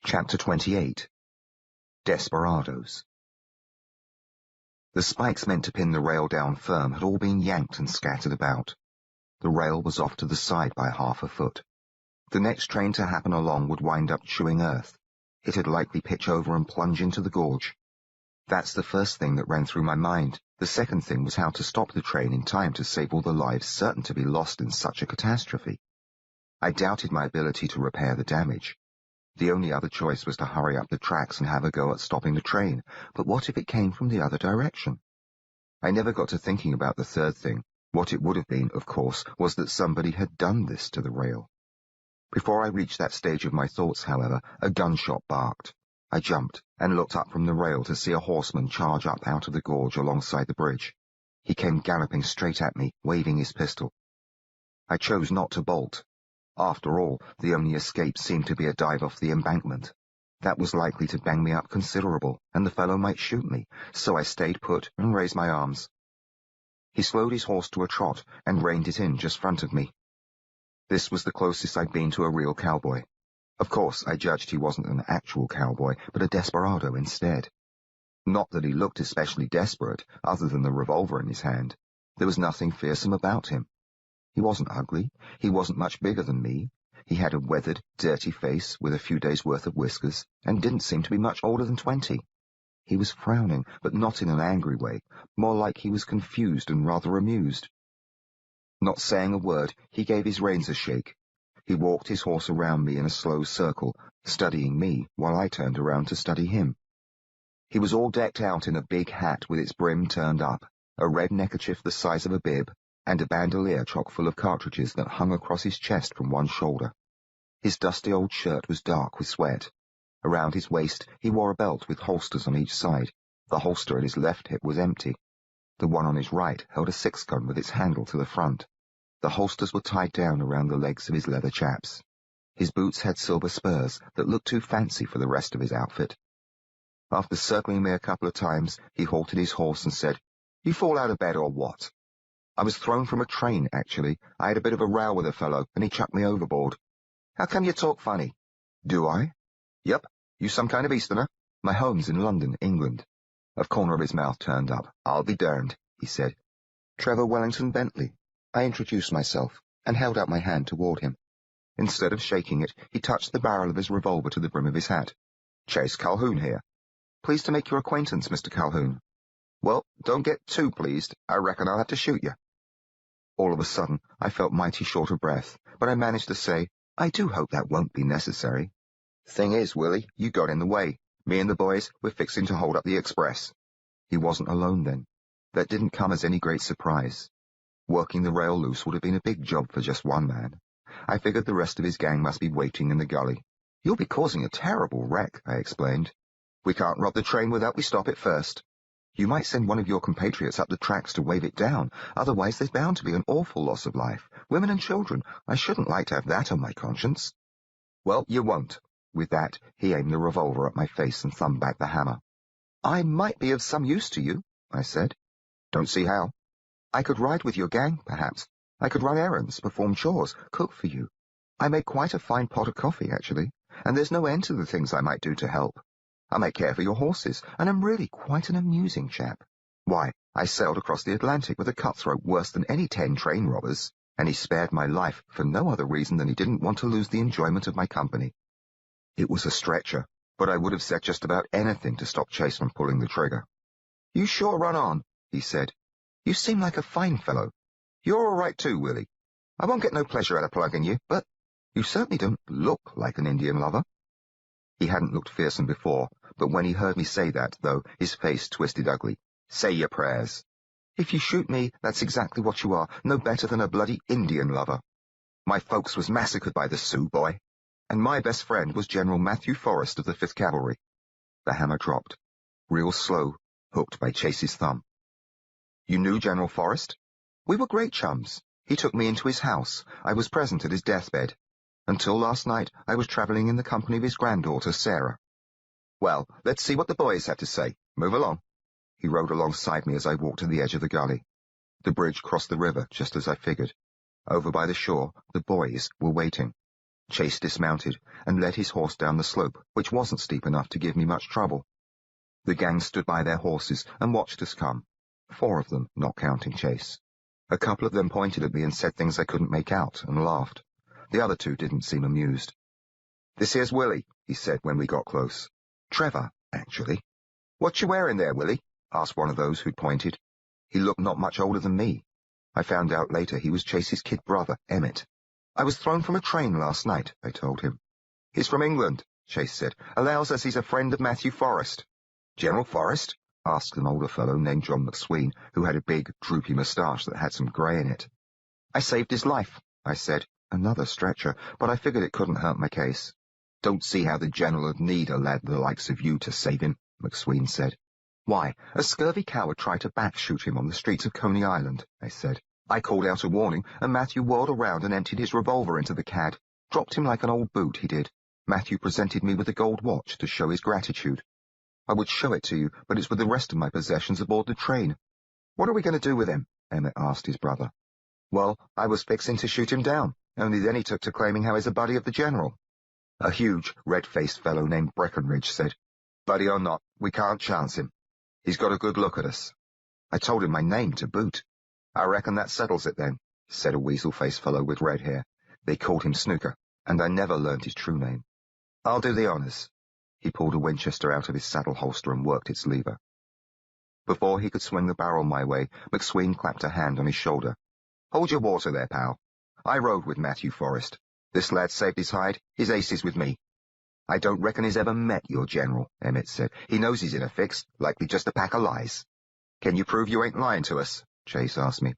Chapter 28. Desperados. The spikes meant to pin the rail down firm had all been yanked and scattered about. The rail was off to the side by half a foot. The next train to happen along would wind up chewing earth. It'd likely pitch over and plunge into the gorge. That's the first thing that ran through my mind. The second thing was how to stop the train in time to save all the lives certain to be lost in such a catastrophe. I doubted my ability to repair the damage. The only other choice was to hurry up the tracks and have a go at stopping the train, but what if it came from the other direction? I never got to thinking about the third thing. What it would have been, of course, was that somebody had done this to the rail. Before I reached that stage of my thoughts, however, a gunshot barked. I jumped and looked up from the rail to see a horseman charge up out of the gorge alongside the bridge. He came galloping straight at me, waving his pistol. I chose not to bolt. After all, the only escape seemed to be a dive off the embankment. That was likely to bang me up considerable, and the fellow might shoot me, so I stayed put and raised my arms. He slowed his horse to a trot and reined it in just front of me. This was the closest I'd been to a real cowboy. Of course, I judged he wasn't an actual cowboy, but a desperado instead. Not that he looked especially desperate, other than the revolver in his hand. There was nothing fearsome about him. He wasn't ugly. He wasn't much bigger than me. He had a weathered, dirty face with a few days' worth of whiskers, and didn't seem to be much older than 20. He was frowning, but not in an angry way, more like he was confused and rather amused. Not saying a word, he gave his reins a shake. He walked his horse around me in a slow circle, studying me while I turned around to study him. He was all decked out in a big hat with its brim turned up, a red neckerchief the size of a bib, and a bandolier chock full of cartridges that hung across his chest from one shoulder. His dusty old shirt was dark with sweat. Around his waist he wore a belt with holsters on each side. The holster at his left hip was empty. The one on his right held a 6-gun with its handle to the front. The holsters were tied down around the legs of his leather chaps. His boots had silver spurs that looked too fancy for the rest of his outfit. After circling me a couple of times, he halted his horse and said, "You fall out of bed or what?" "I was thrown from a train, actually. I had a bit of a row with a fellow, and he chucked me overboard." "How come you talk funny?" "Do I?" "Yep. You some kind of Easterner?" "My home's in London, England." A corner of his mouth turned up. "I'll be darned," he said. "Trevor Wellington Bentley." I introduced myself, and held out my hand toward him. Instead of shaking it, he touched the barrel of his revolver to the brim of his hat. "Chase Calhoun here." "Pleased to make your acquaintance, Mr. Calhoun." "Well, don't get too pleased. I reckon I'll have to shoot you." All of a sudden, I felt mighty short of breath, but I managed to say, "I do hope that won't be necessary." "Thing is, Willie, you got in the way. Me and the boys, we're fixing to hold up the express." He wasn't alone then. That didn't come as any great surprise. Working the rail loose would have been a big job for just one man. I figured the rest of his gang must be waiting in the gully. "You'll be causing a terrible wreck," I explained. "We can't rob the train without we stop it first." "You might send one of your compatriots up the tracks to wave it down. Otherwise there's bound to be an awful loss of life. Women and children. I shouldn't like to have that on my conscience." "Well, you won't." With that, he aimed the revolver at my face and thumbed back the hammer. "I might be of some use to you," I said. "Don't see how." "I could ride with your gang, perhaps. I could run errands, perform chores, cook for you. I make quite a fine pot of coffee, actually, and there's no end to the things I might do to help. I might care for your horses, and I'm really quite an amusing chap. Why, I sailed across the Atlantic with a cutthroat worse than any 10 train robbers, and he spared my life for no other reason than he didn't want to lose the enjoyment of my company." It was a stretcher, but I would have said just about anything to stop Chase from pulling the trigger. "You sure run on," he said. "You seem like a fine fellow. You're all right too, Willie. I won't get no pleasure out of plugging you, but you certainly don't look like an Indian lover." He hadn't looked fearsome before, but when he heard me say that, though, his face twisted ugly. "Say your prayers." "If you shoot me, that's exactly what you are, no better than a bloody Indian lover. My folks was massacred by the Sioux, boy, and my best friend was General Matthew Forrest of the 5th Cavalry." The hammer dropped, real slow, hooked by Chase's thumb. "You knew General Forrest?" "We were great chums. He took me into his house. I was present at his deathbed. Until last night, I was traveling in the company of his granddaughter, Sarah." "Well, let's see what the boys have to say. Move along." He rode alongside me as I walked to the edge of the gully. The bridge crossed the river, just as I figured. Over by the shore, the boys were waiting. Chase dismounted and led his horse down the slope, which wasn't steep enough to give me much trouble. The gang stood by their horses and watched us come. 4 of them, not counting Chase. A couple of them pointed at me and said things I couldn't make out, and laughed. The other 2 didn't seem amused. "This here's Willie," he said when we got close. "Trevor, actually." "What you wearing there, Willie?" asked one of those who'd pointed. He looked not much older than me. I found out later he was Chase's kid brother, Emmett. "I was thrown from a train last night," I told him. "He's from England," Chase said. "Allows us he's a friend of Matthew Forrest." "General Forrest?" asked an older fellow named John McSween, who had a big, droopy moustache that had some grey in it. "I saved his life," I said. Another stretcher, but I figured it couldn't hurt my case. "Don't see how the general would need a lad the likes of you to save him," McSween said. "Why, a scurvy coward tried to back-shoot him on the streets of Coney Island," I said. "I called out a warning, and Matthew whirled around and emptied his revolver into the cad. Dropped him like an old boot, he did. Matthew presented me with a gold watch to show his gratitude. I would show it to you, but it's with the rest of my possessions aboard the train." "What are we going to do with him?" Emmett asked his brother. "Well, I was fixing to shoot him down, only then he took to claiming how he's a buddy of the general." A huge, red-faced fellow named Breckenridge said, "Buddy or not, we can't chance him. He's got a good look at us." I told him my name to boot. "I reckon that settles it then," said a weasel-faced fellow with red hair. They called him Snooker, and I never learned his true name. "I'll do the honours." He pulled a Winchester out of his saddle holster and worked its lever. Before he could swing the barrel my way, McSween clapped a hand on his shoulder. "Hold your water there, pal. I rode with Matthew Forrest. This lad saved his hide. His ace is with me." "I don't reckon he's ever met your general," Emmett said. "He knows he's in a fix, likely just a pack of lies." "Can you prove you ain't lying to us?" Chase asked me.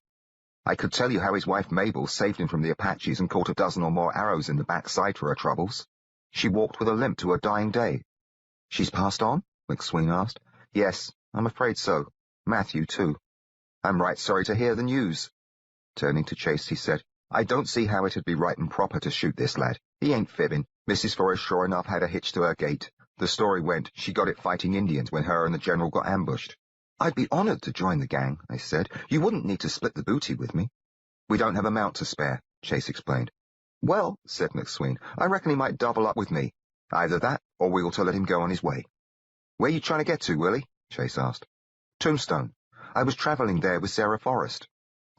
"I could tell you how his wife Mabel saved him from the Apaches and caught a dozen or more arrows in the backside for her troubles. She walked with a limp to her dying day." "She's passed on?" McSween asked. "Yes, I'm afraid so. Matthew, too." "I'm right sorry to hear the news." Turning to Chase, he said, "I don't see how it'd be right and proper to shoot this lad. He ain't fibbing. Mrs. Forrest sure enough had a hitch to her gait. The story went she got it fighting Indians when her and the general got ambushed." "I'd be honored to join the gang," I said. "You wouldn't need to split the booty with me." "We don't have a mount to spare," Chase explained. "Well," said McSween, "I reckon he might double up with me. Either that, or we ought to let him go on his way." "Where you trying to get to, Willie?" Chase asked. "Tombstone. I was traveling there with Sarah Forrest."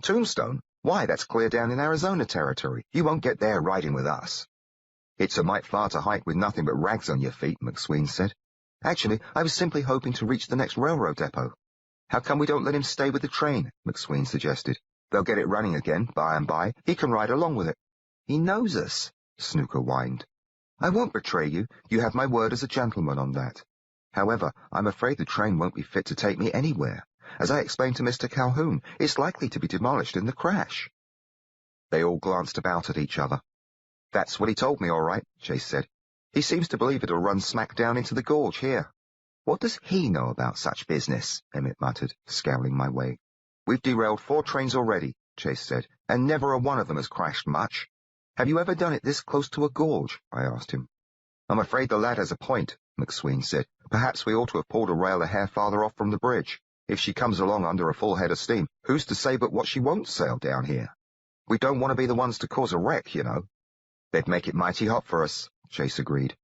"Tombstone? Why, that's clear down in Arizona territory. You won't get there riding with us." "It's a mite far to hike with nothing but rags on your feet," McSween said. "Actually, I was simply hoping to reach the next railroad depot." "How come we don't let him stay with the train?" McSween suggested. "They'll get it running again, by and by. He can ride along with it." "He knows us," Snooker whined. "I won't betray you. You have my word as a gentleman on that. However, I'm afraid the train won't be fit to take me anywhere. As I explained to Mr. Calhoun, it's likely to be demolished in the crash." They all glanced about at each other. "That's what he told me, all right," Chase said. "He seems to believe it'll run smack down into the gorge here." "What does he know about such business?" Emmett muttered, scowling my way. "We've derailed 4 trains already," Chase said, "and never a one of them has crashed much." "Have you ever done it this close to a gorge?" I asked him. "I'm afraid the lad has a point," McSween said. "Perhaps we ought to have pulled a rail a hair farther off from the bridge. If she comes along under a full head of steam, who's to say but what she won't sail down here? We don't want to be the ones to cause a wreck, you know." "They'd make it mighty hot for us," Chase agreed.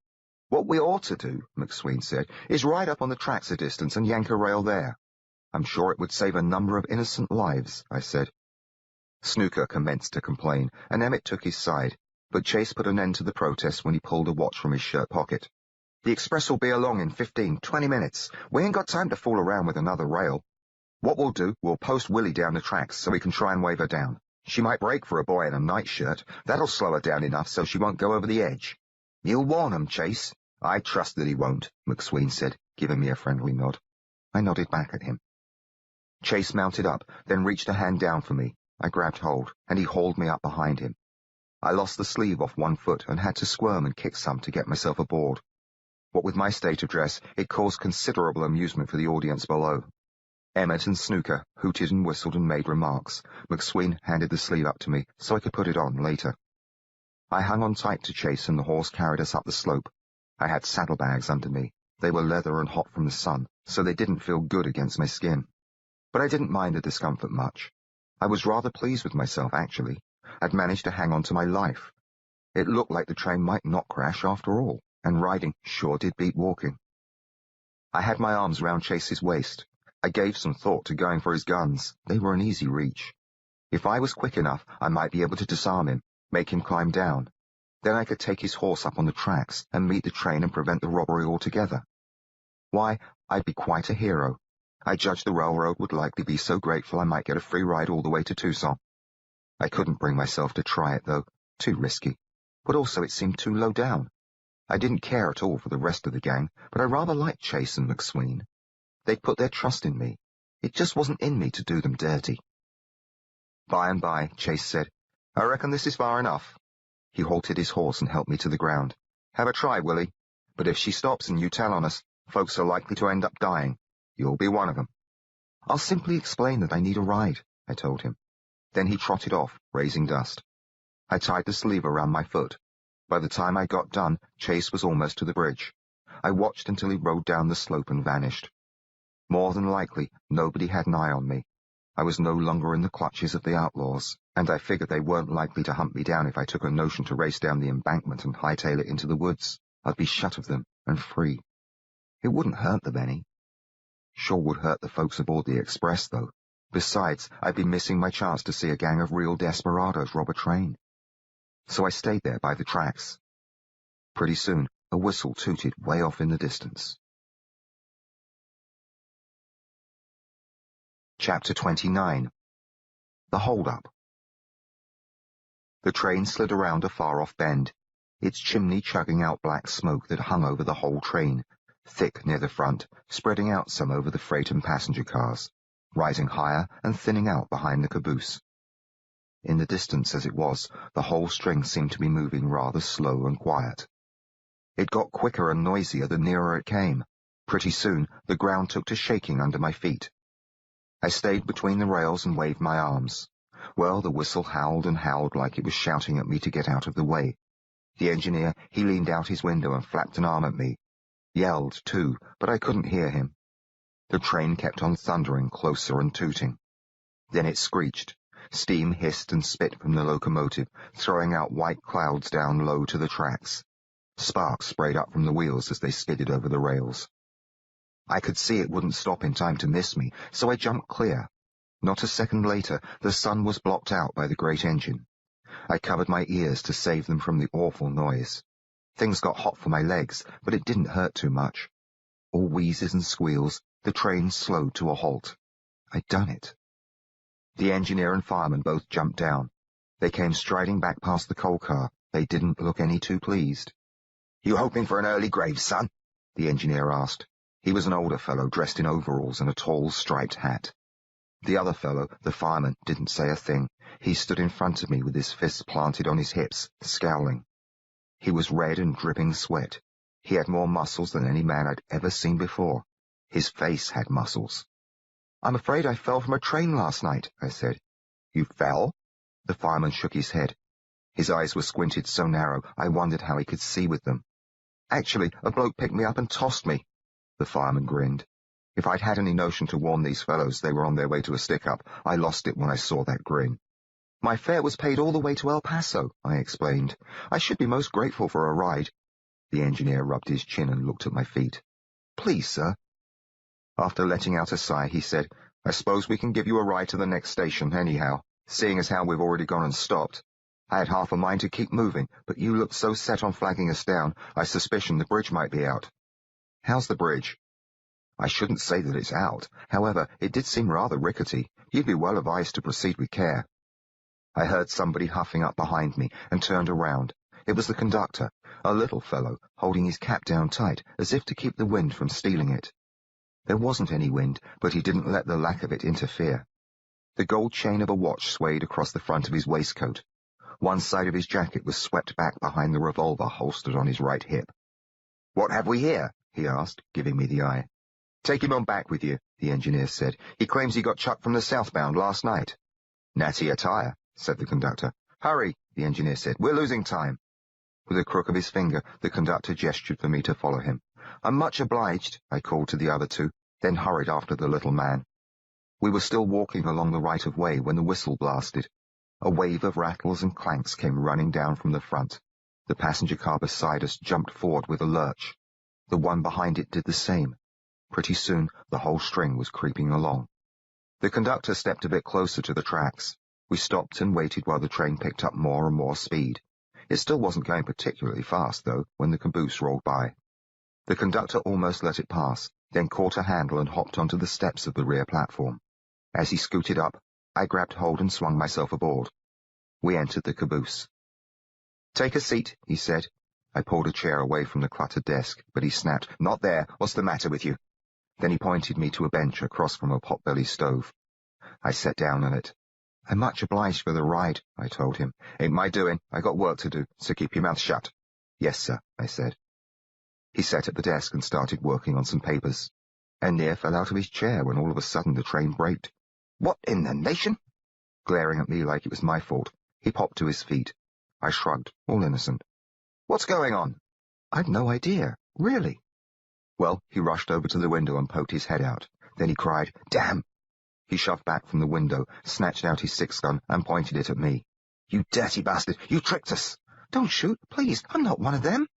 "What we ought to do," McSween said, "is ride up on the tracks a distance and yank a rail there." "I'm sure it would save a number of innocent lives," I said. Snooker commenced to complain, and Emmett took his side, but Chase put an end to the protest when he pulled a watch from his shirt pocket. "The express will be along in 15-20 minutes. We ain't got time to fool around with another rail. What we'll do, we'll post Willie down the tracks so we can try and wave her down. She might break for a boy in a nightshirt. That'll slow her down enough so she won't go over the edge." "You'll warn 'em, Chase." "I trust that he won't," McSween said, giving me a friendly nod. I nodded back at him. Chase mounted up, then reached a hand down for me. I grabbed hold, and he hauled me up behind him. I lost the sleeve off one foot and had to squirm and kick some to get myself aboard. What with my state of dress, it caused considerable amusement for the audience below. Emmett and Snooker hooted and whistled and made remarks. McSween handed the sleeve up to me so I could put it on later. I hung on tight to Chase and the horse carried us up the slope. I had saddlebags under me. They were leather and hot from the sun, so they didn't feel good against my skin. But I didn't mind the discomfort much. I was rather pleased with myself, actually. I'd managed to hang on to my life. It looked like the train might not crash after all, and riding sure did beat walking. I had my arms round Chase's waist. I gave some thought to going for his guns. They were an easy reach. If I was quick enough, I might be able to disarm him, make him climb down. Then I could take his horse up on the tracks and meet the train and prevent the robbery altogether. Why, I'd be quite a hero. I judged the railroad would likely be so grateful I might get a free ride all the way to Tucson. I couldn't bring myself to try it, though. Too risky. But also it seemed too low down. I didn't care at all for the rest of the gang, but I rather liked Chase and McSween. They'd put their trust in me. It just wasn't in me to do them dirty. By and by, Chase said, "I reckon this is far enough." He halted his horse and helped me to the ground. "Have a try, Willie. But if she stops and you tell on us, folks are likely to end up dying. You'll be one of them." "I'll simply explain that I need a ride," I told him. Then he trotted off, raising dust. I tied the sleeve around my foot. By the time I got done, Chase was almost to the bridge. I watched until he rode down the slope and vanished. More than likely, nobody had an eye on me. I was no longer in the clutches of the outlaws, and I figured they weren't likely to hunt me down if I took a notion to race down the embankment and hightail it into the woods. I'd be shut of them and free. It wouldn't hurt them any. Sure would hurt the folks aboard the express, though. Besides, I'd be missing my chance to see a gang of real desperados rob a train. So I stayed there by the tracks. Pretty soon, a whistle tooted way off in the distance. Chapter 29. The Hold-Up. The train slid around a far-off bend, its chimney chugging out black smoke that hung over the whole train, thick near the front, spreading out some over the freight and passenger cars, rising higher and thinning out behind the caboose. In the distance as it was, the whole string seemed to be moving rather slow and quiet. It got quicker and noisier the nearer it came. Pretty soon, the ground took to shaking under my feet. I stayed between the rails and waved my arms. Well, the whistle howled and howled like it was shouting at me to get out of the way. The engineer, he leaned out his window and flapped an arm at me. Yelled, too, but I couldn't hear him. The train kept on thundering closer and tooting. Then it screeched. Steam hissed and spit from the locomotive, throwing out white clouds down low to the tracks. Sparks sprayed up from the wheels as they skidded over the rails. I could see it wouldn't stop in time to miss me, so I jumped clear. Not a second later, the sun was blocked out by the great engine. I covered my ears to save them from the awful noise. Things got hot for my legs, but it didn't hurt too much. All wheezes and squeals, the train slowed to a halt. I'd done it. The engineer and fireman both jumped down. They came striding back past the coal car. They didn't look any too pleased. "You hoping for an early grave, son?" the engineer asked. He was an older fellow dressed in overalls and a tall striped hat. The other fellow, the fireman, didn't say a thing. He stood in front of me with his fists planted on his hips, scowling. He was red and dripping sweat. He had more muscles than any man I'd ever seen before. His face had muscles. "I'm afraid I fell from a train last night," I said. "You fell?" The fireman shook his head. His eyes were squinted so narrow I wondered how he could see with them. "Actually, a bloke picked me up and tossed me." The fireman grinned. If I'd had any notion to warn these fellows they were on their way to a stick-up, I lost it when I saw that grin. "My fare was paid all the way to El Paso," I explained. "I should be most grateful for a ride." The engineer rubbed his chin and looked at my feet. "Please, sir." After letting out a sigh, he said, "I suppose we can give you a ride to the next station, anyhow, seeing as how we've already gone and stopped. I had half a mind to keep moving, but you looked so set on flagging us down, I suspicion the bridge might be out." "How's the bridge?" "I shouldn't say that it's out. However, it did seem rather rickety. You'd be well advised to proceed with care." I heard somebody huffing up behind me and turned around. It was the conductor, a little fellow, holding his cap down tight, as if to keep the wind from stealing it. There wasn't any wind, but he didn't let the lack of it interfere. The gold chain of a watch swayed across the front of his waistcoat. One side of his jacket was swept back behind the revolver holstered on his right hip. "What have we here?" he asked, giving me the eye. "Take him on back with you," the engineer said. "He claims he got chucked from the southbound last night." "Natty attire," said the conductor. "Hurry," the engineer said. "We're losing time." With a crook of his finger, the conductor gestured for me to follow him. "I'm much obliged," I called to the other two, then hurried after the little man. We were still walking along the right-of-way when the whistle blasted. A wave of rattles and clanks came running down from the front. The passenger car beside us jumped forward with a lurch. The one behind it did the same. Pretty soon, the whole string was creeping along. The conductor stepped a bit closer to the tracks. We stopped and waited while the train picked up more and more speed. It still wasn't going particularly fast, though, when the caboose rolled by. The conductor almost let it pass, then caught a handle and hopped onto the steps of the rear platform. As he scooted up, I grabbed hold and swung myself aboard. We entered the caboose. "Take a seat," he said. I pulled a chair away from the cluttered desk, but he snapped, "Not there. What's the matter with you?" Then he pointed me to a bench across from a potbelly stove. I sat down on it. "I'm much obliged for the ride," I told him. "Ain't my doing. I got work to do, so keep your mouth shut." "Yes, sir," I said. He sat at the desk and started working on some papers. I near fell out of his chair when all of a sudden the train braked. "What in the nation?" Glaring at me like it was my fault, he popped to his feet. I shrugged, all innocent. "What's going on?" "I'd no idea, really." Well, he rushed over to the window and poked his head out. Then he cried, "Damn!" He shoved back from the window, snatched out his six-gun, and pointed it at me. "You dirty bastard! You tricked us!" "Don't shoot, please! I'm not one of them!"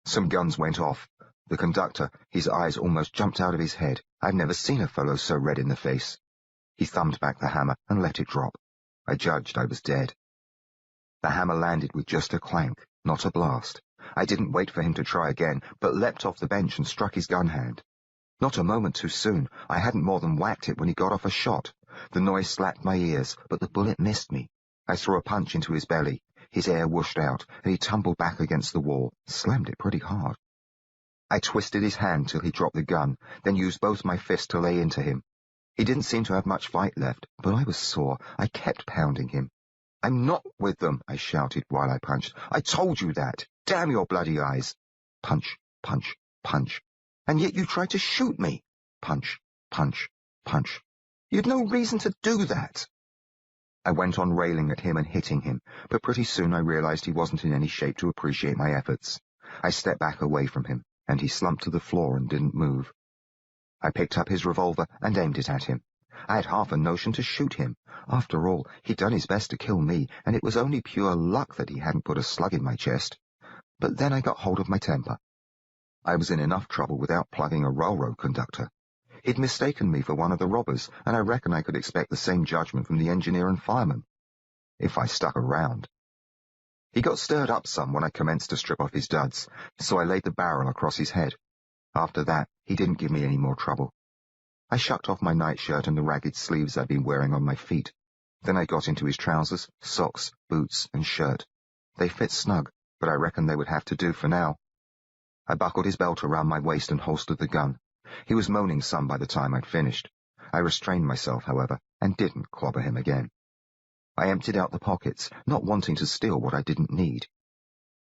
Some guns went off. The conductor, his eyes almost jumped out of his head. I've never seen a fellow so red in the face. He thumbed back the hammer and let it drop. I judged I was dead. The hammer landed with just a clank, not a blast. I didn't wait for him to try again, but leapt off the bench and struck his gun hand. Not a moment too soon. I hadn't more than whacked it when he got off a shot. The noise slapped my ears, but the bullet missed me. I threw a punch into his belly. His air whooshed out, and he tumbled back against the wall, slammed it pretty hard. I twisted his hand till he dropped the gun, then used both my fists to lay into him. He didn't seem to have much fight left, but I was sore. I kept pounding him. "I'm not with them," I shouted while I punched. "I told you that. Damn your bloody eyes." Punch, punch, punch. "And yet you tried to shoot me." Punch, punch, punch. "You'd no reason to do that." I went on railing at him and hitting him, but pretty soon I realized he wasn't in any shape to appreciate my efforts. I stepped back away from him, and he slumped to the floor and didn't move. I picked up his revolver and aimed it at him. I had half a notion to shoot him. After all, he'd done his best to kill me, and it was only pure luck that he hadn't put a slug in my chest. But then I got hold of my temper. I was in enough trouble without plugging a railroad conductor. He'd mistaken me for one of the robbers, and I reckon I could expect the same judgment from the engineer and fireman, if I stuck around. He got stirred up some when I commenced to strip off his duds, so I laid the barrel across his head. After that, he didn't give me any more trouble. I shucked off my nightshirt and the ragged sleeves I'd been wearing on my feet. Then I got into his trousers, socks, boots, and shirt. They fit snug, but I reckon they would have to do for now. I buckled his belt around my waist and holstered the gun. He was moaning some by the time I'd finished. I restrained myself, however, and didn't clobber him again. I emptied out the pockets, not wanting to steal what I didn't need.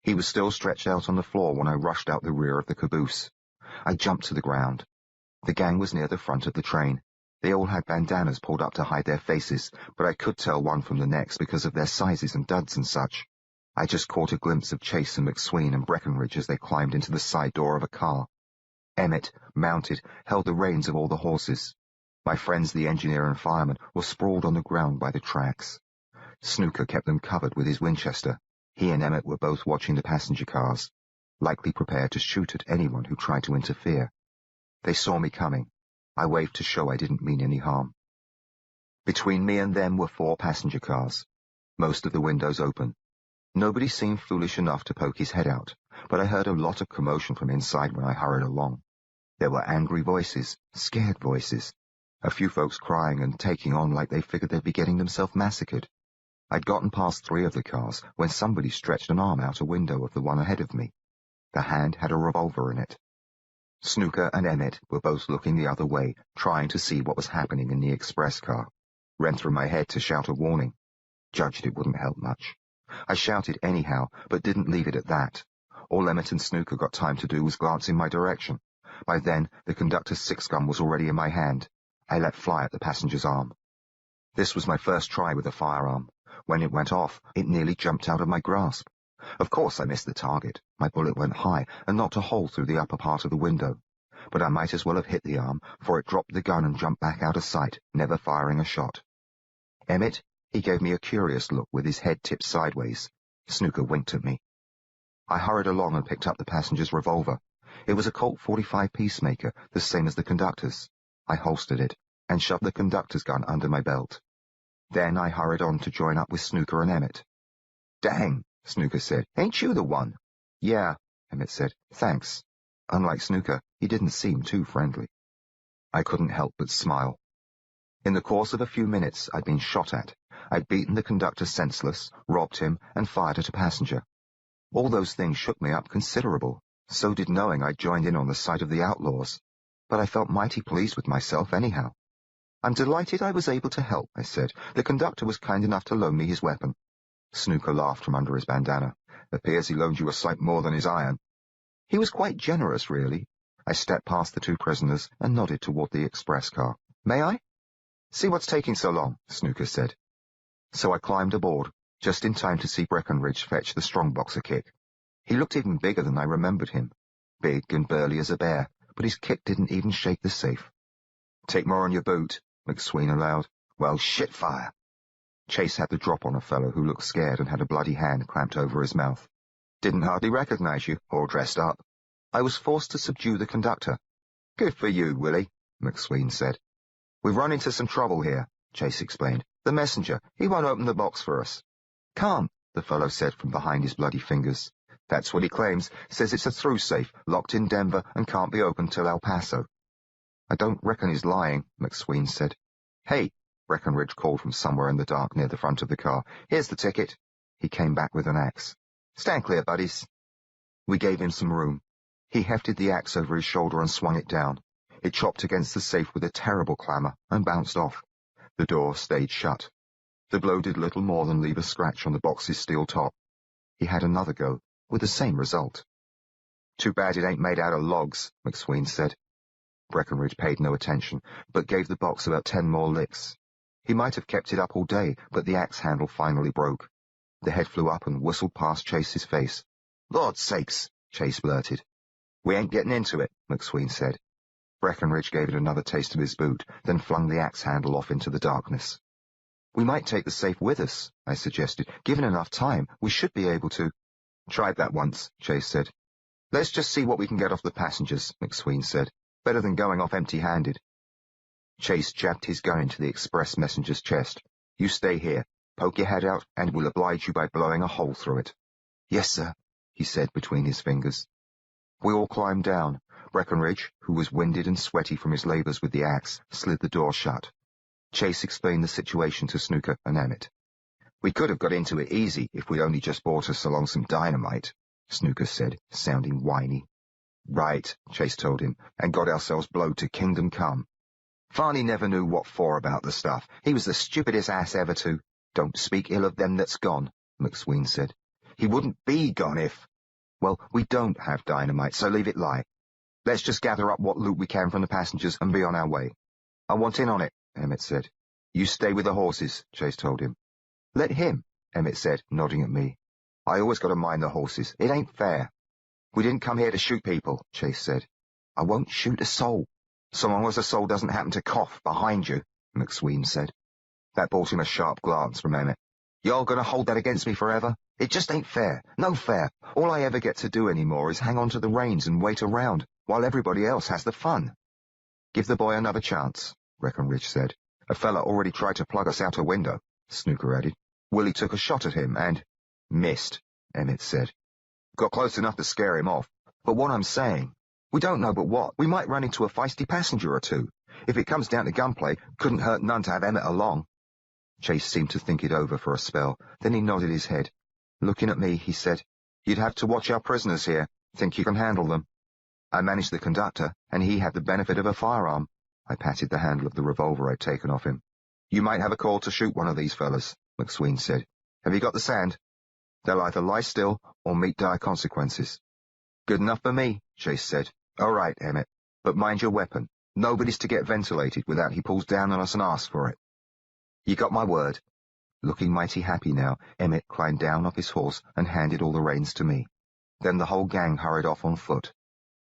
He was still stretched out on the floor when I rushed out the rear of the caboose. I jumped to the ground. The gang was near the front of the train. They all had bandanas pulled up to hide their faces, but I could tell one from the next because of their sizes and duds and such. I just caught a glimpse of Chase and McSween and Breckenridge as they climbed into the side door of a car. Emmett, mounted, held the reins of all the horses. My friends, the engineer and fireman, were sprawled on the ground by the tracks. Snooker kept them covered with his Winchester. He and Emmett were both watching the passenger cars, likely prepared to shoot at anyone who tried to interfere. They saw me coming. I waved to show I didn't mean any harm. Between me and them were 4 passenger cars, most of the windows open. Nobody seemed foolish enough to poke his head out, but I heard a lot of commotion from inside when I hurried along. There were angry voices, scared voices, a few folks crying and taking on like they figured they'd be getting themselves massacred. I'd gotten past 3 of the cars when somebody stretched an arm out a window of the one ahead of me. The hand had a revolver in it. Snooker and Emmett were both looking the other way, trying to see what was happening in the express car. Ran through my head to shout a warning. Judged it wouldn't help much. I shouted anyhow, but didn't leave it at that. All Emmett and Snooker got time to do was glance in my direction. By then, the conductor's 6-gun was already in my hand. I let fly at the passenger's arm. This was my first try with a firearm. When it went off, it nearly jumped out of my grasp. Of course I missed the target. My bullet went high and knocked a hole through the upper part of the window. But I might as well have hit the arm, for it dropped the gun and jumped back out of sight, never firing a shot. Emmett, he gave me a curious look with his head tipped sideways. Snooker winked at me. I hurried along and picked up the passenger's revolver. It was a Colt .45 Peacemaker, the same as the conductor's. I holstered it and shoved the conductor's gun under my belt. Then I hurried on to join up with Snooker and Emmett. "Dang," Snooker said. "Ain't you the one?" "Yeah," Emmett said. "Thanks." Unlike Snooker, he didn't seem too friendly. I couldn't help but smile. In the course of a few minutes, I'd been shot at. I'd beaten the conductor senseless, robbed him, and fired at a passenger. All those things shook me up considerable. So did knowing I'd joined in on the side of the outlaws. But I felt mighty pleased with myself anyhow. "I'm delighted I was able to help," I said. "The conductor was kind enough to loan me his weapon." Snooker laughed from under his bandana. "Appears he loaned you a sight more than his iron." "He was quite generous, really." I stepped past the two prisoners and nodded toward the express car. "May I?" "See what's taking so long," Snooker said. So I climbed aboard, just in time to see Breckenridge fetch the strongbox a kick. He looked even bigger than I remembered him. Big and burly as a bear, but his kick didn't even shake the safe. "Take more on your boot," McSween allowed. "Well, shit fire." Chase had the drop on a fellow who looked scared and had a bloody hand clamped over his mouth. "Didn't hardly recognize you, all dressed up." I was forced to subdue the conductor. "Good for you, Willie," McSween said. "We've run into some trouble here," Chase explained. "The messenger, he won't open the box for us." "Can't," the fellow said from behind his bloody fingers. "That's what he claims. Says it's a through safe, locked in Denver, and can't be opened till El Paso." "I don't reckon he's lying," McSween said. "Hey," Breckenridge called from somewhere in the dark near the front of the car. "Here's the ticket." He came back with an axe. "Stand clear, buddies." We gave him some room. He hefted the axe over his shoulder and swung it down. It chopped against the safe with a terrible clamour and bounced off. The door stayed shut. The blow did little more than leave a scratch on the box's steel top. He had another go, with the same result. "Too bad it ain't made out of logs," McSween said. Breckenridge paid no attention, but gave the box about 10 more licks. He might have kept it up all day, but the axe handle finally broke. The head flew up and whistled past Chase's face. "Lord's sakes," Chase blurted. "We ain't getting into it," McSween said. Breckenridge gave it another taste of his boot, then flung the axe handle off into the darkness. "We might take the safe with us," I suggested. "Given enough time, we should be able to—" "Tried that once," Chase said. "Let's just see what we can get off the passengers," McSween said. "Better than going off empty-handed." Chase jabbed his gun into the express messenger's chest. "You stay here. Poke your head out, and we'll oblige you by blowing a hole through it." "Yes, sir," he said between his fingers. We all climbed down. Breckenridge, who was winded and sweaty from his labours with the axe, slid the door shut. Chase explained the situation to Snooker and Emmett. "We could have got into it easy if we'd only just brought us along some dynamite," Snooker said, sounding whiny. "Right," Chase told him, "and got ourselves blowed to kingdom come. Varney never knew what for about the stuff. He was the stupidest ass ever to—" "Don't speak ill of them that's gone," McSween said. "He wouldn't be gone if—" "Well, we don't have dynamite, so leave it lie. Let's just gather up what loot we can from the passengers and be on our way." "I want in on it," Emmett said. "You stay with the horses," Chase told him. "Let him," Emmett said, nodding at me. "I always got to mind the horses. It ain't fair." "We didn't come here to shoot people," Chase said. "I won't shoot a soul." "So long as a soul doesn't happen to cough behind you," McSween said. That brought him a sharp glance from Emmett. "Y'all gonna hold that against me forever? It just ain't fair. No fair. All I ever get to do anymore is hang on to the reins and wait around, while everybody else has the fun." "Give the boy another chance," Breckenridge said. "A fella already tried to plug us out a window," Snooker added. "Willie took a shot at him and—" "Missed," Emmett said. "Got close enough to scare him off. But what I'm saying, we don't know but what. We might run into a feisty passenger or two. If it comes down to gunplay, couldn't hurt none to have Emmett along." Chase seemed to think it over for a spell. Then he nodded his head. Looking at me, he said, "You'd have to watch our prisoners here. Think you can handle them?" I managed the conductor, and he had the benefit of a firearm. I patted the handle of the revolver I'd taken off him. "You might have a call to shoot one of these fellas," McSween said. "Have you got the sand?" "They'll either lie still or meet dire consequences." "Good enough for me," Chase said. "All right, Emmett, but mind your weapon. Nobody's to get ventilated without he pulls down on us and asks for it." "You got my word." Looking mighty happy now, Emmett climbed down off his horse and handed all the reins to me. Then the whole gang hurried off on foot.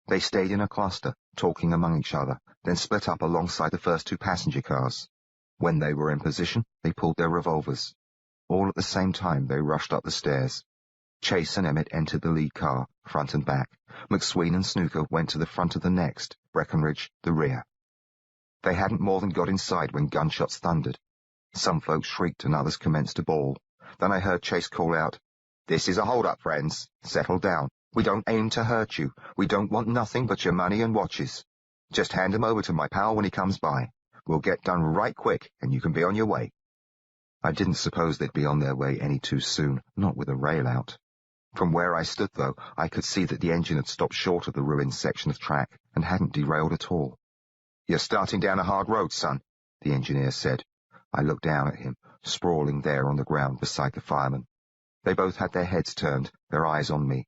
They stayed in a cluster, talking among each other, then split up alongside the first two passenger cars. When they were in position, they pulled their revolvers. All at the same time, they rushed up the stairs. Chase and Emmett entered the lead car, front and back. McSween and Snooker went to the front of the next, Breckenridge the rear. They hadn't more than got inside when gunshots thundered. Some folks shrieked and others commenced to bawl. Then I heard Chase call out, "This is a hold-up, friends. Settle down. We don't aim to hurt you. We don't want nothing but your money and watches. Just hand 'em over to my pal when he comes by. We'll get done right quick, and you can be on your way." I didn't suppose they'd be on their way any too soon, not with a rail out. From where I stood, though, I could see that the engine had stopped short of the ruined section of track and hadn't derailed at all. "You're starting down a hard road, son," the engineer said. I looked down at him, sprawling there on the ground beside the fireman. They both had their heads turned, their eyes on me.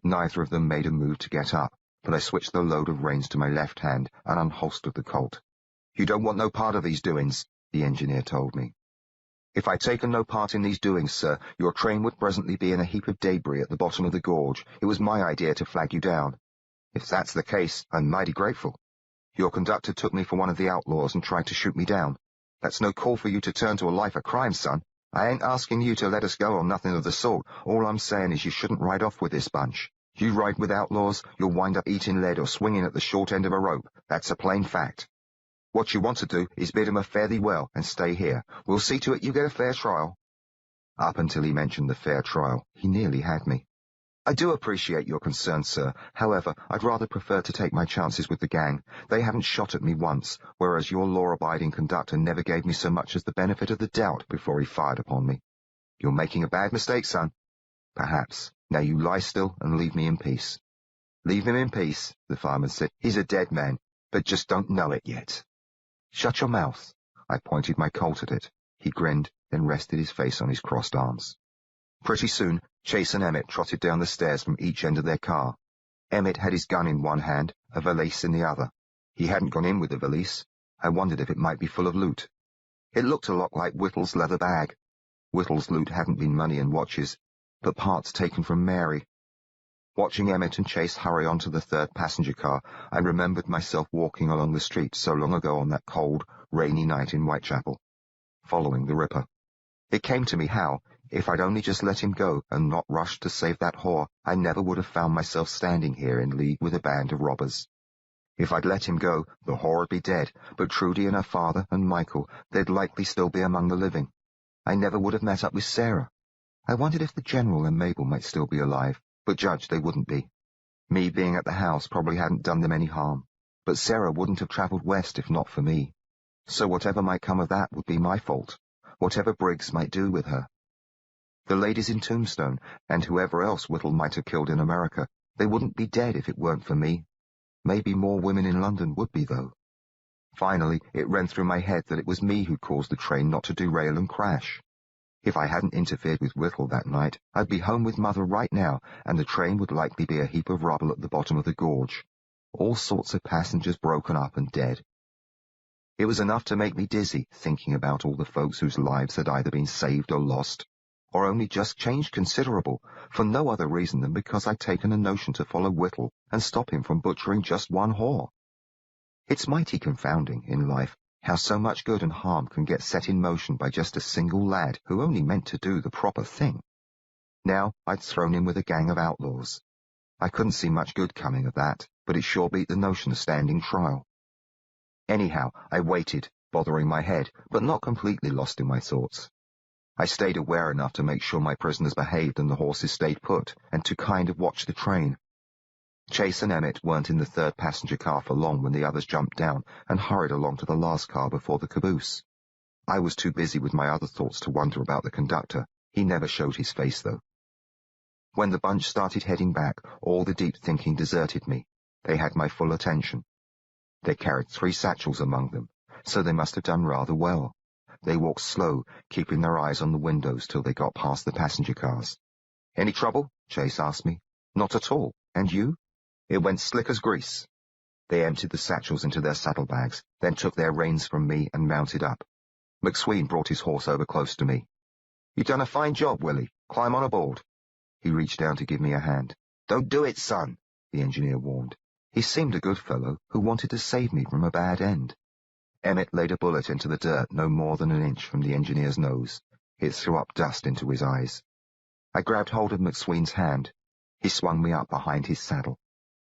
Neither of them made a move to get up, but I switched the load of reins to my left hand and unholstered the Colt. "You don't want no part of these doings," the engineer told me. "If I'd taken no part in these doings, sir, your train would presently be in a heap of debris at the bottom of the gorge. It was my idea to flag you down." "If that's the case, I'm mighty grateful. Your conductor took me for one of the outlaws and tried to shoot me down. That's no call for you to turn to a life of crime, son. I ain't asking you to let us go or nothing of the sort. All I'm saying is you shouldn't ride off with this bunch. You ride with outlaws, you'll wind up eating lead or swinging at the short end of a rope. That's a plain fact. What you want to do is bid him a fare thee well and stay here. We'll see to it you get a fair trial." Up until he mentioned the fair trial, he nearly had me. "I do appreciate your concern, sir. However, I'd rather prefer to take my chances with the gang. They haven't shot at me once, whereas your law-abiding conductor never gave me so much as the benefit of the doubt before he fired upon me." "You're making a bad mistake, son." "Perhaps. Now you lie still and leave me in peace." "Leave him in peace," the fireman said. "He's a dead man, but just don't know it yet." "Shut your mouth." I pointed my Colt at it. He grinned, then rested his face on his crossed arms. Pretty soon, Chase and Emmett trotted down the stairs from each end of their car. Emmett had his gun in one hand, a valise in the other. He hadn't gone in with the valise. I wondered if it might be full of loot. It looked a lot like Whittle's leather bag. Whittle's loot hadn't been money and watches, but parts taken from Mary. Watching Emmett and Chase hurry onto the third passenger car, I remembered myself walking along the street so long ago on that cold, rainy night in Whitechapel, following the Ripper. It came to me how, if I'd only just let him go and not rushed to save that whore, I never would have found myself standing here in league with a band of robbers. If I'd let him go, the whore would be dead, but Trudy and her father and Michael, they'd likely still be among the living. I never would have met up with Sarah. I wondered if the General and Mabel might still be alive, but judged they wouldn't be. Me being at the house probably hadn't done them any harm, but Sarah wouldn't have travelled west if not for me. So whatever might come of that would be my fault, whatever Briggs might do with her. The ladies in Tombstone, and whoever else Whittle might have killed in America, they wouldn't be dead if it weren't for me. Maybe more women in London would be, though. Finally, it ran through my head that it was me who caused the train not to derail and crash. If I hadn't interfered with Whittle that night, I'd be home with Mother right now, and the train would likely be a heap of rubble at the bottom of the gorge. All sorts of passengers broken up and dead. It was enough to make me dizzy, thinking about all the folks whose lives had either been saved or lost, or only just changed considerable, for no other reason than because I'd taken a notion to follow Whittle and stop him from butchering just one whore. It's mighty confounding, in life, how so much good and harm can get set in motion by just a single lad who only meant to do the proper thing. Now I'd thrown in with a gang of outlaws. I couldn't see much good coming of that, but it sure beat the notion of standing trial. Anyhow, I waited, bothering my head, but not completely lost in my thoughts. I stayed aware enough to make sure my prisoners behaved and the horses stayed put, and to kind of watch the train. Chase and Emmett weren't in the third passenger car for long when the others jumped down and hurried along to the last car before the caboose. I was too busy with my other thoughts to wonder about the conductor. He never showed his face, though. When the bunch started heading back, all the deep thinking deserted me. They had my full attention. They carried 3 satchels among them, so they must have done rather well. They walked slow, keeping their eyes on the windows till they got past the passenger cars. "Any trouble?" Chase asked me. "Not at all. And you?" "It went slick as grease." They emptied the satchels into their saddlebags, then took their reins from me and mounted up. McSween brought his horse over close to me. "You've done a fine job, Willie. Climb on aboard." He reached down to give me a hand. "Don't do it, son," the engineer warned. He seemed a good fellow who wanted to save me from a bad end. Emmett laid a bullet into the dirt no more than an inch from the engineer's nose. It threw up dust into his eyes. I grabbed hold of McSween's hand. He swung me up behind his saddle.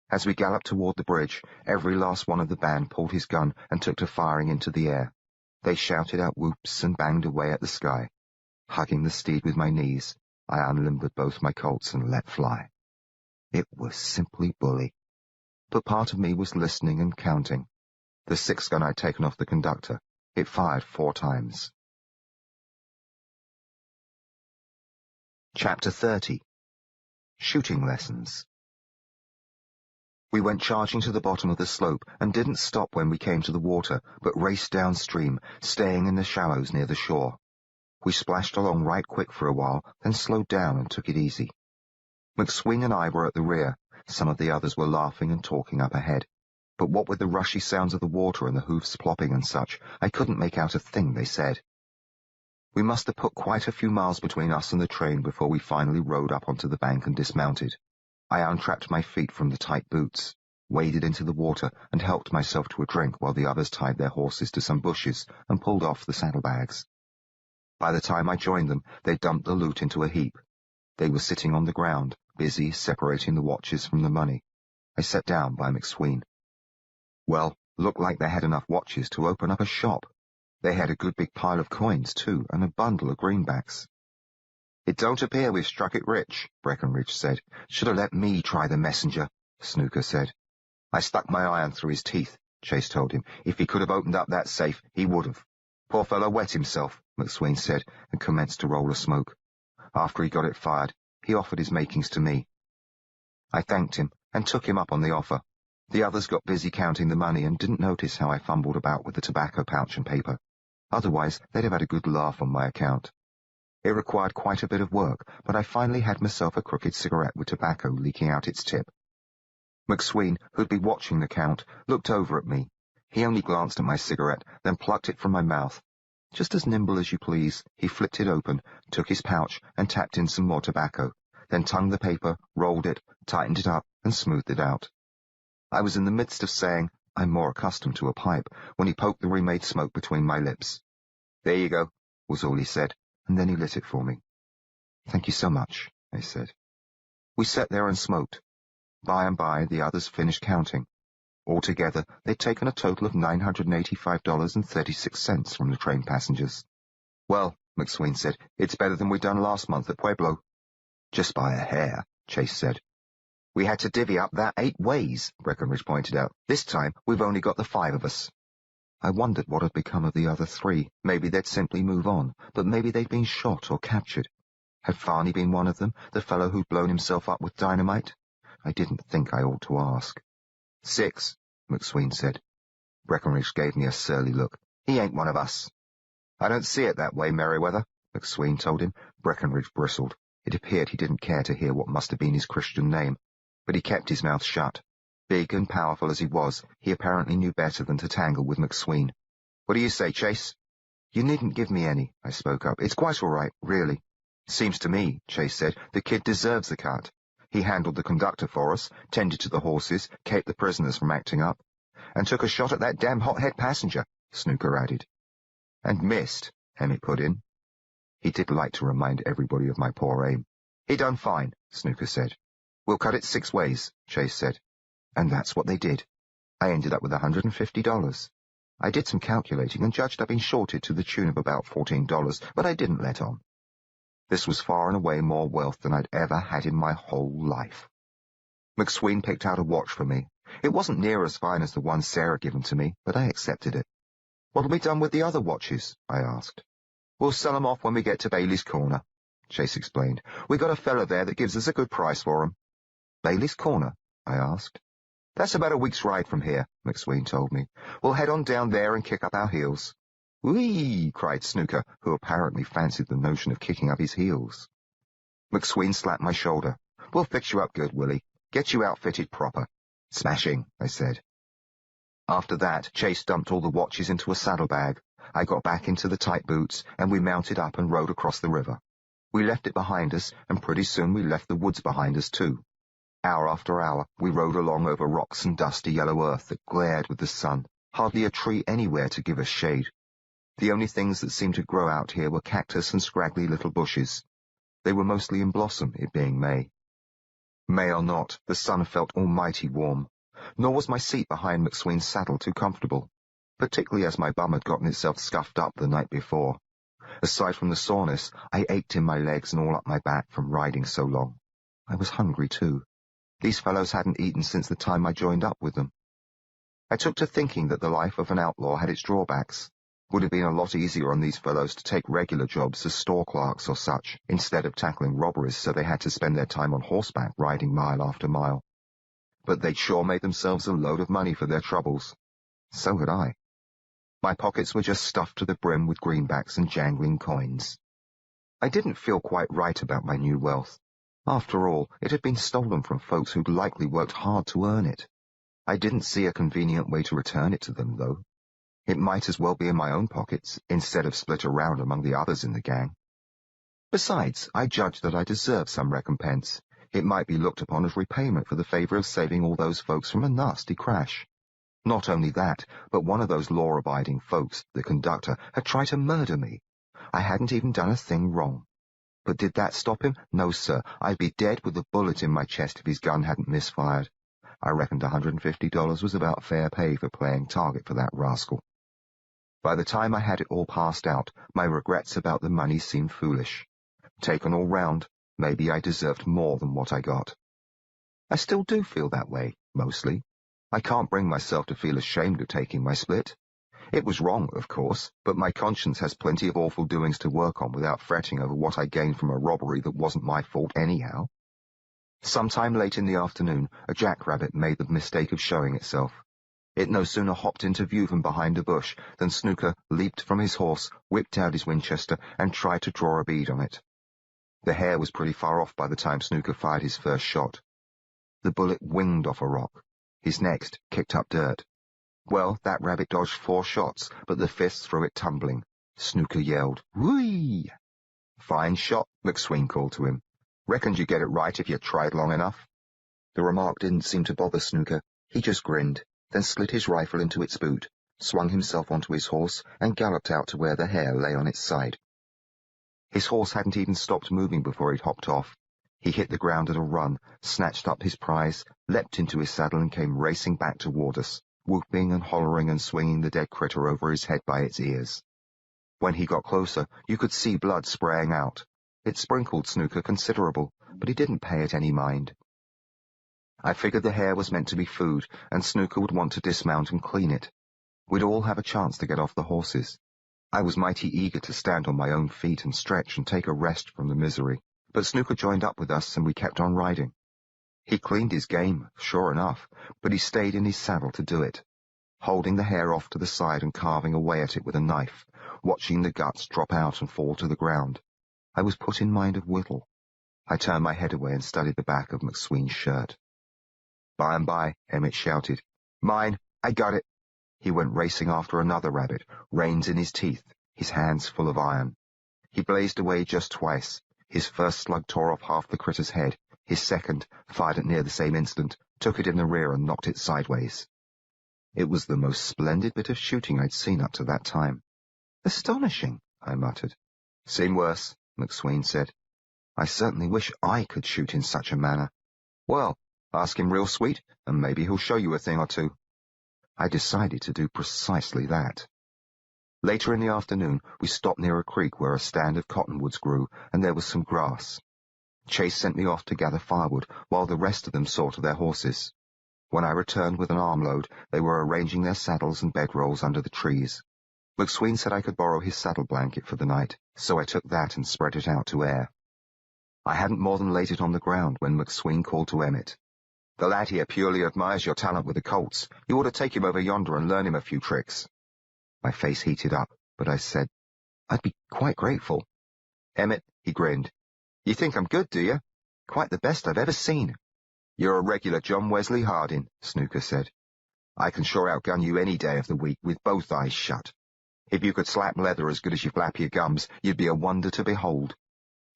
As we galloped toward the bridge, every last one of the band pulled his gun and took to firing into the air. They shouted out whoops and banged away at the sky. Hugging the steed with my knees, I unlimbered both my Colts and let fly. It was simply bully. But part of me was listening and counting. The 6-gun I'd taken off the conductor. It fired 4 times. Chapter 30. Shooting Lessons. We went charging to the bottom of the slope and didn't stop when we came to the water, but raced downstream, staying in the shallows near the shore. We splashed along right quick for a while, then slowed down and took it easy. McSween and I were at the rear. Some of the others were laughing and talking up ahead. But what with the rushy sounds of the water and the hoofs plopping and such, I couldn't make out a thing they said. We must have put quite a few miles between us and the train before we finally rode up onto the bank and dismounted. I untrapped my feet from the tight boots, waded into the water, and helped myself to a drink while the others tied their horses to some bushes and pulled off the saddlebags. By the time I joined them, they'd dumped the loot into a heap. They were sitting on the ground, busy separating the watches from the money. I sat down by McSween. Well, looked like they had enough watches to open up a shop. They had a good big pile of coins, too, and a bundle of greenbacks. "It don't appear we've struck it rich," Breckenridge said. "Should have let me try the messenger," Snooker said. "I stuck my iron through his teeth," Chase told him. "If he could have opened up that safe, he would have." "Poor fellow wet himself," McSween said, and commenced to roll a smoke. After he got it fired, he offered his makings to me. I thanked him and took him up on the offer. The others got busy counting the money and didn't notice how I fumbled about with the tobacco pouch and paper. Otherwise, they'd have had a good laugh on my account. It required quite a bit of work, but I finally had myself a crooked cigarette with tobacco leaking out its tip. McSween, who'd been watching the count, looked over at me. He only glanced at my cigarette, then plucked it from my mouth. Just as nimble as you please, he flipped it open, took his pouch, and tapped in some more tobacco, then tongued the paper, rolled it, tightened it up, and smoothed it out. I was in the midst of saying, "I'm more accustomed to a pipe," when he poked the remade smoke between my lips. "There you go," was all he said, and then he lit it for me. "Thank you so much," I said. We sat there and smoked. By and by, the others finished counting. Altogether, they'd taken a total of $985.36 from the train passengers. "Well," McSween said, "it's better than we'd done last month at Pueblo." "Just by a hair," Chase said. "We had to divvy up that 8 ways," Breckenridge pointed out. "This time, we've only got the 5 of us." I wondered what had become of the other 3. Maybe they'd simply move on, but maybe they'd been shot or captured. Had Farney been one of them, the fellow who'd blown himself up with dynamite? I didn't think I ought to ask. 6, McSween said. Breckenridge gave me a surly look. "He ain't one of us." "I don't see it that way, Merriweather," McSween told him. Breckenridge bristled. It appeared he didn't care to hear what must have been his Christian name, but he kept his mouth shut. Big and powerful as he was, he apparently knew better than to tangle with McSween. "What do you say, Chase?" "You needn't give me any," I spoke up. "It's quite all right, really." "Seems to me," Chase said, "the kid deserves the cut. He handled the conductor for us, tended to the horses, kept the prisoners from acting up, and took a shot at that damn hothead passenger," Snooker added. "And missed," Emmett put in. He did like to remind everybody of my poor aim. "He done fine," Snooker said. "We'll cut it 6 ways," Chase said. And that's what they did. I ended up with $150. I did some calculating and judged I'd been shorted to the tune of about $14, but I didn't let on. This was far and away more wealth than I'd ever had in my whole life. McSween picked out a watch for me. It wasn't near as fine as the one Sarah given to me, but I accepted it. "What'll be done with the other watches?" I asked. "We'll sell 'em off when we get to Bailey's Corner," Chase explained. "We got a fellow there that gives us a good price for 'em." "Bailey's Corner?" I asked. "That's about a week's ride from here," McSween told me. "We'll head on down there and kick up our heels." "Whee!" cried Snooker, who apparently fancied the notion of kicking up his heels. McSween slapped my shoulder. "We'll fix you up good, Willie. Get you outfitted proper." "Smashing," I said. After that, Chase dumped all the watches into a saddlebag. I got back into the tight boots, and we mounted up and rode across the river. We left it behind us, and pretty soon we left the woods behind us, too. Hour after hour, we rode along over rocks and dusty yellow earth that glared with the sun, hardly a tree anywhere to give us shade. The only things that seemed to grow out here were cactus and scraggly little bushes. They were mostly in blossom, it being May. May or not, the sun felt almighty warm, nor was my seat behind McSween's saddle too comfortable, particularly as my bum had gotten itself scuffed up the night before. Aside from the soreness, I ached in my legs and all up my back from riding so long. I was hungry too. These fellows hadn't eaten since the time I joined up with them. I took to thinking that the life of an outlaw had its drawbacks. Would have been a lot easier on these fellows to take regular jobs as store clerks or such, instead of tackling robberies so they had to spend their time on horseback riding mile after mile. But they'd sure made themselves a load of money for their troubles. So had I. My pockets were just stuffed to the brim with greenbacks and jangling coins. I didn't feel quite right about my new wealth. After all, it had been stolen from folks who'd likely worked hard to earn it. I didn't see a convenient way to return it to them, though. It might as well be in my own pockets, instead of split around among the others in the gang. Besides, I judged that I deserved some recompense. It might be looked upon as repayment for the favor of saving all those folks from a nasty crash. Not only that, but one of those law-abiding folks, the conductor, had tried to murder me. I hadn't even done a thing wrong. But did that stop him? No, sir. I'd be dead with a bullet in my chest if his gun hadn't misfired. I reckoned $150 was about fair pay for playing target for that rascal. By the time I had it all passed out, my regrets about the money seemed foolish. Taken all round, maybe I deserved more than what I got. I still do feel that way, mostly. I can't bring myself to feel ashamed of taking my split. It was wrong, of course, but my conscience has plenty of awful doings to work on without fretting over what I gained from a robbery that wasn't my fault anyhow. Sometime late in the afternoon, a jackrabbit made the mistake of showing itself. It no sooner hopped into view from behind a bush than Snooker leaped from his horse, whipped out his Winchester, and tried to draw a bead on it. The hare was pretty far off by the time Snooker fired his first shot. The bullet winged off a rock. His next kicked up dirt. Well, that rabbit dodged 4 shots, but the 5th threw it tumbling. Snooker yelled, "Whee!" "Fine shot," McSween called to him. "Reckoned you'd get it right if you tried long enough." The remark didn't seem to bother Snooker. He just grinned, then slid his rifle into its boot, swung himself onto his horse, and galloped out to where the hare lay on its side. His horse hadn't even stopped moving before he'd hopped off. He hit the ground at a run, snatched up his prize, leapt into his saddle and came racing back toward us, whooping and hollering and swinging the dead critter over his head by its ears. When he got closer, you could see blood spraying out. It sprinkled Snooker considerable, but he didn't pay it any mind. I figured the hare was meant to be food, and Snooker would want to dismount and clean it. We'd all have a chance to get off the horses. I was mighty eager to stand on my own feet and stretch and take a rest from the misery, but Snooker joined up with us and we kept on riding. He cleaned his game, sure enough, but he stayed in his saddle to do it, holding the hare off to the side and carving away at it with a knife, watching the guts drop out and fall to the ground. I was put in mind of Whittle. I turned my head away and studied the back of McSween's shirt. By and by, Emmett shouted, "Mine! I got it!" He went racing after another rabbit, reins in his teeth, his hands full of iron. He blazed away just twice. His first slug tore off half the critter's head. His second, fired at near the same instant, took it in the rear and knocked it sideways. It was the most splendid bit of shooting I'd seen up to that time. "Astonishing," I muttered. "Seen worse," McSween said. "I certainly wish I could shoot in such a manner." "Well, ask him real sweet, and maybe he'll show you a thing or two." I decided to do precisely that. Later in the afternoon, we stopped near a creek where a stand of cottonwoods grew, and there was some grass. Chase sent me off to gather firewood, while the rest of them saw to their horses. When I returned with an armload, they were arranging their saddles and bedrolls under the trees. McSween said I could borrow his saddle blanket for the night, so I took that and spread it out to air. I hadn't more than laid it on the ground when McSween called to Emmett. "The lad here purely admires your talent with the colts. You ought to take him over yonder and learn him a few tricks." My face heated up, but I said, "I'd be quite grateful." "Emmett," he grinned, "you think I'm good, do you? Quite the best I've ever seen." "You're a regular John Wesley Harding," Snooker said. "I can sure outgun you any day of the week with both eyes shut. If you could slap leather as good as you flap your gums, you'd be a wonder to behold."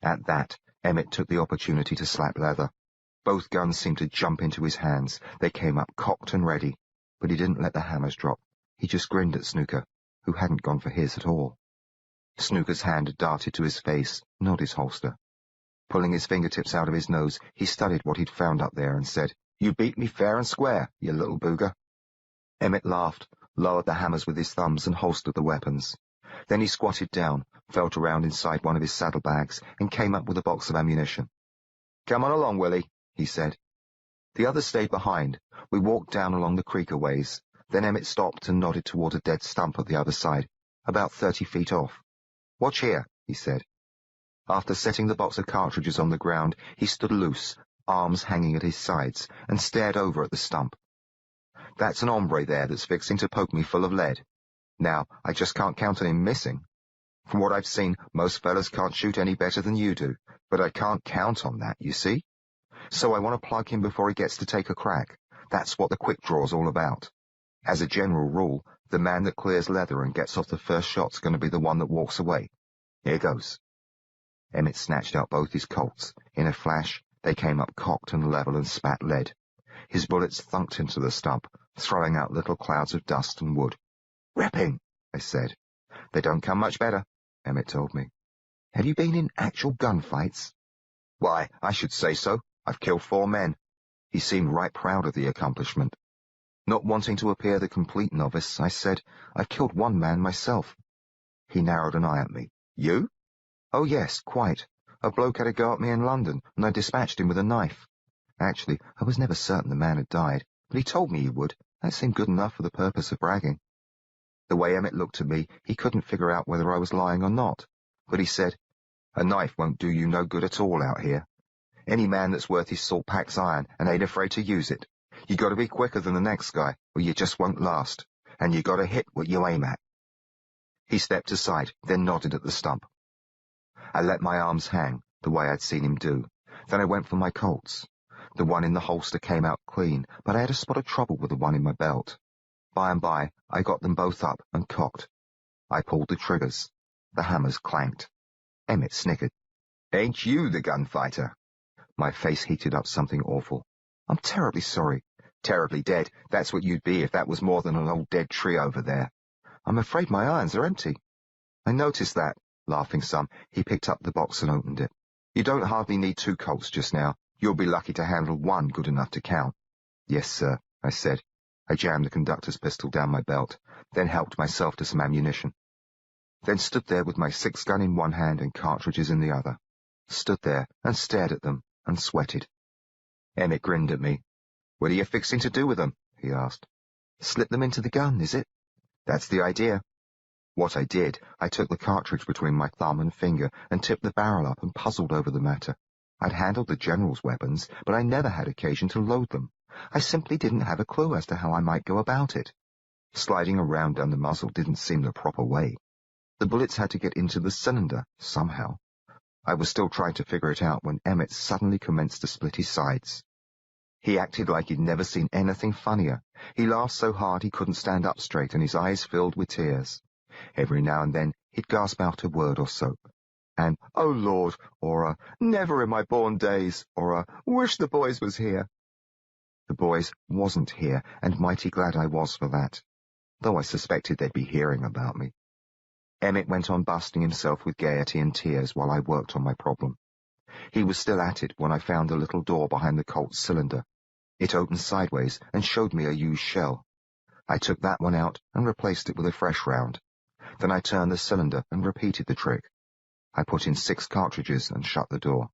At that, Emmett took the opportunity to slap leather. Both guns seemed to jump into his hands. They came up cocked and ready, but he didn't let the hammers drop. He just grinned at Snooker, who hadn't gone for his at all. Snooker's hand had darted to his face, not his holster. Pulling his fingertips out of his nose, he studied what he'd found up there and said, "You beat me fair and square, you little booger." Emmett laughed, lowered the hammers with his thumbs and holstered the weapons. Then he squatted down, felt around inside one of his saddlebags, and came up with a box of ammunition. "Come on along, Willie," he said. The others stayed behind. We walked down along the creek a ways. Then Emmett stopped and nodded toward a dead stump at the other side, about 30 feet off. "Watch here," he said. After setting the box of cartridges on the ground, he stood loose, arms hanging at his sides, and stared over at the stump. "That's an hombre there that's fixing to poke me full of lead. Now, I just can't count on him missing. From what I've seen, most fellas can't shoot any better than you do, but I can't count on that, you see? So I want to plug him before he gets to take a crack. That's what the quick draw's all about. As a general rule, the man that clears leather and gets off the first shot's going to be the one that walks away. Here goes." Emmett snatched out both his Colts. In a flash, they came up cocked and level and spat lead. His bullets thunked into the stump, throwing out little clouds of dust and wood. "Ripping," I said. "They don't come much better," Emmett told me. "Have you been in actual gunfights?" "Why, I should say so. I've killed 4 men. He seemed right proud of the accomplishment. Not wanting to appear the complete novice, I said, "I've killed 1 man myself." He narrowed an eye at me. "You?" "Oh, yes, quite. A bloke had a go at me in London, and I dispatched him with a knife. Actually, I was never certain the man had died, but he told me he would. That seemed good enough for the purpose of bragging." The way Emmett looked at me, he couldn't figure out whether I was lying or not, but he said, "A knife won't do you no good at all out here. Any man that's worth his salt packs iron and ain't afraid to use it. You got to be quicker than the next guy, or you just won't last, and you got to hit what you aim at." He stepped aside, then nodded at the stump. I let my arms hang, the way I'd seen him do. Then I went for my Colts. The one in the holster came out clean, but I had a spot of trouble with the one in my belt. By and by, I got them both up and cocked. I pulled the triggers. The hammers clanked. Emmett snickered. "Ain't you the gunfighter?" My face heated up something awful. "I'm terribly sorry." "Terribly dead. That's what you'd be if that was more than an old dead tree over there." "I'm afraid my irons are empty." "I noticed that." Laughing some, he picked up the box and opened it. "You don't hardly need 2 Colts just now. You'll be lucky to handle 1 good enough to count." "Yes, sir," I said. I jammed the conductor's pistol down my belt, then helped myself to some ammunition. Then stood there with my 6-gun in one hand and cartridges in the other. Stood there and stared at them and sweated. Emmett grinned at me. "What are you fixing to do with them?" he asked. "Slip them into the gun, is it?" "That's the idea." What I did, I took the cartridge between my thumb and finger and tipped the barrel up and puzzled over the matter. I'd handled the general's weapons, but I never had occasion to load them. I simply didn't have a clue as to how I might go about it. Sliding around down the muzzle didn't seem the proper way. The bullets had to get into the cylinder, somehow. I was still trying to figure it out when Emmett suddenly commenced to split his sides. He acted like he'd never seen anything funnier. He laughed so hard he couldn't stand up straight, and his eyes filled with tears. Every now and then he'd gasp out a word or so. And, "Oh, Lord," or "Never in my born days," or "Wish the boys was here." The boys wasn't here, and mighty glad I was for that, though I suspected they'd be hearing about me. Emmett went on busting himself with gaiety and tears while I worked on my problem. He was still at it when I found a little door behind the Colt's cylinder. It opened sideways and showed me a used shell. I took that one out and replaced it with a fresh round. Then I turned the cylinder and repeated the trick. I put in 6 cartridges and shut the door.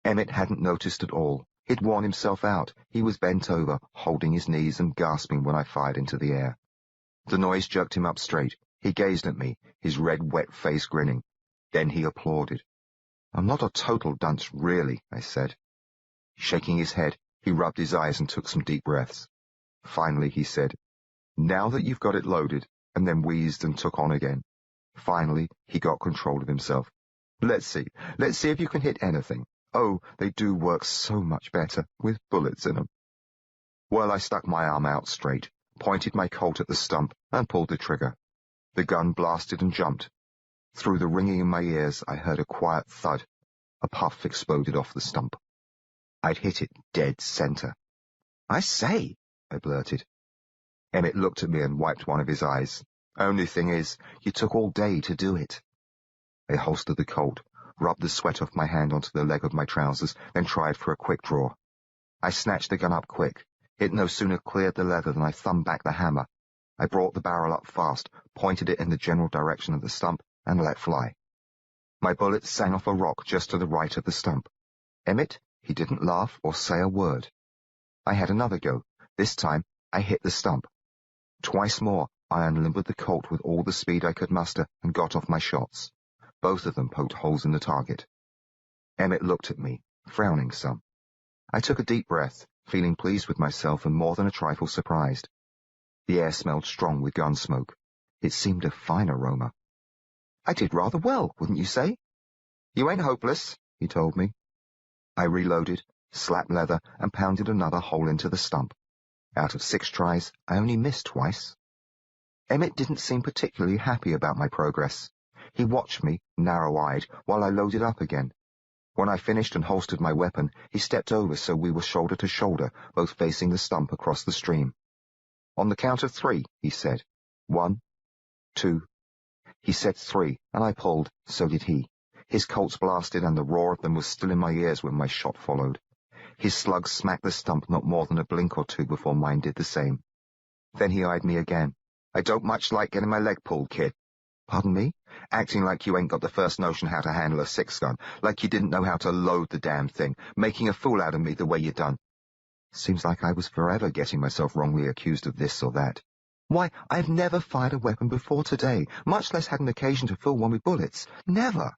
Emmett hadn't noticed at all. He'd worn himself out. He was bent over, holding his knees and gasping when I fired into the air. The noise jerked him up straight. He gazed at me, his red, wet face grinning. Then he applauded. "I'm not a total dunce, really," I said. Shaking his head, he rubbed his eyes and took some deep breaths. Finally, he said, "Now that you've got it loaded," and then wheezed and took on again. Finally, he got control of himself. Let's see if you can hit anything. Oh, they do work so much better, with bullets in them." Well, I stuck my arm out straight, pointed my Colt at the stump, and pulled the trigger. The gun blasted and jumped. Through the ringing in my ears, I heard a quiet thud. A puff exploded off the stump. I'd hit it dead center. "I say," I blurted. Emmett looked at me and wiped one of his eyes. "Only thing is, you took all day to do it." I holstered the Colt. rubbed the sweat off my hand onto the leg of my trousers, then tried for a quick draw. I snatched the gun up quick. It no sooner cleared the leather than I thumbed back the hammer. I brought the barrel up fast, pointed it in the general direction of the stump, and let fly. My bullet sang off a rock just to the right of the stump. Emmett, he didn't laugh or say a word. I had another go. This time, I hit the stump. Twice more, I unlimbered the Colt with all the speed I could muster and got off my shots. Both of them poked holes in the target. Emmett looked at me, frowning some. I took a deep breath, feeling pleased with myself and more than a trifle surprised. The air smelled strong with gun smoke. It seemed a fine aroma. I did rather well, wouldn't you say? You ain't hopeless, he told me. I reloaded, slapped leather, and pounded another hole into the stump. Out of 6 tries, I only missed twice. Emmett didn't seem particularly happy about my progress. He watched me, narrow-eyed, while I loaded up again. When I finished and holstered my weapon, he stepped over so we were shoulder to shoulder, both facing the stump across the stream. On the count of 3, he said. 1, 2. He said 3, and I pulled, so did he. His Colts blasted, and the roar of them was still in my ears when my shot followed. His slug smacked the stump not more than a blink or two before mine did the same. Then he eyed me again. I don't much like getting my leg pulled, kid. Pardon me? Acting like you ain't got the first notion how to handle a 6-gun, like you didn't know how to load the damn thing, making a fool out of me the way you done. Seems like I was forever getting myself wrongly accused of this or that. Why, I've never fired a weapon before today, much less had an occasion to fill one with bullets. Never.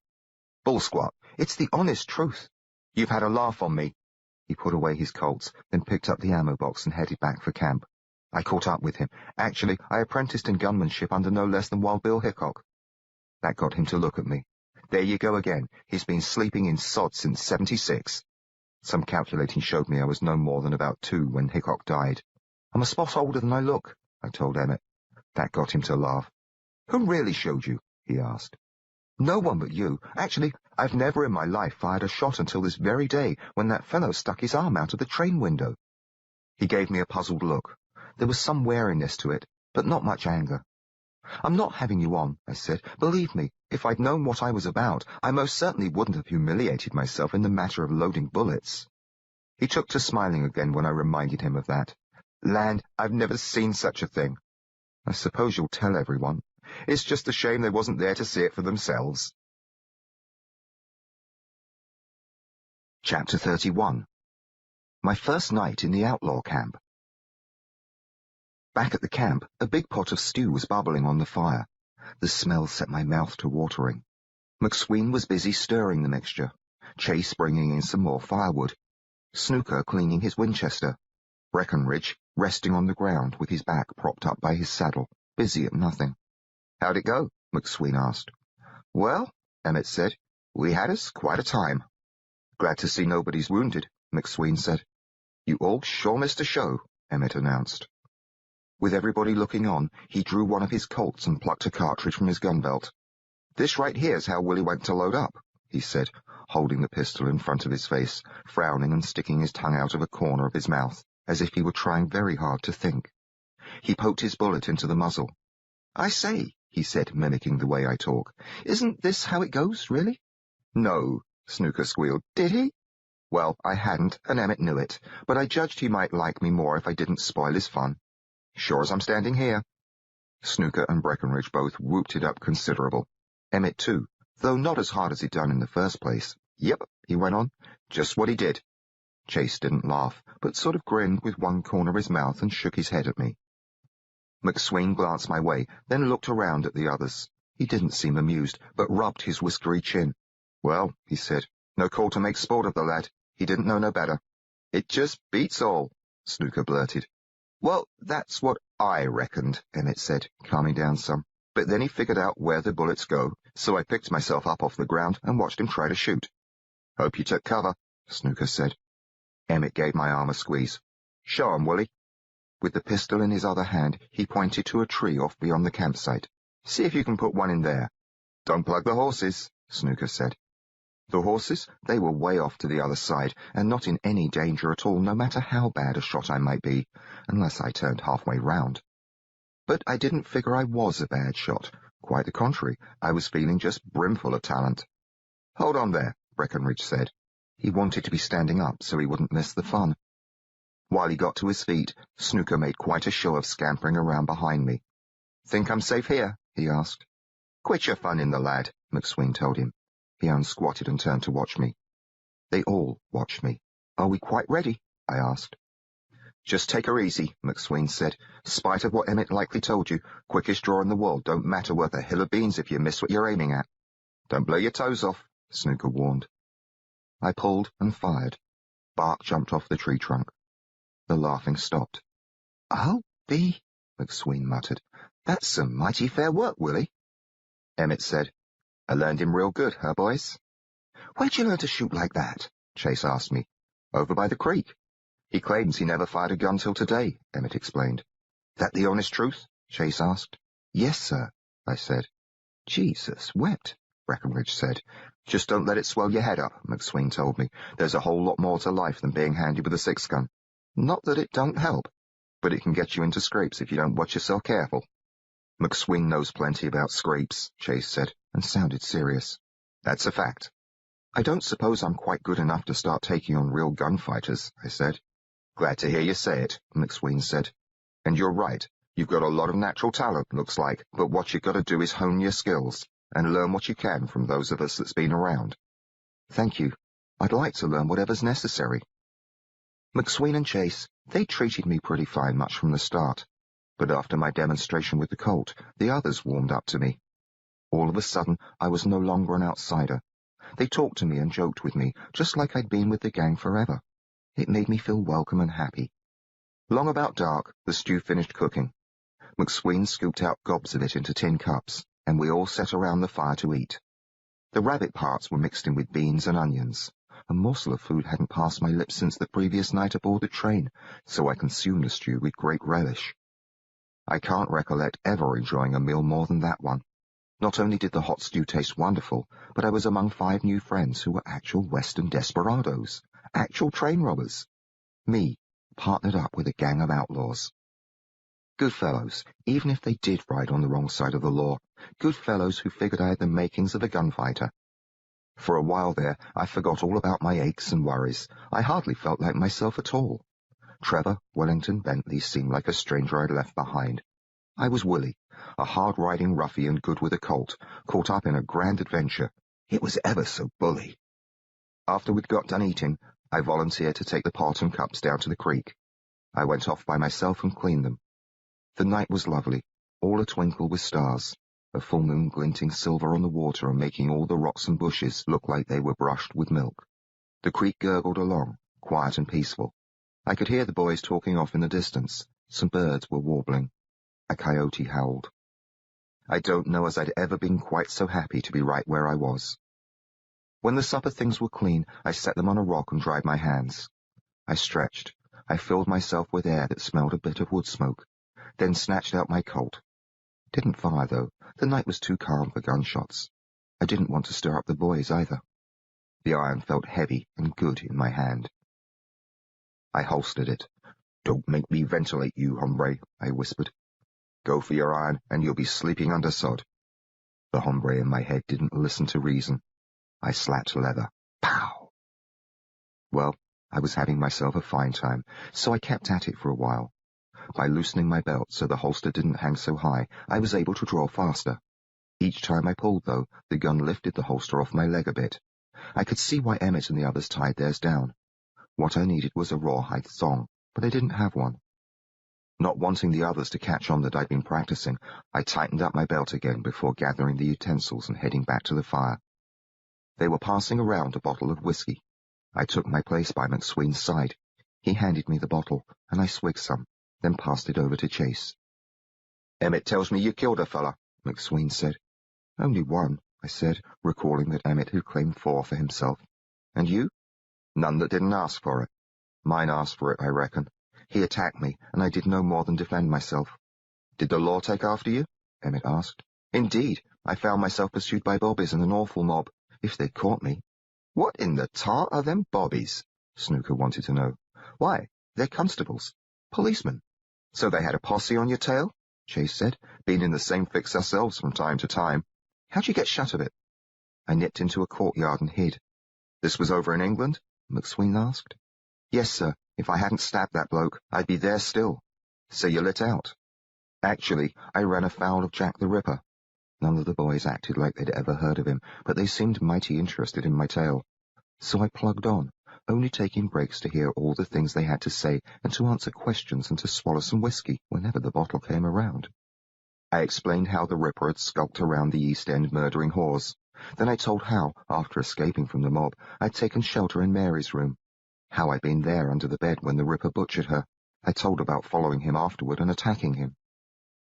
Bull squat, it's the honest truth. You've had a laugh on me. He put away his Colts, then picked up the ammo box and headed back for camp. I caught up with him. Actually, I apprenticed in gunmanship under no less than Wild Bill Hickok. That got him to look at me. There you go again. He's been sleeping in sod since '76. Some calculating showed me I was no more than about 2 when Hickok died. I'm a spot older than I look, I told Emmett. That got him to laugh. Who really showed you? He asked. No one but you. Actually, I've never in my life fired a shot until this very day when that fellow stuck his arm out of the train window. He gave me a puzzled look. There was some wariness to it, but not much anger. I'm not having you on, I said. Believe me, if I'd known what I was about, I most certainly wouldn't have humiliated myself in the matter of loading bullets. He took to smiling again when I reminded him of that. Land, I've never seen such a thing. I suppose you'll tell everyone. It's just a shame they wasn't there to see it for themselves. Chapter 31. My first night in the outlaw camp. Back at the camp, a big pot of stew was bubbling on the fire. The smell set my mouth to watering. McSween was busy stirring the mixture, Chase bringing in some more firewood, Snooker cleaning his Winchester, Breckenridge resting on the ground with his back propped up by his saddle, busy at nothing. How'd it go? McSween asked. Well, Emmett said, we had us quite a time. Glad to see nobody's wounded, McSween said. You all sure missed a show, Emmett announced. With everybody looking on, he drew one of his Colts and plucked a cartridge from his gun belt. This right here's how Willie went to load up, he said, holding the pistol in front of his face, frowning and sticking his tongue out of a corner of his mouth, as if he were trying very hard to think. He poked his bullet into the muzzle. I say, he said, mimicking the way I talk, isn't this how it goes, really? No, Snooker squealed. Did he? Well, I hadn't, and Emmett knew it, but I judged he might like me more if I didn't spoil his fun. Sure as I'm standing here. Snooker and Breckenridge both whooped it up considerable. Emmett too, though not as hard as he'd done in the first place. Yep, he went on, just what he did. Chase didn't laugh, but sort of grinned with one corner of his mouth and shook his head at me. McSween glanced my way, then looked around at the others. He didn't seem amused, but rubbed his whiskery chin. Well, he said, no call to make sport of the lad. He didn't know no better. It just beats all, Snooker blurted. Well, that's what I reckoned, Emmett said, calming down some. But then he figured out where the bullets go, so I picked myself up off the ground and watched him try to shoot. Hope you took cover, Snooker said. Emmett gave my arm a squeeze. Show 'em, Willie. With the pistol in his other hand, he pointed to a tree off beyond the campsite. See if you can put one in there. Don't plug the horses, Snooker said. The horses, they were way off to the other side, and not in any danger at all, no matter how bad a shot I might be, unless I turned halfway round. But I didn't figure I was a bad shot. Quite the contrary, I was feeling just brimful of talent. "Hold on there," Breckenridge said. He wanted to be standing up so he wouldn't miss the fun. While he got to his feet, Snooker made quite a show of scampering around behind me. "Think I'm safe here?" he asked. "Quit your funning the lad," McSween told him. He unsquatted and turned to watch me. They all watched me. "Are we quite ready?" I asked. "Just take her easy," McSween said. "Spite of what Emmett likely told you, quickest draw in the world don't matter worth a hill of beans if you miss what you're aiming at." "Don't blow your toes off," Snooker warned. I pulled and fired. Bark jumped off the tree trunk. The laughing stopped. "I'll be," McSween muttered. "That's some mighty fair work, Willie." Emmett said, "I learned him real good, huh, boys?" "Where'd you learn to shoot like that?" Chase asked me. "Over by the creek." "He claims he never fired a gun till today," Emmett explained. "That the honest truth?" Chase asked. "Yes, sir," I said. "Jesus wept," Breckenridge said. "Just don't let it swell your head up," McSween told me. "There's a whole lot more to life than being handy with a six-gun. Not that it don't help, but it can get you into scrapes if you don't watch yourself careful." "McSween knows plenty about scrapes," Chase said, and sounded serious. "That's a fact." "I don't suppose I'm quite good enough to start taking on real gunfighters," I said. "Glad to hear you say it," McSween said. "And you're right. You've got a lot of natural talent, looks like, but what you've got to do is hone your skills and learn what you can from those of us that's been around." "Thank you. I'd like to learn whatever's necessary." McSween and Chase, they treated me pretty fine much from the start, but after my demonstration with the Colt, the others warmed up to me. All of a sudden, I was no longer an outsider. They talked to me and joked with me, just like I'd been with the gang forever. It made me feel welcome and happy. Long about dark, the stew finished cooking. McSween scooped out gobs of it into tin cups, and we all sat around the fire to eat. The rabbit parts were mixed in with beans and onions. A morsel of food hadn't passed my lips since the previous night aboard the train, so I consumed the stew with great relish. I can't recollect ever enjoying a meal more than that one. Not only did the hot stew taste wonderful, but I was among 5 new friends who were actual Western desperados, actual train robbers. Me, partnered up with a gang of outlaws. Good fellows, even if they did ride on the wrong side of the law. Good fellows who figured I had the makings of a gunfighter. For a while there, I forgot all about my aches and worries. I hardly felt like myself at all. Trevor Wellington Bentley seemed like a stranger I'd left behind. I was Willie, a hard-riding ruffian good with a Colt, caught up in a grand adventure. It was ever so bully. After we'd got done eating, I volunteered to take the pot and cups down to the creek. I went off by myself and cleaned them. The night was lovely, all a-twinkle with stars, a full moon glinting silver on the water and making all the rocks and bushes look like they were brushed with milk. The creek gurgled along, quiet and peaceful. I could hear the boys talking off in the distance. Some birds were warbling. A coyote howled. I don't know as I'd ever been quite so happy to be right where I was. When the supper things were clean, I set them on a rock and dried my hands. I stretched. I filled myself with air that smelled a bit of wood smoke, then snatched out my Colt. Didn't fire, though. The night was too calm for gunshots. I didn't want to stir up the boys, either. The iron felt heavy and good in my hand. I holstered it. "Don't make me ventilate you, hombre," I whispered. "Go for your iron, and you'll be sleeping under sod." The hombre in my head didn't listen to reason. I slapped leather. Pow! Well, I was having myself a fine time, so I kept at it for a while. By loosening my belt so the holster didn't hang so high, I was able to draw faster. Each time I pulled, though, the gun lifted the holster off my leg a bit. I could see why Emmett and the others tied theirs down. What I needed was a rawhide thong, but I didn't have one. Not wanting the others to catch on that I'd been practicing, I tightened up my belt again before gathering the utensils and heading back to the fire. They were passing around a bottle of whiskey. I took my place by McSween's side. He handed me the bottle, and I swigged some, then passed it over to Chase. "Emmett tells me you killed a fella," McSween said. "Only one," I said, recalling that Emmett had claimed 4 for himself. "And you?" "None that didn't ask for it." "Mine asked for it, I reckon. He attacked me, and I did no more than defend myself." "Did the law take after you?" Emmett asked. "Indeed, I found myself pursued by bobbies and an awful mob, if they'd caught me." "What in the tar are them bobbies?" Snooker wanted to know. "Why, they're constables. Policemen." "So they had a posse on your tail?" Chase said. "Been in the same fix ourselves from time to time. How'd you get shut of it?" I nipped into a courtyard and hid. "This was over in England?" McSween asked. "Yes, sir. If I hadn't stabbed that bloke, I'd be there still." "So you lit out?" "Actually, I ran afoul of Jack the Ripper." None of the boys acted like they'd ever heard of him, but they seemed mighty interested in my tale. So I plugged on, only taking breaks to hear all the things they had to say and to answer questions and to swallow some whiskey whenever the bottle came around. I explained how the Ripper had skulked around the East End murdering whores. Then I told how, after escaping from the mob, I'd taken shelter in Mary's room. How I'd been there under the bed when the Ripper butchered her. I told about following him afterward and attacking him.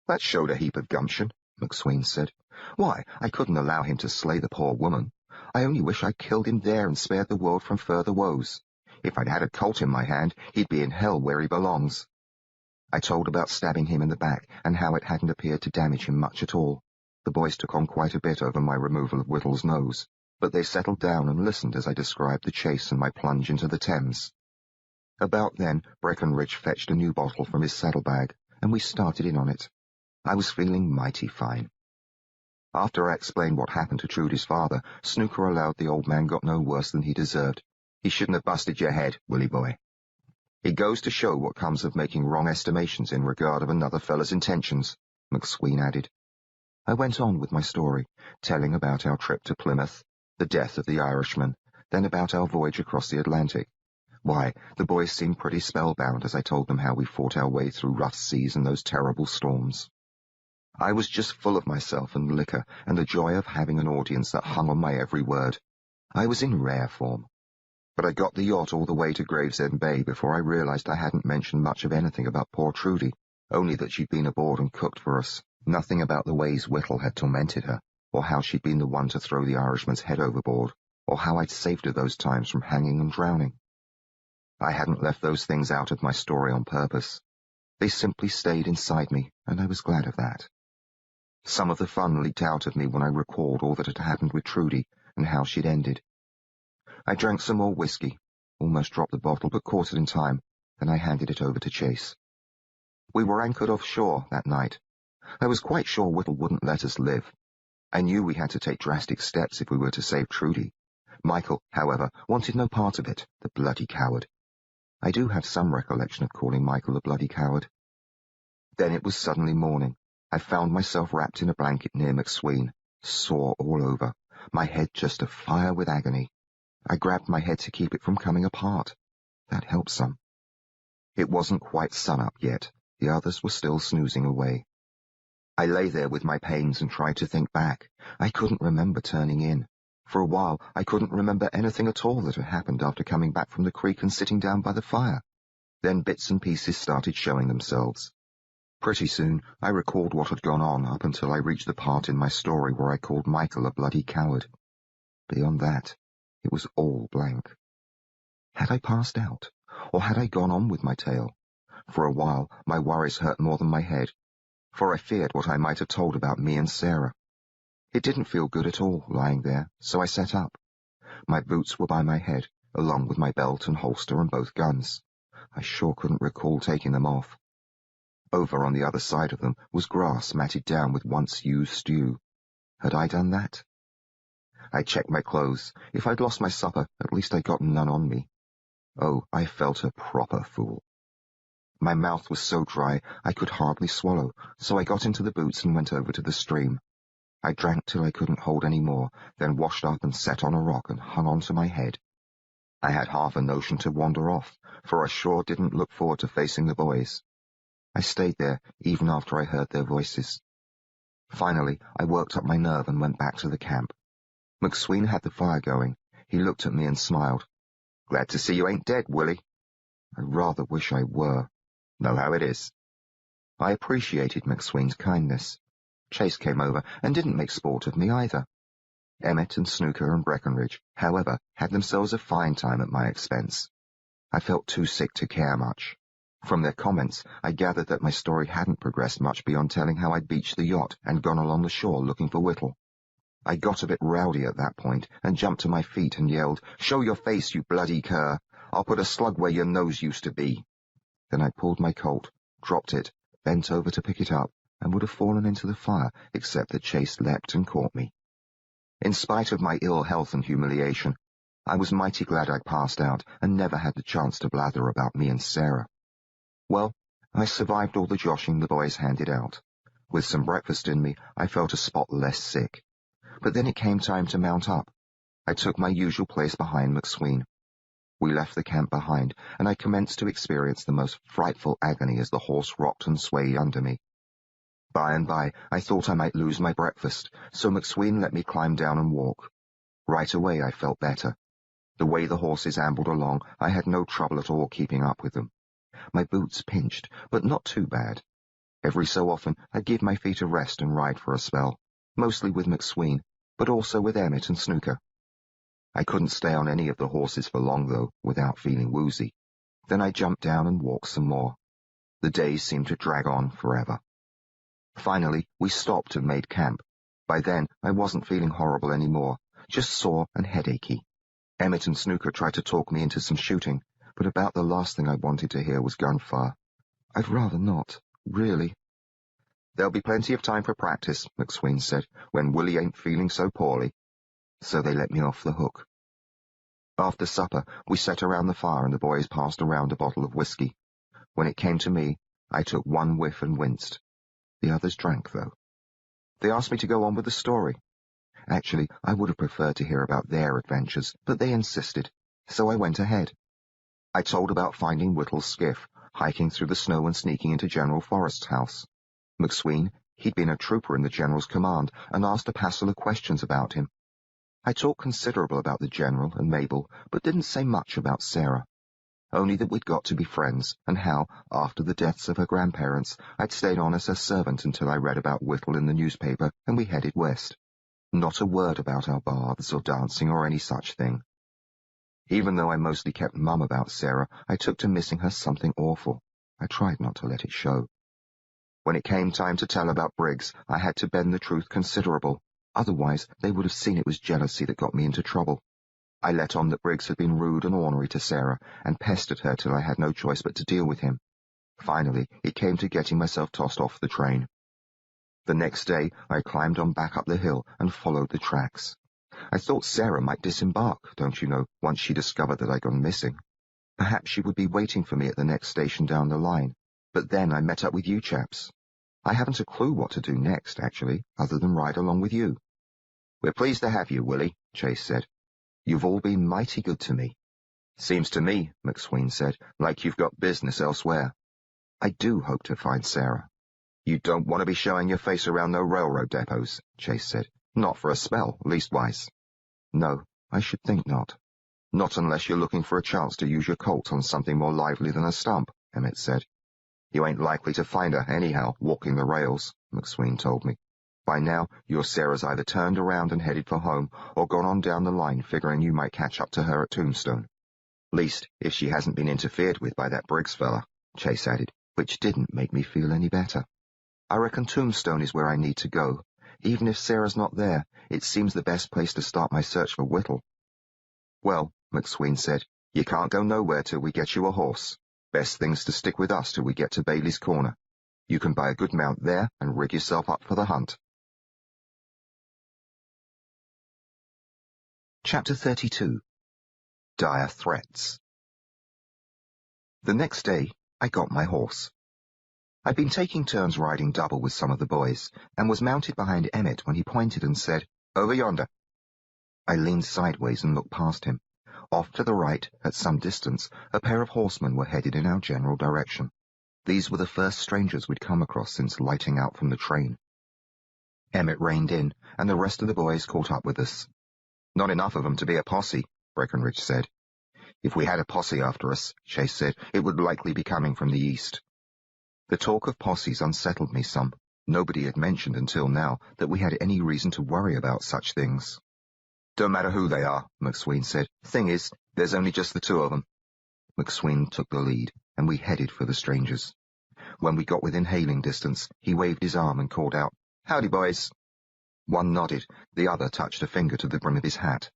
"That showed a heap of gumption," McSween said. "Why, I couldn't allow him to slay the poor woman. I only wish I'd killed him there and spared the world from further woes. If I'd had a Colt in my hand, he'd be in hell where he belongs." I told about stabbing him in the back and how it hadn't appeared to damage him much at all. The boys took on quite a bit over my removal of Whittle's nose, but they settled down and listened as I described the chase and my plunge into the Thames. About then, Breckenridge fetched a new bottle from his saddlebag, and we started in on it. I was feeling mighty fine. After I explained what happened to Trudy's father, Snooker allowed the old man got no worse than he deserved. "He shouldn't have busted your head, Willie boy." "It goes to show what comes of making wrong estimations in regard of another fellow's intentions," McSween added. I went on with my story, telling about our trip to Plymouth, the death of the Irishman, then about our voyage across the Atlantic. Why, the boys seemed pretty spellbound as I told them how we fought our way through rough seas and those terrible storms. I was just full of myself and liquor and the joy of having an audience that hung on my every word. I was in rare form. But I got the yacht all the way to Gravesend Bay before I realized I hadn't mentioned much of anything about poor Trudy, only that she'd been aboard and cooked for us. Nothing about the ways Whittle had tormented her, or how she'd been the one to throw the Irishman's head overboard, or how I'd saved her those times from hanging and drowning. I hadn't left those things out of my story on purpose. They simply stayed inside me, and I was glad of that. Some of the fun leaked out of me when I recalled all that had happened with Trudy and how she'd ended. I drank some more whiskey, almost dropped the bottle but caught it in time, then I handed it over to Chase. We were anchored offshore that night. I was quite sure Whittle wouldn't let us live. I knew we had to take drastic steps if we were to save Trudy. Michael, however, wanted no part of it, the bloody coward. I do have some recollection of calling Michael a bloody coward. Then it was suddenly morning. I found myself wrapped in a blanket near McSween, sore all over, my head just afire with agony. I grabbed my head to keep it from coming apart. That helped some. It wasn't quite sun-up yet. The others were still snoozing away. I lay there with my pains and tried to think back. I couldn't remember turning in. For a while, I couldn't remember anything at all that had happened after coming back from the creek and sitting down by the fire. Then bits and pieces started showing themselves. Pretty soon, I recalled what had gone on up until I reached the part in my story where I called Michael a bloody coward. Beyond that, it was all blank. Had I passed out, or had I gone on with my tale? For a while, my worries hurt more than my head, for I feared what I might have told about me and Sarah. It didn't feel good at all, lying there, so I sat up. My boots were by my head, along with my belt and holster and both guns. I sure couldn't recall taking them off. Over on the other side of them was grass matted down with once-used stew. Had I done that? I checked my clothes. If I'd lost my supper, at least I'd gotten none on me. Oh, I felt a proper fool. My mouth was so dry I could hardly swallow, so I got into the boots and went over to the stream. I drank till I couldn't hold any more, then washed up and sat on a rock and hung on to my head. I had half a notion to wander off, for I sure didn't look forward to facing the boys. I stayed there even after I heard their voices. Finally, I worked up my nerve and went back to the camp. McSween had the fire going. He looked at me and smiled. "Glad to see you ain't dead, Willie." I rather wish I were. Know how it is. I appreciated McSween's kindness. Chase came over and didn't make sport of me either. Emmett and Snooker and Breckenridge, however, had themselves a fine time at my expense. I felt too sick to care much. From their comments, I gathered that my story hadn't progressed much beyond telling how I'd beached the yacht and gone along the shore looking for Whittle. I got a bit rowdy at that point and jumped to my feet and yelled, "Show your face, you bloody cur! I'll put a slug where your nose used to be." Then I pulled my Colt, dropped it, bent over to pick it up, and would have fallen into the fire except that Chase leapt and caught me. In spite of my ill health and humiliation, I was mighty glad I'd passed out and never had the chance to blather about me and Sarah. Well, I survived all the joshing the boys handed out. With some breakfast in me, I felt a spot less sick. But then it came time to mount up. I took my usual place behind McSween. We left the camp behind, and I commenced to experience the most frightful agony as the horse rocked and swayed under me. By and by, I thought I might lose my breakfast, so McSween let me climb down and walk. Right away I felt better. The way the horses ambled along, I had no trouble at all keeping up with them. My boots pinched, but not too bad. Every so often I'd give my feet a rest and ride for a spell, mostly with McSween, but also with Emmett and Snooker. I couldn't stay on any of the horses for long, though, without feeling woozy. Then I jumped down and walked some more. The days seemed to drag on forever. Finally, we stopped and made camp. By then, I wasn't feeling horrible anymore, just sore and headachy. Emmett and Snooker tried to talk me into some shooting, but about the last thing I wanted to hear was gunfire. I'd rather not, really. There'll be plenty of time for practice, McSween said, when Willie ain't feeling so poorly. So they let me off the hook. After supper, we sat around the fire and the boys passed around a bottle of whiskey. When it came to me, I took one whiff and winced. The others drank, though. They asked me to go on with the story. Actually, I would have preferred to hear about their adventures, but they insisted, so I went ahead. I told about finding Whittle's skiff, hiking through the snow and sneaking into General Forrest's house. McSween, he'd been a trooper in the General's command, and asked a passel of questions about him. I talked considerable about the General and Mabel, but didn't say much about Sarah. Only that we'd got to be friends, and how, after the deaths of her grandparents, I'd stayed on as her servant until I read about Whittle in the newspaper, and we headed west. Not a word about our baths or dancing or any such thing. Even though I mostly kept mum about Sarah, I took to missing her something awful. I tried not to let it show. When it came time to tell about Briggs, I had to bend the truth considerable. Otherwise, they would have seen it was jealousy that got me into trouble. I let on that Briggs had been rude and ornery to Sarah, and pestered her till I had no choice but to deal with him. Finally, it came to getting myself tossed off the train. The next day, I climbed on back up the hill and followed the tracks. I thought Sarah might disembark, don't you know, once she discovered that I'd gone missing. Perhaps she would be waiting for me at the next station down the line. But then I met up with you chaps. I haven't a clue what to do next, actually, other than ride along with you. We're pleased to have you, Willie, Chase said. You've all been mighty good to me. Seems to me, McSween said, like you've got business elsewhere. I do hope to find Sarah. You don't want to be showing your face around no railroad depots, Chase said. Not for a spell, leastwise. No, I should think not. Not unless you're looking for a chance to use your Colt on something more lively than a stump, Emmett said. You ain't likely to find her, anyhow, walking the rails, McSween told me. By now, your Sarah's either turned around and headed for home, or gone on down the line figuring you might catch up to her at Tombstone. Least, if she hasn't been interfered with by that Briggs fella, Chase added, which didn't make me feel any better. I reckon Tombstone is where I need to go. Even if Sarah's not there, it seems the best place to start my search for Whittle. Well, McSween said, you can't go nowhere till we get you a horse. Best thing's to stick with us till we get to Bailey's Corner. You can buy a good mount there and rig yourself up for the hunt. Chapter 32. Dire Threats. The next day, I got my horse. I'd been taking turns riding double with some of the boys, and was mounted behind Emmett when he pointed and said, "Over yonder." I leaned sideways and looked past him. Off to the right, at some distance, a pair of horsemen were headed in our general direction. These were the first strangers we'd come across since lighting out from the train. Emmett reined in, and the rest of the boys caught up with us. "Not enough of them to be a posse," Breckenridge said. "If we had a posse after us," Chase said, "it would likely be coming from the east." The talk of posses unsettled me some. Nobody had mentioned until now that we had any reason to worry about such things. "Don't matter who they are," McSween said. "Thing is, there's only just the two of them." McSween took the lead, and we headed for the strangers. When we got within hailing distance, he waved his arm and called out, "Howdy, boys." One nodded, the other touched a finger to the brim of his hat.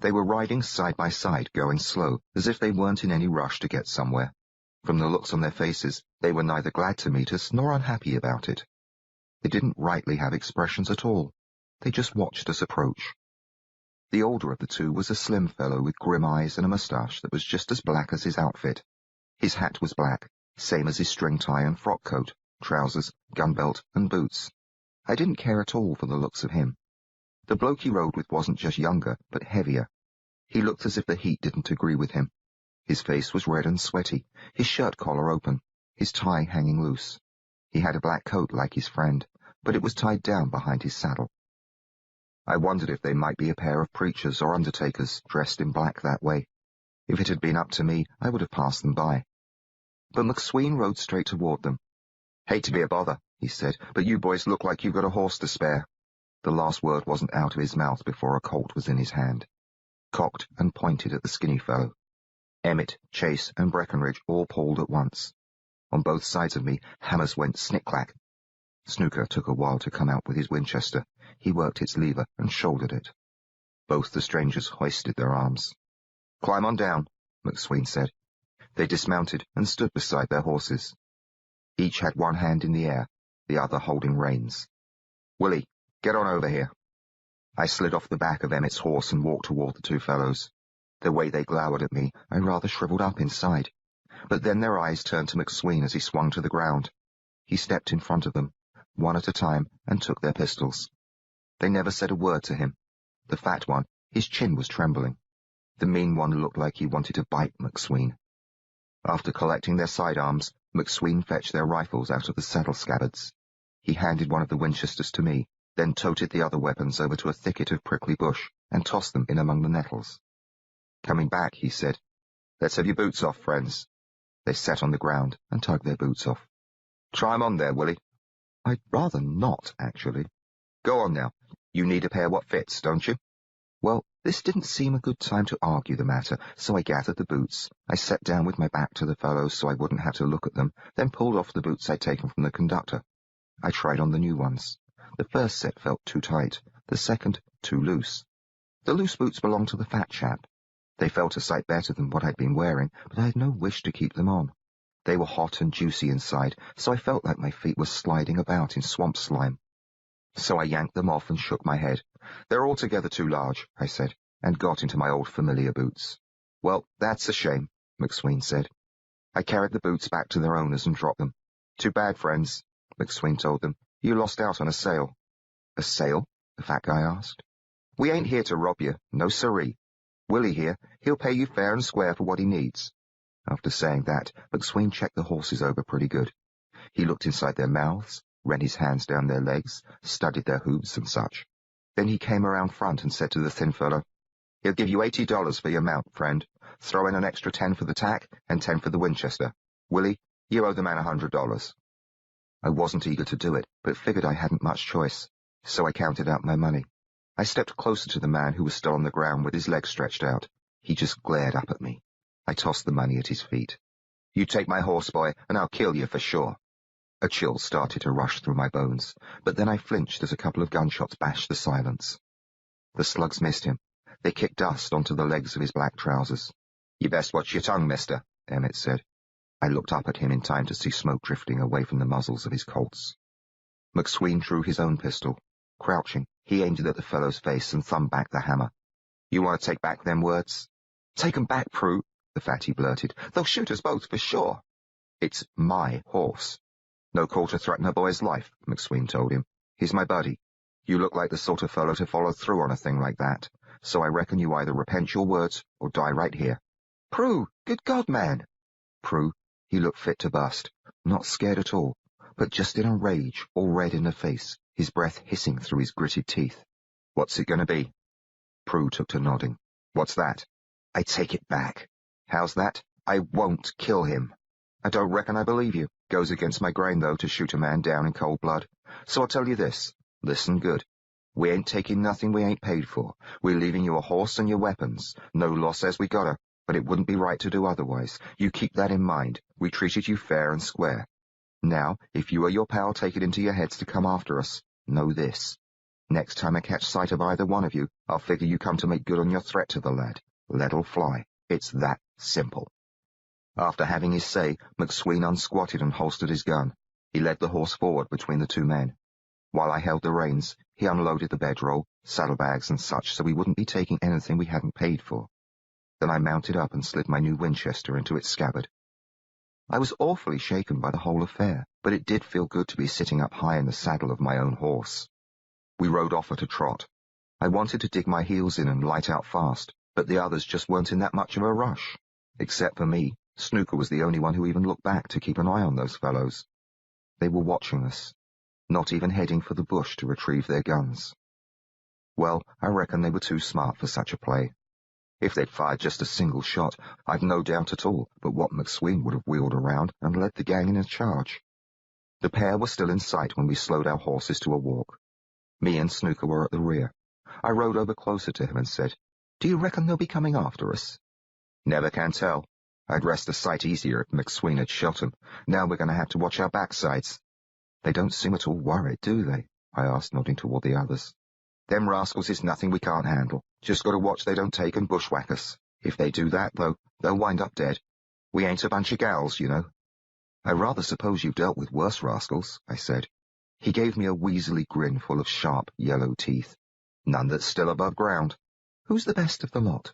They were riding side by side, going slow, as if they weren't in any rush to get somewhere. From the looks on their faces, they were neither glad to meet us nor unhappy about it. They didn't rightly have expressions at all. They just watched us approach. The older of the two was a slim fellow with grim eyes and a moustache that was just as black as his outfit. His hat was black, same as his string tie and frock coat, trousers, gun belt, and boots. I didn't care at all for the looks of him. The bloke he rode with wasn't just younger, but heavier. He looked as if the heat didn't agree with him. His face was red and sweaty, his shirt collar open, his tie hanging loose. He had a black coat like his friend, but it was tied down behind his saddle. I wondered if they might be a pair of preachers or undertakers dressed in black that way. If it had been up to me, I would have passed them by. But McSween rode straight toward them. "Hate to be a bother," he said, "but you boys look like you've got a horse to spare." The last word wasn't out of his mouth before a Colt was in his hand, cocked and pointed at the skinny fellow. Emmett, Chase, and Breckenridge all pulled at once. On both sides of me, hammers went snick-clack. Snooker took a while to come out with his Winchester. He worked its lever and shouldered it. Both the strangers hoisted their arms. "Climb on down," McSween said. They dismounted and stood beside their horses. Each had one hand in the air, the other holding reins. "Willie, get on over here." I slid off the back of Emmett's horse and walked toward the two fellows. The way they glowered at me, I rather shriveled up inside. But then their eyes turned to McSween as he swung to the ground. He stepped in front of them, one at a time, and took their pistols. They never said a word to him. The fat one, his chin was trembling. The mean one looked like he wanted to bite McSween. After collecting their sidearms, McSween fetched their rifles out of the saddle scabbards. He handed one of the Winchesters to me, then toted the other weapons over to a thicket of prickly bush and tossed them in among the nettles. "Coming back," he said. "Let's have your boots off, friends." They sat on the ground and tugged their boots off. "Try 'em on there, Willie." "I'd rather not, actually." "Go on now. You need a pair what fits, don't you?" Well, this didn't seem a good time to argue the matter, so I gathered the boots. I sat down with my back to the fellows so I wouldn't have to look at them, then pulled off the boots I'd taken from the conductor. I tried on the new ones. The first set felt too tight, the second too loose. The loose boots belonged to the fat chap. They felt a sight better than what I'd been wearing, but I had no wish to keep them on. They were hot and juicy inside, so I felt like my feet were sliding about in swamp slime. So I yanked them off and shook my head. "They're altogether too large," I said, and got into my old familiar boots. "Well, that's a shame," McSween said. I carried the boots back to their owners and dropped them. "Too bad, friends," McSween told them. "You lost out on a sale." "A sale?" the fat guy asked. "We ain't here to rob you, no siree. Willie here, he'll pay you fair and square for what he needs." After saying that, McSween checked the horses over pretty good. He looked inside their mouths, ran his hands down their legs, studied their hooves and such. Then he came around front and said to the thin fellow, "He'll give you $80 for your mount, friend. Throw in an extra 10 for the tack and 10 for the Winchester. Willie, you owe the man $100. I wasn't eager to do it, but figured I hadn't much choice, so I counted out my money. I stepped closer to the man who was still on the ground with his legs stretched out. He just glared up at me. I tossed the money at his feet. "You take my horse, boy, and I'll kill you for sure." A chill started to rush through my bones, but then I flinched as a couple of gunshots bashed the silence. The slugs missed him. They kicked dust onto the legs of his black trousers. "You best watch your tongue, mister," Emmett said. I looked up at him in time to see smoke drifting away from the muzzles of his Colts. McSween drew his own pistol. Crouching, he aimed it at the fellow's face and thumbed back the hammer. "You want to take back them words?" "Take 'em back, Prue," the fatty blurted. "They'll shoot us both for sure." "It's my horse." "No call to threaten a boy's life," McSween told him. "He's my buddy. You look like the sort of fellow to follow through on a thing like that, so I reckon you either repent your words or die right here." "Prue, good God, man!" Prue, he looked fit to bust, not scared at all, but just in a rage, all red in the face, his breath hissing through his gritted teeth. "What's it going to be?" Prue took to nodding. "What's that?" "I take it back." "How's that?" "I won't kill him." "I don't reckon I believe you. Goes against my grain, though, to shoot a man down in cold blood. So I'll tell you this. Listen good. We ain't taking nothing we ain't paid for. We're leaving you a horse and your weapons. No law says we gotta, but it wouldn't be right to do otherwise. You keep that in mind. We treated you fair and square. Now, if you or your pal take it into your heads to come after us, know this. Next time I catch sight of either one of you, I'll figure you come to make good on your threat to the lad. Let'll fly. It's that simple." After having his say, McSween unsquatted and holstered his gun. He led the horse forward between the two men. While I held the reins, he unloaded the bedroll, saddlebags and such, so we wouldn't be taking anything we hadn't paid for. Then I mounted up and slid my new Winchester into its scabbard. I was awfully shaken by the whole affair, but it did feel good to be sitting up high in the saddle of my own horse. We rode off at a trot. I wanted to dig my heels in and light out fast, but the others just weren't in that much of a rush. Except for me, Snooker was the only one who even looked back to keep an eye on those fellows. They were watching us, not even heading for the bush to retrieve their guns. Well, I reckon they were too smart for such a play. If they'd fired just a single shot, I've no doubt at all but what McSween would have wheeled around and led the gang in a charge. The pair were still in sight when we slowed our horses to a walk. Me and Snooker were at the rear. I rode over closer to him and said, "Do you reckon they'll be coming after us?" "Never can tell. I'd rest a sight easier if McSween had shot 'em. Now we're going to have to watch our backsides." "They don't seem at all worried, do they?" I asked, nodding toward the others. "Them rascals is nothing we can't handle. Just got to watch they don't take and bushwhack us. If they do that, though, they'll wind up dead. We ain't a bunch of gals, you know." "I rather suppose you've dealt with worse rascals," I said. He gave me a weaselly grin full of sharp, yellow teeth. "None that's still above ground." "Who's the best of the lot?"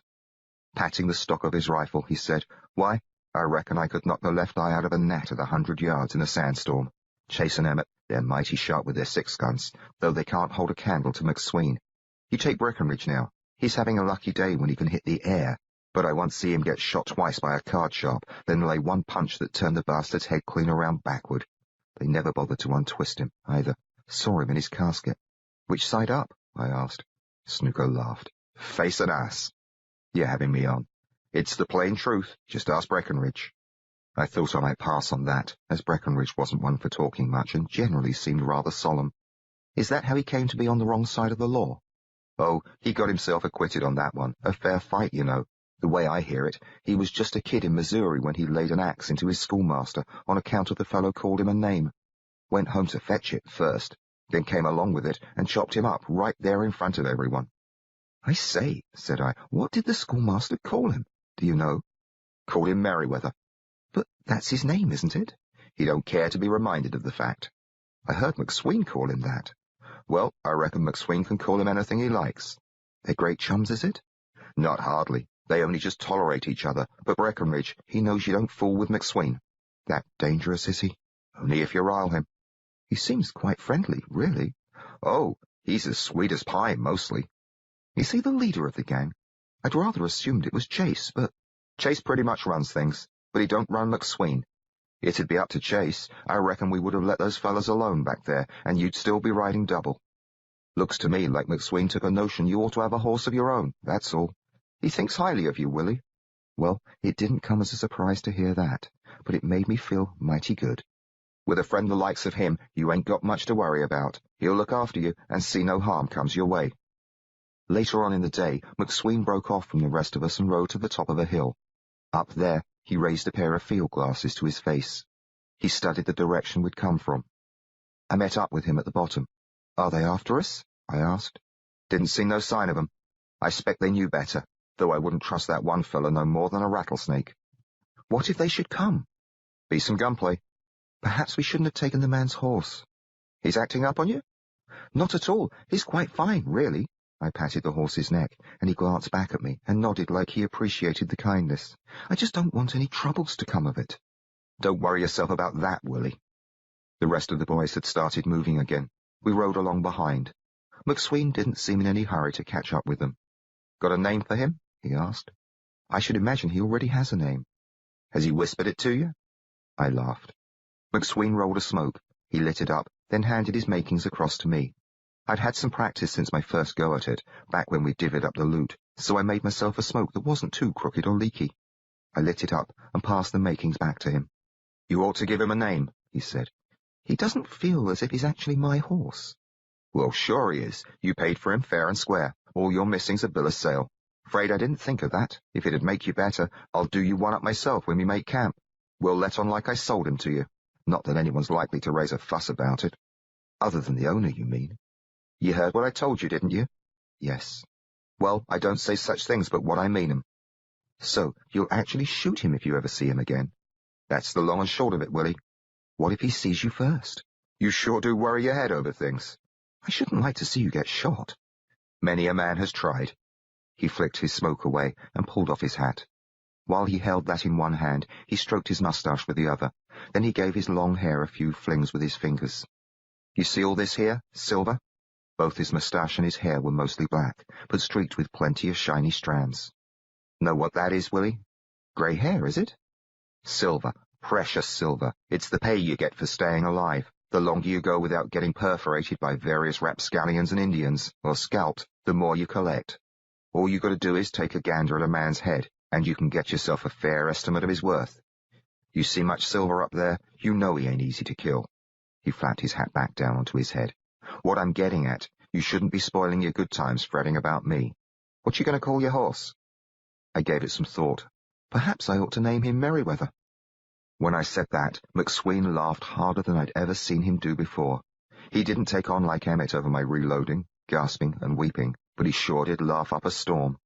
Patting the stock of his rifle, he said, "Why, I reckon I could knock the left eye out of a gnat at 100 yards in a sandstorm. Chase and Emmett, they're mighty sharp with their 6-guns, though they can't hold a candle to McSween. You take Breckenridge now. He's having a lucky day when he can hit the air, but I once see him get shot twice by a card sharp, then lay one punch that turned the bastard's head clean around backward. They never bothered to untwist him, either. Saw him in his casket." "Which side up?" I asked. Snooker laughed. "Face an ass." "You're having me on. It's the plain truth. Just ask Breckenridge." I thought I might pass on that, as Breckenridge wasn't one for talking much and generally seemed rather solemn. "Is that how he came to be on the wrong side of the law?" "Oh, he got himself acquitted on that one. A fair fight, you know. The way I hear it, he was just a kid in Missouri when he laid an axe into his schoolmaster on account of the fellow called him a name. Went home to fetch it first, then came along with it and chopped him up right there in front of everyone." "I say," said I, "what did the schoolmaster call him? Do you know?" "Called him Merriweather." "But that's his name, isn't it?" "He don't care to be reminded of the fact." "I heard McSween call him that." "Well, I reckon McSween can call him anything he likes." "They're great chums, is it?" "Not hardly. They only just tolerate each other, but Breckenridge, he knows you don't fool with McSween." "That dangerous, is he?" "Only if you rile him." "He seems quite friendly, really." "Oh, he's as sweet as pie, mostly." "Is he the leader of the gang? I'd rather assumed it was Chase, but—" "Chase pretty much runs things, but he don't run McSween. It'd be up to Chase. I reckon we would have let those fellas alone back there, and you'd still be riding double. Looks to me like McSween took a notion you ought to have a horse of your own, that's all. He thinks highly of you, Willie." Well, it didn't come as a surprise to hear that, but it made me feel mighty good. "With a friend the likes of him, you ain't got much to worry about. He'll look after you and see no harm comes your way." Later on in the day, McSween broke off from the rest of us and rode to the top of a hill. Up there, he raised a pair of field glasses to his face. He studied the direction we'd come from. I met up with him at the bottom. "Are they after us?" I asked. "Didn't see no sign of 'em. I expect they knew better, though I wouldn't trust that one fellow no more than a rattlesnake." "What if they should come?" "Be some gunplay." "Perhaps we shouldn't have taken the man's horse." "He's acting up on you?" "Not at all. He's quite fine, really." I patted the horse's neck, and he glanced back at me and nodded like he appreciated the kindness. "I just don't want any troubles to come of it." "Don't worry yourself about that, Willie." The rest of the boys had started moving again. We rode along behind. McSween didn't seem in any hurry to catch up with them. "Got a name for him?" he asked. "I should imagine he already has a name." "Has he whispered it to you?" I laughed. McSween rolled a smoke. He lit it up, then handed his makings across to me. I'd had some practice since my first go at it, back when we divvied up the loot, so I made myself a smoke that wasn't too crooked or leaky. I lit it up and passed the makings back to him. "You ought to give him a name," he said. "He doesn't feel as if he's actually my horse." "Well, sure he is. You paid for him fair and square. All you're missing's a bill of sale. Afraid I didn't think of that. If it'd make you better, I'll do you one up myself when we make camp. We'll let on like I sold him to you. Not that anyone's likely to raise a fuss about it." "Other than the owner, you mean?" "You heard what I told you, didn't you?" "Yes." "Well, I don't say such things but what I mean 'em." "So you'll actually shoot him if you ever see him again?" "That's the long and short of it, Willie." "What if he sees you first?" "You sure do worry your head over things." "I shouldn't like to see you get shot." Many a man has tried. He flicked his smoke away and pulled off his hat. While he held that in one hand, he stroked his moustache with the other. Then he gave his long hair a few flings with his fingers. You see all this here, silver? Both his moustache and his hair were mostly black, but streaked with plenty of shiny strands. Know what that is, Willie? Grey hair, is it? Silver, precious silver. It's the pay you get for staying alive. The longer you go without getting perforated by various rapscallions and Indians, or scalped, the more you collect. All you got to do is take a gander at a man's head, and you can get yourself a fair estimate of his worth. You see much silver up there, you know he ain't easy to kill. He flapped his hat back down onto his head. What I'm getting at, you shouldn't be spoiling your good times fretting about me. What you going to call your horse? I gave it some thought. Perhaps I ought to name him Merryweather. When I said that, McSween laughed harder than I'd ever seen him do before. He didn't take on like Emmett over my reloading, gasping and weeping, but he sure did laugh up a storm.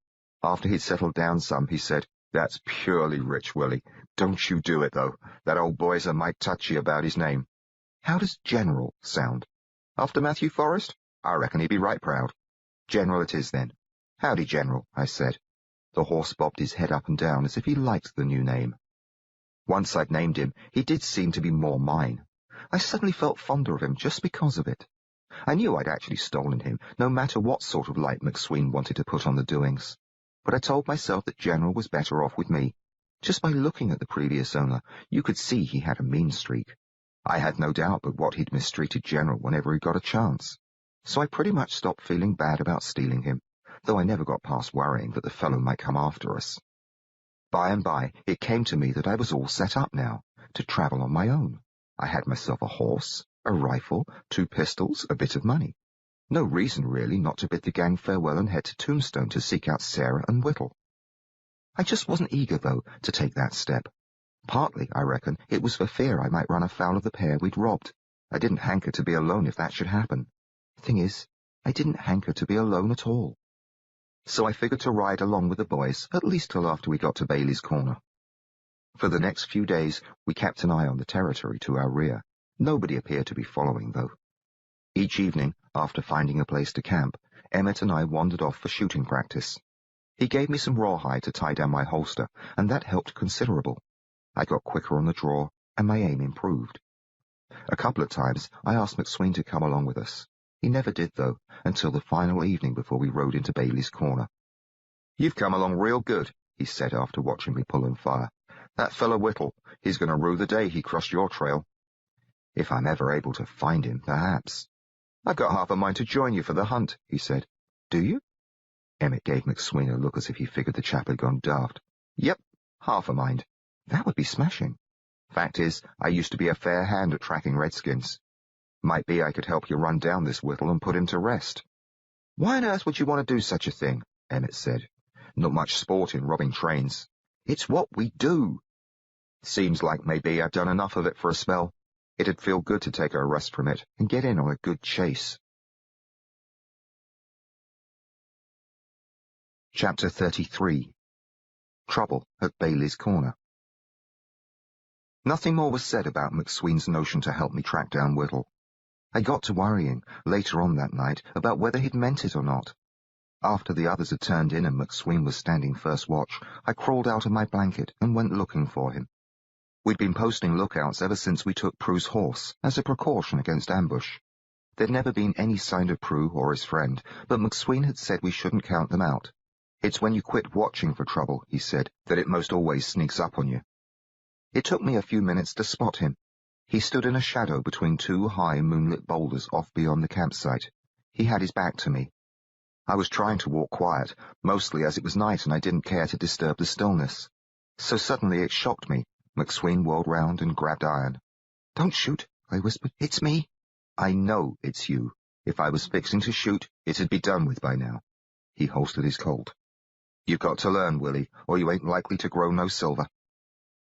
After he'd settled down some, he said, That's purely rich, Willie. Don't you do it, though. That old boy's a mite touchy about his name. How does General sound? After Matthew Forrest? I reckon he'd be right proud. General it is, then. Howdy, General, I said. The horse bobbed his head up and down as if he liked the new name. Once I'd named him, he did seem to be more mine. I suddenly felt fonder of him just because of it. I knew I'd actually stolen him, no matter what sort of light McSween wanted to put on the doings. But I told myself that General was better off with me. Just by looking at the previous owner, you could see he had a mean streak. I had no doubt but what he'd mistreated General whenever he got a chance. So I pretty much stopped feeling bad about stealing him, though I never got past worrying that the fellow might come after us. By and by, it came to me that I was all set up now, to travel on my own. I had myself a horse, a rifle, 2 pistols, a bit of money. No reason, really, not to bid the gang farewell and head to Tombstone to seek out Sarah and Whittle. I just wasn't eager, though, to take that step. Partly, I reckon, it was for fear I might run afoul of the pair we'd robbed. I didn't hanker to be alone if that should happen. Thing is, I didn't hanker to be alone at all. So I figured to ride along with the boys, at least till after we got to Bailey's Corner. For the next few days, we kept an eye on the territory to our rear. Nobody appeared to be following, though. Each evening, after finding a place to camp, Emmett and I wandered off for shooting practice. He gave me some rawhide to tie down my holster, and that helped considerable. I got quicker on the draw, and my aim improved. A couple of times, I asked McSween to come along with us. He never did, though, until the final evening before we rode into Bailey's Corner. You've come along real good, he said after watching me pull and fire. That fellow Whittle, he's going to rue the day he crossed your trail. If I'm ever able to find him, perhaps. I've got half a mind to join you for the hunt, he said. Do you? Emmett gave McSween a look as if he figured the chap had gone daft. Yep, half a mind. That would be smashing. Fact is, I used to be a fair hand at tracking redskins. Might be I could help you run down this Whittle and put him to rest. Why on earth would you want to do such a thing? Emmett said. Not much sport in robbing trains. It's what we do. Seems like maybe I've done enough of it for a spell. It'd feel good to take a rest from it and get in on a good chase. Chapter 33. Trouble at Bailey's Corner. Nothing more was said about McSween's notion to help me track down Whittle. I got to worrying, later on that night, about whether he'd meant it or not. After the others had turned in and McSween was standing first watch, I crawled out of my blanket and went looking for him. We'd been posting lookouts ever since we took Prue's horse, as a precaution against ambush. There'd never been any sign of Prue or his friend, but McSween had said we shouldn't count them out. It's when you quit watching for trouble, he said, that it most always sneaks up on you. It took me a few minutes to spot him. He stood in a shadow between 2 high moonlit boulders off beyond the campsite. He had his back to me. I was trying to walk quiet, mostly as it was night and I didn't care to disturb the stillness. So suddenly it shocked me. McSween whirled round and grabbed Iron. Don't shoot, I whispered. It's me. I know it's you. If I was fixing to shoot, it'd be done with by now. He holstered his Colt. You've got to learn, Willie, or you ain't likely to grow no silver.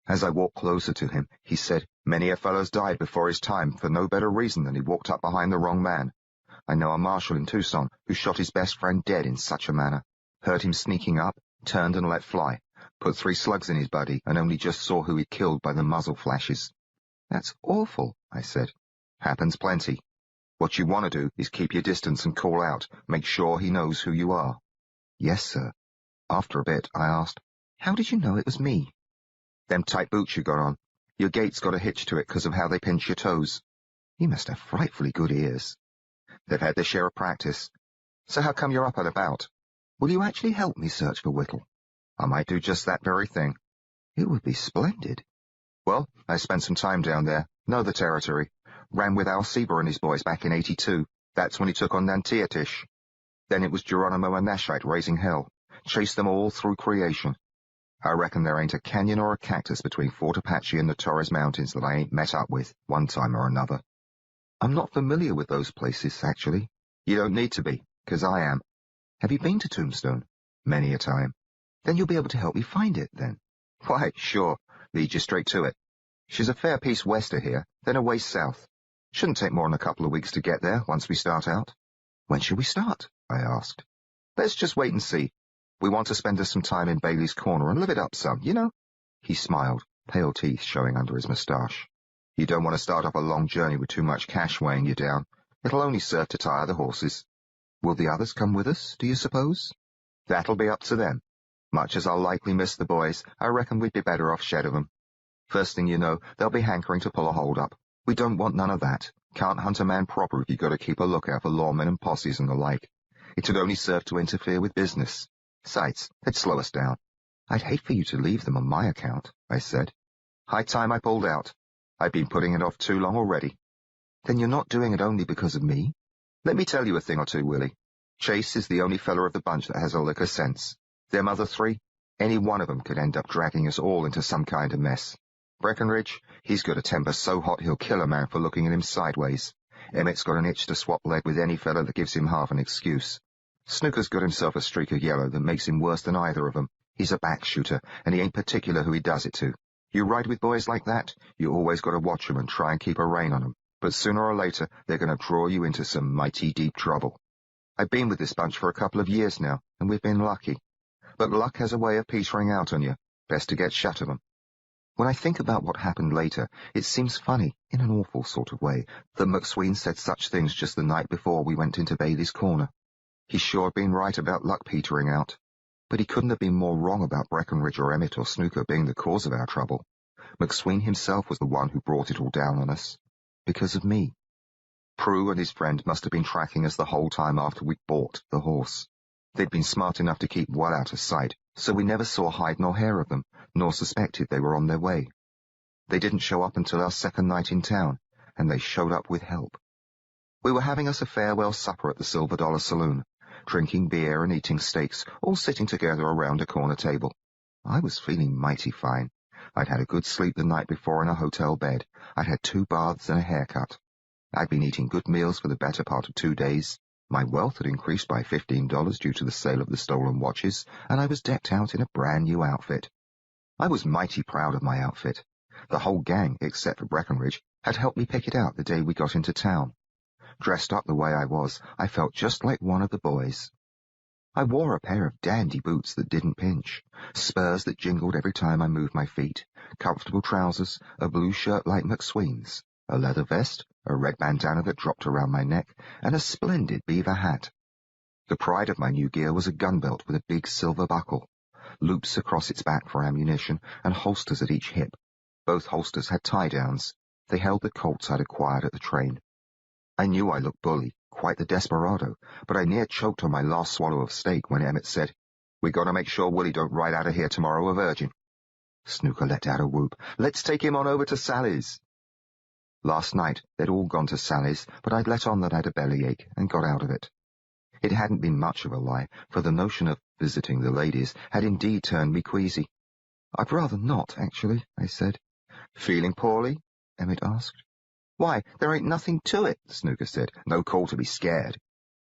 As I walked closer to him, he said, Many a fellow's died before his time for no better reason than he walked up behind the wrong man. I know a marshal in Tucson who shot his best friend dead in such a manner. Heard him sneaking up, turned and let fly, put 3 slugs in his body and only just saw who he'd killed by the muzzle flashes. That's awful, I said. Happens plenty. What you want to do is keep your distance and call out. Make sure he knows who you are. Yes, sir. After a bit, I asked, How did you know it was me? Them tight boots you got on. Your gait's got a hitch to it because of how they pinch your toes. You must have frightfully good ears. They've had their share of practice. So how come you're up and about? Will you actually help me search for Whittle? I might do just that very thing. It would be splendid. Well, I spent some time down there, know the territory. Ran with Al Sieber and his boys back in '82. That's when he took on Nantiatish. Then it was Geronimo and Nashite raising hell. Chased them all through creation. I reckon there ain't a canyon or a cactus between Fort Apache and the Torres Mountains that I ain't met up with, one time or another. I'm not familiar with those places, actually. You don't need to be, 'cause I am. Have you been to Tombstone? Many a time. Then you'll be able to help me find it, then. Why, sure. Lead you straight to it. She's a fair piece west of here, then a ways south. Shouldn't take more than a couple of weeks to get there once we start out. When shall we start? I asked. Let's just wait and see. We want to spend us some time in Bailey's Corner and live it up some, you know? He smiled, pale teeth showing under his moustache. You don't want to start off a long journey with too much cash weighing you down. It'll only serve to tire the horses. Will the others come with us, do you suppose? That'll be up to them. Much as I'll likely miss the boys, I reckon we'd be better off shed of them. First thing you know, they'll be hankering to pull a hold-up. We don't want none of that. Can't hunt a man proper if you've got to keep a lookout for lawmen and posses and the like. It'd only serve to interfere with business. Besides, they'd slow us down. I'd hate for you to leave them on my account, I said. High time I pulled out. I've been putting it off too long already. Then you're not doing it only because of me? Let me tell you a thing or two, Willie. Chase is the only feller of the bunch that has a lick of sense. Them other three, any one of them could end up dragging us all into some kind of mess. Breckenridge, he's got a temper so hot he'll kill a man for looking at him sideways. Emmett's got an itch to swap lead with any fella that gives him half an excuse. Snooker's got himself a streak of yellow that makes him worse than either of them. He's a back shooter, and he ain't particular who he does it to. You ride with boys like that, you always got to watch 'em and try and keep a rein on 'em. But sooner or later, they're going to draw you into some mighty deep trouble. I've been with this bunch for a couple of years now, and we've been lucky. But luck has a way of petering out on you. Best to get shut of 'em. When I think about what happened later, it seems funny, in an awful sort of way, that McSween said such things just the night before we went into Bailey's Corner. He's sure been right about luck petering out. But he couldn't have been more wrong about Breckenridge or Emmett or Snooker being the cause of our trouble. McSween himself was the one who brought it all down on us. Because of me. Prue and his friend must have been tracking us the whole time after we'd bought the horse. They'd been smart enough to keep well out of sight, so we never saw hide nor hair of them, nor suspected they were on their way. They didn't show up until our second night in town, and they showed up with help. We were having us a farewell supper at the Silver Dollar Saloon, drinking beer and eating steaks, all sitting together around a corner table. I was feeling mighty fine. I'd had a good sleep the night before in a hotel bed. I'd had 2 baths and a haircut. I'd been eating good meals for the better part of 2 days. My wealth had increased by $15 due to the sale of the stolen watches, and I was decked out in a brand new outfit. I was mighty proud of my outfit. The whole gang, except for Breckenridge, had helped me pick it out the day we got into town. Dressed up the way I was, I felt just like one of the boys. I wore a pair of dandy boots that didn't pinch, spurs that jingled every time I moved my feet, comfortable trousers, a blue shirt like McSween's, a leather vest, a red bandana that dropped around my neck, and a splendid beaver hat. The pride of my new gear was a gun belt with a big silver buckle, loops across its back for ammunition, and holsters at each hip. Both holsters had tie-downs. They held the Colts I'd acquired at the train. I knew I looked bully, quite the desperado, but I near choked on my last swallow of steak when Emmett said, "We got to make sure Willie don't ride out of here tomorrow a virgin." Snooker let out a whoop. "Let's take him on over to Sally's." Last night they'd all gone to Sally's, but I'd let on that I'd a bellyache and got out of it. It hadn't been much of a lie, for the notion of visiting the ladies had indeed turned me queasy. "I'd rather not, actually," I said. "Feeling poorly?" Emmett asked. "Why, there ain't nothing to it," Snooker said. "No call to be scared."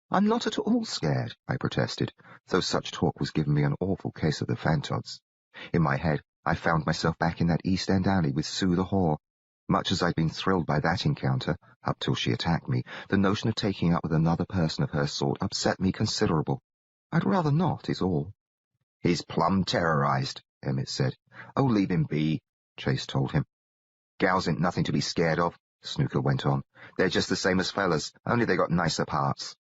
"I'm not at all scared," I protested, though such talk was giving me an awful case of the Fantods. In my head, I found myself back in that East End alley with Sue the whore. Much as I'd been thrilled by that encounter, up till she attacked me, the notion of taking up with another person of her sort upset me considerable. "I'd rather not, is all." "He's plumb terrorized," Emmett said. "Oh, leave him be," Chase told him. "Gals ain't nothing to be scared of. Snooker went on. They're just the same as fellas, only they got nicer parts.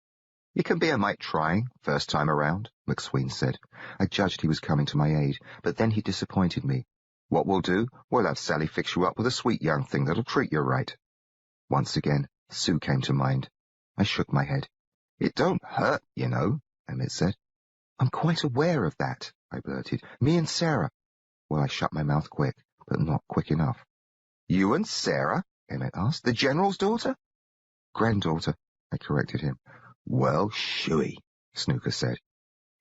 You can be a mite trying, first time around, McSween said. I judged he was coming to my aid, but then he disappointed me. What we'll do, we'll have Sally fix you up with a sweet young thing that'll treat you right. Once again, Sue came to mind. I shook my head. It don't hurt, you know, Emmett said. I'm quite aware of that, I blurted. Me and Sarah. Well, I shut my mouth quick, but not quick enough. You and Sarah? Emmett asked. The General's daughter? Granddaughter, I corrected him. Well, shooey, Snooker said.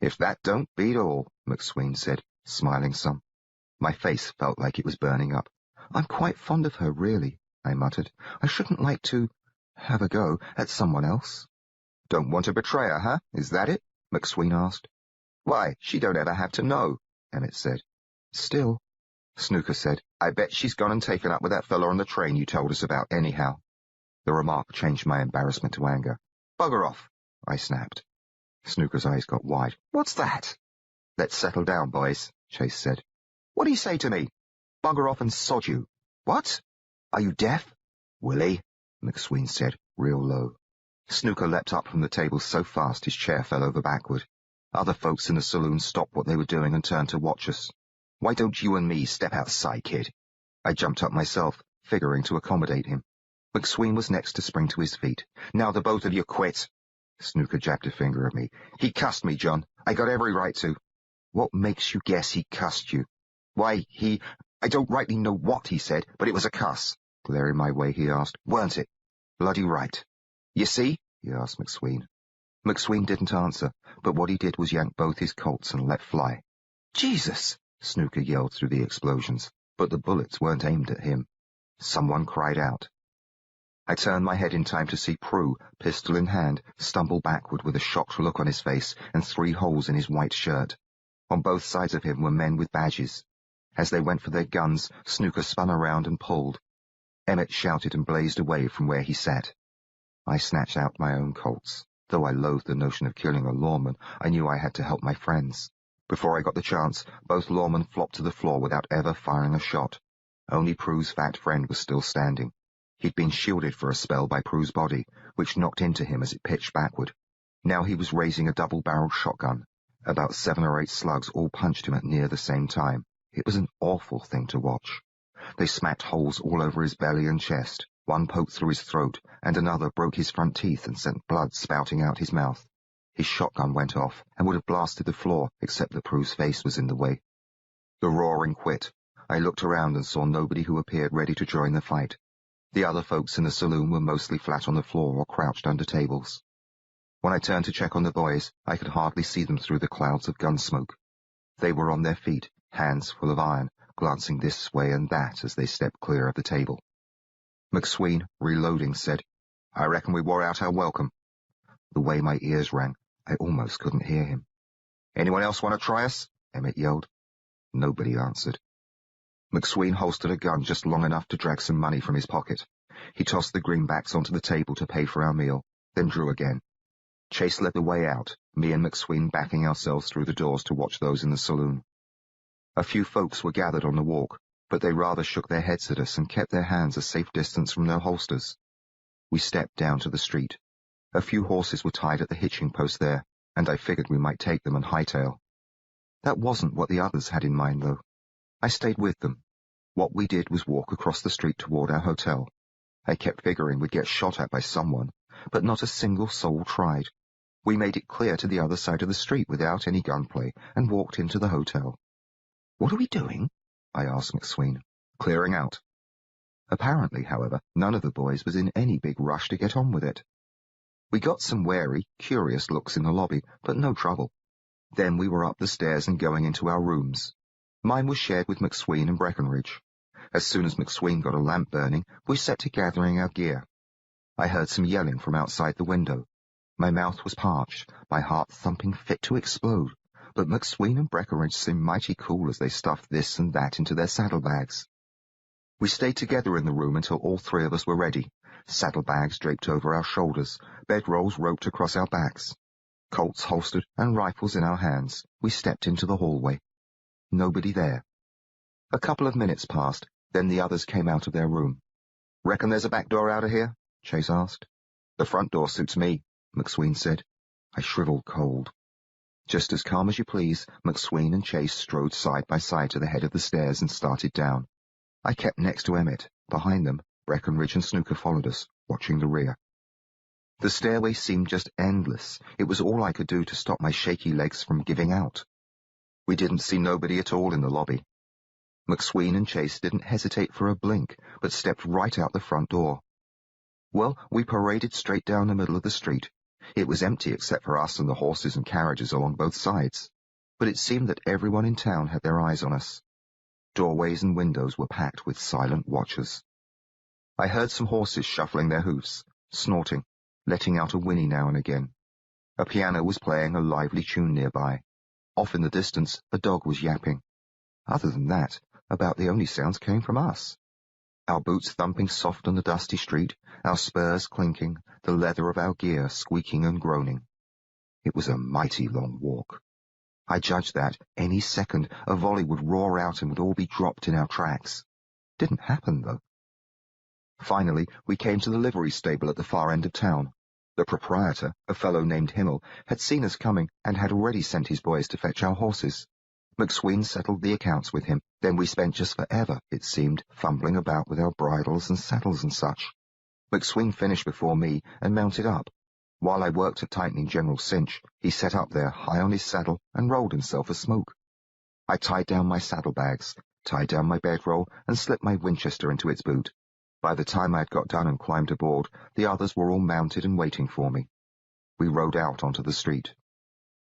If that don't beat all, McSween said, smiling some. My face felt like it was burning up. I'm quite fond of her, really, I muttered. I shouldn't like to have a go at someone else. Don't want to betray her, huh? Is that it? McSween asked. Why, she don't ever have to know, Emmett said. Still, Snooker said, I bet she's gone and taken up with that fella on the train you told us about anyhow. The remark changed my embarrassment to anger. Bugger off, I snapped. Snooker's eyes got wide. What's that? Let's settle down, boys, Chase said. What do you say to me? Bugger off and sod you. What? Are you deaf? Willie, McSween said, real low. Snooker leapt up from the table so fast his chair fell over backward. Other folks in the saloon stopped what they were doing and turned to watch us. Why don't you and me step outside, kid? I jumped up myself, figuring to accommodate him. McSween was next to spring to his feet. Now the both of you quit. Snooker jabbed a finger at me. He cussed me, John. I got every right to. What makes you guess he cussed you? Why, I don't rightly know what he said, but it was a cuss. Glaring my way, he asked, weren't it? Bloody right. You see? He asked McSween. McSween didn't answer, but what he did was yank both his Colts and let fly. Jesus! Snooker yelled through the explosions, but the bullets weren't aimed at him. Someone cried out. I turned my head in time to see Prue, pistol in hand, stumble backward with a shocked look on his face and 3 holes in his white shirt. On both sides of him were men with badges. As they went for their guns, Snooker spun around and pulled. Emmett shouted and blazed away from where he sat. I snatched out my own Colts. Though I loathed the notion of killing a lawman, I knew I had to help my friends. Before I got the chance, both lawmen flopped to the floor without ever firing a shot. Only Prue's fat friend was still standing. He'd been shielded for a spell by Prue's body, which knocked into him as it pitched backward. Now he was raising a double-barreled shotgun. About 7 or 8 slugs all punched him at near the same time. It was an awful thing to watch. They smacked holes all over his belly and chest. One poked through his throat, and another broke his front teeth and sent blood spouting out his mouth. His shotgun went off and would have blasted the floor, except that Prue's face was in the way. The roaring quit. I looked around and saw nobody who appeared ready to join the fight. The other folks in the saloon were mostly flat on the floor or crouched under tables. When I turned to check on the boys, I could hardly see them through the clouds of gun smoke. They were on their feet, hands full of iron, glancing this way and that as they stepped clear of the table. McSween, reloading, said, I reckon we wore out our welcome. The way my ears rang, I almost couldn't hear him. Anyone else want to try us? Emmett yelled. Nobody answered. McSween holstered a gun just long enough to drag some money from his pocket. He tossed the greenbacks onto the table to pay for our meal, then drew again. Chase led the way out, me and McSween backing ourselves through the doors to watch those in the saloon. A few folks were gathered on the walk, but they rather shook their heads at us and kept their hands a safe distance from their holsters. We stepped down to the street. A few horses were tied at the hitching post there, and I figured we might take them and hightail. That wasn't what the others had in mind, though. I stayed with them. What we did was walk across the street toward our hotel. I kept figuring we'd get shot at by someone, but not a single soul tried. We made it clear to the other side of the street without any gunplay and walked into the hotel. What are we doing? I asked McSween. Clearing out. Apparently, however, none of the boys was in any big rush to get on with it. We got some wary, curious looks in the lobby, but no trouble. Then we were up the stairs and going into our rooms. Mine was shared with McSween and Breckenridge. As soon as McSween got a lamp burning, we set to gathering our gear. I heard some yelling from outside the window. My mouth was parched, my heart thumping fit to explode, but McSween and Breckenridge seemed mighty cool as they stuffed this and that into their saddlebags. We stayed together in the room until all 3 of us were ready, saddlebags draped over our shoulders, bedrolls roped across our backs. Colts holstered and rifles in our hands, we stepped into the hallway. Nobody there. A couple of minutes passed, then the others came out of their room. Reckon there's a back door out of here? Chase asked. The front door suits me, McSween said. I shriveled cold. Just as calm as you please, McSween and Chase strode side by side to the head of the stairs and started down. I kept next to Emmett. Behind them, Breckenridge and Snooker followed us, watching the rear. The stairway seemed just endless. It was all I could do to stop my shaky legs from giving out. We didn't see nobody at all in the lobby. McSween and Chase didn't hesitate for a blink, but stepped right out the front door. Well, we paraded straight down the middle of the street. It was empty except for us and the horses and carriages along both sides, but it seemed that everyone in town had their eyes on us. Doorways and windows were packed with silent watchers. I heard some horses shuffling their hoofs, snorting, letting out a whinny now and again. A piano was playing a lively tune nearby. Off in the distance, a dog was yapping. Other than that, about the only sounds came from us. Our boots thumping soft on the dusty street, our spurs clinking, the leather of our gear squeaking and groaning. It was a mighty long walk. I judged that, any second, a volley would roar out and would all be dropped in our tracks. Didn't happen, though. Finally, we came to the livery stable at the far end of town. The proprietor, a fellow named Himmel, had seen us coming and had already sent his boys to fetch our horses. McSween settled the accounts with him. Then we spent just forever, it seemed, fumbling about with our bridles and saddles and such. McSween finished before me and mounted up. While I worked at tightening General Cinch, he sat up there, high on his saddle, and rolled himself a smoke. I tied down my saddlebags, tied down my bedroll, and slipped my Winchester into its boot. By the time I had got done and climbed aboard, the others were all mounted and waiting for me. We rode out onto the street.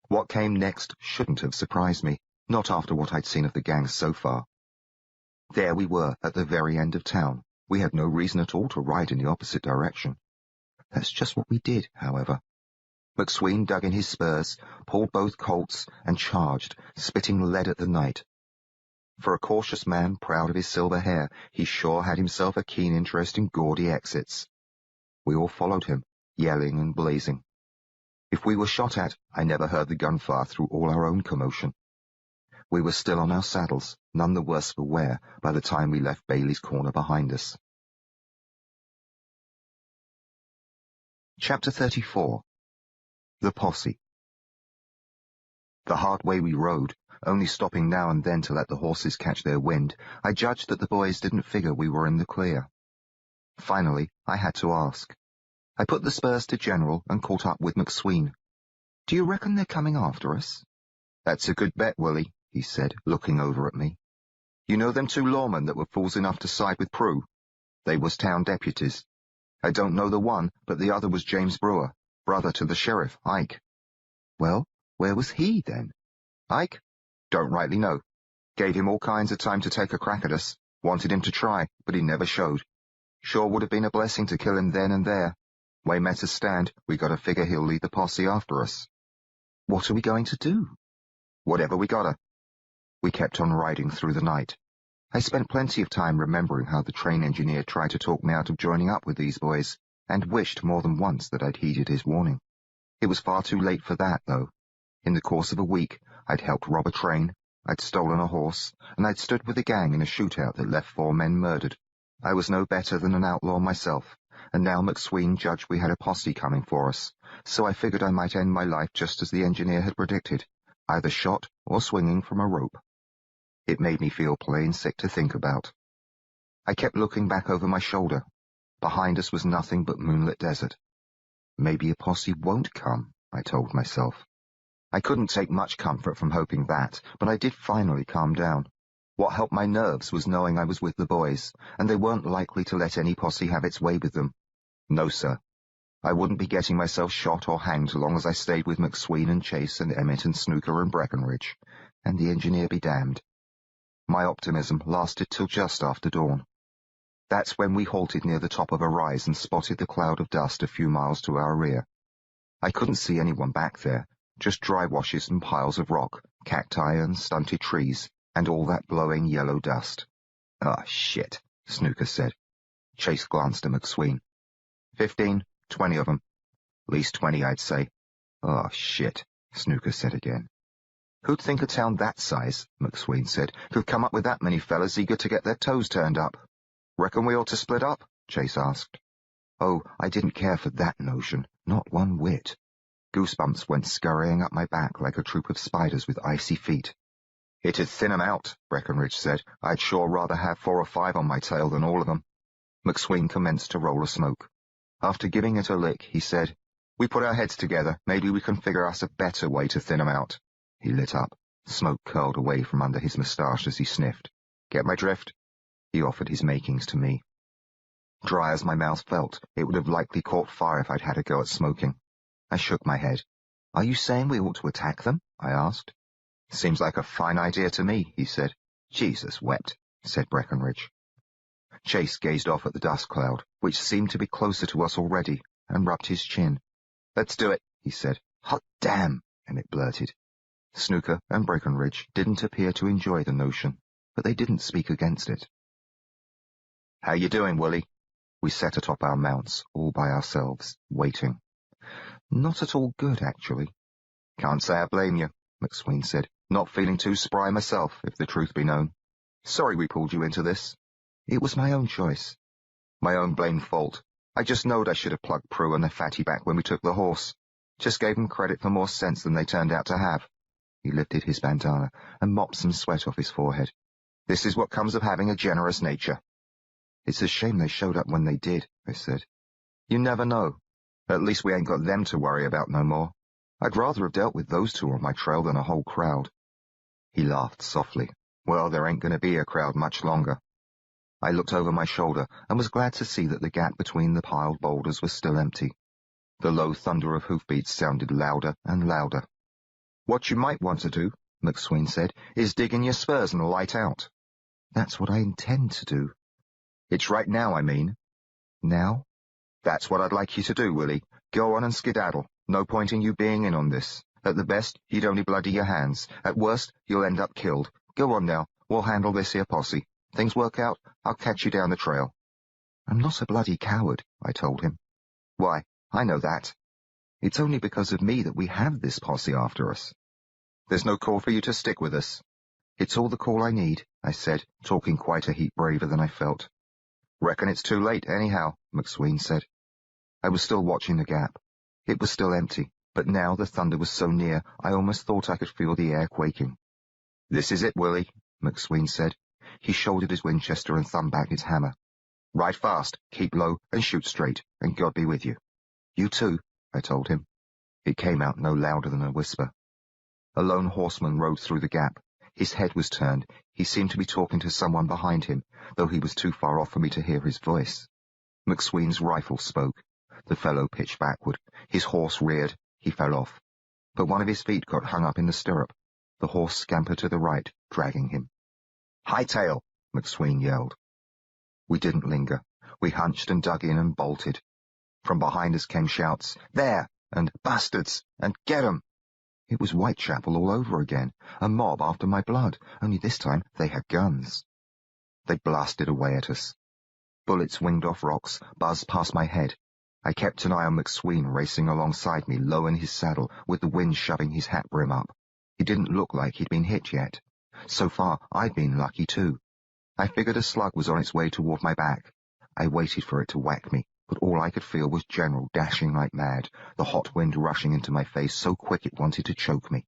What came next shouldn't have surprised me, not after what I'd seen of the gang so far. There we were, at the very end of town. We had no reason at all to ride in the opposite direction. That's just what we did, however. McSween dug in his spurs, pulled both colts, and charged, spitting lead at the night. For a cautious man proud of his silver hair, he sure had himself a keen interest in gaudy exits. We all followed him, yelling and blazing. If we were shot at, I never heard the gunfire through all our own commotion. We were still on our saddles, none the worse for wear, by the time we left Bailey's Corner behind us. Chapter 34. The Posse. The hard way we rode, only stopping now and then to let the horses catch their wind, I judged that the boys didn't figure we were in the clear. Finally, I had to ask. I put the spurs to General and caught up with McSween. "Do you reckon they're coming after us?" "That's a good bet, Willie," he said, looking over at me. "You know them two lawmen that were fools enough to side with Prue? They was town deputies. I don't know the one, but the other was James Brewer, brother to the sheriff, Ike." "Well, where was he, then?" "Ike? Don't rightly know. Gave him all kinds of time to take a crack at us. Wanted him to try, but he never showed. Sure would have been a blessing to kill him then and there. Way matters stand, we got to figure he'll lead the posse after us." "What are we going to do?" "Whatever we gotta." We kept on riding through the night. I spent plenty of time remembering how the train engineer tried to talk me out of joining up with these boys, and wished more than once that I'd heeded his warning. It was far too late for that, though. In the course of a week, I'd helped rob a train, I'd stolen a horse, and I'd stood with a gang in a shootout that left 4 men murdered. I was no better than an outlaw myself, and now McSween judged we had a posse coming for us, so I figured I might end my life just as the engineer had predicted, either shot or swinging from a rope. It made me feel plain sick to think about. I kept looking back over my shoulder. Behind us was nothing but moonlit desert. Maybe a posse won't come, I told myself. I couldn't take much comfort from hoping that, but I did finally calm down. What helped my nerves was knowing I was with the boys, and they weren't likely to let any posse have its way with them. No, sir. I wouldn't be getting myself shot or hanged so long as I stayed with McSween and Chase and Emmett and Snooker and Breckenridge, and the engineer be damned. My optimism lasted till just after dawn. That's when we halted near the top of a rise and spotted the cloud of dust a few miles to our rear. I couldn't see anyone back there, just dry washes and piles of rock, cacti and stunted trees, and all that glowing yellow dust. "Ah, shit," Snooker said. Chase glanced at McSween. 15, 20 of them. Least 20, I'd say." "Ah, shit," Snooker said again. "Who'd think a town that size," McSween said, "could come up with that many fellas eager to get their toes turned up? Reckon we ought to split up?" Chase asked. Oh, I didn't care for that notion, not one whit. Goosebumps went scurrying up my back like a troop of spiders with icy feet. It'd thin 'em out, Breckenridge said. I'd sure rather have 4 or 5 on my tail than all of them. McSween commenced to roll a smoke. After giving it a lick, he said, We put our heads together. Maybe we can figure us a better way to thin 'em out. He lit up. Smoke curled away from under his moustache as he sniffed. Get my drift? He offered his makings to me. Dry as my mouth felt, it would have likely caught fire if I'd had a go at smoking. I shook my head. Are you saying we ought to attack them? I asked. Seems like a fine idea to me, he said. Jesus wept, said Breckenridge. Chase gazed off at the dust cloud, which seemed to be closer to us already, and rubbed his chin. Let's do it, he said. Hot damn, Emmett blurted. Snooker and Breckenridge didn't appear to enjoy the notion, but they didn't speak against it. How you doing, Willie? We sat atop our mounts, all by ourselves, waiting. Not at all good, actually. Can't say I blame you, McSween said. Not feeling too spry myself, if the truth be known. Sorry we pulled you into this. It was my own choice. My own blamed fault. I just knowed I should have plugged Prue and the fatty back when we took the horse. Just gave them credit for more sense than they turned out to have. He lifted his bandana and mopped some sweat off his forehead. This is what comes of having a generous nature. It's a shame they showed up when they did, I said. You never know. At least we ain't got them to worry about no more. I'd rather have dealt with those 2 on my trail than a whole crowd. He laughed softly. Well, there ain't going to be a crowd much longer. I looked over my shoulder and was glad to see that the gap between the piled boulders was still empty. The low thunder of hoofbeats sounded louder and louder. What you might want to do, McSween said, is dig in your spurs and light out. That's what I intend to do. It's right now, I mean. Now? That's what I'd like you to do, Willie. Go on and skedaddle. No point in you being in on this. At the best, you'd only bloody your hands. At worst, you'll end up killed. Go on now. We'll handle this here posse. Things work out, I'll catch you down the trail. I'm not a bloody coward, I told him. Why, I know that. It's only because of me that we have this posse after us. There's no call for you to stick with us. It's all the call I need, I said, talking quite a heap braver than I felt. Reckon it's too late, anyhow, McSween said. I was still watching the gap. It was still empty, but now the thunder was so near I almost thought I could feel the air quaking. This is it, Willie, McSween said. He shouldered his Winchester and thumbed back his hammer. Ride fast, keep low, and shoot straight, and God be with you. You too, I told him. It came out no louder than a whisper. A lone horseman rode through the gap. His head was turned. He seemed to be talking to someone behind him, though he was too far off for me to hear his voice. McSween's rifle spoke. The fellow pitched backward. His horse reared. He fell off. But one of his feet got hung up in the stirrup. The horse scampered to the right, dragging him. Hightail! McSween yelled. We didn't linger. We hunched and dug in and bolted. From behind us came shouts, There! And Bastards! And Get 'em! It was Whitechapel all over again, a mob after my blood, only this time they had guns. They blasted away at us. Bullets winged off rocks, buzzed past my head. I kept an eye on McSween racing alongside me, low in his saddle, with the wind shoving his hat brim up. He didn't look like he'd been hit yet. So far, I'd been lucky too. I figured a slug was on its way toward my back. I waited for it to whack me, but all I could feel was General dashing like mad, the hot wind rushing into my face so quick it wanted to choke me.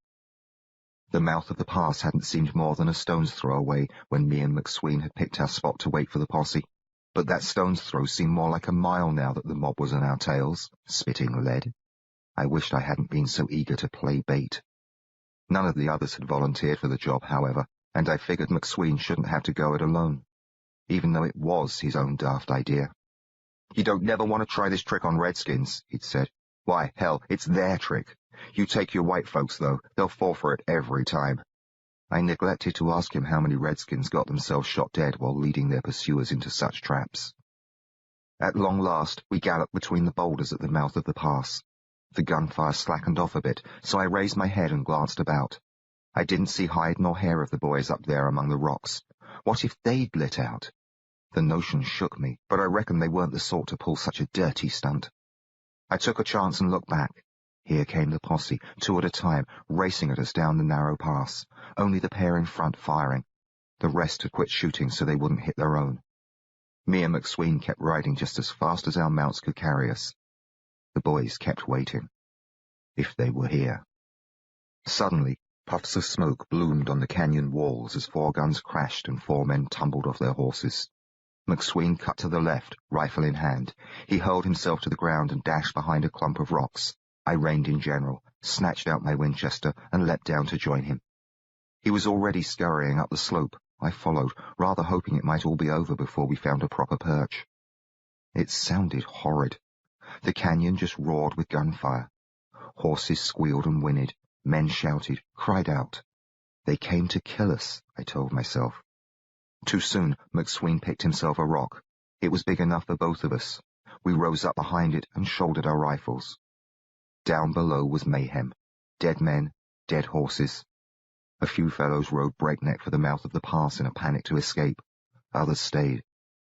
The mouth of the pass hadn't seemed more than a stone's throw away when me and McSween had picked our spot to wait for the posse, but that stone's throw seemed more like a mile now that the mob was on our tails, spitting lead. I wished I hadn't been so eager to play bait. None of the others had volunteered for the job, however, and I figured McSween shouldn't have to go it alone, even though it was his own daft idea. You don't never want to try this trick on redskins, he'd said. Why, hell, it's their trick. You take your white folks, though, they'll fall for it every time. I neglected to ask him how many redskins got themselves shot dead while leading their pursuers into such traps. At long last, we galloped between the boulders at the mouth of the pass. The gunfire slackened off a bit, so I raised my head and glanced about. I didn't see hide nor hair of the boys up there among the rocks. What if they'd lit out? The notion shook me, but I reckoned they weren't the sort to pull such a dirty stunt. I took a chance and looked back. Here came the posse, 2 at a time, racing at us down the narrow pass, only the pair in front firing. The rest had quit shooting so they wouldn't hit their own. Me and McSween kept riding just as fast as our mounts could carry us. The boys kept waiting. If they were here. Suddenly, puffs of smoke bloomed on the canyon walls as 4 guns crashed and 4 men tumbled off their horses. McSween cut to the left, rifle in hand. He hurled himself to the ground and dashed behind a clump of rocks. I reined in general, snatched out my Winchester, and leapt down to join him. He was already scurrying up the slope. I followed, rather hoping it might all be over before we found a proper perch. It sounded horrid. The canyon just roared with gunfire. Horses squealed and whinnied. Men shouted, cried out. They came to kill us, I told myself. Too soon, McSween picked himself a rock. It was big enough for both of us. We rose up behind it and shouldered our rifles. Down below was mayhem. Dead men, dead horses. A few fellows rode breakneck for the mouth of the pass in a panic to escape. Others stayed.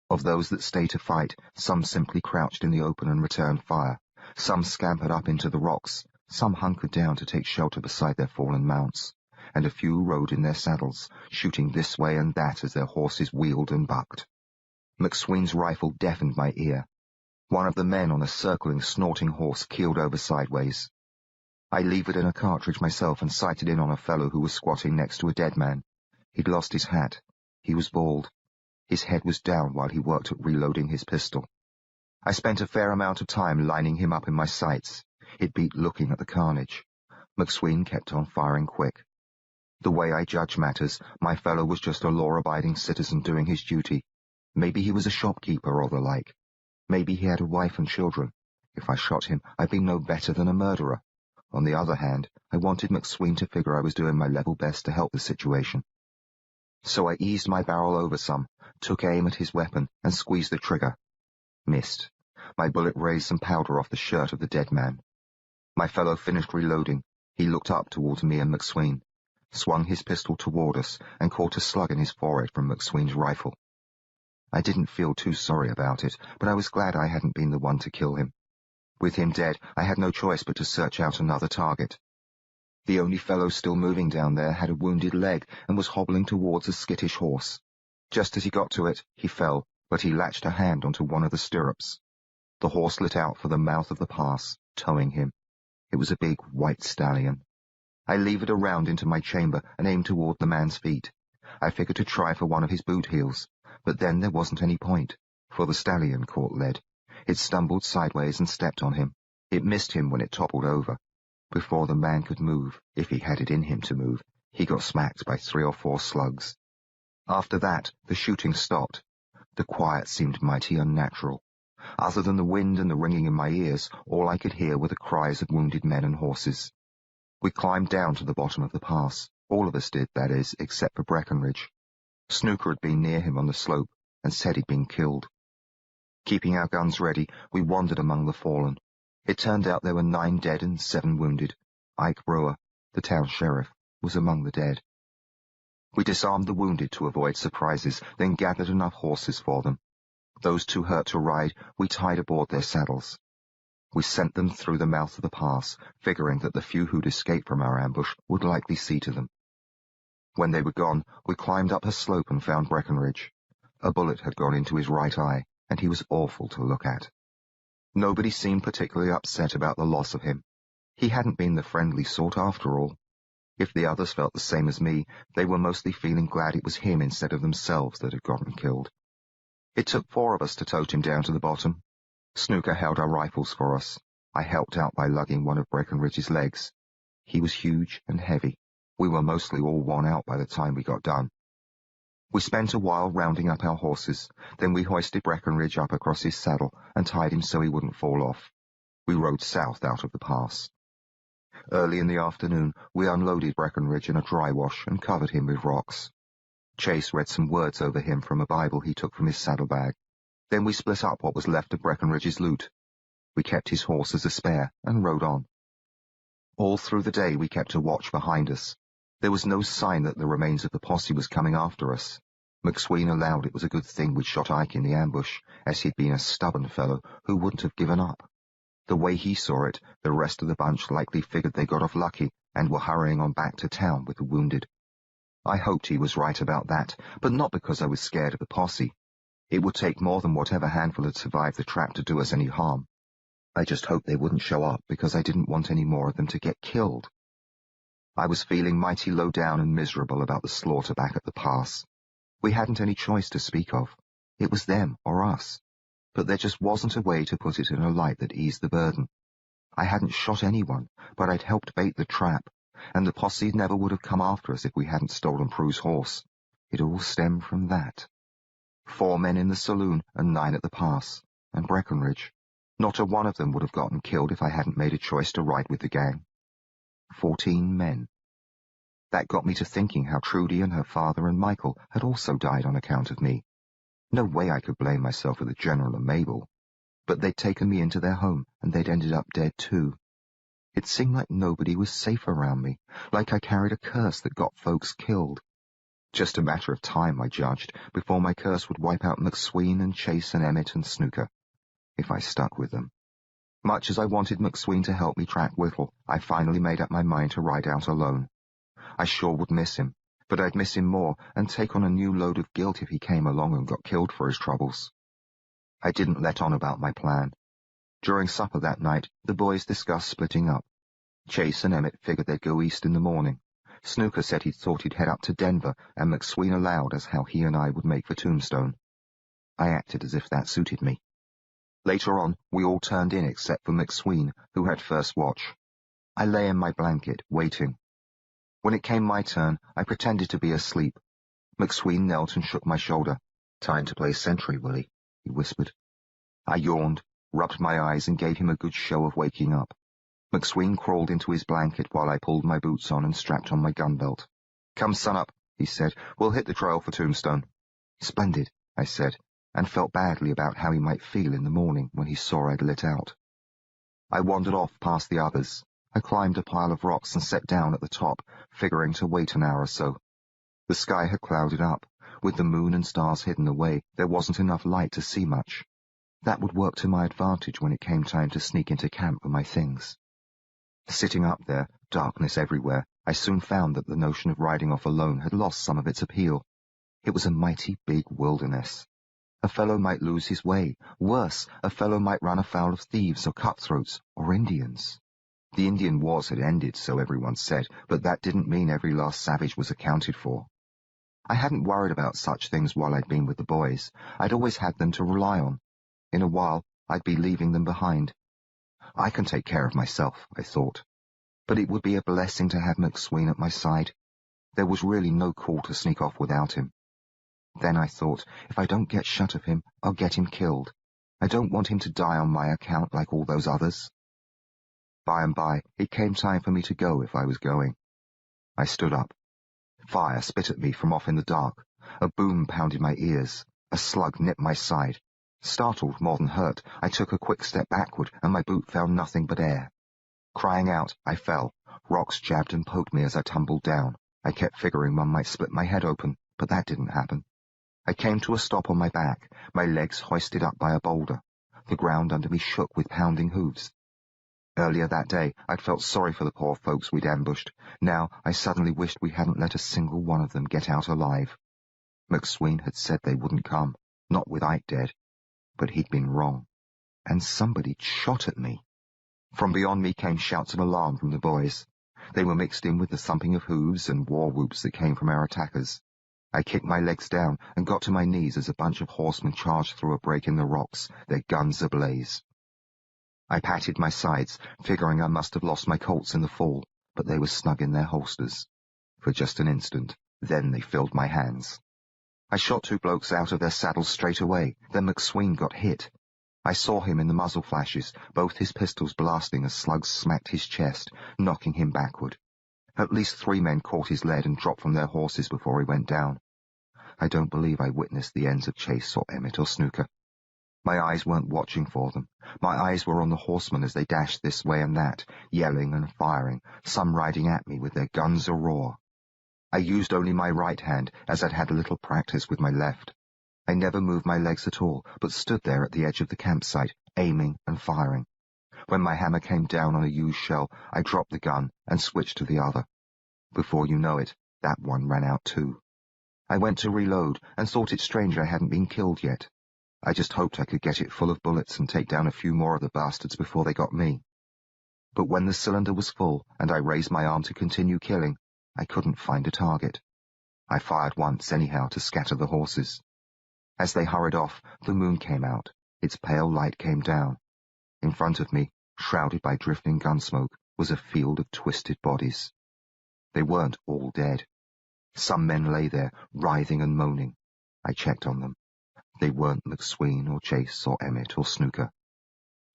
Of those that stayed to fight, some simply crouched in the open and returned fire. Some scampered up into the rocks. Some hunkered down to take shelter beside their fallen mounts. And a few rode in their saddles, shooting this way and that as their horses wheeled and bucked. McSween's rifle deafened my ear. One of the men on a circling, snorting horse keeled over sideways. I levered in a cartridge myself and sighted in on a fellow who was squatting next to a dead man. He'd lost his hat. He was bald. His head was down while he worked at reloading his pistol. I spent a fair amount of time lining him up in my sights. It beat looking at the carnage. McSween kept on firing quick. The way I judge matters, my fellow was just a law-abiding citizen doing his duty. Maybe he was a shopkeeper or the like. Maybe he had a wife and children. If I shot him, I'd be no better than a murderer. On the other hand, I wanted McSween to figure I was doing my level best to help the situation. So I eased my barrel over some, took aim at his weapon, and squeezed the trigger. Missed. My bullet raised some powder off the shirt of the dead man. My fellow finished reloading. He looked up towards me and McSween, swung his pistol toward us, and caught a slug in his forehead from McSween's rifle. I didn't feel too sorry about it, but I was glad I hadn't been the one to kill him. With him dead, I had no choice but to search out another target. The only fellow still moving down there had a wounded leg and was hobbling towards a skittish horse. Just as he got to it, he fell, but he latched a hand onto one of the stirrups. The horse lit out for the mouth of the pass, towing him. It was a big white stallion. I levered around into my chamber and aimed toward the man's feet. I figured to try for one of his boot heels, but then there wasn't any point, for the stallion caught lead. It stumbled sideways and stepped on him. It missed him when it toppled over. Before the man could move, if he had it in him to move, he got smacked by 3 or 4 slugs. After that, the shooting stopped. The quiet seemed mighty unnatural. Other than the wind and the ringing in my ears, all I could hear were the cries of wounded men and horses. We climbed down to the bottom of the pass. All of us did, that is, except for Breckenridge. Snooker had been near him on the slope and said he'd been killed. Keeping our guns ready, we wandered among the fallen. It turned out there were 9 dead and 7 wounded. Ike Brewer, the town sheriff, was among the dead. We disarmed the wounded to avoid surprises, then gathered enough horses for them. Those too hurt to ride, we tied aboard their saddles. We sent them through the mouth of the pass, figuring that the few who'd escaped from our ambush would likely see to them. When they were gone, we climbed up a slope and found Breckenridge. A bullet had gone into his right eye, and he was awful to look at. Nobody seemed particularly upset about the loss of him. He hadn't been the friendly sort after all. If the others felt the same as me, they were mostly feeling glad it was him instead of themselves that had gotten killed. It took 4 of us to tote him down to the bottom. Snooker held our rifles for us. I helped out by lugging one of Breckenridge's legs. He was huge and heavy. We were mostly all worn out by the time we got done. We spent a while rounding up our horses, then we hoisted Breckenridge up across his saddle and tied him so he wouldn't fall off. We rode south out of the pass. Early in the afternoon, we unloaded Breckenridge in a dry wash and covered him with rocks. Chase read some words over him from a Bible he took from his saddlebag. Then we split up what was left of Breckenridge's loot. We kept his horse as a spare and rode on. All through the day we kept a watch behind us. There was no sign that the remains of the posse was coming after us. McSween allowed it was a good thing we'd shot Ike in the ambush, as he'd been a stubborn fellow who wouldn't have given up. The way he saw it, the rest of the bunch likely figured they got off lucky and were hurrying on back to town with the wounded. I hoped he was right about that, but not because I was scared of the posse. It would take more than whatever handful had survived the trap to do us any harm. I just hoped they wouldn't show up because I didn't want any more of them to get killed. I was feeling mighty low down and miserable about the slaughter back at the pass. We hadn't any choice to speak of. It was them or us. But there just wasn't a way to put it in a light that eased the burden. I hadn't shot anyone, but I'd helped bait the trap, and the posse never would have come after us if we hadn't stolen Prue's horse. It all stemmed from that. 4 men in the saloon and 9 at the pass, and Breckenridge. Not a one of them would have gotten killed if I hadn't made a choice to ride with the gang. 14 men. That got me to thinking how Trudy and her father and Michael had also died on account of me. No way I could blame myself for the General and Mabel. But they'd taken me into their home, and they'd ended up dead too. It seemed like nobody was safe around me, like I carried a curse that got folks killed. Just a matter of time, I judged, before my curse would wipe out McSween and Chase and Emmett and Snooker, if I stuck with them. Much as I wanted McSween to help me track Whittle, I finally made up my mind to ride out alone. I sure would miss him, but I'd miss him more and take on a new load of guilt if he came along and got killed for his troubles. I didn't let on about my plan. During supper that night, the boys discussed splitting up. Chase and Emmett figured they'd go east in the morning. Snooker said he thought he'd head up to Denver, and McSween allowed as how he and I would make for Tombstone. I acted as if that suited me. Later on, we all turned in except for McSween, who had first watch. I lay in my blanket, waiting. When it came my turn, I pretended to be asleep. McSween knelt and shook my shoulder. "Time to play sentry, Willie," he whispered. I yawned, rubbed my eyes, and gave him a good show of waking up. McSween crawled into his blanket while I pulled my boots on and strapped on my gun belt. "Come sunup," he said. "We'll hit the trail for Tombstone." "Splendid," I said, and felt badly about how he might feel in the morning when he saw I'd lit out. I wandered off past the others. I climbed a pile of rocks and sat down at the top, figuring to wait an hour or so. The sky had clouded up. With the moon and stars hidden away, there wasn't enough light to see much. That would work to my advantage when it came time to sneak into camp with my things. Sitting up there, darkness everywhere, I soon found that the notion of riding off alone had lost some of its appeal. It was a mighty big wilderness. A fellow might lose his way. Worse, a fellow might run afoul of thieves or cutthroats or Indians. The Indian wars had ended, so everyone said, but that didn't mean every last savage was accounted for. I hadn't worried about such things while I'd been with the boys. I'd always had them to rely on. In a while, I'd be leaving them behind. I can take care of myself, I thought. But it would be a blessing to have McSween at my side. There was really no call to sneak off without him. Then I thought, if I don't get shut of him, I'll get him killed. I don't want him to die on my account like all those others. By and by, it came time for me to go if I was going. I stood up. Fire spit at me from off in the dark. A boom pounded my ears. A slug nipped my side. Startled more than hurt, I took a quick step backward, and my boot found nothing but air. Crying out, I fell. Rocks jabbed and poked me as I tumbled down. I kept figuring one might split my head open, but that didn't happen. I came to a stop on my back, my legs hoisted up by a boulder. The ground under me shook with pounding hooves. Earlier that day, I'd felt sorry for the poor folks we'd ambushed. Now, I suddenly wished we hadn't let a single one of them get out alive. McSween had said they wouldn't come, not with Ike dead. But he'd been wrong. And somebody'd shot at me. From beyond me came shouts of alarm from the boys. They were mixed in with the thumping of hooves and war whoops that came from our attackers. I kicked my legs down and got to my knees as a bunch of horsemen charged through a break in the rocks, their guns ablaze. I patted my sides, figuring I must have lost my Colts in the fall, but they were snug in their holsters. For just an instant, then they filled my hands. I shot 2 blokes out of their saddles straight away, then McSween got hit. I saw him in the muzzle flashes, both his pistols blasting as slugs smacked his chest, knocking him backward. At least 3 men caught his lead and dropped from their horses before he went down. I don't believe I witnessed the ends of Chase or Emmett or Snooker. My eyes weren't watching for them. My eyes were on the horsemen as they dashed this way and that, yelling and firing, some riding at me with their guns a-roar. I used only my right hand, as I'd had a little practice with my left. I never moved my legs at all, but stood there at the edge of the campsite, aiming and firing. When my hammer came down on a used shell, I dropped the gun and switched to the other. Before you know it, that one ran out too. I went to reload and thought it strange I hadn't been killed yet. I just hoped I could get it full of bullets and take down a few more of the bastards before they got me. But when the cylinder was full and I raised my arm to continue killing, I couldn't find a target. I fired once anyhow to scatter the horses. As they hurried off, the moon came out. Its pale light came down. In front of me, shrouded by drifting gun smoke, was a field of twisted bodies. They weren't all dead. Some men lay there, writhing and moaning. I checked on them. They weren't McSween or Chase or Emmett or Snooker.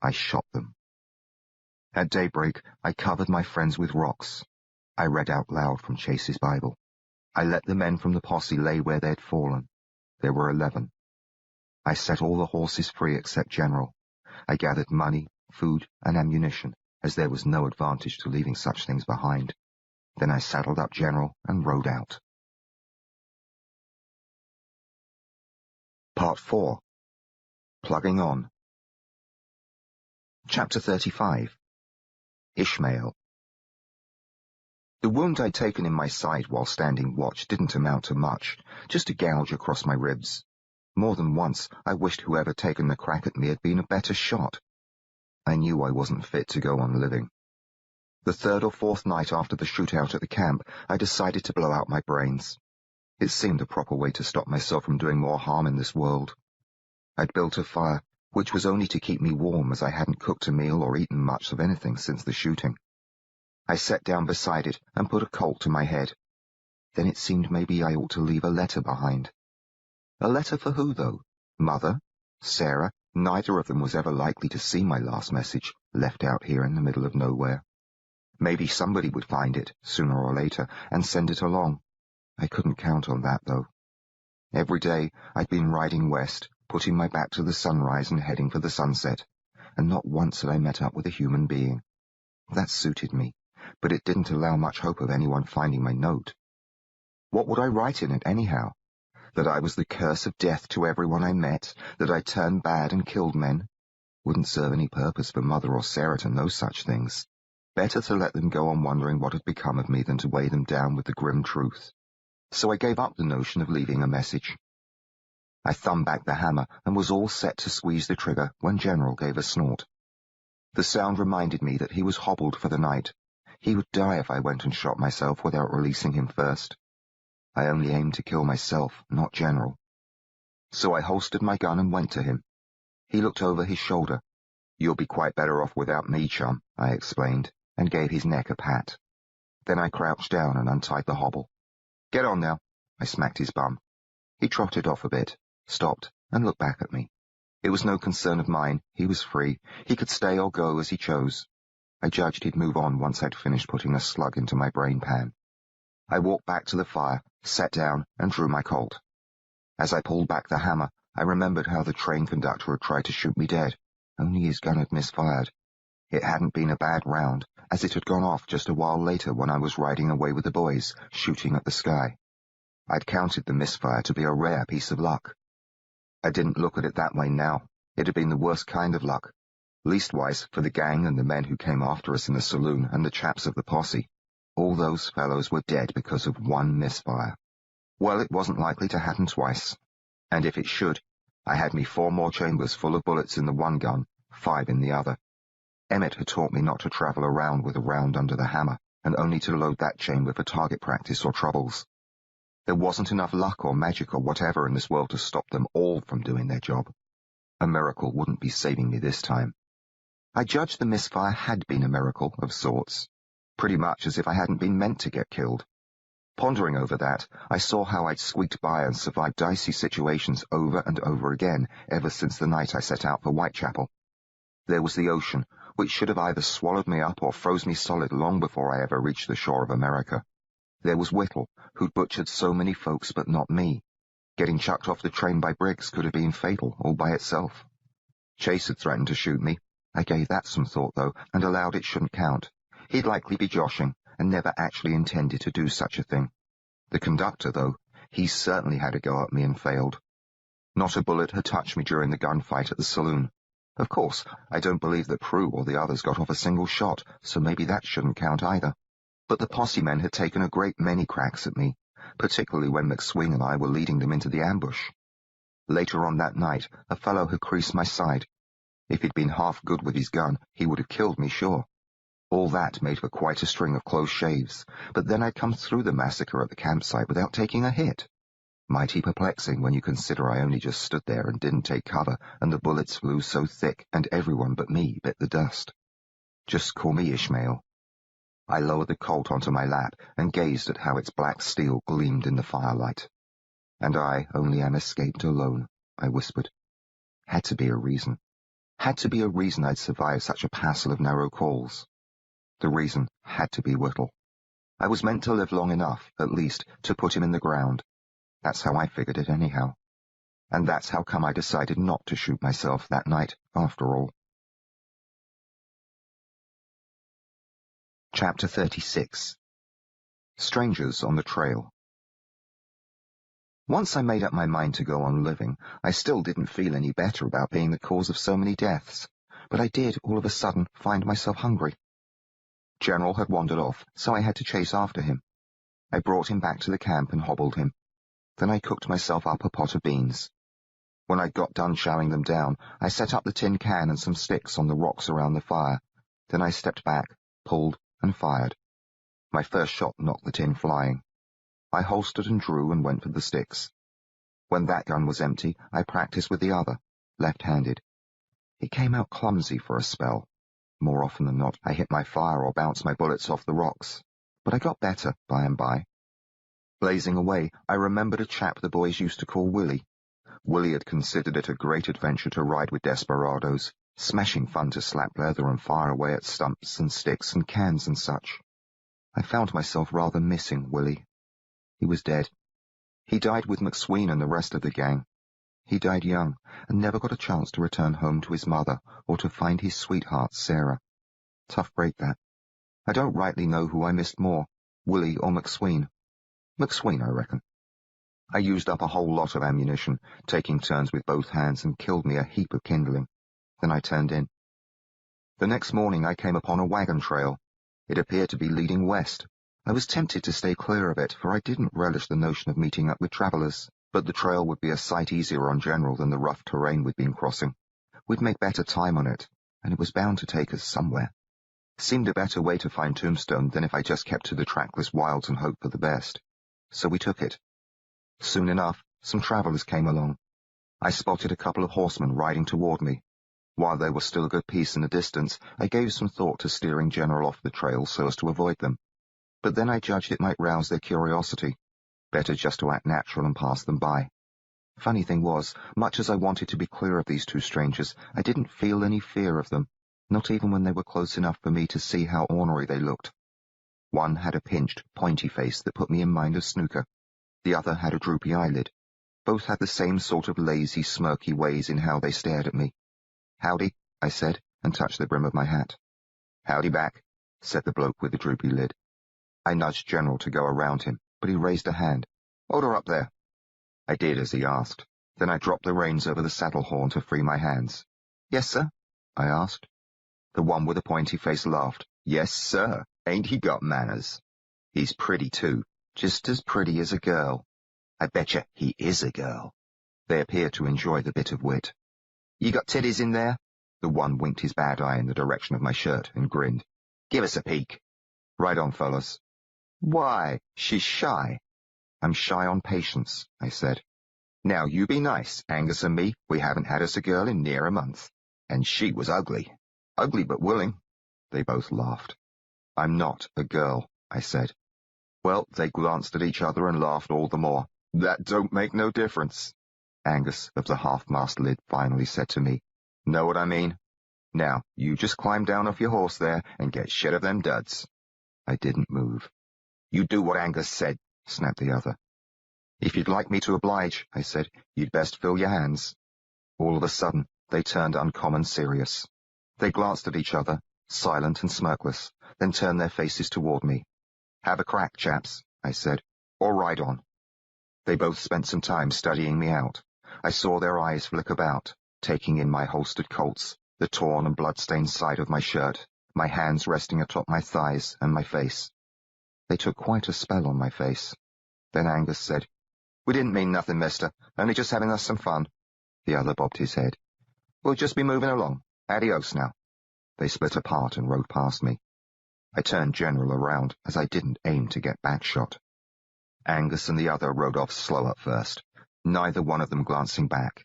I shot them. At daybreak, I covered my friends with rocks. I read out loud from Chase's Bible. I let the men from the posse lay where they'd fallen. There were 11. I set all the horses free except General. I gathered money, food, and ammunition, as there was no advantage to leaving such things behind. Then I saddled up General and rode out. Part 4. Plugging On. Chapter 35. Ishmael. The wound I'd taken in my side while standing watch didn't amount to much, just a gouge across my ribs. More than once I wished whoever taken the crack at me had been a better shot. I knew I wasn't fit to go on living. The third or fourth night after the shootout at the camp, I decided to blow out my brains. It seemed the proper way to stop myself from doing more harm in this world. I'd built a fire, which was only to keep me warm, as I hadn't cooked a meal or eaten much of anything since the shooting. I sat down beside it and put a colt to my head. Then it seemed maybe I ought to leave a letter behind. A letter for who, though? Mother? Sarah? Neither of them was ever likely to see my last message, left out here in the middle of nowhere. Maybe somebody would find it, sooner or later, and send it along. I couldn't count on that, though. Every day I'd been riding west, putting my back to the sunrise and heading for the sunset, and not once had I met up with a human being. That suited me, but it didn't allow much hope of anyone finding my note. What would I write in it, anyhow? That I was the curse of death to everyone I met, that I turned bad and killed men? Wouldn't serve any purpose for Mother or Sarah to know such things. Better to let them go on wondering what had become of me than to weigh them down with the grim truth. So I gave up the notion of leaving a message. I thumbed back the hammer and was all set to squeeze the trigger when General gave a snort. The sound reminded me that he was hobbled for the night. He would die if I went and shot myself without releasing him first. I only aimed to kill myself, not General. So I holstered my gun and went to him. He looked over his shoulder. "You'll be quite better off without me, chum," I explained, and gave his neck a pat. Then I crouched down and untied the hobble. "Get on now," I smacked his bum. He trotted off a bit, stopped, and looked back at me. It was no concern of mine. He was free. He could stay or go as he chose. I judged he'd move on once I'd finished putting a slug into my brain pan. I walked back to the fire, sat down, and drew my Colt. As I pulled back the hammer, I remembered how the train conductor had tried to shoot me dead, only his gun had misfired. It hadn't been a bad round, as it had gone off just a while later when I was riding away with the boys, shooting at the sky. I'd counted the misfire to be a rare piece of luck. I didn't look at it that way now. It had been the worst kind of luck. Leastwise for the gang and the men who came after us in the saloon and the chaps of the posse. All those fellows were dead because of one misfire. Well, it wasn't likely to happen twice. And if it should, I had me 4 more chambers full of bullets in the one gun, 5 in the other. Emmett had taught me not to travel around with a round under the hammer, and only to load that chamber for target practice or troubles. There wasn't enough luck or magic or whatever in this world to stop them all from doing their job. A miracle wouldn't be saving me this time. I judged the misfire had been a miracle of sorts, pretty much as if I hadn't been meant to get killed. Pondering over that, I saw how I'd squeaked by and survived dicey situations over and over again ever since the night I set out for Whitechapel. There was the ocean, which should have either swallowed me up or froze me solid long before I ever reached the shore of America. There was Whittle, who'd butchered so many folks but not me. Getting chucked off the train by Briggs could have been fatal all by itself. Chase had threatened to shoot me. I gave that some thought, though, and allowed it shouldn't count. He'd likely be joshing, and never actually intended to do such a thing. The conductor, though, he certainly had a go at me and failed. Not a bullet had touched me during the gunfight at the saloon. Of course, I don't believe that Prue or the others got off a single shot, so maybe that shouldn't count either. But the posse men had taken a great many cracks at me, particularly when McSween and I were leading them into the ambush. Later on that night, a fellow had creased my side. If he'd been half good with his gun, he would have killed me, sure. All that made for quite a string of close shaves, but then I'd come through the massacre at the campsite without taking a hit. Mighty perplexing when you consider I only just stood there and didn't take cover, and the bullets flew so thick and everyone but me bit the dust. Just call me Ishmael. I lowered the Colt onto my lap and gazed at how its black steel gleamed in the firelight. And I only am escaped alone, I whispered. Had to be a reason. Had to be a reason I'd survived such a passel of narrow calls. The reason had to be Whittle. I was meant to live long enough, at least, to put him in the ground. That's how I figured it anyhow. And that's how come I decided not to shoot myself that night, after all. Chapter 36. Strangers on the Trail. Once I made up my mind to go on living, I still didn't feel any better about being the cause of so many deaths, but I did, all of a sudden, find myself hungry. General had wandered off, so I had to chase after him. I brought him back to the camp and hobbled him. Then I cooked myself up a pot of beans. When I'd got done chowing them down, I set up the tin can and some sticks on the rocks around the fire. Then I stepped back, pulled, and fired. My first shot knocked the tin flying. I holstered and drew and went for the sticks. When that gun was empty, I practiced with the other, left-handed. It came out clumsy for a spell. More often than not, I hit my fire or bounced my bullets off the rocks. But I got better by and by. Blazing away, I remembered a chap the boys used to call Willie. Willie had considered it a great adventure to ride with desperadoes, smashing fun to slap leather and fire away at stumps and sticks and cans and such. I found myself rather missing Willie. He was dead. He died with McSween and the rest of the gang. He died young and never got a chance to return home to his mother or to find his sweetheart, Sarah. Tough break, that. I don't rightly know who I missed more, Willie or McSween. McSween, I reckon. I used up a whole lot of ammunition, taking turns with both hands, and killed me a heap of kindling. Then I turned in. The next morning I came upon a wagon trail. It appeared to be leading west. I was tempted to stay clear of it, for I didn't relish the notion of meeting up with travellers, but the trail would be a sight easier on General than the rough terrain we'd been crossing. We'd make better time on it, and it was bound to take us somewhere. Seemed a better way to find Tombstone than if I just kept to the trackless wilds and hoped for the best. So we took it. Soon enough, some travellers came along. I spotted a couple of horsemen riding toward me. While they were still a good piece in the distance, I gave some thought to steering General off the trail so as to avoid them. But then I judged it might rouse their curiosity. Better just to act natural and pass them by. Funny thing was, much as I wanted to be clear of these two strangers, I didn't feel any fear of them, not even when they were close enough for me to see how ornery they looked. One had a pinched, pointy face that put me in mind of Snooker. The other had a droopy eyelid. Both had the same sort of lazy, smirky ways in how they stared at me. "Howdy," I said, and touched the brim of my hat. "Howdy back," said the bloke with the droopy lid. I nudged General to go around him, but he raised a hand. "Hold her up there." I did as he asked. Then I dropped the reins over the saddle horn to free my hands. "Yes, sir?" I asked. The one with the pointy face laughed. "Yes, sir. Ain't he got manners? He's pretty, too. Just as pretty as a girl. I betcha he is a girl." They appeared to enjoy the bit of wit. "You got titties in there?" The one winked his bad eye in the direction of my shirt and grinned. "Give us a peek." "Right on, fellas." "Why, she's shy." "I'm shy on patience," I said. "Now you be nice. Angus and me, we haven't had us a girl in near a month. And she was ugly. Ugly but willing." They both laughed. "I'm not a girl," I said. Well, they glanced at each other and laughed all the more. "That don't make no difference," Angus of the half-mast lid finally said to me. "Know what I mean? Now, you just climb down off your horse there and get shed of them duds." I didn't move. "You do what Angus said," snapped the other. "If you'd like me to oblige," I said, "you'd best fill your hands." All of a sudden, they turned uncommon serious. They glanced at each other, silent and smirkless, then turned their faces toward me. "Have a crack, chaps," I said, "or ride on." They both spent some time studying me out. I saw their eyes flick about, taking in my holstered Colts, the torn and blood-stained side of my shirt, my hands resting atop my thighs and my face. They took quite a spell on my face. Then Angus said, "We didn't mean nothing, mister, only just having us some fun. The other bobbed his head. We'll just be moving along. Adios now. They split apart and rode past me. I turned General around, as I didn't aim to get backshot. Angus and the other rode off slow at first, neither one of them glancing back.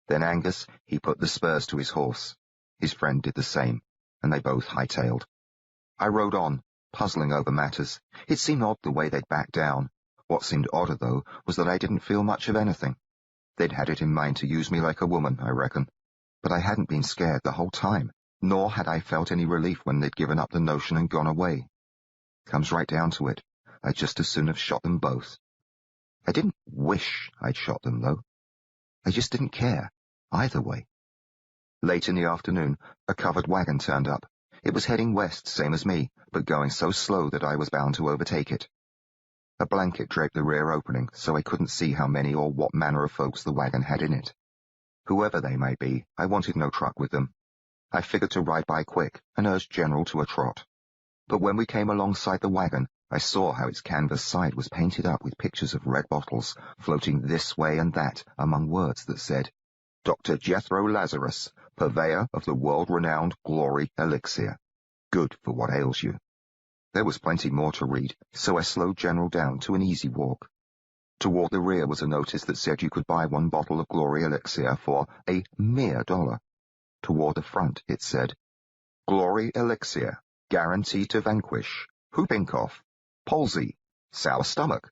Then Angus, he put the spurs to his horse. His friend did the same, and they both hightailed. I rode on, puzzling over matters. It seemed odd the way they'd backed down. What seemed odder, though, was that I didn't feel much of anything. They'd had it in mind to use me like a woman, I reckon. But I hadn't been scared the whole time, nor had I felt any relief when they'd given up the notion and gone away. Comes right down to it, I'd just as soon have shot them both. I didn't wish I'd shot them, though. I just didn't care, either way. Late in the afternoon, a covered wagon turned up. It was heading west, same as me, but going so slow that I was bound to overtake it. A blanket draped the rear opening, so I couldn't see how many or what manner of folks the wagon had in it. Whoever they might be, I wanted no truck with them. I figured to ride by quick and urged General to a trot. But when we came alongside the wagon, I saw how its canvas side was painted up with pictures of red bottles floating this way and that among words that said, Dr. Jethro Lazarus, purveyor of the world-renowned Glory Elixir. Good for what ails you. There was plenty more to read, so I slowed General down to an easy walk. Toward the rear was a notice that said you could buy 1 bottle of Glory Elixir for a mere $1. Toward the front it said, Glory Elixir, guaranteed to vanquish whooping cough, palsy, sour stomach,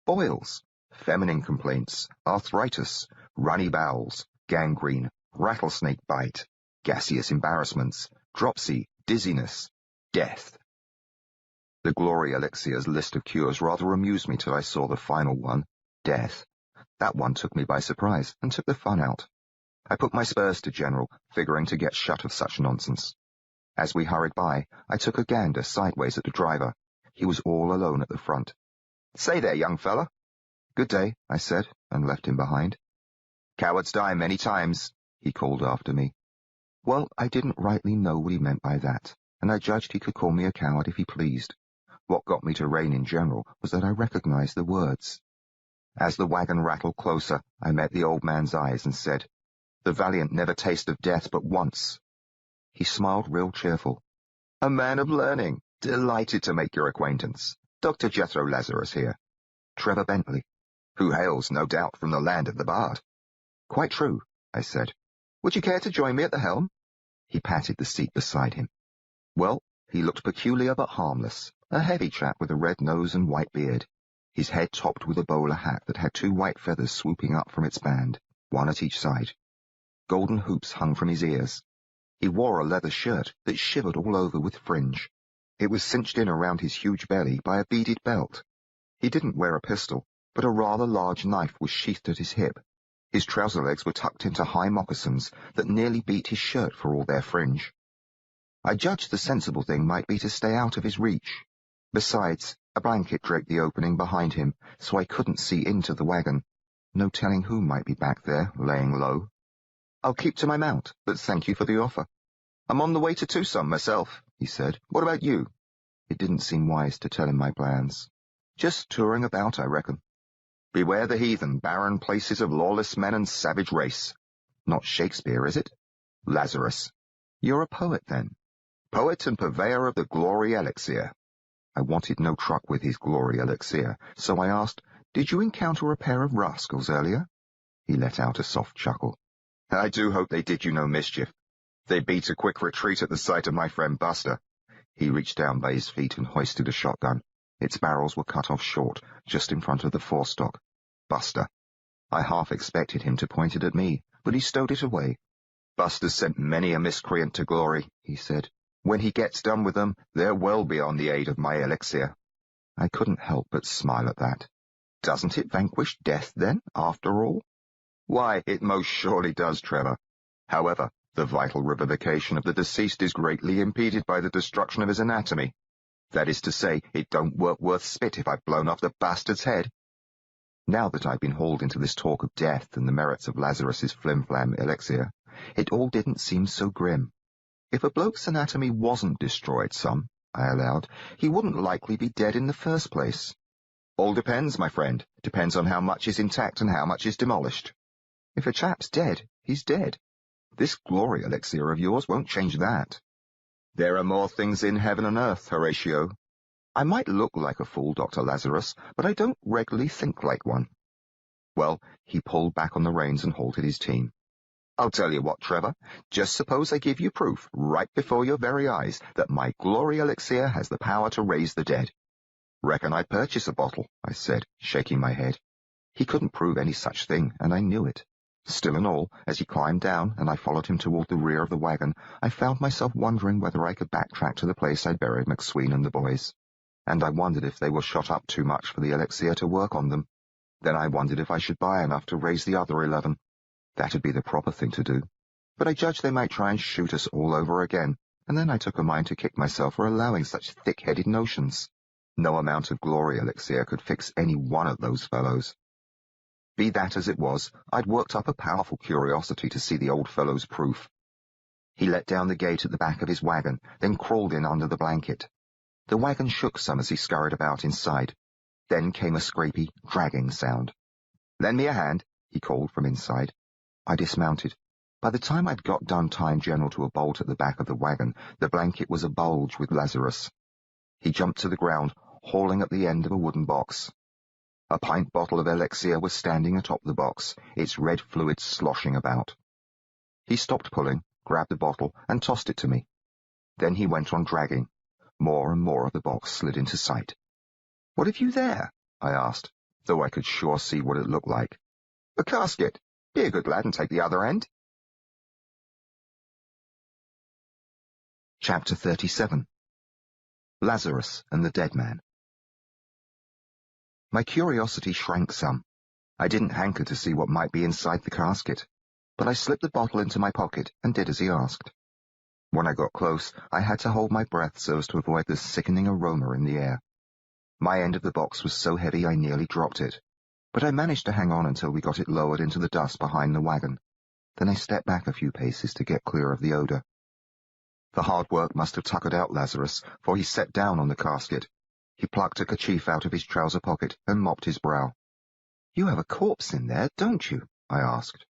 boils, feminine complaints, arthritis, runny bowels, gangrene, rattlesnake bite, gaseous embarrassments, dropsy, dizziness, death. The Glory Elixir's list of cures rather amused me till I saw the final one, death. That one took me by surprise and took the fun out. I put my spurs to General, figuring to get shut of such nonsense. As we hurried by, I took a gander sideways at the driver. He was all alone at the front. Say there, young fella. Good day, I said, and left him behind. Cowards die many times, he called after me. Well, I didn't rightly know what he meant by that, and I judged he could call me a coward if he pleased. What got me to rein in General was that I recognized the words. As the wagon rattled closer, I met the old man's eyes and said, The valiant never taste of death but once. He smiled real cheerful. A man of learning, delighted to make your acquaintance. Dr. Jethro Lazarus here. Trevor Bentley, who hails, no doubt, from the land of the bard. Quite true, I said. Would you care to join me at the helm? He patted the seat beside him. Well, he looked peculiar but harmless, a heavy chap with a red nose and white beard, his head topped with a bowler hat that had 2 white feathers swooping up from its band, one at each side. Golden hoops hung from his ears. He wore a leather shirt that shivered all over with fringe. It was cinched in around his huge belly by a beaded belt. He didn't wear a pistol, but a rather large knife was sheathed at his hip. His trouser legs were tucked into high moccasins that nearly beat his shirt for all their fringe. I judged the sensible thing might be to stay out of his reach. Besides, a blanket draped the opening behind him, so I couldn't see into the wagon. No telling who might be back there, laying low. I'll keep to my mount, but thank you for the offer. I'm on the way to Tucson myself, he said. What about you? It didn't seem wise to tell him my plans. Just touring about, I reckon. Beware the heathen, barren places of lawless men and savage race. Not Shakespeare, is it? Lazarus. You're a poet, then. Poet and purveyor of the Glory Elixir. I wanted no truck with his Glory Elixir, so I asked, Did you encounter a pair of rascals earlier? He let out a soft chuckle. I do hope they did you no mischief. They beat a quick retreat at the sight of my friend Buster. He reached down by his feet and hoisted a shotgun. Its barrels were cut off short, just in front of the forestock. Buster. I half expected him to point it at me, but he stowed it away. Buster's sent many a miscreant to glory, he said. When he gets done with them, they're well beyond the aid of my elixir. I couldn't help but smile at that. Doesn't it vanquish death, then, after all? Why, it most surely does, Trevor. However, the vital revivification of the deceased is greatly impeded by the destruction of his anatomy. That is to say, it don't work worth spit if I've blown off the bastard's head. Now that I've been hauled into this talk of death and the merits of Lazarus's flim-flam elixir, it all didn't seem so grim. If a bloke's anatomy wasn't destroyed some, I allowed, he wouldn't likely be dead in the first place. All depends, my friend. Depends on how much is intact and how much is demolished. If a chap's dead, He's dead. This glory elixir of yours won't change that. There are more things in heaven and earth, Horatio. I might look like a fool, Dr. Lazarus, but I don't regularly think like one. Well, he pulled back on the reins and halted his team. I'll tell you what, Trevor, just suppose I give you proof, right before your very eyes, that my glory elixir has the power to raise the dead. Reckon I'd purchase a bottle, I said, shaking my head. He couldn't prove any such thing, and I knew it. Still and all, as he climbed down and I followed him toward the rear of the wagon, I found myself wondering whether I could backtrack to the place I'd buried McSween and the boys. And I wondered if they were shot up too much for the elixir to work on them. Then I wondered if I should buy enough to raise the other 11. That'd be the proper thing to do. But I judged they might try and shoot us all over again, and then I took a mind to kick myself for allowing such thick-headed notions. No amount of glory elixir could fix any one of those fellows. Be that as it was, I'd worked up a powerful curiosity to see the old fellow's proof. He let down the gate at the back of his wagon, then crawled in under the blanket. The wagon shook some as he scurried about inside. Then came a scrapey, dragging sound. "Lend me a hand," he called from inside. I dismounted. By the time I'd got done tying General to a bolt at the back of the wagon, the blanket was abulge with Lazarus. He jumped to the ground, hauling at the end of a wooden box. A pint bottle of elixir was standing atop the box, its red fluid sloshing about. He stopped pulling, grabbed the bottle, and tossed it to me. Then he went on dragging. More and more of the box slid into sight. "What have you there?" I asked, though I could sure see what it looked like. "A casket. Be a good lad and take the other end." Chapter 37. Lazarus and the Dead Man. My curiosity shrank some. I didn't hanker to see what might be inside the casket, but I slipped the bottle into my pocket and did as he asked. When I got close, I had to hold my breath so as to avoid the sickening aroma in the air. My end of the box was so heavy I nearly dropped it, but I managed to hang on until we got it lowered into the dust behind the wagon. Then I stepped back a few paces to get clear of the odor. The hard work must have tuckered out Lazarus, for he sat down on the casket. He plucked a kerchief out of his trouser pocket and mopped his brow. "You have a corpse in there, don't you?" I asked.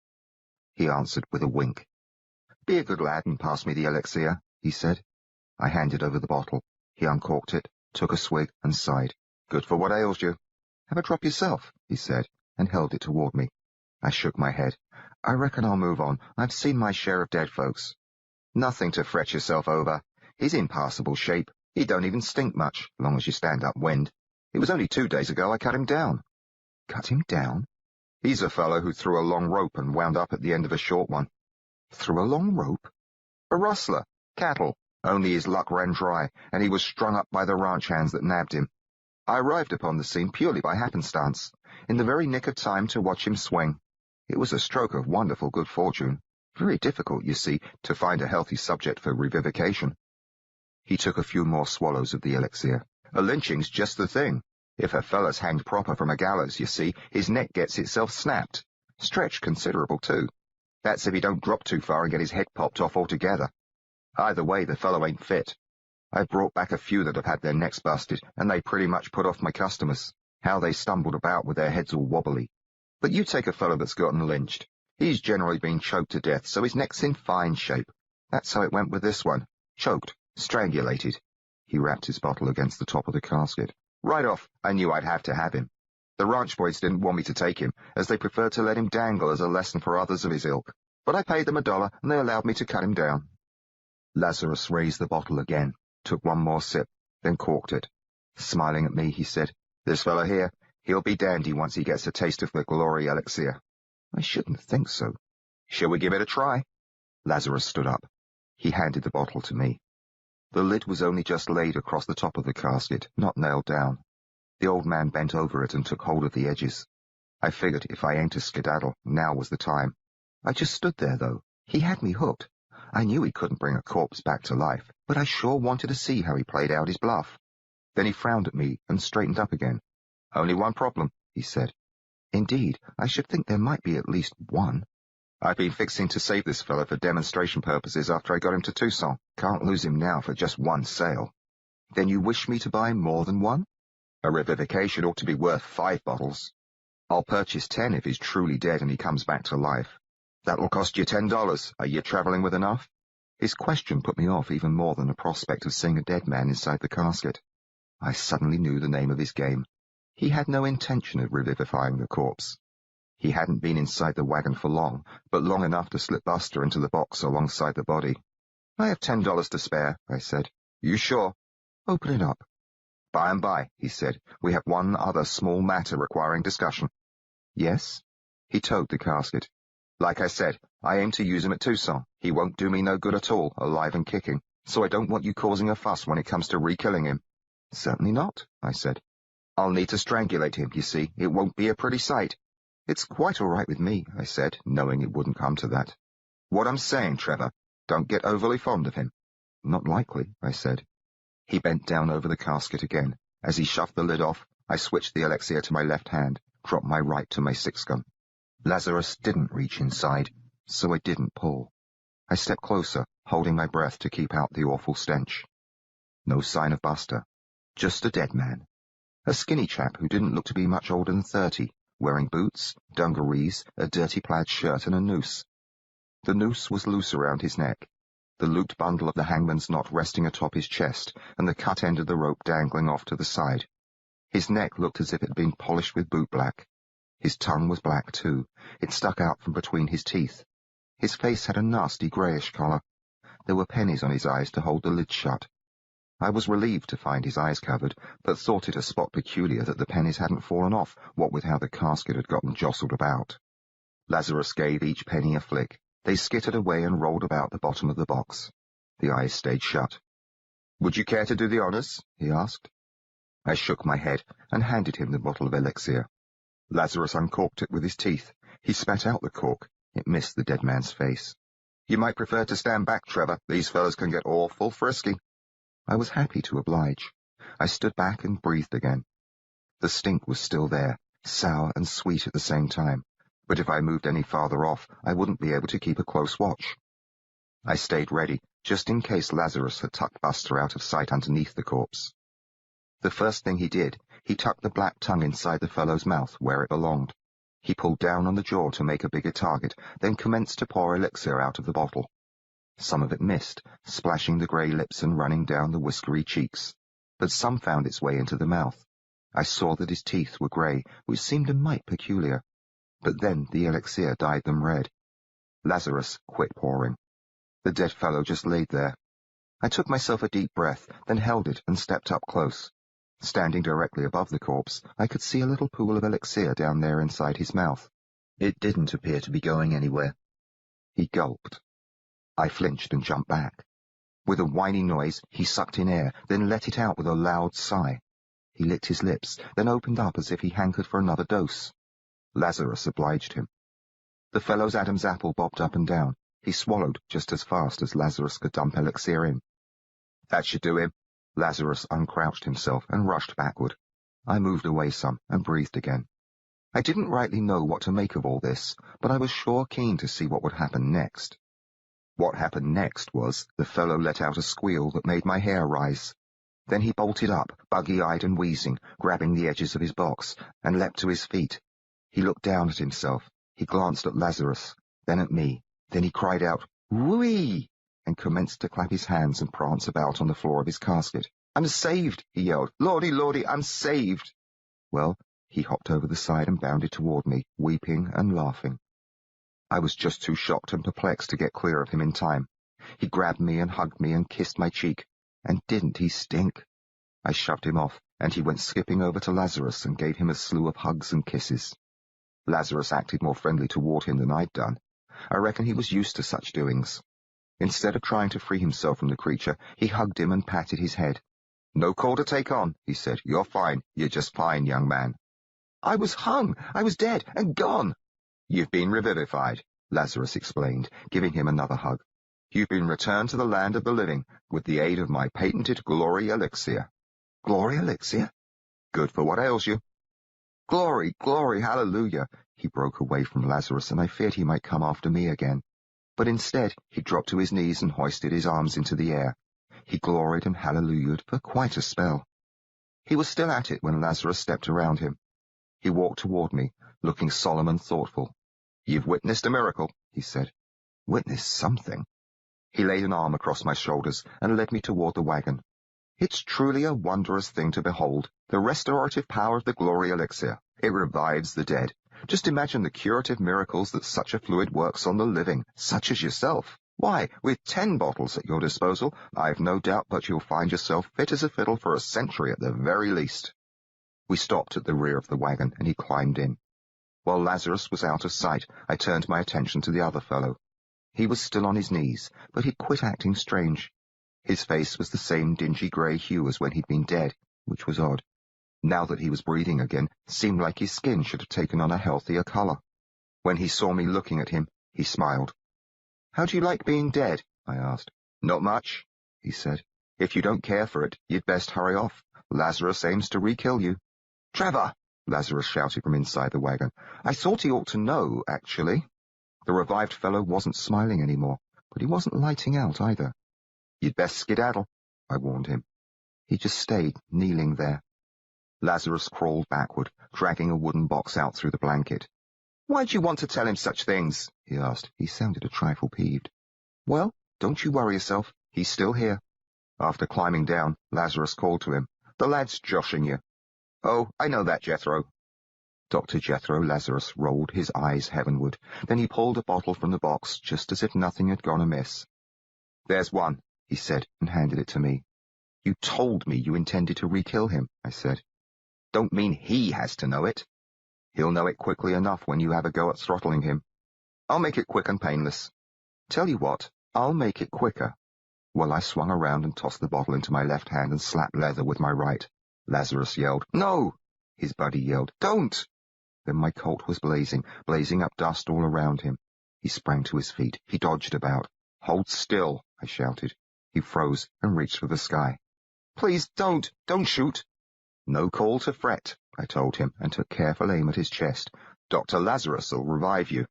He answered with a wink. "Be a good lad and pass me the elixir," he said. I handed over the bottle. He uncorked it, took a swig, and sighed. "Good for what ails you." "Have a drop yourself," he said, and held it toward me. I shook my head. "I reckon I'll move on. I've seen my share of dead folks." "Nothing to fret yourself over. He's in passable shape. He don't even stink much, long as you stand upwind. It was only 2 days ago I cut him down." "Cut him down?" "He's a fellow who threw a long rope and wound up at the end of a short one." "Threw a long rope?" "A rustler. Cattle. Only his luck ran dry, and he was strung up by the ranch hands that nabbed him. I arrived upon the scene purely by happenstance, in the very nick of time to watch him swing. It was a stroke of wonderful good fortune. Very difficult, you see, to find a healthy subject for revivication." He took a few more swallows of the elixir. "A lynching's just the thing. If a fella's hanged proper from a gallows, you see, his neck gets itself snapped. Stretched considerable, too. That's if he don't drop too far and get his head popped off altogether. Either way, the fellow ain't fit. I've brought back a few that have had their necks busted, and they pretty much put off my customers. How they stumbled about with their heads all wobbly. But you take a fellow that's gotten lynched. He's generally been choked to death, so his neck's in fine shape. That's how it went with this one. Choked. Strangulated." He rapped his bottle against the top of the casket. "Right off, I knew I'd have to have him. The ranch boys didn't want me to take him, as they preferred to let him dangle as a lesson for others of his ilk. But I paid them $1, and they allowed me to cut him down." Lazarus raised the bottle again, took one more sip, then corked it. Smiling at me, he said, "This fellow here, he'll be dandy once he gets a taste of the glory elixir." "I shouldn't think so." "Shall we give it a try?" Lazarus stood up. He handed the bottle to me. The lid was only just laid across the top of the casket, not nailed down. The old man bent over it and took hold of the edges. I figured if I aimed to skedaddle, now was the time. I just stood there, though. He had me hooked. I knew he couldn't bring a corpse back to life, but I sure wanted to see how he played out his bluff. Then he frowned at me and straightened up again. "Only one problem," he said. "Indeed, I should think there might be at least one." "I've been fixing to save this fellow for demonstration purposes after I got him to Tucson. Can't lose him now for just one sale." "Then you wish me to buy more than one?" "A revivification ought to be worth 5 bottles. I'll purchase 10 if he's truly dead and he comes back to life. That'll cost you $10. Are you travelling with enough? His question put me off even more than the prospect of seeing a dead man inside the casket. I suddenly knew the name of his game. He had no intention of revivifying the corpse. He hadn't been inside the wagon for long, but long enough to slip Buster into the box alongside the body. I have $10 to spare, I said. You sure? Open it up. By and by, he said. We have one other small matter requiring discussion. Yes? He towed the casket. Like I said, I aim to use him at Tucson. He won't do me no good at all, alive and kicking, so I don't want you causing a fuss when it comes to re-killing him. Certainly not, I said. I'll need to strangulate him, you see. It won't be a pretty sight. It's quite all right with me, I said, knowing it wouldn't come to that. What I'm saying, Trevor, don't get overly fond of him. Not likely, I said. He bent down over the casket again. As he shoved the lid off, I switched the elixir to my left hand, dropped my right to my 6-gun. Lazarus didn't reach inside, so I didn't pull. I stepped closer, holding my breath to keep out the awful stench. No sign of Buster. Just a dead man. A skinny chap who didn't look to be much older than 30, wearing boots, dungarees, a dirty plaid shirt and a noose. The noose was loose around his neck, the looped bundle of the hangman's knot resting atop his chest, and the cut end of the rope dangling off to the side. His neck looked as if it had been polished with bootblack. His tongue was black, too. It stuck out from between his teeth. His face had a nasty greyish colour. There were pennies on his eyes to hold the lid shut. I was relieved to find his eyes covered, but thought it a spot peculiar that the pennies hadn't fallen off, what with how the casket had gotten jostled about. Lazarus gave each penny a flick. They skittered away and rolled about the bottom of the box. The eyes stayed shut. "Would you care to do the honours?" he asked. I shook my head and handed him the bottle of elixir. Lazarus uncorked it with his teeth. He spat out the cork. It missed the dead man's face. "You might prefer to stand back, Trevor. These fellows can get awful frisky." I was happy to oblige. I stood back and breathed again. The stink was still there, sour and sweet at the same time, but if I moved any farther off, I wouldn't be able to keep a close watch. I stayed ready, just in case Lazarus had tucked Buster out of sight underneath the corpse. The first thing he did, he tucked the black tongue inside the fellow's mouth where it belonged. He pulled down on the jaw to make a bigger target, then commenced to pour elixir out of the bottle. Some of it missed, splashing the grey lips and running down the whiskery cheeks, but some found its way into the mouth. I saw that his teeth were grey, which seemed a mite peculiar, but then the elixir dyed them red. Lazarus quit pouring. The dead fellow just laid there. I took myself a deep breath, then held it and stepped up close. Standing directly above the corpse, I could see a little pool of elixir down there inside his mouth. It didn't appear to be going anywhere. He gulped. I flinched and jumped back. With a whiny noise, he sucked in air, then let it out with a loud sigh. He licked his lips, then opened up as if he hankered for another dose. Lazarus obliged him. The fellow's Adam's apple bobbed up and down. He swallowed just as fast as Lazarus could dump elixir in. "That should do him." Lazarus uncrouched himself and rushed backward. I moved away some and breathed again. I didn't rightly know what to make of all this, but I was sure keen to see what would happen next. What happened next was the fellow let out a squeal that made my hair rise. Then he bolted up, buggy-eyed and wheezing, grabbing the edges of his box, and leapt to his feet. He looked down at himself. He glanced at Lazarus, then at me. Then he cried out, "Whee!" and commenced to clap his hands and prance about on the floor of his casket. "I'm saved!" he yelled. "Lordy, Lordy, I'm saved!" Well, he hopped over the side and bounded toward me, weeping and laughing. I was just too shocked and perplexed to get clear of him in time. He grabbed me and hugged me and kissed my cheek. And didn't he stink? I shoved him off, and he went skipping over to Lazarus and gave him a slew of hugs and kisses. Lazarus acted more friendly toward him than I'd done. I reckon he was used to such doings. Instead of trying to free himself from the creature, he hugged him and patted his head. "No call to take on," he said. "You're fine. You're just fine, young man." "I was hung. I was dead and gone." "You've been revivified," Lazarus explained, giving him another hug. "You've been returned to the land of the living with the aid of my patented Glory Elixir." "Glory Elixir?" "Good for what ails you." "Glory, glory, hallelujah." He broke away from Lazarus, and I feared he might come after me again. But instead he dropped to his knees and hoisted his arms into the air. He gloried and hallelujah'd for quite a spell. He was still at it when Lazarus stepped around him. He walked toward me, looking solemn and thoughtful. "You've witnessed a miracle," he said. Witnessed something? He laid an arm across my shoulders and led me toward the wagon. "It's truly a wondrous thing to behold, the restorative power of the glory elixir. It revives the dead. Just imagine the curative miracles that such a fluid works on the living, such as yourself. Why, with 10 bottles at your disposal, I've no doubt but you'll find yourself fit as a fiddle for a century at the very least." We stopped at the rear of the wagon, and he climbed in. While Lazarus was out of sight, I turned my attention to the other fellow. He was still on his knees, but he'd quit acting strange. His face was the same dingy grey hue as when he'd been dead, which was odd. Now that he was breathing again, it seemed like his skin should have taken on a healthier colour. When he saw me looking at him, he smiled. "How do you like being dead?" I asked. "Not much," he said. "If you don't care for it, you'd best hurry off. Lazarus aims to re-kill you." "Trevor!" Lazarus shouted from inside the wagon. "I thought he ought to know, actually." The revived fellow wasn't smiling anymore, but he wasn't lighting out either. "You'd best skedaddle," I warned him. He just stayed, kneeling there. Lazarus crawled backward, dragging a wooden box out through the blanket. "Why'd you want to tell him such things?" he asked. He sounded a trifle peeved. "Well, don't you worry yourself. He's still here." After climbing down, Lazarus called to him. "The lad's joshing you." "Oh, I know that, Jethro." Dr. Jethro Lazarus rolled his eyes heavenward. Then he pulled a bottle from the box, just as if nothing had gone amiss. "There's one," he said, and handed it to me. "You told me you intended to re-kill him," I said. "Don't mean he has to know it. He'll know it quickly enough when you have a go at throttling him. I'll make it quick and painless. Tell you what, I'll make it quicker." Well, I swung around and tossed the bottle into my left hand and slapped leather with my right. Lazarus yelled, "No!" His buddy yelled, "Don't!" Then my Colt was blazing up dust all around him. He sprang to his feet. He dodged about. "Hold still," I shouted. He froze and reached for the sky. "Please don't shoot." "No call to fret," I told him, and took careful aim at his chest. "Dr. Lazarus'll revive you."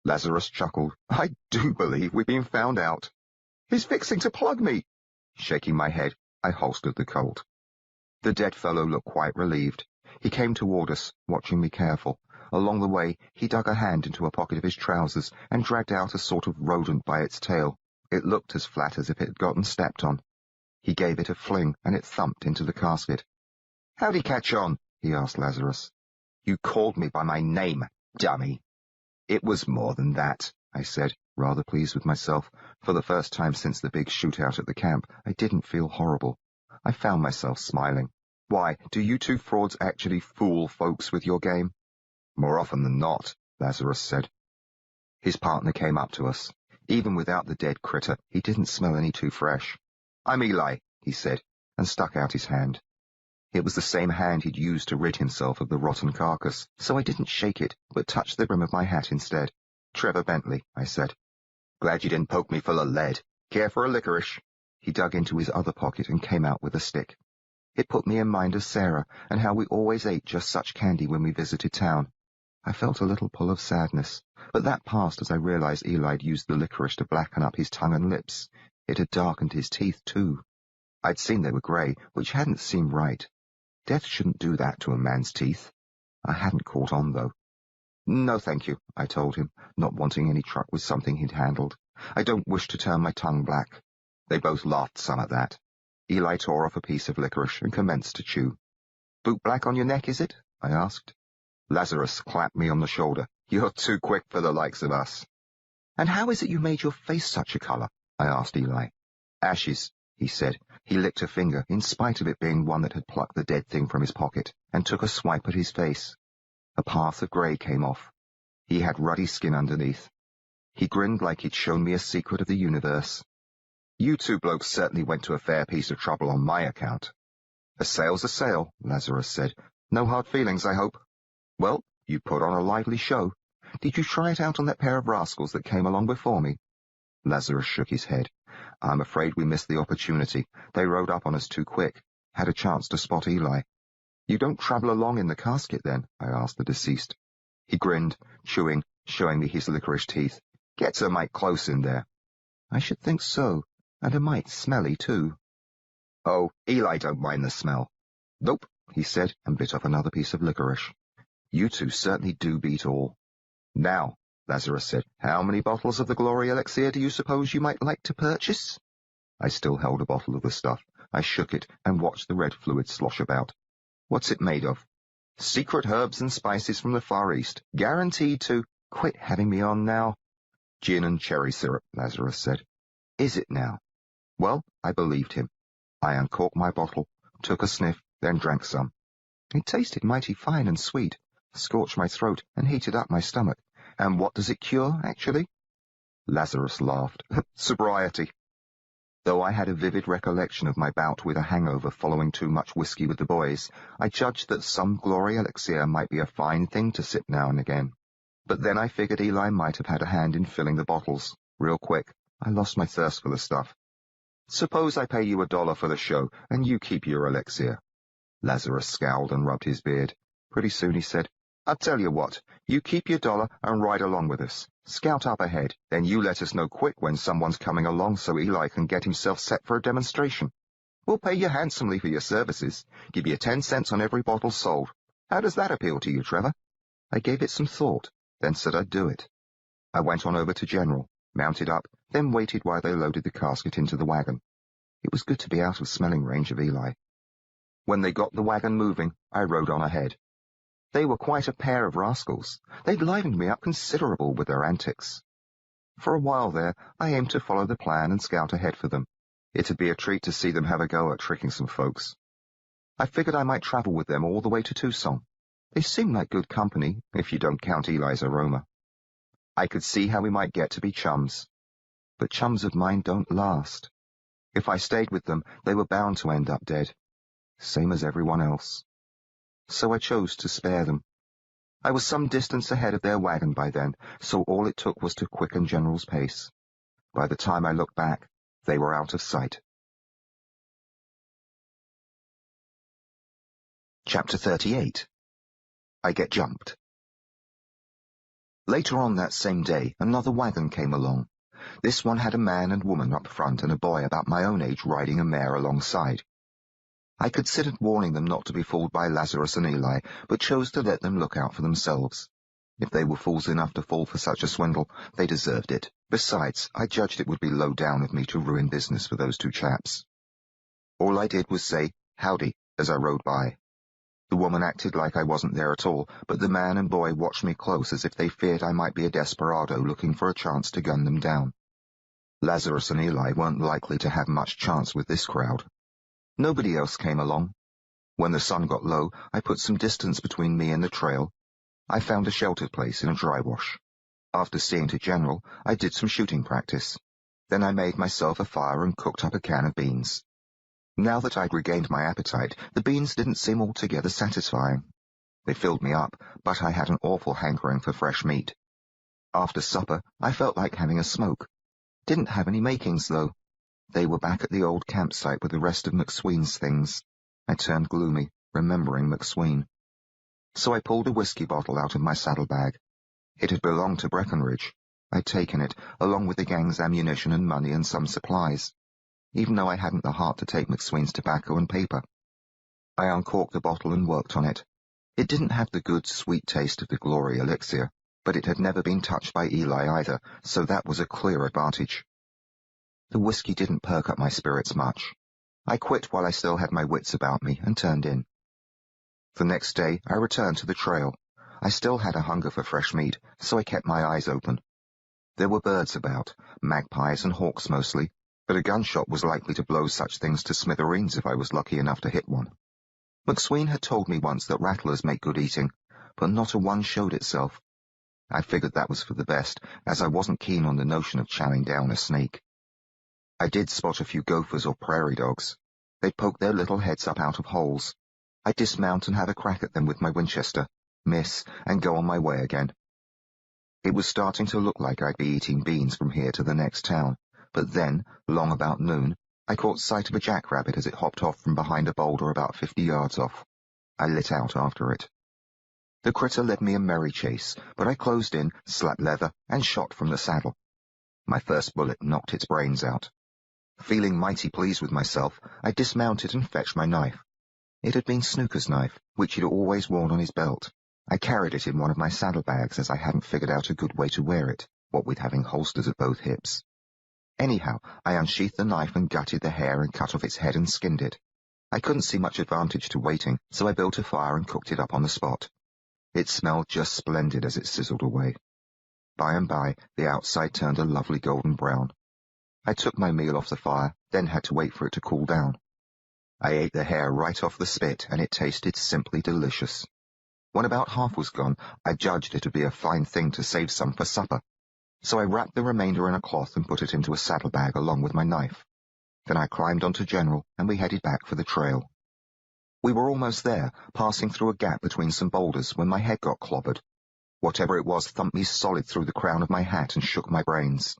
Lazarus chuckled. "I do believe we've been found out. He's fixing to plug me." Shaking my head, I holstered the Colt. The dead fellow looked quite relieved. He came toward us, watching me careful. Along the way, he dug a hand into a pocket of his trousers and dragged out a sort of rodent by its tail. It looked as flat as if it had gotten stepped on. He gave it a fling, and it thumped into the casket. "How'd he catch on?" he asked Lazarus. "You called me by my name, dummy." "It was more than that," I said, rather pleased with myself. For the first time since the big shootout at the camp, I didn't feel horrible. I found myself smiling. "Why, do you two frauds actually fool folks with your game?" "More often than not," Lazarus said. His partner came up to us. Even without the dead critter, he didn't smell any too fresh. "I'm Eli," he said, and stuck out his hand. It was the same hand he'd used to rid himself of the rotten carcass, so I didn't shake it, but touched the brim of my hat instead. "Trevor Bentley," I said. "Glad you didn't poke me full of lead. Care for a licorice?" He dug into his other pocket and came out with a stick. It put me in mind of Sarah, and how we always ate just such candy when we visited town. I felt a little pull of sadness, but that passed as I realized Eli'd used the licorice to blacken up his tongue and lips. It had darkened his teeth, too. I'd seen they were grey, which hadn't seemed right. Death shouldn't do that to a man's teeth. I hadn't caught on, though. "No, thank you," I told him, not wanting any truck with something he'd handled. "I don't wish to turn my tongue black." They both laughed some at that. Eli tore off a piece of licorice and commenced to chew. "Boot black on your neck, is it?" I asked. Lazarus clapped me on the shoulder. "You're too quick for the likes of us." "And how is it you made your face such a colour?" I asked Eli. "Ashes," he said. He licked a finger, in spite of it being one that had plucked the dead thing from his pocket, and took a swipe at his face. A path of grey came off. He had ruddy skin underneath. He grinned like he'd shown me a secret of the universe. "You two blokes certainly went to a fair piece of trouble on my account." "A sale's a sale," Lazarus said. "No hard feelings, I hope." "Well, you put on a lively show. Did you try it out on that pair of rascals that came along before me?" Lazarus shook his head. "I'm afraid we missed the opportunity. They rode up on us too quick. Had a chance to spot Eli." "You don't travel along in the casket, then?" I asked the deceased. He grinned, chewing, showing me his licorice teeth. "Gets a mite close in there." "I should think so, and a mite smelly, too." "Oh, Eli don't mind the smell." "Nope," he said, and bit off another piece of licorice. "You two certainly do beat all. Now, Lazarus said. "How many bottles of the glory elixir do you suppose you might like to purchase?" I still held a bottle of the stuff. I shook it and watched the red fluid slosh about. "What's it made of?" "Secret herbs and spices from the Far East, guaranteed to—" "Quit having me on now." "Gin and cherry syrup," Lazarus said. "Is it now?" Well, I believed him. I uncorked my bottle, took a sniff, then drank some. It tasted mighty fine and sweet, scorched my throat and heated up my stomach. And what does it cure, actually? Lazarus laughed. Sobriety. Though I had a vivid recollection of my bout with a hangover following too much whiskey with the boys, I judged that some glory elixir might be a fine thing to sip now and again. But then I figured Eli might have had a hand in filling the bottles. Real quick, I lost my thirst for the stuff. "Suppose I pay you $1 for the show, and you keep your elixir." Lazarus scowled and rubbed his beard. Pretty soon he said, "I'll tell you what, you keep your $1 and ride along with us. Scout up ahead, then you let us know quick when someone's coming along so Eli can get himself set for a demonstration. We'll pay you handsomely for your services, give you 10 cents on every bottle sold. How does that appeal to you, Trevor?" I gave it some thought, then said I'd do it. I went on over to General, mounted up, then waited while they loaded the casket into the wagon. It was good to be out of smelling range of Eli. When they got the wagon moving, I rode on ahead. They were quite a pair of rascals. They'd livened me up considerable with their antics. For a while there, I aimed to follow the plan and scout ahead for them. It'd be a treat to see them have a go at tricking some folks. I figured I might travel with them all the way to Tucson. They seemed like good company, if you don't count Eli's aroma. I could see how we might get to be chums. But chums of mine don't last. If I stayed with them, they were bound to end up dead. Same as everyone else. So I chose to spare them. I was some distance ahead of their wagon by then, so all it took was to quicken General's pace. By the time I looked back, they were out of sight. Chapter 38. I Get Jumped. Later on that same day, another wagon came along. This one had a man and woman up front and a boy about my own age riding a mare alongside. I considered warning them not to be fooled by Lazarus and Eli, but chose to let them look out for themselves. If they were fools enough to fall for such a swindle, they deserved it. Besides, I judged it would be low down of me to ruin business for those two chaps. All I did was say, "Howdy," as I rode by. The woman acted like I wasn't there at all, but the man and boy watched me close as if they feared I might be a desperado looking for a chance to gun them down. Lazarus and Eli weren't likely to have much chance with this crowd. Nobody else came along. When the sun got low, I put some distance between me and the trail. I found a sheltered place in a dry wash. After seeing to General, I did some shooting practice. Then I made myself a fire and cooked up a can of beans. Now that I'd regained my appetite, the beans didn't seem altogether satisfying. They filled me up, but I had an awful hankering for fresh meat. After supper, I felt like having a smoke. Didn't have any makings, though. They were back at the old campsite with the rest of McSween's things. I turned gloomy, remembering McSween. So I pulled a whiskey bottle out of my saddlebag. It had belonged to Breckenridge. I'd taken it, along with the gang's ammunition and money and some supplies, even though I hadn't the heart to take McSween's tobacco and paper. I uncorked the bottle and worked on it. It didn't have the good, sweet taste of the glory elixir, but it had never been touched by Eli either, so that was a clear advantage. The whiskey didn't perk up my spirits much. I quit while I still had my wits about me and turned in. The next day, I returned to the trail. I still had a hunger for fresh meat, so I kept my eyes open. There were birds about, magpies and hawks mostly, but a gunshot was likely to blow such things to smithereens if I was lucky enough to hit one. McSween had told me once that rattlers make good eating, but not a one showed itself. I figured that was for the best, as I wasn't keen on the notion of chowing down a snake. I did spot a few gophers or prairie dogs. They'd poke their little heads up out of holes. I'd dismount and have a crack at them with my Winchester, miss, and go on my way again. It was starting to look like I'd be eating beans from here to the next town, but then, long about noon, I caught sight of a jackrabbit as it hopped off from behind a boulder about 50 yards off. I lit out after it. The critter led me a merry chase, but I closed in, slapped leather, and shot from the saddle. My first bullet knocked its brains out. Feeling mighty pleased with myself, I dismounted and fetched my knife. It had been Snooker's knife, which he'd always worn on his belt. I carried it in one of my saddlebags as I hadn't figured out a good way to wear it, what with having holsters at both hips. Anyhow, I unsheathed the knife and gutted the hair and cut off its head and skinned it. I couldn't see much advantage to waiting, so I built a fire and cooked it up on the spot. It smelled just splendid as it sizzled away. By and by, the outside turned a lovely golden brown. I took my meal off the fire, then had to wait for it to cool down. I ate the hair right off the spit, and it tasted simply delicious. When about half was gone, I judged it would be a fine thing to save some for supper, so I wrapped the remainder in a cloth and put it into a saddlebag along with my knife. Then I climbed onto General, and we headed back for the trail. We were almost there, passing through a gap between some boulders, when my head got clobbered. Whatever it was thumped me solid through the crown of my hat and shook my brains.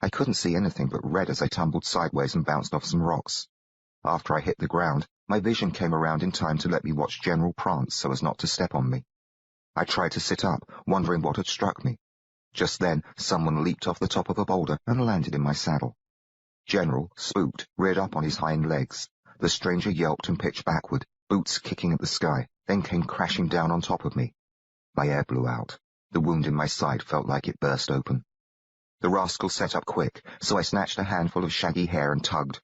I couldn't see anything but red as I tumbled sideways and bounced off some rocks. After I hit the ground, my vision came around in time to let me watch General prance so as not to step on me. I tried to sit up, wondering what had struck me. Just then, someone leaped off the top of a boulder and landed in my saddle. General, spooked, reared up on his hind legs. The stranger yelped and pitched backward, boots kicking at the sky, then came crashing down on top of me. My air blew out. The wound in my side felt like it burst open. The rascal set up quick, so I snatched a handful of shaggy hair and tugged.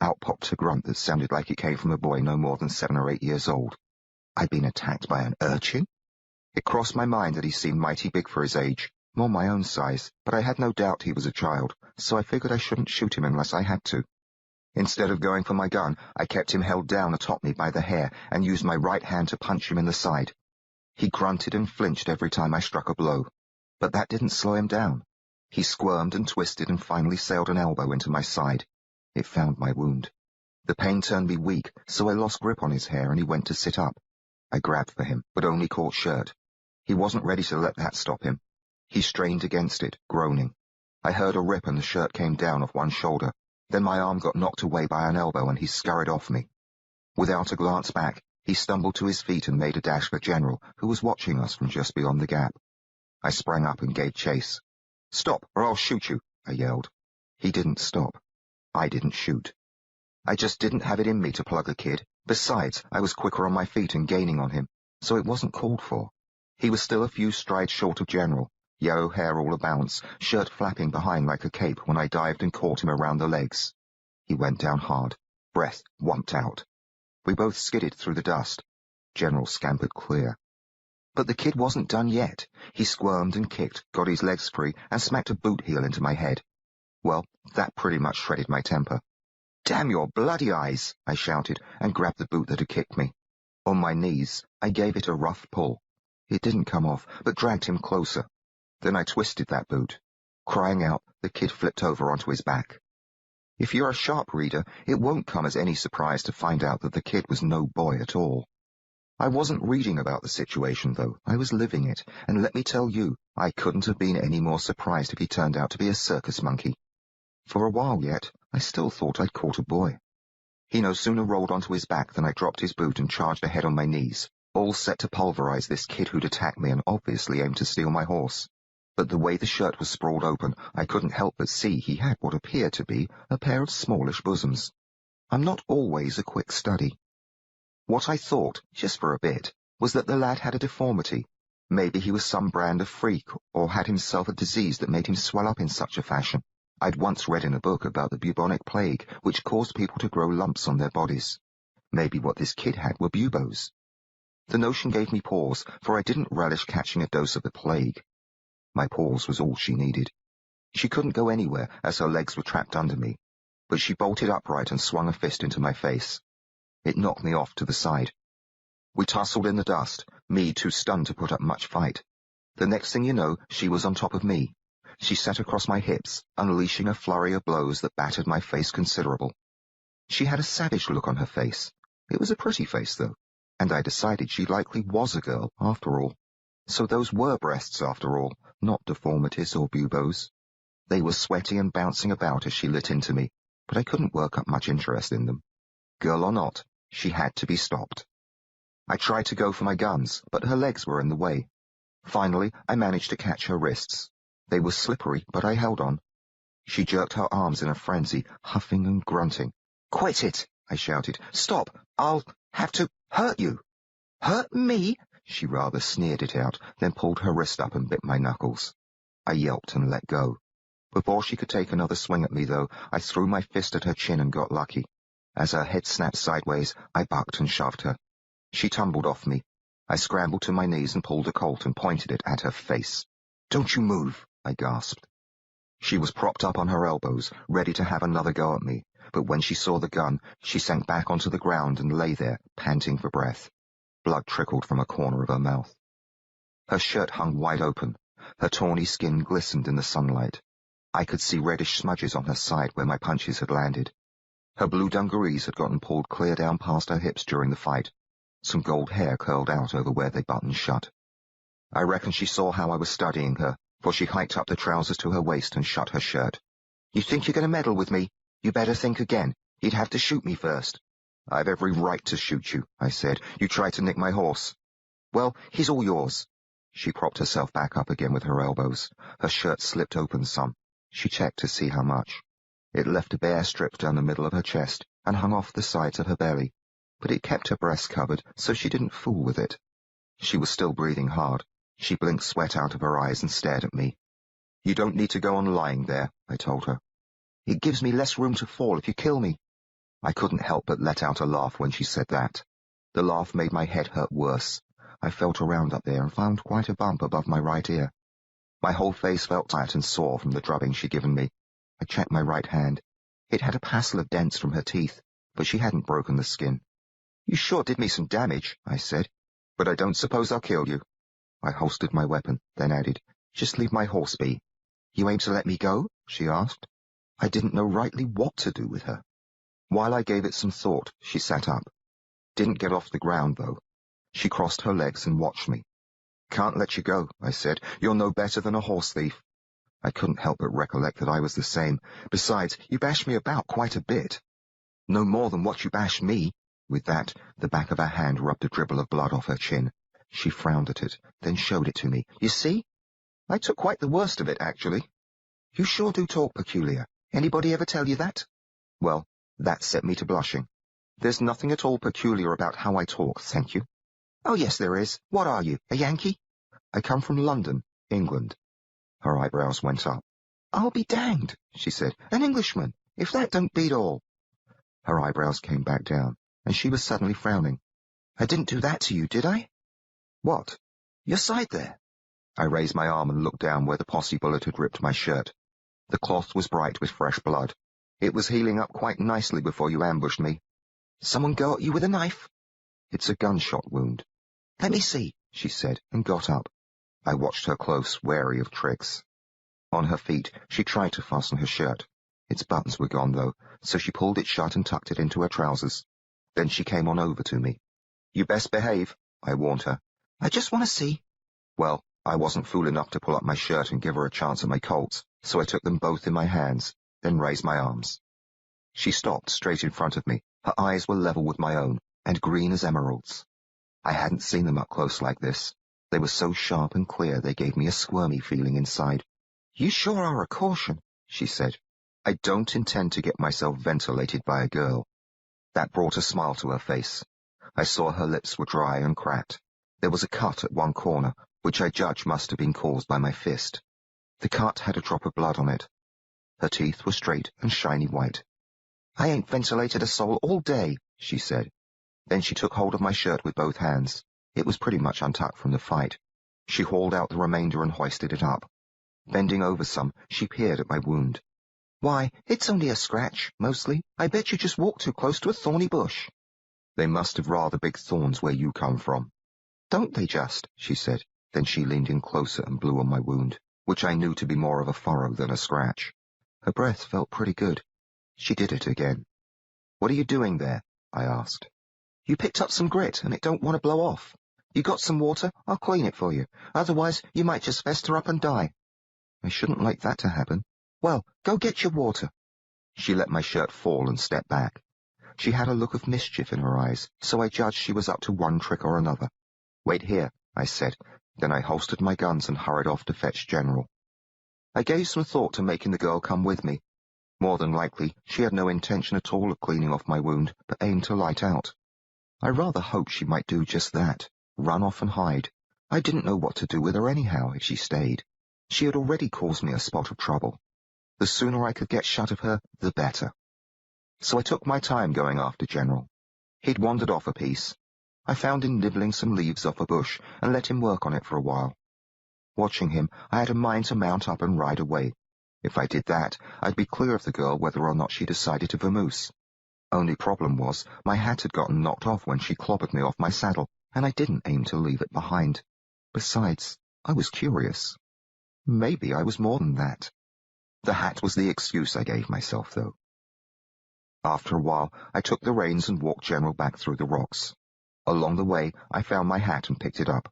Out popped a grunt that sounded like it came from a boy no more than 7 or 8 years old. I'd been attacked by an urchin? It crossed my mind that he seemed mighty big for his age, more my own size, but I had no doubt he was a child, so I figured I shouldn't shoot him unless I had to. Instead of going for my gun, I kept him held down atop me by the hair and used my right hand to punch him in the side. He grunted and flinched every time I struck a blow, but that didn't slow him down. He squirmed and twisted and finally sailed an elbow into my side. It found my wound. The pain turned me weak, so I lost grip on his hair and he went to sit up. I grabbed for him, but only caught shirt. He wasn't ready to let that stop him. He strained against it, groaning. I heard a rip and the shirt came down off one shoulder. Then my arm got knocked away by an elbow and he scurried off me. Without a glance back, he stumbled to his feet and made a dash for General, who was watching us from just beyond the gap. I sprang up and gave chase. "Stop, or I'll shoot you," I yelled. He didn't stop. I didn't shoot. I just didn't have it in me to plug a kid. Besides, I was quicker on my feet and gaining on him, so it wasn't called for. He was still a few strides short of General, yellow hair all a-bounce, shirt flapping behind like a cape when I dived and caught him around the legs. He went down hard, breath whumped out. We both skidded through the dust. General scampered clear. But the kid wasn't done yet. He squirmed and kicked, got his legs free, and smacked a boot heel into my head. Well, that pretty much shredded my temper. "Damn your bloody eyes!" I shouted, and grabbed the boot that had kicked me. On my knees, I gave it a rough pull. It didn't come off, but dragged him closer. Then I twisted that boot. Crying out, the kid flipped over onto his back. If you're a sharp reader, it won't come as any surprise to find out that the kid was no boy at all. I wasn't reading about the situation, though. I was living it, and let me tell you, I couldn't have been any more surprised if he turned out to be a circus monkey. For a while yet, I still thought I'd caught a boy. He no sooner rolled onto his back than I dropped his boot and charged ahead on my knees, all set to pulverize this kid who'd attacked me and obviously aimed to steal my horse. But the way the shirt was sprawled open, I couldn't help but see he had what appeared to be a pair of smallish bosoms. I'm not always a quick study. What I thought, just for a bit, was that the lad had a deformity. Maybe he was some brand of freak, or had himself a disease that made him swell up in such a fashion. I'd once read in a book about the bubonic plague, which caused people to grow lumps on their bodies. Maybe what this kid had were buboes. The notion gave me pause, for I didn't relish catching a dose of the plague. My pause was all she needed. She couldn't go anywhere, as her legs were trapped under me, but she bolted upright and swung a fist into my face. It knocked me off to the side. We tussled in the dust, me too stunned to put up much fight. The next thing you know, she was on top of me. She sat across my hips, unleashing a flurry of blows that battered my face considerable. She had a savage look on her face. It was a pretty face, though, and I decided she likely was a girl, after all. So those were breasts, after all, not deformities or buboes. They were sweaty and bouncing about as she lit into me, but I couldn't work up much interest in them. Girl or not, she had to be stopped. I tried to go for my guns, but her legs were in the way. Finally, I managed to catch her wrists. They were slippery, but I held on. She jerked her arms in a frenzy, huffing and grunting. "Quit it!" I shouted. "Stop! I'll have to hurt you." "Hurt me? She rather sneered it out, then pulled her wrist up and bit my knuckles. I yelped and let go. Before she could take another swing at me, though, I threw my fist at her chin and got lucky. As her head snapped sideways, I bucked and shoved her. She tumbled off me. I scrambled to my knees and pulled a Colt and pointed it at her face. "Don't you move," I gasped. She was propped up on her elbows, ready to have another go at me, but when she saw the gun, she sank back onto the ground and lay there, panting for breath. Blood trickled from a corner of her mouth. Her shirt hung wide open. Her tawny skin glistened in the sunlight. I could see reddish smudges on her side where my punches had landed. Her blue dungarees had gotten pulled clear down past her hips during the fight. Some gold hair curled out over where they buttoned shut. I reckon she saw how I was studying her, for she hiked up the trousers to her waist and shut her shirt. "You think you're going to meddle with me? You better think again. You'd have to shoot me first." "I've every right to shoot you," I said. "You tried to nick my horse." "Well, he's all yours." She propped herself back up again with her elbows. Her shirt slipped open some. She checked to see how much. It left a bare strip down the middle of her chest and hung off the sides of her belly, but it kept her breast covered, so she didn't fool with it. She was still breathing hard. She blinked sweat out of her eyes and stared at me. "You don't need to go on lying there," I told her. "It gives me less room to fall if you kill me." I couldn't help but let out a laugh when she said that. The laugh made my head hurt worse. I felt around up there and found quite a bump above my right ear. My whole face felt tight and sore from the drubbing she'd given me. I checked my right hand. It had a passel of dents from her teeth, but she hadn't broken the skin. "You sure did me some damage," I said, "but I don't suppose I'll kill you." I holstered my weapon, then added, "Just leave my horse be." "You aim to let me go?" she asked. I didn't know rightly what to do with her. While I gave it some thought, she sat up. Didn't get off the ground, though. She crossed her legs and watched me. "Can't let you go," I said. "You're no better than a horse thief." I couldn't help but recollect that I was the same. Besides, you bashed me about quite a bit. "No more than what you bashed me." With that, the back of her hand rubbed a dribble of blood off her chin. She frowned at it, then showed it to me. "You see? I took quite the worst of it, actually." "You sure do talk peculiar. Anybody ever tell you that?" Well, that set me to blushing. "There's nothing at all peculiar about how I talk, thank you." "Oh, yes, there is. What are you, a Yankee?" "I come from London, England." Her eyebrows went up. "I'll be danged," she said. "An Englishman, if that don't beat all." Her eyebrows came back down, and she was suddenly frowning. "I didn't do that to you, did I?" "What?" "Your side there." I raised my arm and looked down where the posse bullet had ripped my shirt. The cloth was bright with fresh blood. It was healing up quite nicely before you ambushed me. "Someone go at you with a knife?" "It's a gunshot wound." "Let me see," she said, and got up. I watched her close, wary of tricks. On her feet, she tried to fasten her shirt. Its buttons were gone, though, so she pulled it shut and tucked it into her trousers. Then she came on over to me. "You best behave," I warned her. "I just want to see." Well, I wasn't fool enough to pull up my shirt and give her a chance at my Colts, so I took them both in my hands, then raised my arms. She stopped straight in front of me. Her eyes were level with my own, and green as emeralds. I hadn't seen them up close like this. They were so sharp and clear they gave me a squirmy feeling inside. "You sure are a caution," she said. "I don't intend to get myself ventilated by a girl." That brought a smile to her face. I saw her lips were dry and cracked. There was a cut at one corner, which I judged must have been caused by my fist. The cut had a drop of blood on it. Her teeth were straight and shiny white. "I ain't ventilated a soul all day," she said. Then she took hold of my shirt with both hands. It was pretty much untucked from the fight. She hauled out the remainder and hoisted it up. Bending over some, she peered at my wound. "Why, it's only a scratch, mostly. I bet you just walked too close to a thorny bush." "They must have rather big thorns where you come from." "Don't they just?" she said. Then she leaned in closer and blew on my wound, which I knew to be more of a furrow than a scratch. Her breath felt pretty good. She did it again. "What are you doing there?" I asked. "You picked up some grit, and it don't want to blow off. You got some water? I'll clean it for you. Otherwise, you might just fester up and die." "I shouldn't like that to happen." "Well, go get your water." She let my shirt fall and stepped back. She had a look of mischief in her eyes, so I judged she was up to one trick or another. "Wait here," I said. Then I holstered my guns and hurried off to fetch General. I gave some thought to making the girl come with me. More than likely, she had no intention at all of cleaning off my wound, but aimed to light out. I rather hoped she might do just that. run off and hide. I didn't know what to do with her anyhow if she stayed. She had already caused me a spot of trouble. The sooner I could get shut of her, the better. So I took my time going after General. He'd wandered off a piece. I found him nibbling some leaves off a bush and let him work on it for a while. Watching him, I had a mind to mount up and ride away. If I did that, I'd be clear of the girl whether or not she decided to vamoose. Only problem was, my hat had gotten knocked off when she clobbered me off my saddle, and I didn't aim to leave it behind. Besides, I was curious. Maybe I was more than that. The hat was the excuse I gave myself, though. After a while, I took the reins and walked General back through the rocks. Along the way, I found my hat and picked it up.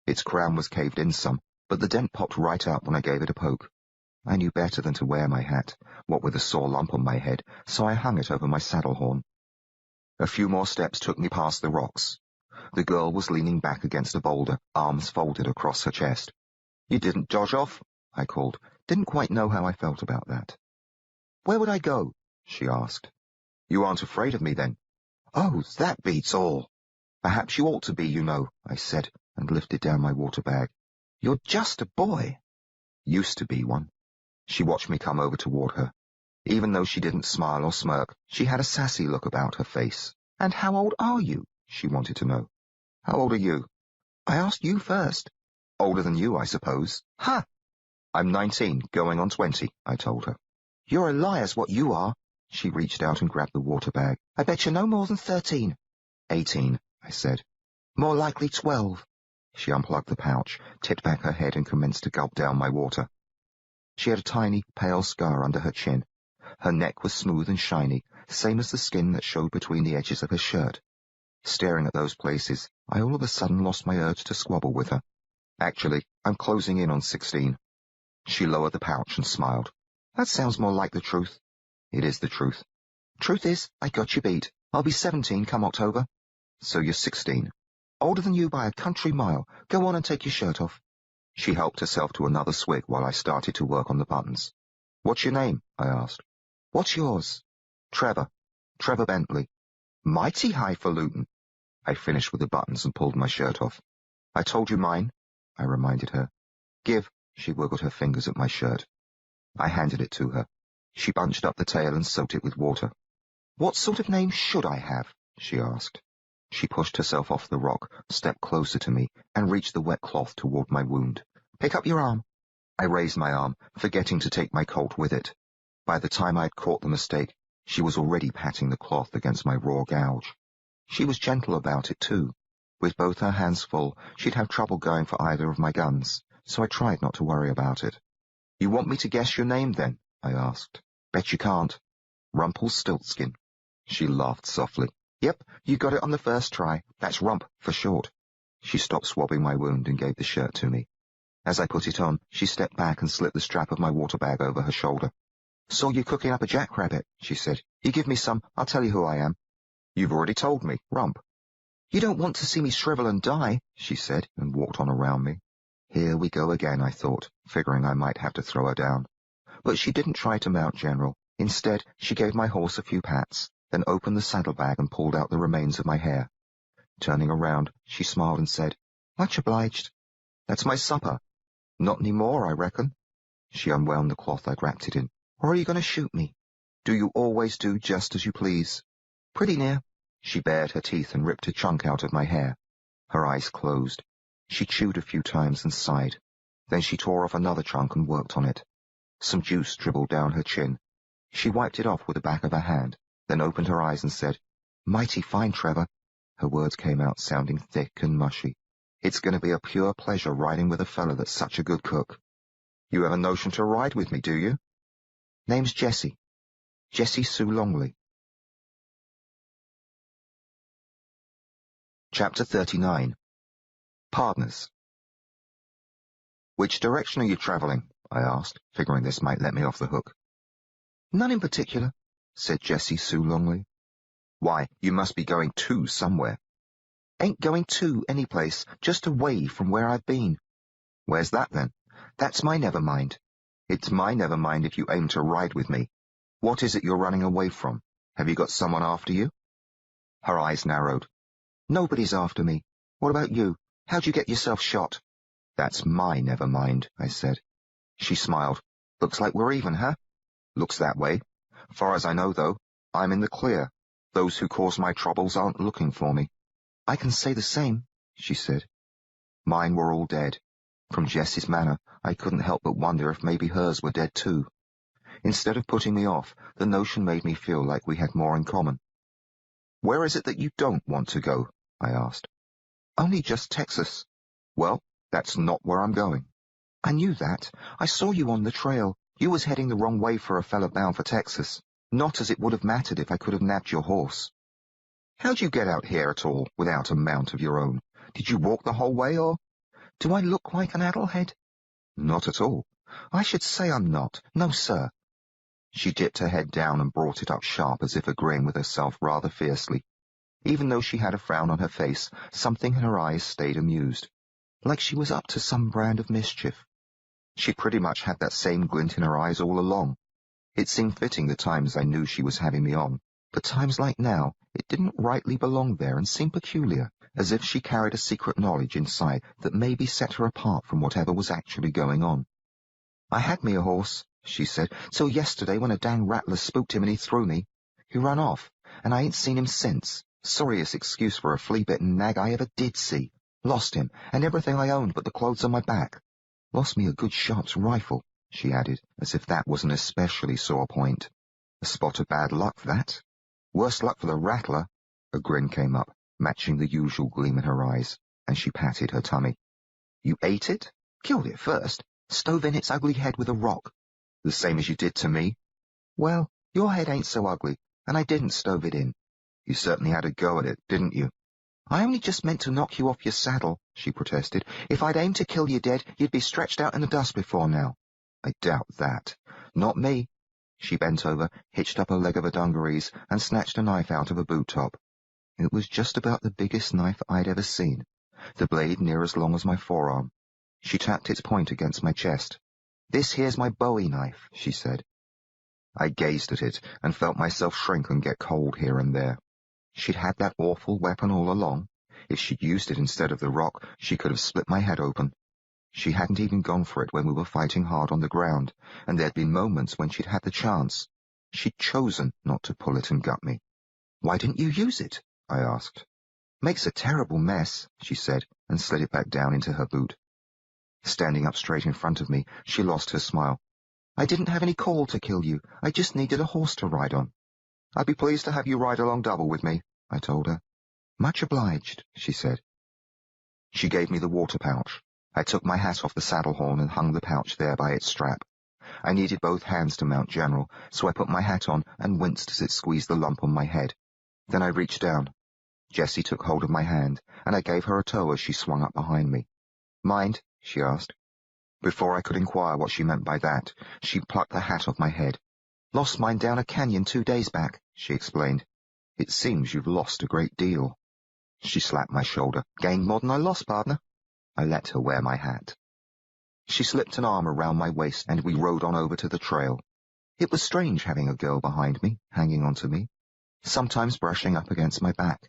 Its crown was caved in some, but the dent popped right out when I gave it a poke. I knew better than to wear my hat, what with a sore lump on my head, so I hung it over my saddle horn. A few more steps took me past the rocks. The girl was leaning back against a boulder, arms folded across her chest. "You didn't dodge off?" I called. Didn't quite know how I felt about that. "Where would I go?" she asked. "You aren't afraid of me, then?" "Oh, that beats all." "Perhaps you ought to be, you know," I said, and lifted down my water bag. "You're just a boy." "Used to be one." She watched me come over toward her. Even though she didn't smile or smirk, she had a sassy look about her face. "And how old are you?" she wanted to know. "How old are you?" "I asked you first." "Older than you, I suppose." "Ha!" "I'm 19, going on 20, I told her. "You're a liar's what you are." She reached out and grabbed the water bag. "I bet you're no more than 13. 18, I said. "More likely 12. She unplugged the pouch, tipped back her head and commenced to gulp down my water. She had a tiny, pale scar under her chin. Her neck was smooth and shiny, same as the skin that showed between the edges of her shirt. Staring at those places, I all of a sudden lost my urge to squabble with her. "Actually, I'm closing in on 16. She lowered the pouch and smiled. "That sounds more like the truth." "It is the truth." "Truth is, I got you beat. I'll be 17 come October." "So you're 16. "Older than you by a country mile. Go on and take your shirt off." She helped herself to another swig while I started to work on the buttons. "What's your name?" I asked. "What's yours?" "Trevor. Trevor Bentley." "Mighty highfalutin." I finished with the buttons and pulled my shirt off. "I told you mine," I reminded her. "Give." She wiggled her fingers at my shirt. I handed it to her. She bunched up the tail and soaked it with water. "What sort of name should I have?" she asked. She pushed herself off the rock, stepped closer to me, and reached the wet cloth toward my wound. "Pick up your arm." I raised my arm, forgetting to take my Colt with it. By the time I had caught the mistake, she was already patting the cloth against my raw gouge. She was gentle about it, too. With both her hands full, she'd have trouble going for either of my guns, so I tried not to worry about it. "You want me to guess your name, then?" I asked. "Bet you can't." "Rumpelstiltskin." She laughed softly. "Yep, you got it on the first try. That's Rump for short." She stopped swabbing my wound and gave the shirt to me. As I put it on, she stepped back and slipped the strap of my water bag over her shoulder. "Saw you cooking up a jackrabbit," she said. "You give me some, I'll tell you who I am." "You've already told me, Rump." "You don't want to see me shrivel and die," she said, and walked on around me. Here we go again, I thought, figuring I might have to throw her down. But she didn't try to mount General. Instead, she gave my horse a few pats, then opened the saddlebag and pulled out the remains of my hair. Turning around, she smiled and said, "Much obliged." "That's my supper." "Not any more, I reckon." She unwound the cloth I'd wrapped it in. "Or are you going to shoot me?" "Do you always do just as you please?" "Pretty near." She bared her teeth and ripped a chunk out of my hair. Her eyes closed. She chewed a few times and sighed. Then she tore off another chunk and worked on it. Some juice dribbled down her chin. She wiped it off with the back of her hand, then opened her eyes and said, "Mighty fine, Trevor." Her words came out sounding thick and mushy. "It's going to be a pure pleasure riding with a fellow that's such a good cook." "You have a notion to ride with me, do you?" "Name's Jessie. Jessie Sue Longley." Chapter 39. Partners. "Which direction are you travelling?" I asked, figuring this might let me off the hook. "None in particular," said Jessie Sue Longley. "Why, you must be going to somewhere." "Ain't going to any place, just away from where I've been." "Where's that, then?" "That's my never mind." "It's my never mind if you aim to ride with me. What is it you're running away from? Have you got someone after you?" Her eyes narrowed. "Nobody's after me. What about you? How'd you get yourself shot? That's my never mind, I said. She smiled. Looks like we're even, huh? Looks that way. Far as I know, though, I'm in the clear. Those who cause my troubles aren't looking for me. I can say the same, she said. Mine were all dead. From Jessie's manner, I couldn't help but wonder if maybe hers were dead too. Instead of putting me off, the notion made me feel like we had more in common. Where is it that you don't want to go? I asked. Only just Texas. Well, that's not where I'm going. I knew that. I saw you on the trail. You was heading the wrong way for a fella bound for Texas. Not as it would have mattered if I could have nabbed your horse. How'd you get out here at all, without a mount of your own? Did you walk the whole way, or? Do I look like an addlehead? Not at all. I should say I'm not. No, sir. She dipped her head down and brought it up sharp as if agreeing with herself rather fiercely. Even though she had a frown on her face, something in her eyes stayed amused, like she was up to some brand of mischief. She pretty much had that same glint in her eyes all along. It seemed fitting the times I knew she was having me on, but times like now, it didn't rightly belong there and seemed peculiar, as if she carried a secret knowledge inside that maybe set her apart from whatever was actually going on. I had me a horse, she said, till yesterday when a dang rattler spooked him and he threw me. He ran off, and I ain't seen him since. Sorriest excuse for a flea-bitten nag I ever did see. Lost him, and everything I owned but the clothes on my back. Lost me a good Sharp's rifle, she added, as if that was an especially sore point. A spot of bad luck, that. Worse luck for the rattler. A grin came up, matching the usual gleam in her eyes, and she patted her tummy. You ate it? Killed it first? Stove in its ugly head with a rock? The same as you did to me? Well, your head ain't so ugly, and I didn't stove it in. You certainly had a go at it, didn't you? I only just meant to knock you off your saddle, she protested. If I'd aimed to kill you dead, you'd be stretched out in the dust before now. I doubt that. Not me. She bent over, hitched up a leg of her dungarees, and snatched a knife out of a boot top. It was just about the biggest knife I'd ever seen, the blade near as long as my forearm. She tapped its point against my chest. This here's my Bowie knife, she said. I gazed at it and felt myself shrink and get cold here and there. She'd had that awful weapon all along. If she'd used it instead of the rock, she could have split my head open. She hadn't even gone for it when we were fighting hard on the ground, and there'd been moments when she'd had the chance. She'd chosen not to pull it and gut me. Why didn't you use it? I asked. Makes a terrible mess, she said, and slid it back down into her boot. Standing up straight in front of me, she lost her smile. I didn't have any call to kill you. I just needed a horse to ride on. I'd be pleased to have you ride along double with me, I told her. Much obliged, she said. She gave me the water pouch. I took my hat off the saddle horn and hung the pouch there by its strap. I needed both hands to mount General, so I put my hat on and winced as it squeezed the lump on my head. Then I reached down. Jessie took hold of my hand, and I gave her a tow as she swung up behind me. Mind? She asked. Before I could inquire what she meant by that, she plucked the hat off my head. Lost mine down a canyon 2 days back, she explained. It seems you've lost a great deal. She slapped my shoulder. Gained more than I lost, partner. I let her wear my hat. She slipped an arm around my waist, and we rode on over to the trail. It was strange having a girl behind me, hanging onto me, sometimes brushing up against my back.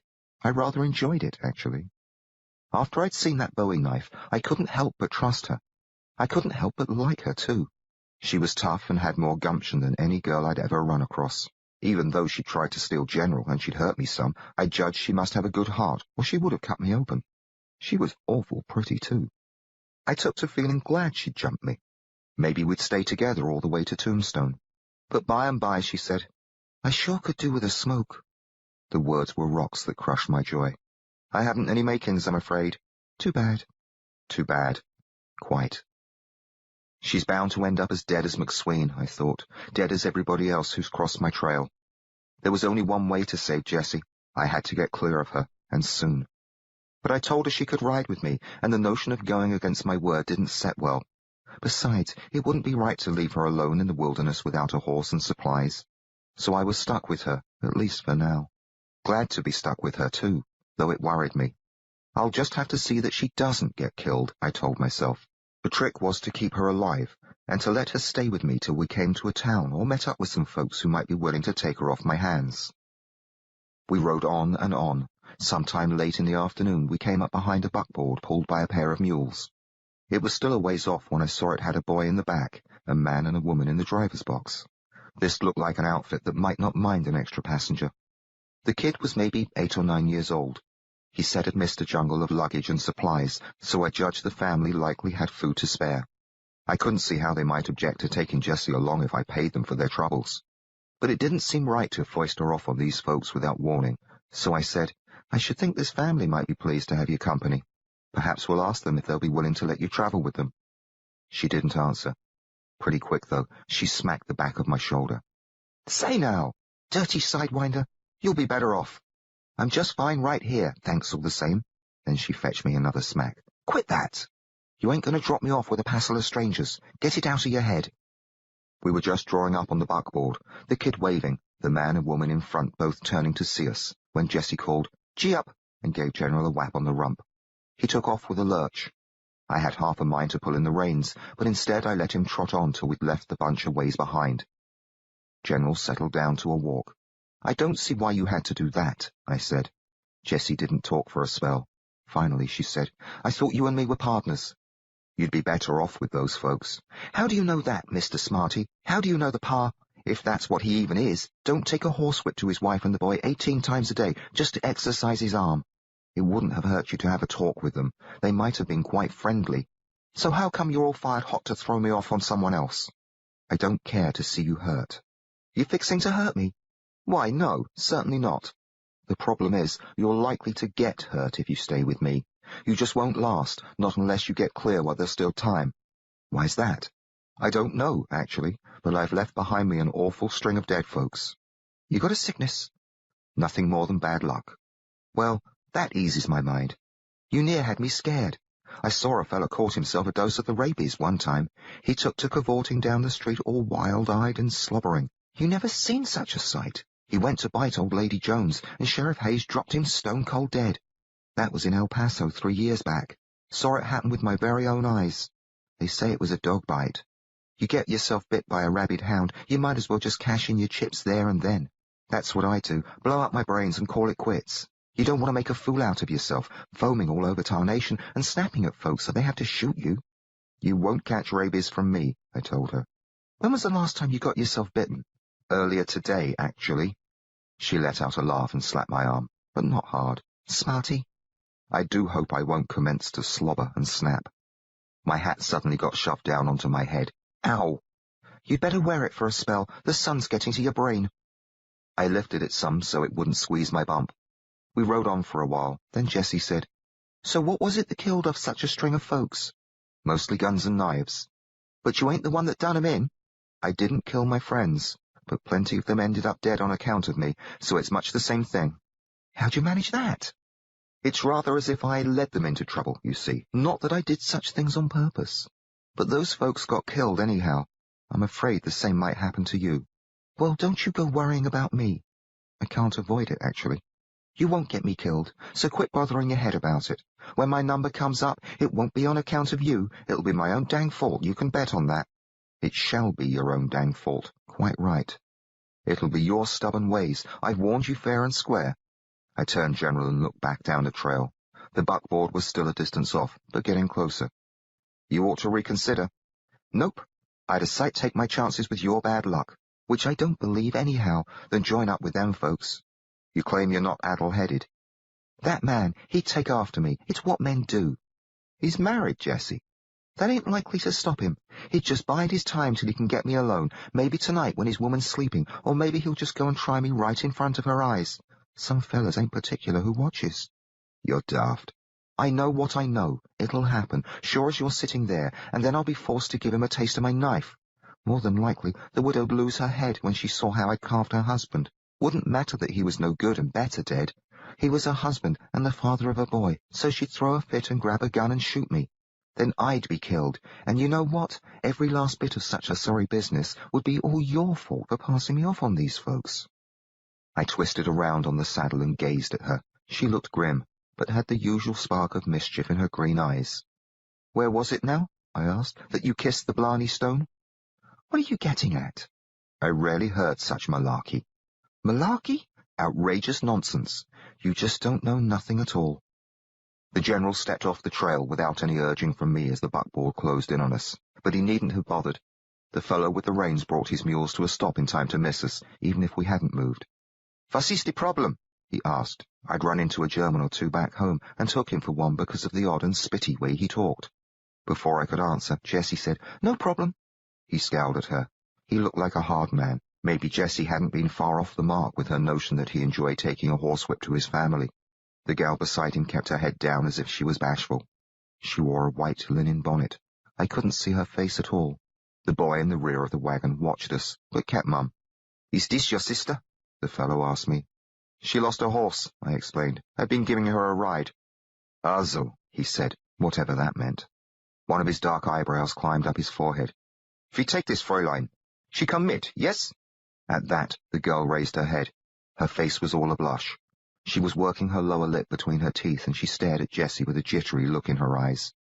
I rather enjoyed it, actually. After I'd seen that Bowie knife, I couldn't help but trust her. I couldn't help but like her, too. She was tough and had more gumption than any girl I'd ever run across. Even though she tried to steal General and she'd hurt me some, I judged she must have a good heart, or she would have cut me open. She was awful pretty, too. I took to feeling glad she'd jumped me. Maybe we'd stay together all the way to Tombstone. But by and by she said, I sure could do with a smoke. The words were rocks that crushed my joy. I haven't any makings, I'm afraid. Too bad. Too bad. Quite. She's bound to end up as dead as McSween, I thought, dead as everybody else who's crossed my trail. There was only one way to save Jessie. I had to get clear of her, and soon. But I told her she could ride with me, and the notion of going against my word didn't set well. Besides, it wouldn't be right to leave her alone in the wilderness without a horse and supplies. So I was stuck with her, at least for now. Glad to be stuck with her, too, though it worried me. I'll just have to see that she doesn't get killed, I told myself. The trick was to keep her alive, and to let her stay with me till we came to a town or met up with some folks who might be willing to take her off my hands. We rode on and on, Sometime late in the afternoon we came up behind a buckboard pulled by a pair of mules. It was still a ways off when I saw it had a boy in the back, a man and a woman in the driver's box. This looked like an outfit that might not mind an extra passenger. The kid was maybe 8 or 9 years old. He said he'd missed a jungle of luggage and supplies, so I judged the family likely had food to spare. I couldn't see how they might object to taking Jessie along if I paid them for their troubles. But it didn't seem right to foist her off on these folks without warning, so I said, I should think this family might be pleased to have your company. Perhaps we'll ask them if they'll be willing to let you travel with them. She didn't answer. Pretty quick, though, she smacked the back of my shoulder. Say now, dirty sidewinder, you'll be better off. I'm just fine right here, thanks all the same. Then she fetched me another smack. Quit that! You ain't going to drop me off with a passel of strangers. Get it out of your head. We were just drawing up on the buckboard, the kid waving, the man and woman in front both turning to see us, when Jessie called, Gee up, and gave General a whap on the rump. He took off with a lurch. I had half a mind to pull in the reins, but instead I let him trot on till we'd left the bunch a ways behind. General settled down to a walk. I don't see why you had to do that, I said. Jessie didn't talk for a spell. Finally, she said, I thought you and me were partners. You'd be better off with those folks. How do you know that, Mr. Smarty? How do you know the pa, if that's what he even is, don't take a horsewhip to his wife and the boy 18 times a day just to exercise his arm? It wouldn't have hurt you to have a talk with them. They might have been quite friendly. So how come you're all fired hot to throw me off on someone else? I don't care to see you hurt. You fixing to hurt me? Why, no, certainly not. The problem is, you're likely to get hurt if you stay with me. You just won't last, not unless you get clear while there's still time. Why's that? I don't know, actually, but I've left behind me an awful string of dead folks. You got a sickness? Nothing more than bad luck. Well, that eases my mind. You near had me scared. I saw a fellow caught himself a dose of the rabies one time. He took to cavorting down the street all wild-eyed and slobbering. You never seen such a sight. He went to bite old Lady Jones, and Sheriff Hayes dropped him stone-cold dead. That was in El Paso 3 years back. Saw it happen with my very own eyes. They say it was a dog bite. You get yourself bit by a rabid hound, you might as well just cash in your chips there and then. That's what I do, blow up my brains and call it quits. You don't want to make a fool out of yourself, foaming all over tarnation and snapping at folks so they have to shoot you. You won't catch rabies from me, I told her. When was the last time you got yourself bitten? Earlier today, actually. She let out a laugh and slapped my arm, but not hard. Smarty. I do hope I won't commence to slobber and snap. My hat suddenly got shoved down onto my head. Ow! You'd better wear it for a spell. The sun's getting to your brain. I lifted it some so it wouldn't squeeze my bump. We rode on for a while. Then Jessie said, So what was it that killed off such a string of folks? Mostly guns and knives. But you ain't the one that done 'em in. I didn't kill my friends, but plenty of them ended up dead on account of me, so it's much the same thing. How'd you manage that? It's rather as if I led them into trouble, you see. Not that I did such things on purpose. But those folks got killed anyhow. I'm afraid the same might happen to you. Well, don't you go worrying about me. I can't avoid it, actually. You won't get me killed, so quit bothering your head about it. When my number comes up, it won't be on account of you. It'll be my own dang fault, you can bet on that. It shall be your own dang fault, quite right. It'll be your stubborn ways. I've warned you fair and square. I turned General and looked back down the trail. The buckboard was still a distance off, but getting closer. You ought to reconsider. Nope. I'd a sight take my chances with your bad luck, which I don't believe anyhow, than join up with them folks. You claim you're not addle-headed. That man, he'd take after me. It's what men do. He's married, Jessie. That ain't likely to stop him. He'd just bide his time till he can get me alone, maybe tonight when his woman's sleeping, or maybe he'll just go and try me right in front of her eyes. Some fellas ain't particular who watches. You're daft. I know what I know. It'll happen, sure as you're sitting there, and then I'll be forced to give him a taste of my knife. More than likely, the widow'd lose her head when she saw how I'd carved her husband. Wouldn't matter that he was no good and better dead. He was her husband and the father of a boy, so she'd throw a fit and grab a gun and shoot me. Then I'd be killed, and you know what? Every last bit of such a sorry business would be all your fault for passing me off on these folks. I twisted around on the saddle and gazed at her. She looked grim, but had the usual spark of mischief in her green eyes. Where was it now, I asked, that you kissed the Blarney Stone? What are you getting at? I rarely heard such malarkey. Malarkey? Outrageous nonsense. You just don't know nothing at all. The General stepped off the trail without any urging from me as the buckboard closed in on us, but he needn't have bothered. The fellow with the reins brought his mules to a stop in time to miss us, even if we hadn't moved. "Was ist the problem?" he asked. I'd run into a German or two back home and took him for one because of the odd and spitty way he talked. Before I could answer, Jessie said, "No problem." He scowled at her. He looked like a hard man. Maybe Jessie hadn't been far off the mark with her notion that he enjoyed taking a horsewhip to his family. The gal beside him kept her head down as if she was bashful. She wore a white linen bonnet. I couldn't see her face at all. The boy in the rear of the wagon watched us, but kept mum. "Is this your sister?" the fellow asked me. "She lost her horse," I explained. "I've been giving her a ride." "Also," he said, whatever that meant. One of his dark eyebrows climbed up his forehead. "Wie take this, Fräulein? She come mit, yes?" At that, the girl raised her head. Her face was all ablush. She was working her lower lip between her teeth, and she stared at Jessie with a jittery look in her eyes.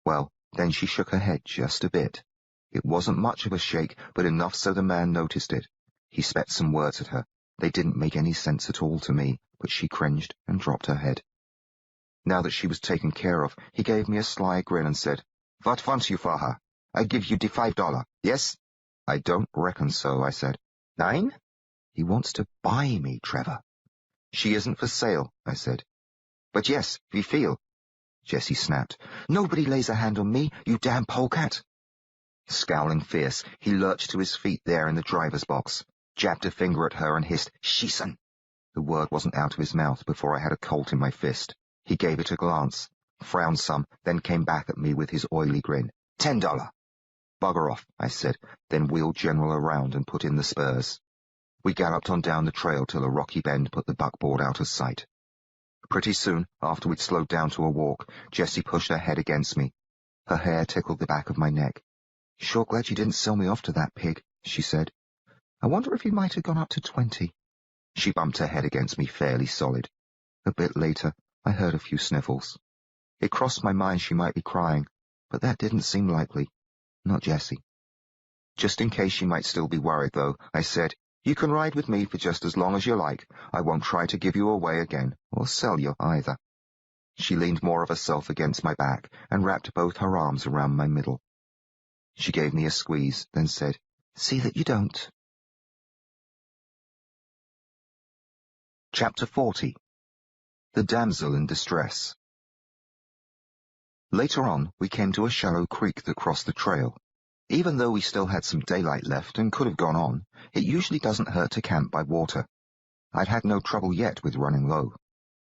Well, then she shook her head just a bit. It wasn't much of a shake, but enough so the man noticed it. He spat some words at her. They didn't make any sense at all to me, but she cringed and dropped her head. Now that she was taken care of, he gave me a sly grin and said, "What want you for her? I give you the $5, yes?" "I don't reckon so," I said. "Nein?" "He wants to buy me, Trevor." "She isn't for sale," I said. "But yes, wie viel?" Jessie snapped. "Nobody lays a hand on me, you damn polecat." Scowling fierce, he lurched to his feet there in the driver's box, jabbed a finger at her and hissed, "Schießen!" The word wasn't out of his mouth before I had a Colt in my fist. He gave it a glance, frowned some, then came back at me with his oily grin. $10. "Bugger off," I said, then wheeled General around and put in the spurs. We galloped on down the trail till a rocky bend put the buckboard out of sight. Pretty soon, after we'd slowed down to a walk, Jessie pushed her head against me. Her hair tickled the back of my neck. "Sure glad you didn't sell me off to that pig," she said. "I wonder if he might have gone up to 20. She bumped her head against me fairly solid. A bit later, I heard a few sniffles. It crossed my mind she might be crying, but that didn't seem likely. Not Jessie. Just in case she might still be worried, though, I said, "You can ride with me for just as long as you like. I won't try to give you away again, or sell you either." She leaned more of herself against my back and wrapped both her arms around my middle. She gave me a squeeze, then said, "See that you don't." Chapter 40. The Damsel in Distress. Later on, we came to a shallow creek that crossed the trail. Even though we still had some daylight left and could have gone on, it usually doesn't hurt to camp by water. I'd had no trouble yet with running low.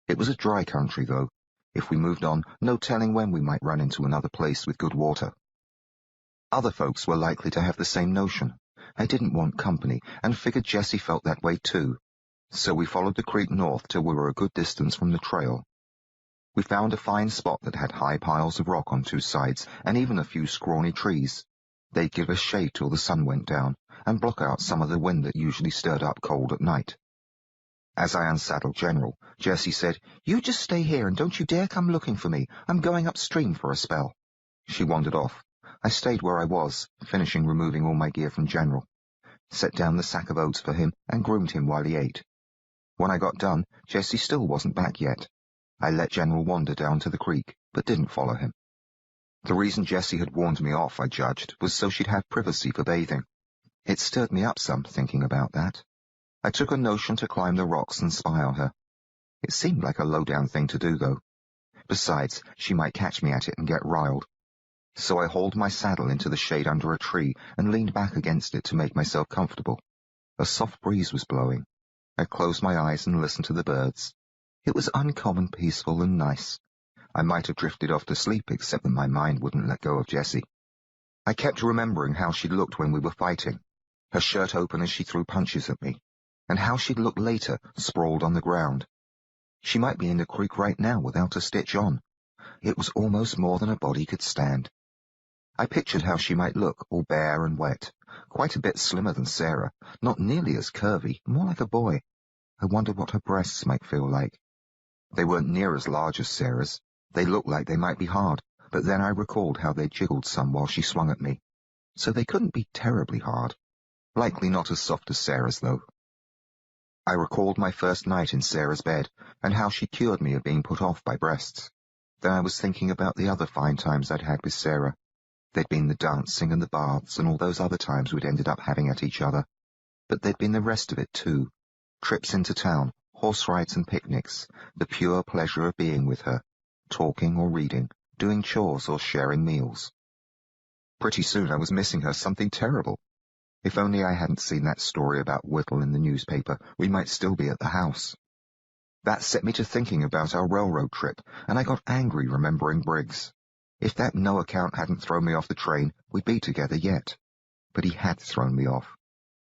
It was a dry country, though. If we moved on, no telling when we might run into another place with good water. Other folks were likely to have the same notion. I didn't want company, and figured Jessie felt that way too. So we followed the creek north till we were a good distance from the trail. We found a fine spot that had high piles of rock on two sides, and even a few scrawny trees. They'd give us shade till the sun went down, and block out some of the wind that usually stirred up cold at night. As I unsaddled General, Jessie said, "You just stay here and don't you dare come looking for me. I'm going upstream for a spell." She wandered off. I stayed where I was, finishing removing all my gear from General. Set down the sack of oats for him and groomed him while he ate. When I got done, Jessie still wasn't back yet. I let General wander down to the creek, but didn't follow him. The reason Jessie had warned me off, I judged, was so she'd have privacy for bathing. It stirred me up some, thinking about that. I took a notion to climb the rocks and spy on her. It seemed like a low-down thing to do, though. Besides, she might catch me at it and get riled. So I hauled my saddle into the shade under a tree and leaned back against it to make myself comfortable. A soft breeze was blowing. I closed my eyes and listened to the birds. It was uncommon peaceful and nice. I might have drifted off to sleep, except that my mind wouldn't let go of Jessie. I kept remembering how she'd looked when we were fighting, her shirt open as she threw punches at me, and how she'd looked later, sprawled on the ground. She might be in the creek right now without a stitch on. It was almost more than a body could stand. I pictured how she might look, all bare and wet, quite a bit slimmer than Sarah, not nearly as curvy, more like a boy. I wondered what her breasts might feel like. They weren't near as large as Sarah's. They looked like they might be hard, but then I recalled how they jiggled some while she swung at me. So they couldn't be terribly hard. Likely not as soft as Sarah's, though. I recalled my first night in Sarah's bed, and how she cured me of being put off by breasts. Then I was thinking about the other fine times I'd had with Sarah. There'd been the dancing and the baths and all those other times we'd ended up having at each other. But there'd been the rest of it too. Trips into town, horse rides and picnics, the pure pleasure of being with her, talking or reading, doing chores or sharing meals. Pretty soon I was missing her something terrible. If only I hadn't seen that story about Whittle in the newspaper, we might still be at the house. That set me to thinking about our railroad trip, and I got angry remembering Briggs. If that no account hadn't thrown me off the train, we'd be together yet. But he had thrown me off,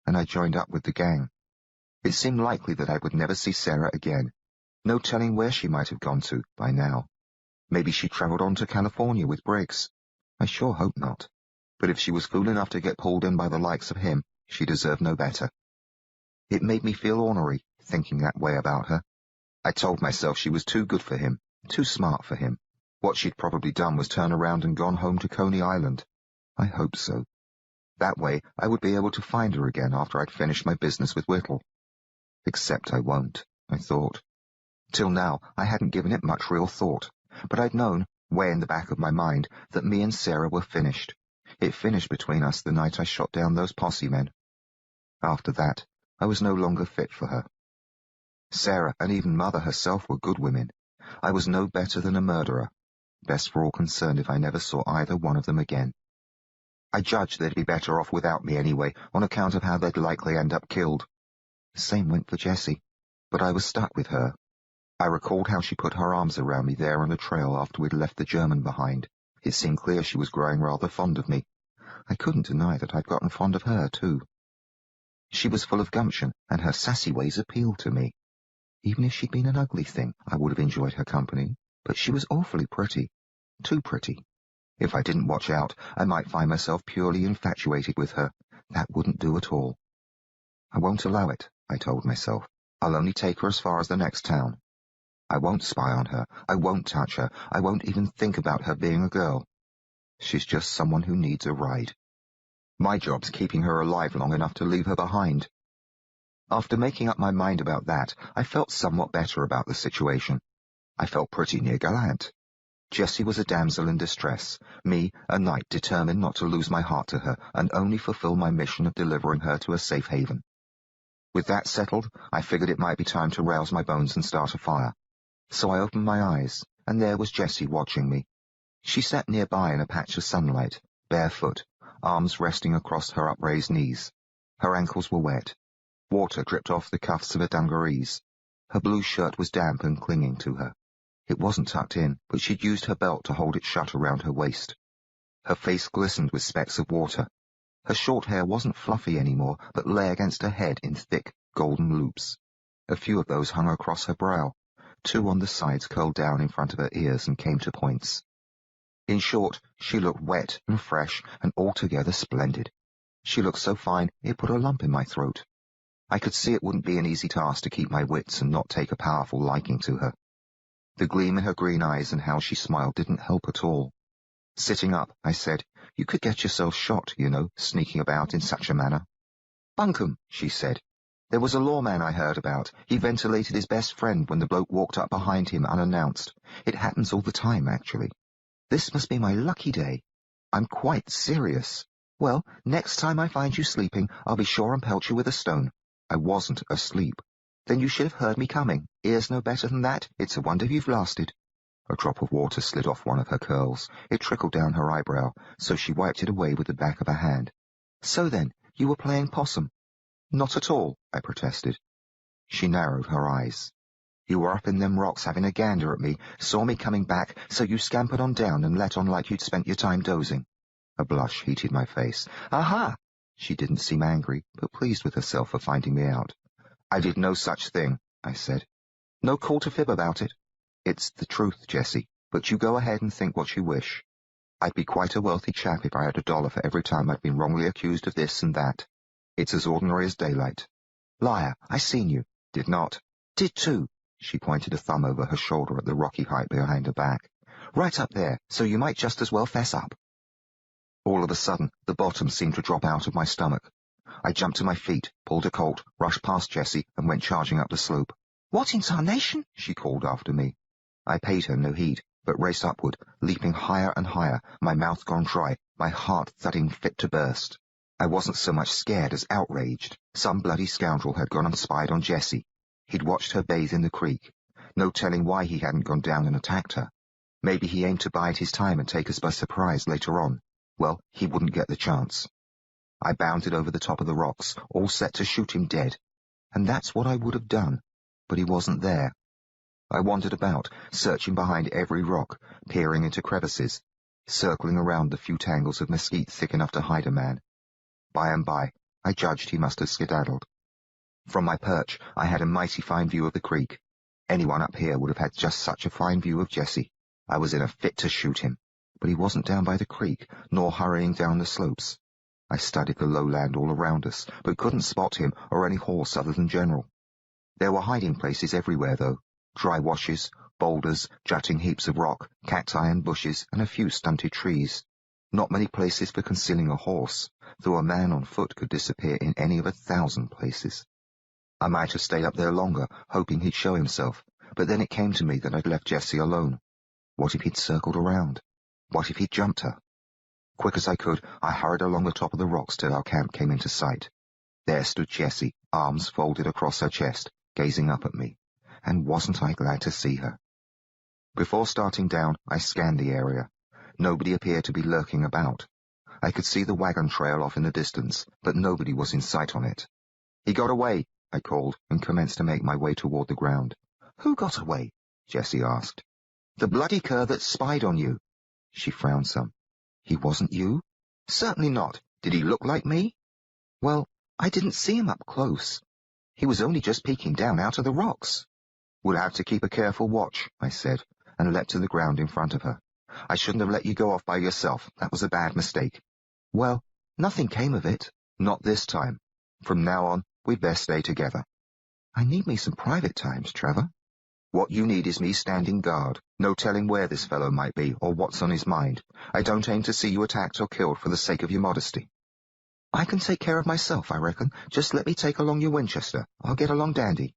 and I joined up with the gang. It seemed likely that I would never see Sarah again. No telling where she might have gone to by now. Maybe she travelled on to California with Briggs. I sure hope not. But if she was fool enough to get pulled in by the likes of him, she deserved no better. It made me feel ornery, thinking that way about her. I told myself she was too good for him, too smart for him. What she'd probably done was turn around and gone home to Coney Island. I hoped so. That way I would be able to find her again after I'd finished my business with Whittle. Except I won't, I thought. Till now I hadn't given it much real thought, but I'd known, way in the back of my mind, that me and Sarah were finished. It finished between us the night I shot down those posse men. After that, I was no longer fit for her. Sarah and even Mother herself were good women. I was no better than a murderer. Best for all concerned if I never saw either one of them again. I judged they'd be better off without me anyway, on account of how they'd likely end up killed. The same went for Jessie, but I was stuck with her. I recalled how she put her arms around me there on the trail after we'd left the German behind. It seemed clear she was growing rather fond of me. I couldn't deny that I'd gotten fond of her, too. She was full of gumption, and her sassy ways appealed to me. Even if she'd been an ugly thing, I would have enjoyed her company, but she was awfully pretty. Too pretty. If I didn't watch out, I might find myself purely infatuated with her. That wouldn't do at all. I won't allow it, I told myself. I'll only take her as far as the next town. I won't spy on her. I won't touch her. I won't even think about her being a girl. She's just someone who needs a ride. My job's keeping her alive long enough to leave her behind. After making up my mind about that, I felt somewhat better about the situation. I felt pretty near gallant. Jessie was a damsel in distress, me a knight determined not to lose my heart to her and only fulfill my mission of delivering her to a safe haven. With that settled, I figured it might be time to rouse my bones and start a fire. So I opened my eyes, and there was Jessie watching me. She sat nearby in a patch of sunlight, barefoot, arms resting across her upraised knees. Her ankles were wet. Water dripped off the cuffs of her dungarees. Her blue shirt was damp and clinging to her. It wasn't tucked in, but she'd used her belt to hold it shut around her waist. Her face glistened with specks of water. Her short hair wasn't fluffy anymore, but lay against her head in thick, golden loops. A few of those hung across her brow. 2 on the sides curled down in front of her ears and came to points. In short, she looked wet and fresh and altogether splendid. She looked so fine it put a lump in my throat. I could see it wouldn't be an easy task to keep my wits and not take a powerful liking to her. The gleam in her green eyes and how she smiled didn't help at all. Sitting up, I said, "You could get yourself shot, you know, sneaking about in such a manner." "Bunkum," she said. "There was a lawman I heard about. He ventilated his best friend when the bloke walked up behind him unannounced. It happens all the time, actually. This must be my lucky day. I'm quite serious. Well, next time I find you sleeping, I'll be sure and pelt you with a stone." I wasn't asleep. "Then you should have heard me coming. Ears no better than that. It's a wonder you've lasted." A drop of water slid off one of her curls. It trickled down her eyebrow, so she wiped it away with the back of her hand. "So then, you were playing possum?" "Not at all," I protested. She narrowed her eyes. "You were up in them rocks having a gander at me, saw me coming back, so you scampered on down and let on like you'd spent your time dozing." A blush heated my face. "Aha!" She didn't seem angry, but pleased with herself for finding me out. "I did no such thing," I said. "No call to fib about it." "It's the truth, Jessie, but you go ahead and think what you wish. I'd be quite a wealthy chap if I had $1 for every time I'd been wrongly accused of this and that. It's as ordinary as daylight." "Liar, I seen you." "Did not." "Did too." She pointed a thumb over her shoulder at the rocky height behind her back. "Right up there, so you might just as well fess up." All of a sudden, the bottom seemed to drop out of my stomach. I jumped to my feet, pulled a Colt, rushed past Jessie, and went charging up the slope. "What in tarnation?" she called after me. I paid her no heed, but raced upward, leaping higher and higher, my mouth gone dry, my heart thudding fit to burst. I wasn't so much scared as outraged. Some bloody scoundrel had gone and spied on Jessie. He'd watched her bathe in the creek. No telling why he hadn't gone down and attacked her. Maybe he aimed to bide his time and take us by surprise later on. Well, he wouldn't get the chance. I bounded over the top of the rocks, all set to shoot him dead. And that's what I would have done, but he wasn't there. I wandered about, searching behind every rock, peering into crevices, circling around the few tangles of mesquite thick enough to hide a man. By and by, I judged he must have skedaddled. From my perch, I had a mighty fine view of the creek. Anyone up here would have had just such a fine view of Jessie. I was in a fit to shoot him, but he wasn't down by the creek, nor hurrying down the slopes. I studied the lowland all around us, but couldn't spot him or any horse other than General. There were hiding places everywhere, though. Dry washes, boulders, jutting heaps of rock, cacti and bushes, and a few stunted trees. Not many places for concealing a horse, though a man on foot could disappear in any of 1,000 places. I might have stayed up there longer, hoping he'd show himself, but then it came to me that I'd left Jessie alone. What if he'd circled around? What if he'd jumped her? Quick as I could, I hurried along the top of the rocks till our camp came into sight. There stood Jessie, arms folded across her chest, gazing up at me. And wasn't I glad to see her? Before starting down, I scanned the area. Nobody appeared to be lurking about. I could see the wagon trail off in the distance, but nobody was in sight on it. "He got away," I called, and commenced to make my way toward the ground. "Who got away?" Jessie asked. "The bloody cur that spied on you." She frowned some. "He wasn't you?" "Certainly not. Did he look like me?" "Well, I didn't see him up close. He was only just peeking down out of the rocks." "We'll have to keep a careful watch," I said, and leapt to the ground in front of her. "I shouldn't have let you go off by yourself. That was a bad mistake." "Well, nothing came of it." "Not this time. From now on, we'd best stay together." "I need me some private times, Trevor." "What you need is me standing guard. No telling where this fellow might be or what's on his mind. I don't aim to see you attacked or killed for the sake of your modesty." "I can take care of myself, I reckon. Just let me take along your Winchester. I'll get along dandy."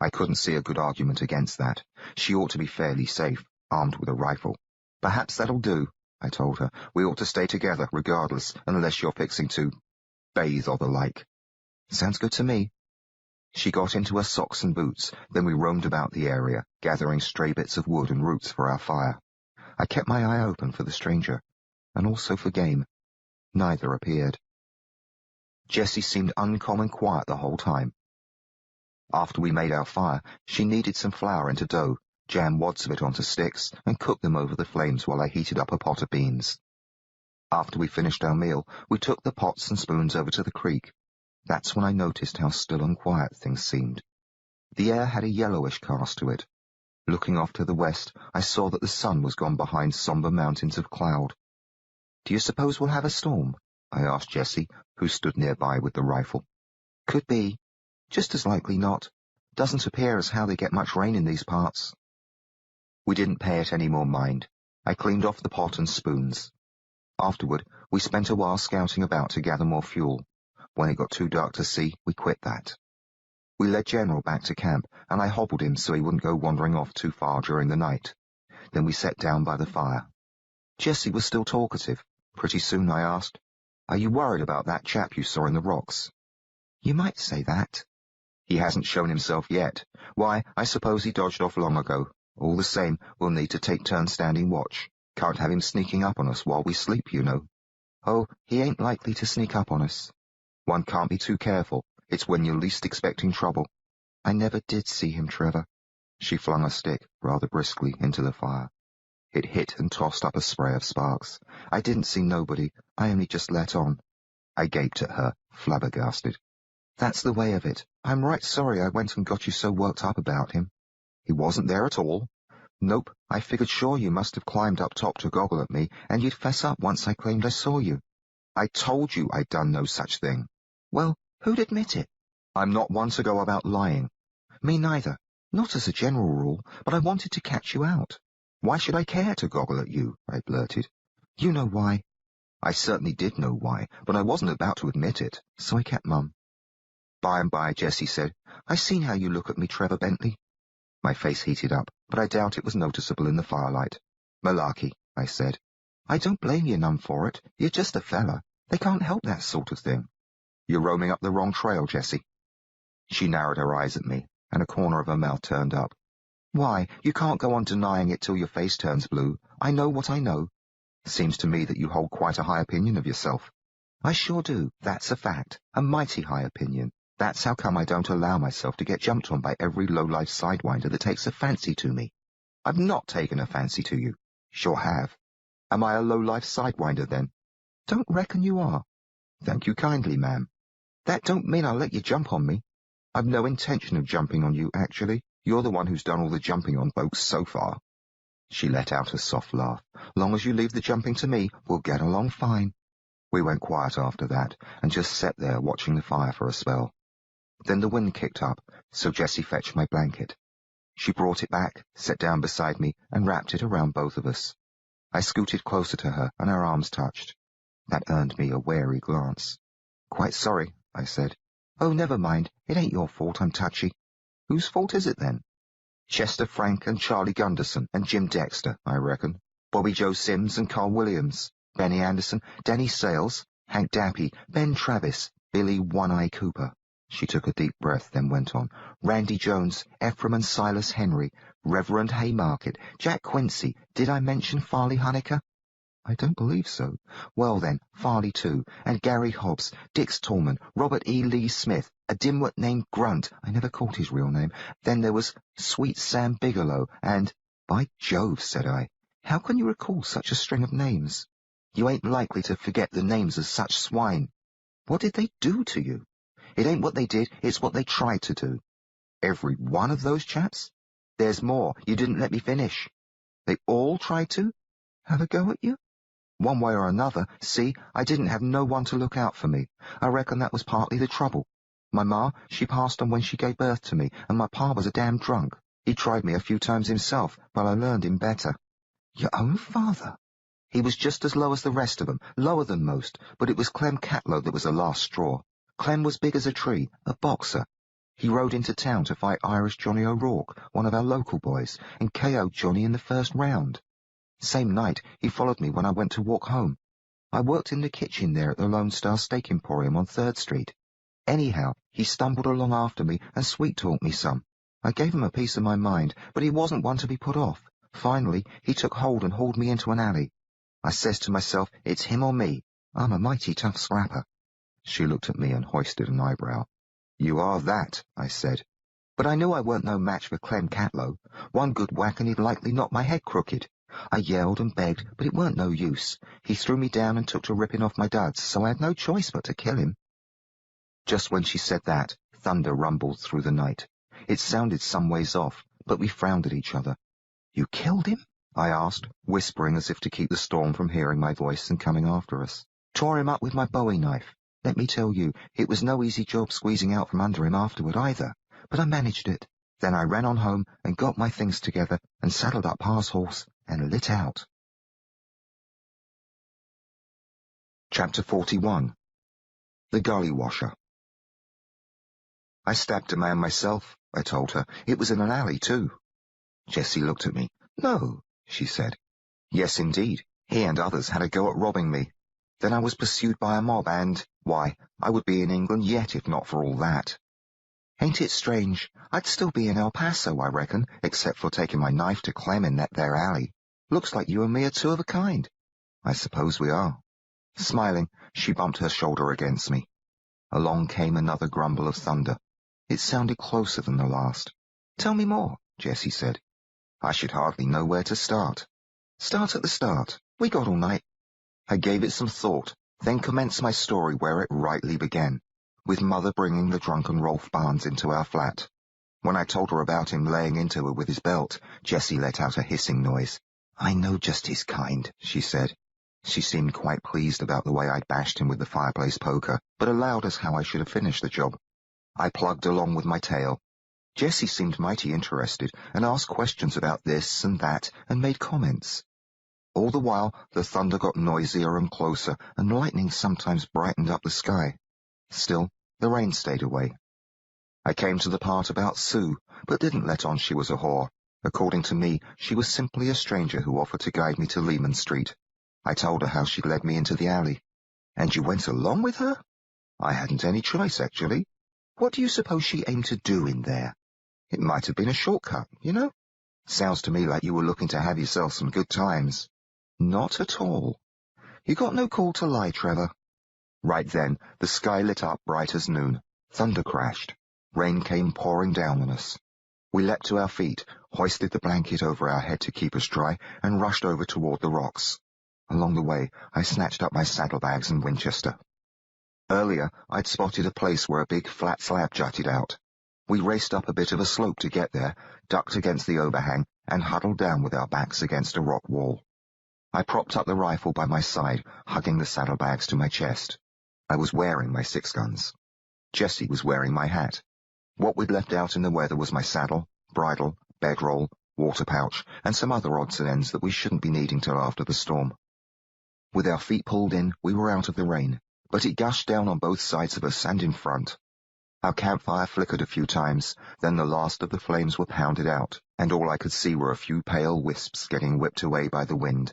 I couldn't see a good argument against that. She ought to be fairly safe, armed with a rifle. "Perhaps that'll do," I told her. "We ought to stay together, regardless, unless you're fixing to bathe or the like." "Sounds good to me." She got into her socks and boots, then we roamed about the area, gathering stray bits of wood and roots for our fire. I kept my eye open for the stranger, and also for game. Neither appeared. Jessie seemed uncommon quiet the whole time. After we made our fire, she kneaded some flour into dough, jammed wads of it onto sticks, and cooked them over the flames while I heated up a pot of beans. After we finished our meal, we took the pots and spoons over to the creek. That's when I noticed how still and quiet things seemed. The air had a yellowish cast to it. Looking off to the west, I saw that the sun was gone behind sombre mountains of cloud. "Do you suppose we'll have a storm?" I asked Jessie, who stood nearby with the rifle. "Could be. Just as likely not. Doesn't appear as how they get much rain in these parts." We didn't pay it any more mind. I cleaned off the pot and spoons. Afterward, we spent a while scouting about to gather more fuel. When it got too dark to see, we quit that. We led General back to camp, and I hobbled him so he wouldn't go wandering off too far during the night. Then we sat down by the fire. Jessie was still talkative. Pretty soon I asked, "Are you worried about that chap you saw in the rocks?" "You might say that." "He hasn't shown himself yet. Why, I suppose he dodged off long ago. All the same, we'll need to take turns standing watch. Can't have him sneaking up on us while we sleep, you know." "Oh, he ain't likely to sneak up on us." "One can't be too careful. It's when you're least expecting trouble." "I never did see him, Trevor." She flung a stick, rather briskly, into the fire. It hit and tossed up a spray of sparks. "I didn't see nobody. I only just let on." I gaped at her, flabbergasted. "That's the way of it. I'm right sorry I went and got you so worked up about him." "He wasn't there at all." "Nope. I figured sure you must have climbed up top to goggle at me, and you'd fess up once I claimed I saw you." "I told you I'd done no such thing." "Well, who'd admit it?" "I'm not one to go about lying." "Me neither. Not as a general rule, but I wanted to catch you out." "Why should I care to goggle at you?" I blurted. "You know why." I certainly did know why, but I wasn't about to admit it, so I kept mum. By and by, Jessie said, "I seen how you look at me, Trevor Bentley." My face heated up, but I doubt it was noticeable in the firelight. "Malarkey," I said. "I don't blame you none for it. You're just a fella. They can't help that sort of thing." "You're roaming up the wrong trail, Jessie." She narrowed her eyes at me, and a corner of her mouth turned up. "Why, you can't go on denying it till your face turns blue. I know what I know." "Seems to me that you hold quite a high opinion of yourself." "I sure do. That's a fact. A mighty high opinion. That's how come I don't allow myself to get jumped on by every low-life sidewinder that takes a fancy to me." "I've not taken a fancy to you." "Sure have." "Am I a low-life sidewinder, then?" "Don't reckon you are." "Thank you kindly, ma'am." "That don't mean I'll let you jump on me." "I've no intention of jumping on you, actually. You're the one who's done all the jumping on folks so far." She let out a soft laugh. "Long as you leave the jumping to me, we'll get along fine." We went quiet after that, and just sat there watching the fire for a spell. Then the wind kicked up, so Jessie fetched my blanket. She brought it back, sat down beside me, and wrapped it around both of us. I scooted closer to her, and our arms touched. That earned me a wary glance. "Quite sorry," I said. "Oh, never mind. It ain't your fault I'm touchy." "Whose fault is it, then?" "Chester Frank and Charlie Gunderson and Jim Dexter, I reckon. Bobby Joe Sims and Carl Williams, Benny Anderson, Danny Sales, Hank Dappy, Ben Travis, Billy One-Eye Cooper." She took a deep breath, then went on. "Randy Jones, Ephraim and Silas Henry, Reverend Haymarket, Jack Quincy. Did I mention Farley Honecker?" "I don't believe so." "Well then, Farley too, and Gary Hobbs, Dix Tallman, Robert E. Lee Smith, a dimwit named Grunt, I never caught his real name. Then there was Sweet Sam Bigelow, and—" "By Jove," said I, "how can you recall such a string of names? You ain't likely to forget the names of such swine. What did they do to you?" "It ain't what they did, it's what they tried to do." "Every one of those chaps?" "There's more. You didn't let me finish." "They all tried to?" "Have a go at you?" "One way or another. See, I didn't have no one to look out for me. I reckon that was partly the trouble. My ma, she passed on when she gave birth to me, and my pa was a damn drunk. He tried me a few times himself, but I learned him better." "Your own father?" "He was just as low as the rest of them, lower than most, but it was Clem Catlow that was the last straw. Clem was big as a tree, a boxer. He rode into town to fight Irish Johnny O'Rourke, one of our local boys, and KO'd Johnny in the first round. Same night, he followed me when I went to walk home. I worked in the kitchen there at the Lone Star Steak Emporium on 3rd Street. Anyhow, he stumbled along after me and sweet-talked me some. I gave him a piece of my mind, but he wasn't one to be put off. Finally, he took hold and hauled me into an alley. I says to myself, it's him or me. I'm a mighty tough scrapper." She looked at me and hoisted an eyebrow. "You are that," I said. But I knew I weren't no match for Clem Catlow. One good whack and he'd likely knock my head crooked. I yelled and begged, but it weren't no use. He threw me down and took to ripping off my duds, so I had no choice but to kill him. Just when she said that, thunder rumbled through the night. It sounded some ways off, but we frowned at each other. "You killed him?" I asked, whispering as if to keep the storm from hearing my voice and coming after us. "Tore him up with my Bowie knife. Let me tell you, it was no easy job squeezing out from under him afterward either, but I managed it. Then I ran on home and got my things together and saddled up Pa's horse and lit out." Chapter 41. The Gully Washer. "I stabbed a man myself," I told her. "It was in an alley, too." Jessie looked at me. "No," she said. "Yes, indeed. He and others had a go at robbing me. Then I was pursued by a mob and, why, I would be in England yet if not for all that." "Ain't it strange? I'd still be in El Paso, I reckon, except for taking my knife to Clem in that there alley. Looks like you and me are two of a kind." "I suppose we are." Smiling, she bumped her shoulder against me. Along came another grumble of thunder. It sounded closer than the last. "Tell me more," Jessie said. "I should hardly know where to start." "Start at the start. We got all night." I gave it some thought, then commenced my story where it rightly began, with Mother bringing the drunken Rolf Barnes into our flat. When I told her about him laying into her with his belt, Jessie let out a hissing noise. "I know just his kind," she said. She seemed quite pleased about the way I'd bashed him with the fireplace poker, but allowed us how I should have finished the job. I plugged along with my tale. Jessie seemed mighty interested and asked questions about this and that and made comments. All the while, the thunder got noisier and closer, and lightning sometimes brightened up the sky. Still, the rain stayed away. I came to the part about Sue, but didn't let on she was a whore. According to me, she was simply a stranger who offered to guide me to Laymon Street. I told her how she'd led me into the alley. And you went along with her? I hadn't any choice, actually. What do you suppose she aimed to do in there? It might have been a shortcut, you know? Sounds to me like you were looking to have yourself some good times. Not at all. You got no call to lie, Trevor. Right then, the sky lit up bright as noon. Thunder crashed. Rain came pouring down on us. We leapt to our feet, hoisted the blanket over our head to keep us dry, and rushed over toward the rocks. Along the way, I snatched up my saddlebags and Winchester. Earlier, I'd spotted a place where a big flat slab jutted out. We raced up a bit of a slope to get there, ducked against the overhang, and huddled down with our backs against a rock wall. I propped up the rifle by my side, hugging the saddlebags to my chest. I was wearing my 6-guns. Jessie was wearing my hat. What we'd left out in the weather was my saddle, bridle, bedroll, water pouch, and some other odds and ends that we shouldn't be needing till after the storm. With our feet pulled in, we were out of the rain, but it gushed down on both sides of us and in front. Our campfire flickered a few times, then the last of the flames were pounded out, and all I could see were a few pale wisps getting whipped away by the wind.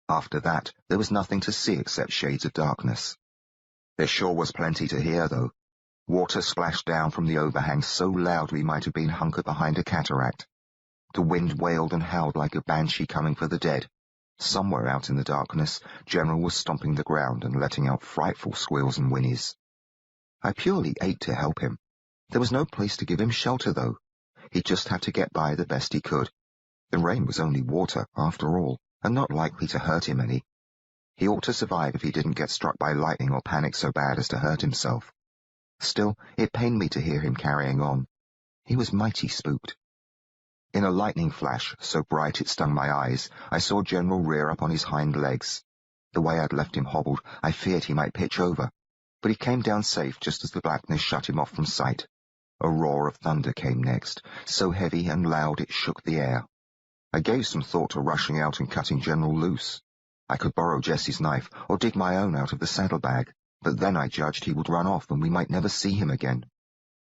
After that, there was nothing to see except shades of darkness. There sure was plenty to hear, though. Water splashed down from the overhang so loud we might have been hunkered behind a cataract. The wind wailed and howled like a banshee coming for the dead. Somewhere out in the darkness, General was stomping the ground and letting out frightful squeals and whinnies. I purely ached to help him. There was no place to give him shelter, though. He'd just have to get by the best he could. The rain was only water, after all, and not likely to hurt him any. He ought to survive if he didn't get struck by lightning or panic so bad as to hurt himself. Still, it pained me to hear him carrying on. He was mighty spooked. In a lightning flash, so bright it stung my eyes, I saw General rear up on his hind legs. The way I'd left him hobbled, I feared he might pitch over, but he came down safe just as the blackness shut him off from sight. A roar of thunder came next, so heavy and loud it shook the air. I gave some thought to rushing out and cutting General loose. I could borrow Jessie's knife or dig my own out of the saddlebag, but then I judged he would run off and we might never see him again.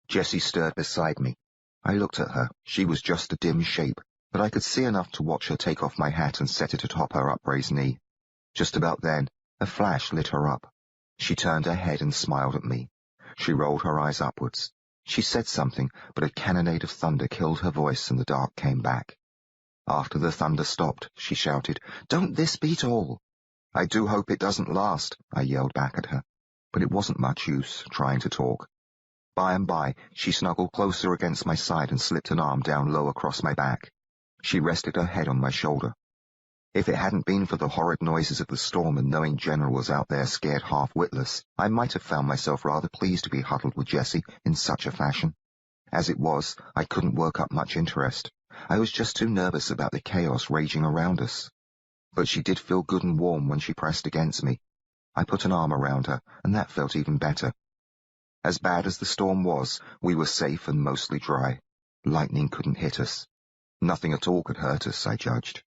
Jessie stirred beside me. I looked at her. She was just a dim shape, but I could see enough to watch her take off my hat and set it atop her upraised knee. Just about then, a flash lit her up. She turned her head and smiled at me. She rolled her eyes upwards. She said something, but a cannonade of thunder killed her voice and the dark came back. After the thunder stopped, she shouted, "Don't this beat all?" "I do hope it doesn't last," I yelled back at her. But it wasn't much use trying to talk. By and by, she snuggled closer against my side and slipped an arm down low across my back. She rested her head on my shoulder. If it hadn't been for the horrid noises of the storm and knowing General was out there scared half-witless, I might have found myself rather pleased to be huddled with Jessie in such a fashion. As it was, I couldn't work up much interest. I was just too nervous about the chaos raging around us. But she did feel good and warm when she pressed against me. I put an arm around her, and that felt even better. As bad as the storm was, we were safe and mostly dry. Lightning couldn't hit us. Nothing at all could hurt us, I judged.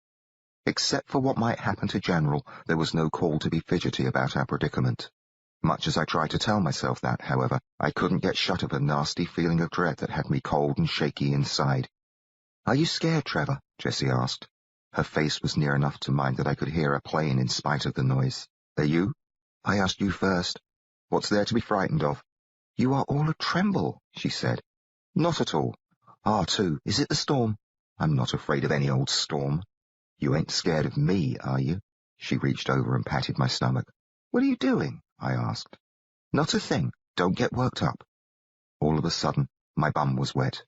Except for what might happen to General, there was no call to be fidgety about our predicament. Much as I tried to tell myself that, however, I couldn't get shut of a nasty feeling of dread that had me cold and shaky inside. "Are you scared, Trevor?" Jessie asked. Her face was near enough to mine that I could hear her playing in spite of the noise. "Are you?" "I asked you first." "What's there to be frightened of?" "You are all a tremble," she said. "Not at all." "R2, is it the storm?" "I'm not afraid of any old storm." "You ain't scared of me, are you?" She reached over and patted my stomach. "What are you doing?" I asked. "Not a thing. Don't get worked up." All of a sudden, my bum was wet.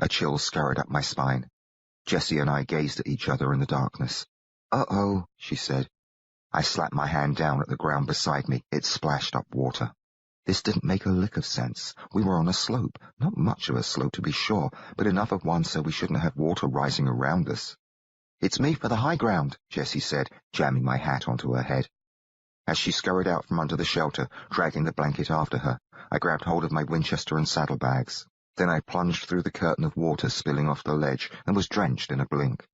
A chill scurried up my spine. Jessie and I gazed at each other in the darkness. "Uh-oh," she said. I slapped my hand down at the ground beside me. It splashed up water. This didn't make a lick of sense. We were on a slope, not much of a slope to be sure, but enough of one so we shouldn't have water rising around us. "It's me for the high ground," Jessie said, jamming my hat onto her head. As she scurried out from under the shelter, dragging the blanket after her, I grabbed hold of my Winchester and saddlebags. Then I plunged through the curtain of water spilling off the ledge and was drenched in a blink.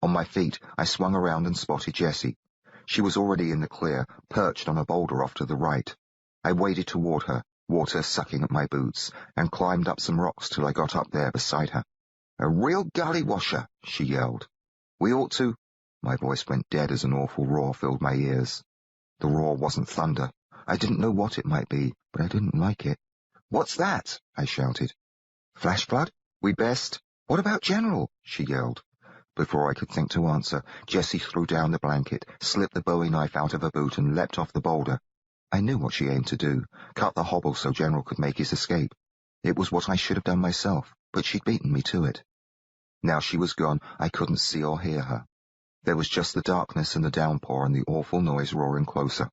On my feet, I swung around and spotted Jessie. She was already in the clear, perched on a boulder off to the right. I waded toward her, water sucking at my boots, and climbed up some rocks till I got up there beside her. "A real gully washer," she yelled. "We ought to—" My voice went dead as an awful roar filled my ears. The roar wasn't thunder. I didn't know what it might be, but I didn't like it. "What's that?" I shouted. "Flash flood? We'd best—" "What about General?" she yelled. Before I could think to answer, Jessie threw down the blanket, slipped the bowie knife out of her boot, and leapt off the boulder. I knew what she aimed to do, cut the hobble so General could make his escape. It was what I should have done myself, but she'd beaten me to it. Now she was gone, I couldn't see or hear her. There was just the darkness and the downpour and the awful noise roaring closer.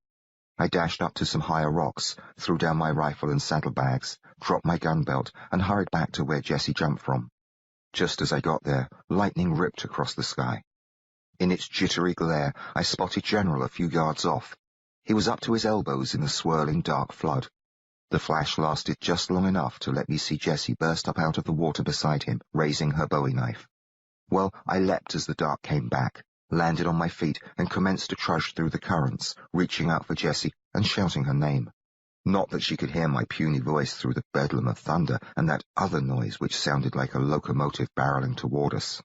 I dashed up to some higher rocks, threw down my rifle and saddlebags, dropped my gun belt, and hurried back to where Jessie jumped from. Just as I got there, lightning ripped across the sky. In its jittery glare, I spotted General a few yards off. He was up to his elbows in the swirling dark flood. The flash lasted just long enough to let me see Jessie burst up out of the water beside him, raising her bowie knife. Well, I leapt as the dark came back, landed on my feet, and commenced to trudge through the currents, reaching out for Jessie and shouting her name. Not that she could hear my puny voice through the bedlam of thunder and that other noise which sounded like a locomotive barreling toward us.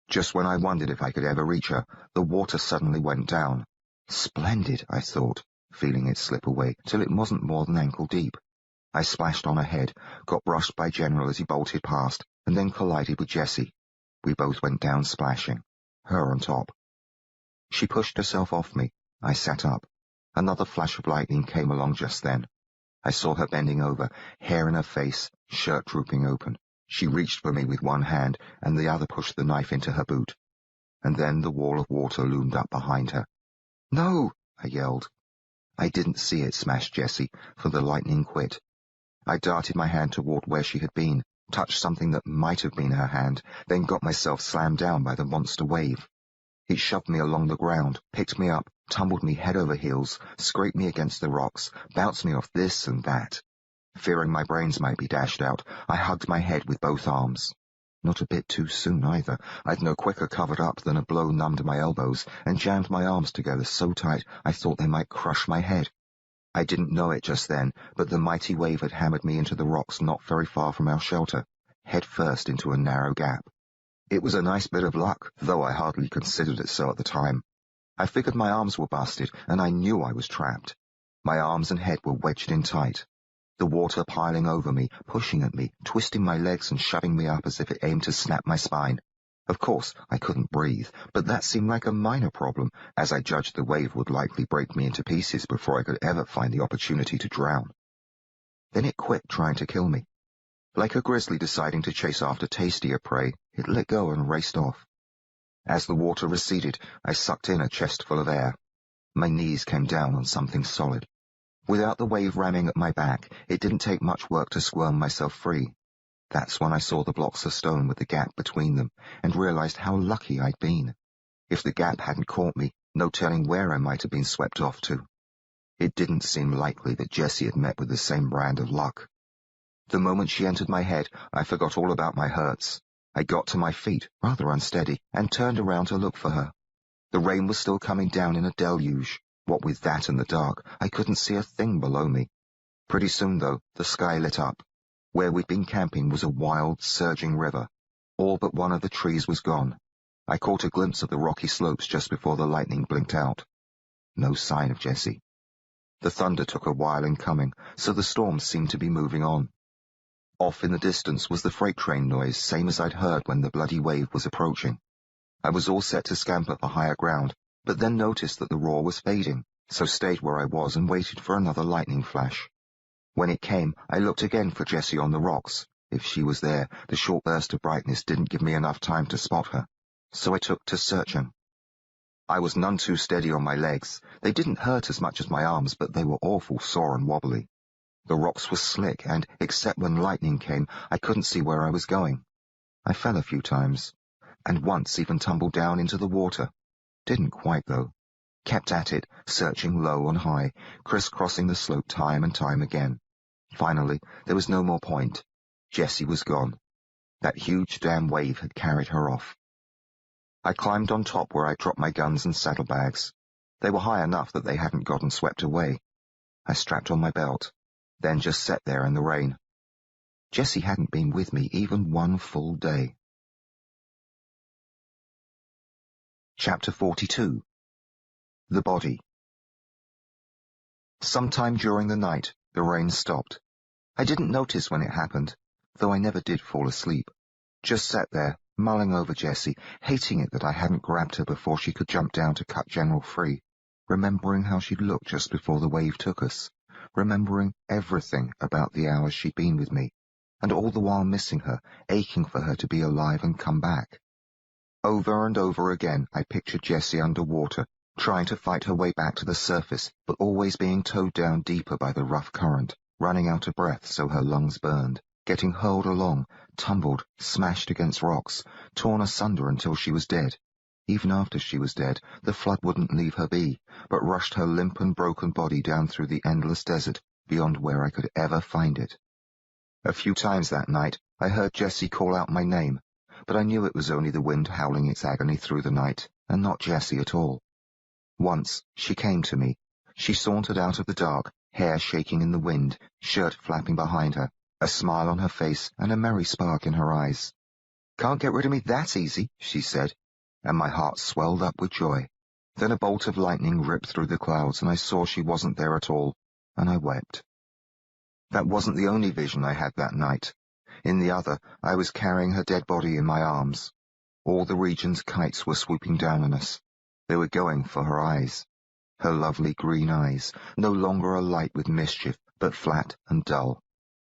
Just when I wondered if I could ever reach her, the water suddenly went down. Splendid, I thought, feeling it slip away till it wasn't more than ankle deep. I splashed on ahead, got brushed by General as he bolted past, and then collided with Jessie. We both went down splashing, her on top. She pushed herself off me. I sat up. Another flash of lightning came along just then. I saw her bending over, hair in her face, shirt drooping open. She reached for me with one hand, and the other pushed the knife into her boot. And then the wall of water loomed up behind her. "No!" I yelled. I didn't see it smash Jessie, for the lightning quit. I darted my hand toward where she had been, touched something that might have been her hand, then got myself slammed down by the monster wave. It shoved me along the ground, picked me up, tumbled me head over heels, scraped me against the rocks, bounced me off this and that. Fearing my brains might be dashed out, I hugged my head with both arms. Not a bit too soon, either. I'd no quicker covered up than a blow numbed my elbows, and jammed my arms together so tight I thought they might crush my head. I didn't know it just then, but the mighty wave had hammered me into the rocks not very far from our shelter, head first into a narrow gap. It was a nice bit of luck, though I hardly considered it so at the time. I figured my arms were busted, and I knew I was trapped. My arms and head were wedged in tight. The water piling over me, pushing at me, twisting my legs and shoving me up as if it aimed to snap my spine. Of course, I couldn't breathe, but that seemed like a minor problem, as I judged the wave would likely break me into pieces before I could ever find the opportunity to drown. Then it quit trying to kill me. Like a grizzly deciding to chase after tastier prey, it let go and raced off. As the water receded, I sucked in a chestful of air. My knees came down on something solid. Without the wave ramming at my back, it didn't take much work to squirm myself free. That's when I saw the blocks of stone with the gap between them, and realized how lucky I'd been. If the gap hadn't caught me, no telling where I might have been swept off to. It didn't seem likely that Jessie had met with the same brand of luck. The moment she entered my head, I forgot all about my hurts. I got to my feet, rather unsteady, and turned around to look for her. The rain was still coming down in a deluge. What with that and the dark, I couldn't see a thing below me. Pretty soon, though, the sky lit up. Where we'd been camping was a wild, surging river. All but one of the trees was gone. I caught a glimpse of the rocky slopes just before the lightning blinked out. No sign of Jessie. The thunder took a while in coming, so the storm seemed to be moving on. Off in the distance was the freight train noise, same as I'd heard when the bloody wave was approaching. I was all set to scamper for higher ground, but then noticed that the roar was fading, so stayed where I was and waited for another lightning flash. When it came, I looked again for Jessie on the rocks. If she was there, the short burst of brightness didn't give me enough time to spot her, so I took to searching. I was none too steady on my legs. They didn't hurt as much as my arms, but they were awful sore and wobbly. The rocks were slick, and, except when lightning came, I couldn't see where I was going. I fell a few times, and once even tumbled down into the water. Didn't quite, though. Kept at it, searching low and high, crisscrossing the slope time and time again. Finally, there was no more point. Jessie was gone. That huge damn wave had carried her off. I climbed on top where I dropped my guns and saddlebags. They were high enough that they hadn't gotten swept away. I strapped on my belt, then just sat there in the rain. Jessie hadn't been with me even one full day. Chapter 42. The Body. Sometime during the night, the rain stopped. I didn't notice when it happened, though I never did fall asleep. Just sat there, mulling over Jessie, hating it that I hadn't grabbed her before she could jump down to cut General free, remembering how she'd looked just before the wave took us, remembering everything about the hours she'd been with me, and all the while missing her, aching for her to be alive and come back. Over and over again I pictured Jessie underwater, trying to fight her way back to the surface, but always being towed down deeper by the rough current, running out of breath so her lungs burned, getting hurled along, tumbled, smashed against rocks, torn asunder until she was dead. Even after she was dead, the flood wouldn't leave her be, but rushed her limp and broken body down through the endless desert, beyond where I could ever find it. A few times that night I heard Jessie call out my name, but I knew it was only the wind howling its agony through the night, and not Jessie at all. Once she came to me. She sauntered out of the dark, hair shaking in the wind, shirt flapping behind her, a smile on her face and a merry spark in her eyes. "Can't get rid of me that easy," she said, and my heart swelled up with joy. Then a bolt of lightning ripped through the clouds, and I saw she wasn't there at all, and I wept. That wasn't the only vision I had that night. In the other, I was carrying her dead body in my arms. All the region's kites were swooping down on us. They were going for her eyes. Her lovely green eyes, no longer alight with mischief, but flat and dull.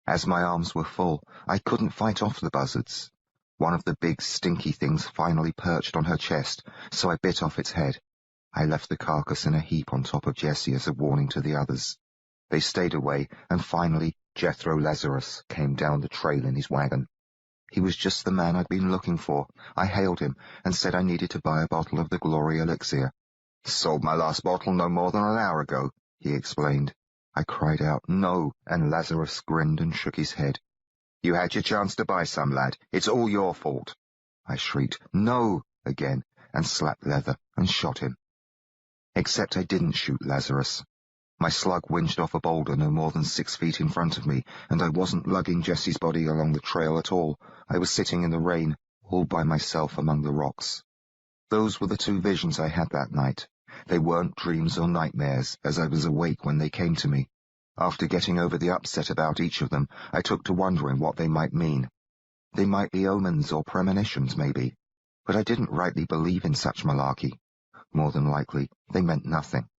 As my arms were full, I couldn't fight off the buzzards. One of the big, stinky things finally perched on her chest, so I bit off its head. I left the carcass in a heap on top of Jessie as a warning to the others. They stayed away, and finally Jethro Lazarus came down the trail in his wagon. He was just the man I'd been looking for. I hailed him and said I needed to buy a bottle of the Glory Elixir. "Sold my last bottle no more than an hour ago," he explained. I cried out, "No," and Lazarus grinned and shook his head. "You had your chance to buy some, lad. It's all your fault." I shrieked, "No," again, and slapped Leather and shot him. Except I didn't shoot Lazarus. My slug whinged off a boulder no more than 6 feet in front of me, and I wasn't lugging Jessie's body along the trail at all. I was sitting in the rain, all by myself among the rocks. Those were the two visions I had that night. They weren't dreams or nightmares, as I was awake when they came to me. After getting over the upset about each of them, I took to wondering what they might mean. They might be omens or premonitions, maybe, but I didn't rightly believe in such malarkey. More than likely, they meant nothing.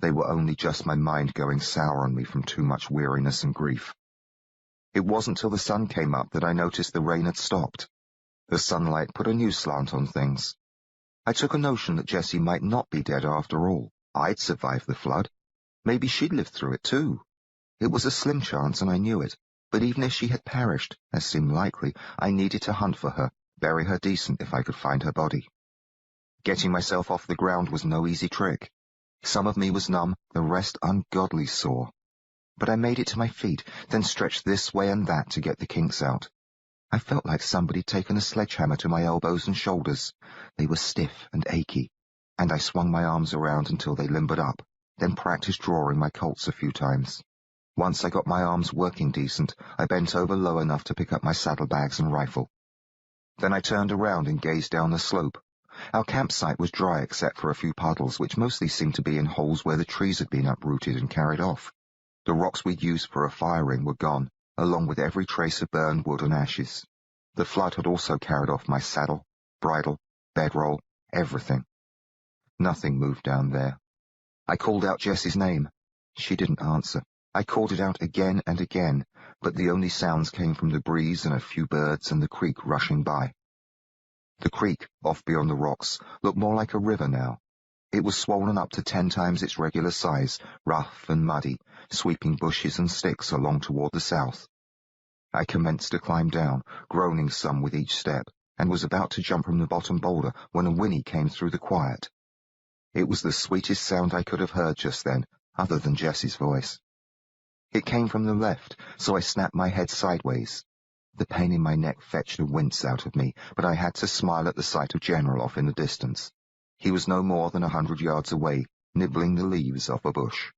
They were only just my mind going sour on me from too much weariness and grief. It wasn't till the sun came up that I noticed the rain had stopped. The sunlight put a new slant on things. I took a notion that Jessie might not be dead after all. I'd survived the flood. Maybe she'd lived through it too. It was a slim chance, and I knew it. But even if she had perished, as seemed likely, I needed to hunt for her, bury her decent if I could find her body. Getting myself off the ground was no easy trick. Some of me was numb, the rest ungodly sore. But I made it to my feet, then stretched this way and that to get the kinks out. I felt like somebody'd taken a sledgehammer to my elbows and shoulders. They were stiff and achy, and I swung my arms around until they limbered up, then practiced drawing my Colts a few times. Once I got my arms working decent, I bent over low enough to pick up my saddlebags and rifle. Then I turned around and gazed down the slope. Our campsite was dry except for a few puddles, which mostly seemed to be in holes where the trees had been uprooted and carried off. The rocks we'd used for a fire ring were gone, along with every trace of burned wood and ashes. The flood had also carried off my saddle, bridle, bedroll, everything. Nothing moved down there. I called out Jessie's name. She didn't answer. I called it out again and again, but the only sounds came from the breeze and a few birds and the creek rushing by. The creek, off beyond the rocks, looked more like a river now. It was swollen up to 10 times its regular size, rough and muddy, sweeping bushes and sticks along toward the south. I commenced to climb down, groaning some with each step, and was about to jump from the bottom boulder when a whinny came through the quiet. It was the sweetest sound I could have heard just then, other than Jessie's voice. It came from the left, so I snapped my head sideways. The pain in my neck fetched a wince out of me, but I had to smile at the sight of General off in the distance. He was no more than 100 yards away, nibbling the leaves off a bush.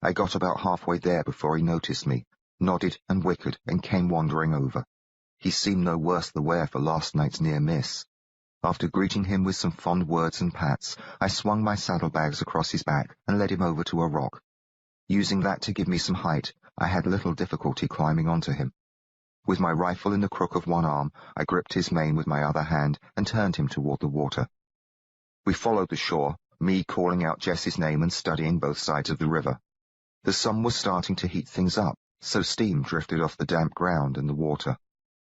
I got about halfway there before he noticed me, nodded and wickered, and came wandering over. He seemed no worse the wear for last night's near miss. After greeting him with some fond words and pats, I swung my saddlebags across his back and led him over to a rock. Using that to give me some height, I had little difficulty climbing onto him. With my rifle in the crook of one arm, I gripped his mane with my other hand and turned him toward the water. We followed the shore, me calling out Jessie's name and studying both sides of the river. The sun was starting to heat things up, so steam drifted off the damp ground and the water.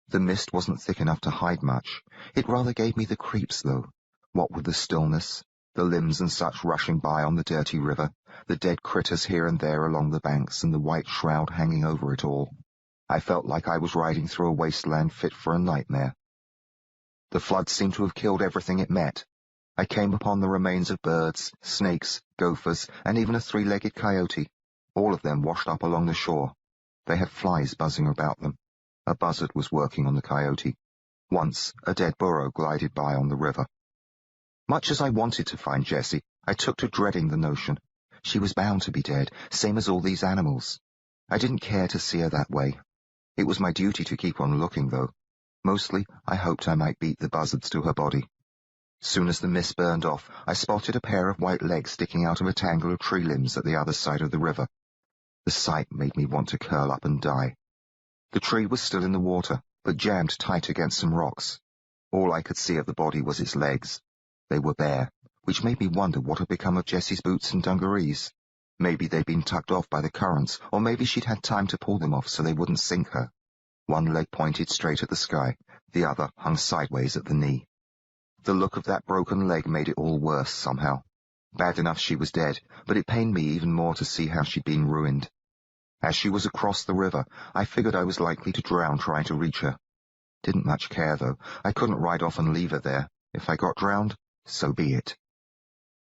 The mist wasn't thick enough to hide much. It rather gave me the creeps, though. What with the stillness, the limbs and such rushing by on the dirty river, the dead critters here and there along the banks, and the white shroud hanging over it all. I felt like I was riding through a wasteland fit for a nightmare. The flood seemed to have killed everything it met. I came upon the remains of birds, snakes, gophers, and even a three-legged coyote, all of them washed up along the shore. They had flies buzzing about them. A buzzard was working on the coyote. Once, a dead burro glided by on the river. Much as I wanted to find Jessie, I took to dreading the notion. She was bound to be dead, same as all these animals. I didn't care to see her that way. It was my duty to keep on looking, though. Mostly, I hoped I might beat the buzzards to her body. Soon as the mist burned off, I spotted a pair of white legs sticking out of a tangle of tree limbs at the other side of the river. The sight made me want to curl up and die. The tree was still in the water, but jammed tight against some rocks. All I could see of the body was its legs. They were bare, which made me wonder what had become of Jessie's boots and dungarees. Maybe they'd been tugged off by the currents, or maybe she'd had time to pull them off so they wouldn't sink her. One leg pointed straight at the sky, the other hung sideways at the knee. The look of that broken leg made it all worse somehow. Bad enough she was dead, but it pained me even more to see how she'd been ruined. As she was across the river, I figured I was likely to drown trying to reach her. Didn't much care, though. I couldn't ride off and leave her there. If I got drowned, so be it.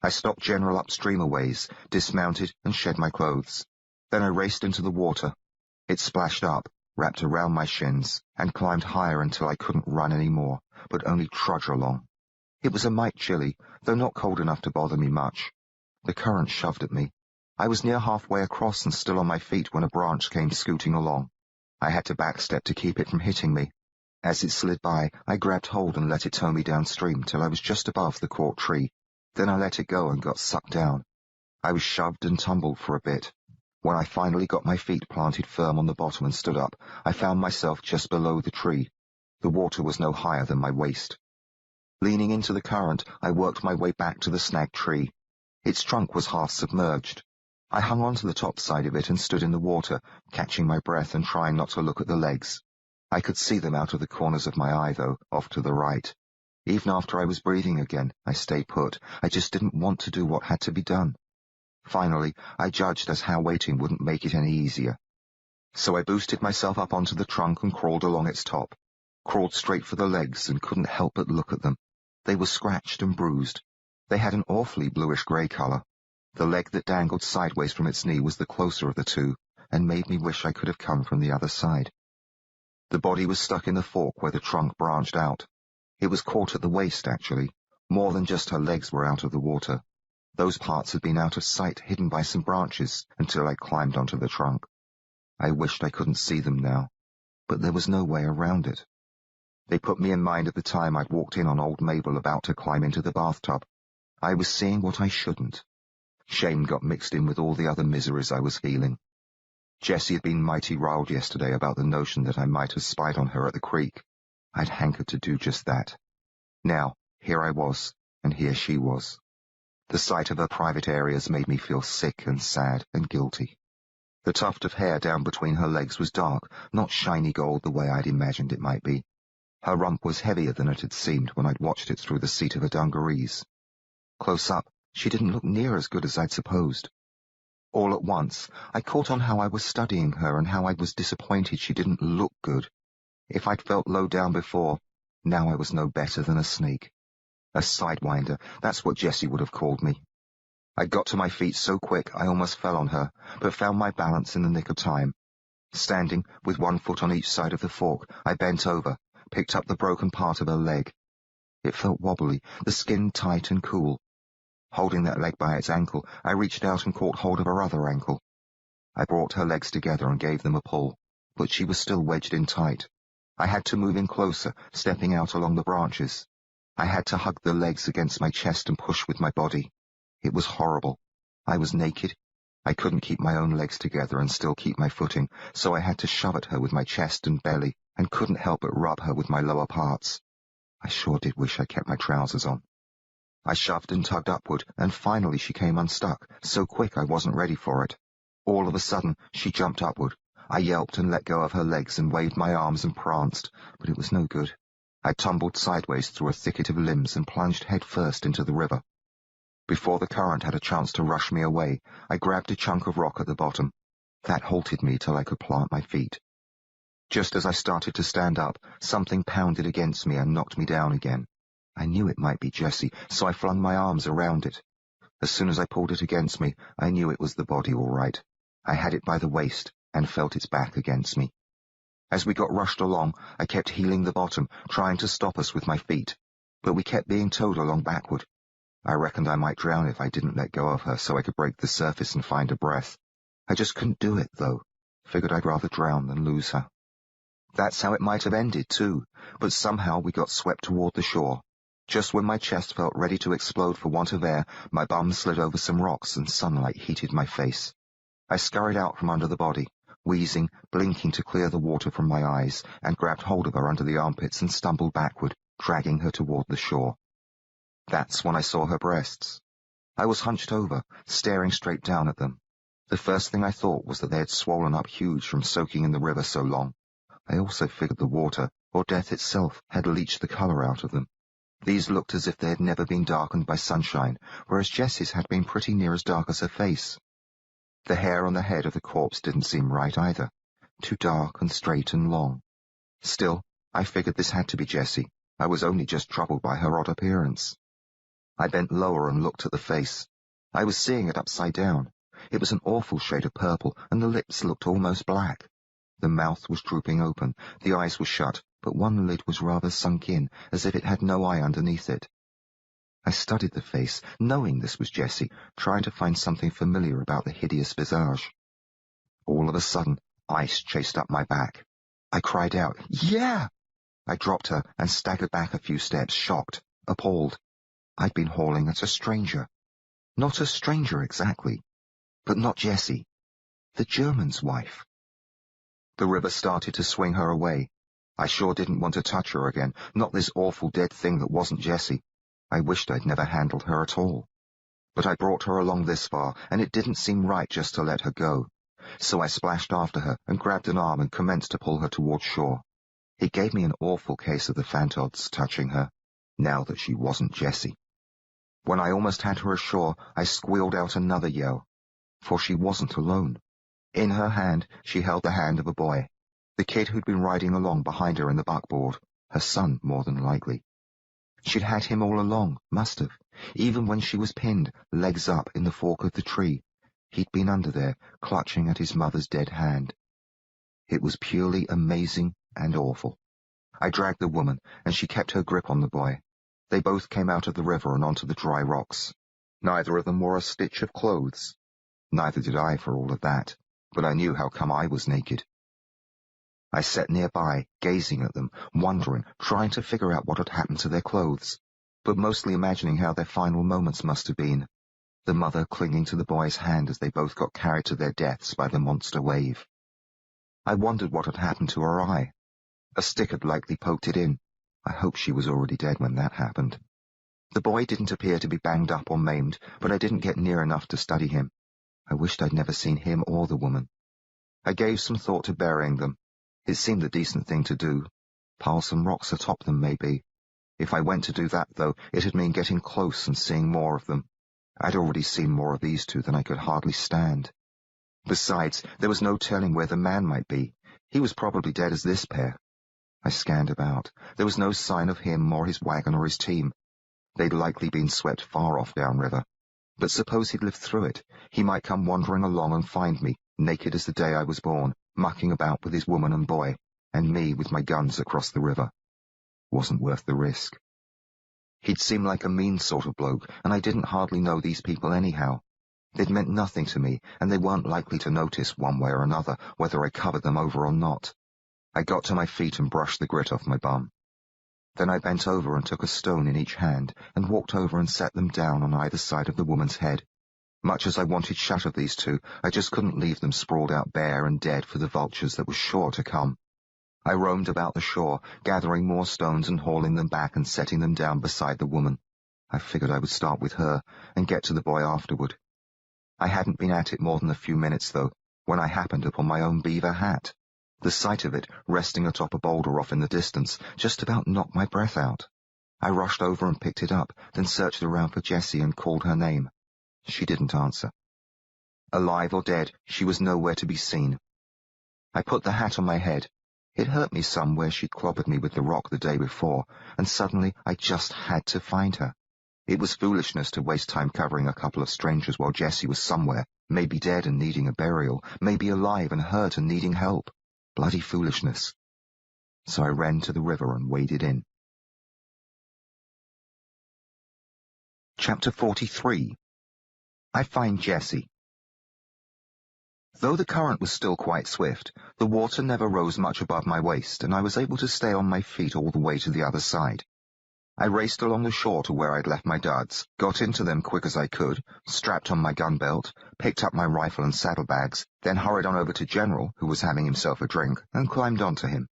I stopped General upstream a ways, dismounted, and shed my clothes. Then I raced into the water. It splashed up, wrapped around my shins, and climbed higher until I couldn't run any more, but only trudge along. It was a mite chilly, though not cold enough to bother me much. The current shoved at me. I was near halfway across and still on my feet when a branch came scooting along. I had to backstep to keep it from hitting me. As it slid by, I grabbed hold and let it tow me downstream till I was just above the caught tree. Then I let it go and got sucked down. I was shoved and tumbled for a bit. When I finally got my feet planted firm on the bottom and stood up, I found myself just below the tree. The water was no higher than my waist. Leaning into the current, I worked my way back to the snagged tree. Its trunk was half submerged. I hung onto the top side of it and stood in the water, catching my breath and trying not to look at the legs. I could see them out of the corners of my eye, though, off to the right. Even after I was breathing again, I stayed put. I just didn't want to do what had to be done. Finally, I judged as how waiting wouldn't make it any easier. So I boosted myself up onto the trunk and crawled along its top. Crawled straight for the legs and couldn't help but look at them. They were scratched and bruised. They had an awfully bluish-grey colour. The leg that dangled sideways from its knee was the closer of the two, and made me wish I could have come from the other side. The body was stuck in the fork where the trunk branched out. It was caught at the waist, actually. More than just her legs were out of the water. Those parts had been out of sight, hidden by some branches, until I climbed onto the trunk. I wished I couldn't see them now, but there was no way around it. They put me in mind at the time I'd walked in on old Mabel about to climb into the bathtub. I was seeing what I shouldn't. Shame got mixed in with all the other miseries I was feeling. Jessie had been mighty riled yesterday about the notion that I might have spied on her at the creek. I'd hankered to do just that. Now, here I was, and here she was. The sight of her private areas made me feel sick and sad and guilty. The tuft of hair down between her legs was dark, not shiny gold the way I'd imagined it might be. Her rump was heavier than it had seemed when I'd watched it through the seat of her dungarees. Close up, she didn't look near as good as I'd supposed. All at once, I caught on how I was studying her and how I was disappointed she didn't look good. If I'd felt low down before, now I was no better than a snake. A sidewinder, that's what Jessie would have called me. I got to my feet so quick I almost fell on her, but found my balance in the nick of time. Standing, with one foot on each side of the fork, I bent over, picked up the broken part of her leg. It felt wobbly, the skin tight and cool. Holding that leg by its ankle, I reached out and caught hold of her other ankle. I brought her legs together and gave them a pull, but she was still wedged in tight. I had to move in closer, stepping out along the branches. I had to hug the legs against my chest and push with my body. It was horrible. I was naked. I couldn't keep my own legs together and still keep my footing, so I had to shove at her with my chest and belly, and couldn't help but rub her with my lower parts. I sure did wish I kept my trousers on. I shoved and tugged upward, and finally she came unstuck, so quick I wasn't ready for it. All of a sudden, she jumped upward. I yelped and let go of her legs and waved my arms and pranced, but it was no good. I tumbled sideways through a thicket of limbs and plunged headfirst into the river. Before the current had a chance to rush me away, I grabbed a chunk of rock at the bottom. That halted me till I could plant my feet. Just as I started to stand up, something pounded against me and knocked me down again. I knew it might be Jessie, so I flung my arms around it. As soon as I pulled it against me, I knew it was the body all right. I had it by the waist and felt its back against me. As we got rushed along, I kept heeling the bottom, trying to stop us with my feet, but we kept being towed along backward. I reckoned I might drown if I didn't let go of her so I could break the surface and find a breath. I just couldn't do it, though. Figured I'd rather drown than lose her. That's how it might have ended, too, but somehow we got swept toward the shore. Just when my chest felt ready to explode for want of air, my bum slid over some rocks and sunlight heated my face. I scurried out from under the body, wheezing, blinking to clear the water from my eyes, and grabbed hold of her under the armpits and stumbled backward, dragging her toward the shore. That's when I saw her breasts. I was hunched over, staring straight down at them. The first thing I thought was that they had swollen up huge from soaking in the river so long. I also figured the water, or death itself, had leached the colour out of them. These looked as if they had never been darkened by sunshine, whereas Jessie's had been pretty near as dark as her face. The hair on the head of the corpse didn't seem right either, too dark and straight and long. Still, I figured this had to be Jessie. I was only just troubled by her odd appearance. I bent lower and looked at the face. I was seeing it upside down. It was an awful shade of purple, and the lips looked almost black. The mouth was drooping open, the eyes were shut, but one lid was rather sunk in, as if it had no eye underneath it. I studied the face, knowing this was Jessie, trying to find something familiar about the hideous visage. All of a sudden, ice chased up my back. I cried out, "Yeah!" I dropped her and staggered back a few steps, shocked, appalled. I'd been hauling at a stranger. Not a stranger exactly, but not Jessie. The German's wife. The river started to swing her away. I sure didn't want to touch her again, not this awful dead thing that wasn't Jessie. I wished I'd never handled her at all. But I brought her along this far, and it didn't seem right just to let her go. So I splashed after her and grabbed an arm and commenced to pull her towards shore. It gave me an awful case of the phantods touching her, now that she wasn't Jessie. When I almost had her ashore, I squealed out another yell, for she wasn't alone. In her hand, she held the hand of a boy, the kid who'd been riding along behind her in the buckboard, her son more than likely. She'd had him all along, must have, even when she was pinned, legs up, in the fork of the tree. He'd been under there, clutching at his mother's dead hand. It was purely amazing and awful. I dragged the woman, and she kept her grip on the boy. They both came out of the river and onto the dry rocks. Neither of them wore a stitch of clothes. Neither did I, for all of that, but I knew how come I was naked. I sat nearby, gazing at them, wondering, trying to figure out what had happened to their clothes, but mostly imagining how their final moments must have been, the mother clinging to the boy's hand as they both got carried to their deaths by the monster wave. I wondered what had happened to her eye. A stick had likely poked it in. I hoped she was already dead when that happened. The boy didn't appear to be banged up or maimed, but I didn't get near enough to study him. I wished I'd never seen him or the woman. I gave some thought to burying them. It seemed the decent thing to do. Pile some rocks atop them, maybe. If I went to do that, though, it'd mean getting close and seeing more of them. I'd already seen more of these two than I could hardly stand. Besides, there was no telling where the man might be. He was probably dead as this pair. I scanned about. There was no sign of him or his wagon or his team. They'd likely been swept far off downriver. But suppose he'd lived through it. He might come wandering along and find me, naked as the day I was born, mucking about with his woman and boy, and me with my guns across the river. Wasn't worth the risk. He'd seemed like a mean sort of bloke, and I didn't hardly know these people anyhow. They'd meant nothing to me, and they weren't likely to notice one way or another whether I covered them over or not. I got to my feet and brushed the grit off my bum. Then I bent over and took a stone in each hand and walked over and set them down on either side of the woman's head. Much as I wanted shut of these two, I just couldn't leave them sprawled out bare and dead for the vultures that were sure to come. I roamed about the shore, gathering more stones and hauling them back and setting them down beside the woman. I figured I would start with her and get to the boy afterward. I hadn't been at it more than a few minutes, though, when I happened upon my own beaver hat. The sight of it, resting atop a boulder off in the distance, just about knocked my breath out. I rushed over and picked it up, then searched around for Jessie and called her name. She didn't answer. Alive or dead, she was nowhere to be seen. I put the hat on my head. It hurt me some where she'd clobbered me with the rock the day before, and suddenly I just had to find her. It was foolishness to waste time covering a couple of strangers while Jessie was somewhere, maybe dead and needing a burial, maybe alive and hurt and needing help. Bloody foolishness. So I ran to the river and waded in. Chapter 43. I Find Jessie. Though the current was still quite swift, the water never rose much above my waist, and I was able to stay on my feet all the way to the other side. I raced along the shore to where I'd left my duds, got into them quick as I could, strapped on my gun belt, picked up my rifle and saddlebags, then hurried on over to General, who was having himself a drink, and climbed onto him.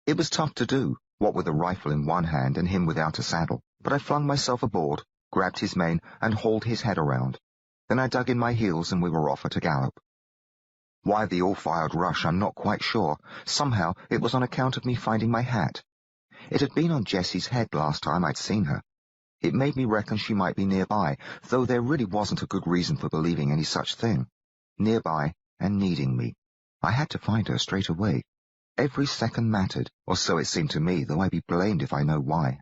It was tough to do, what with a rifle in one hand and him without a saddle, but I flung myself aboard, grabbed his mane, and hauled his head around. Then I dug in my heels and we were off at a gallop. Why the all-fired rush, I'm not quite sure. Somehow it was on account of me finding my hat. It had been on Jessie's head last time I'd seen her. It made me reckon she might be nearby, though there really wasn't a good reason for believing any such thing. Nearby and needing me. I had to find her straight away. Every second mattered, or so it seemed to me, though I'd be blamed if I know why.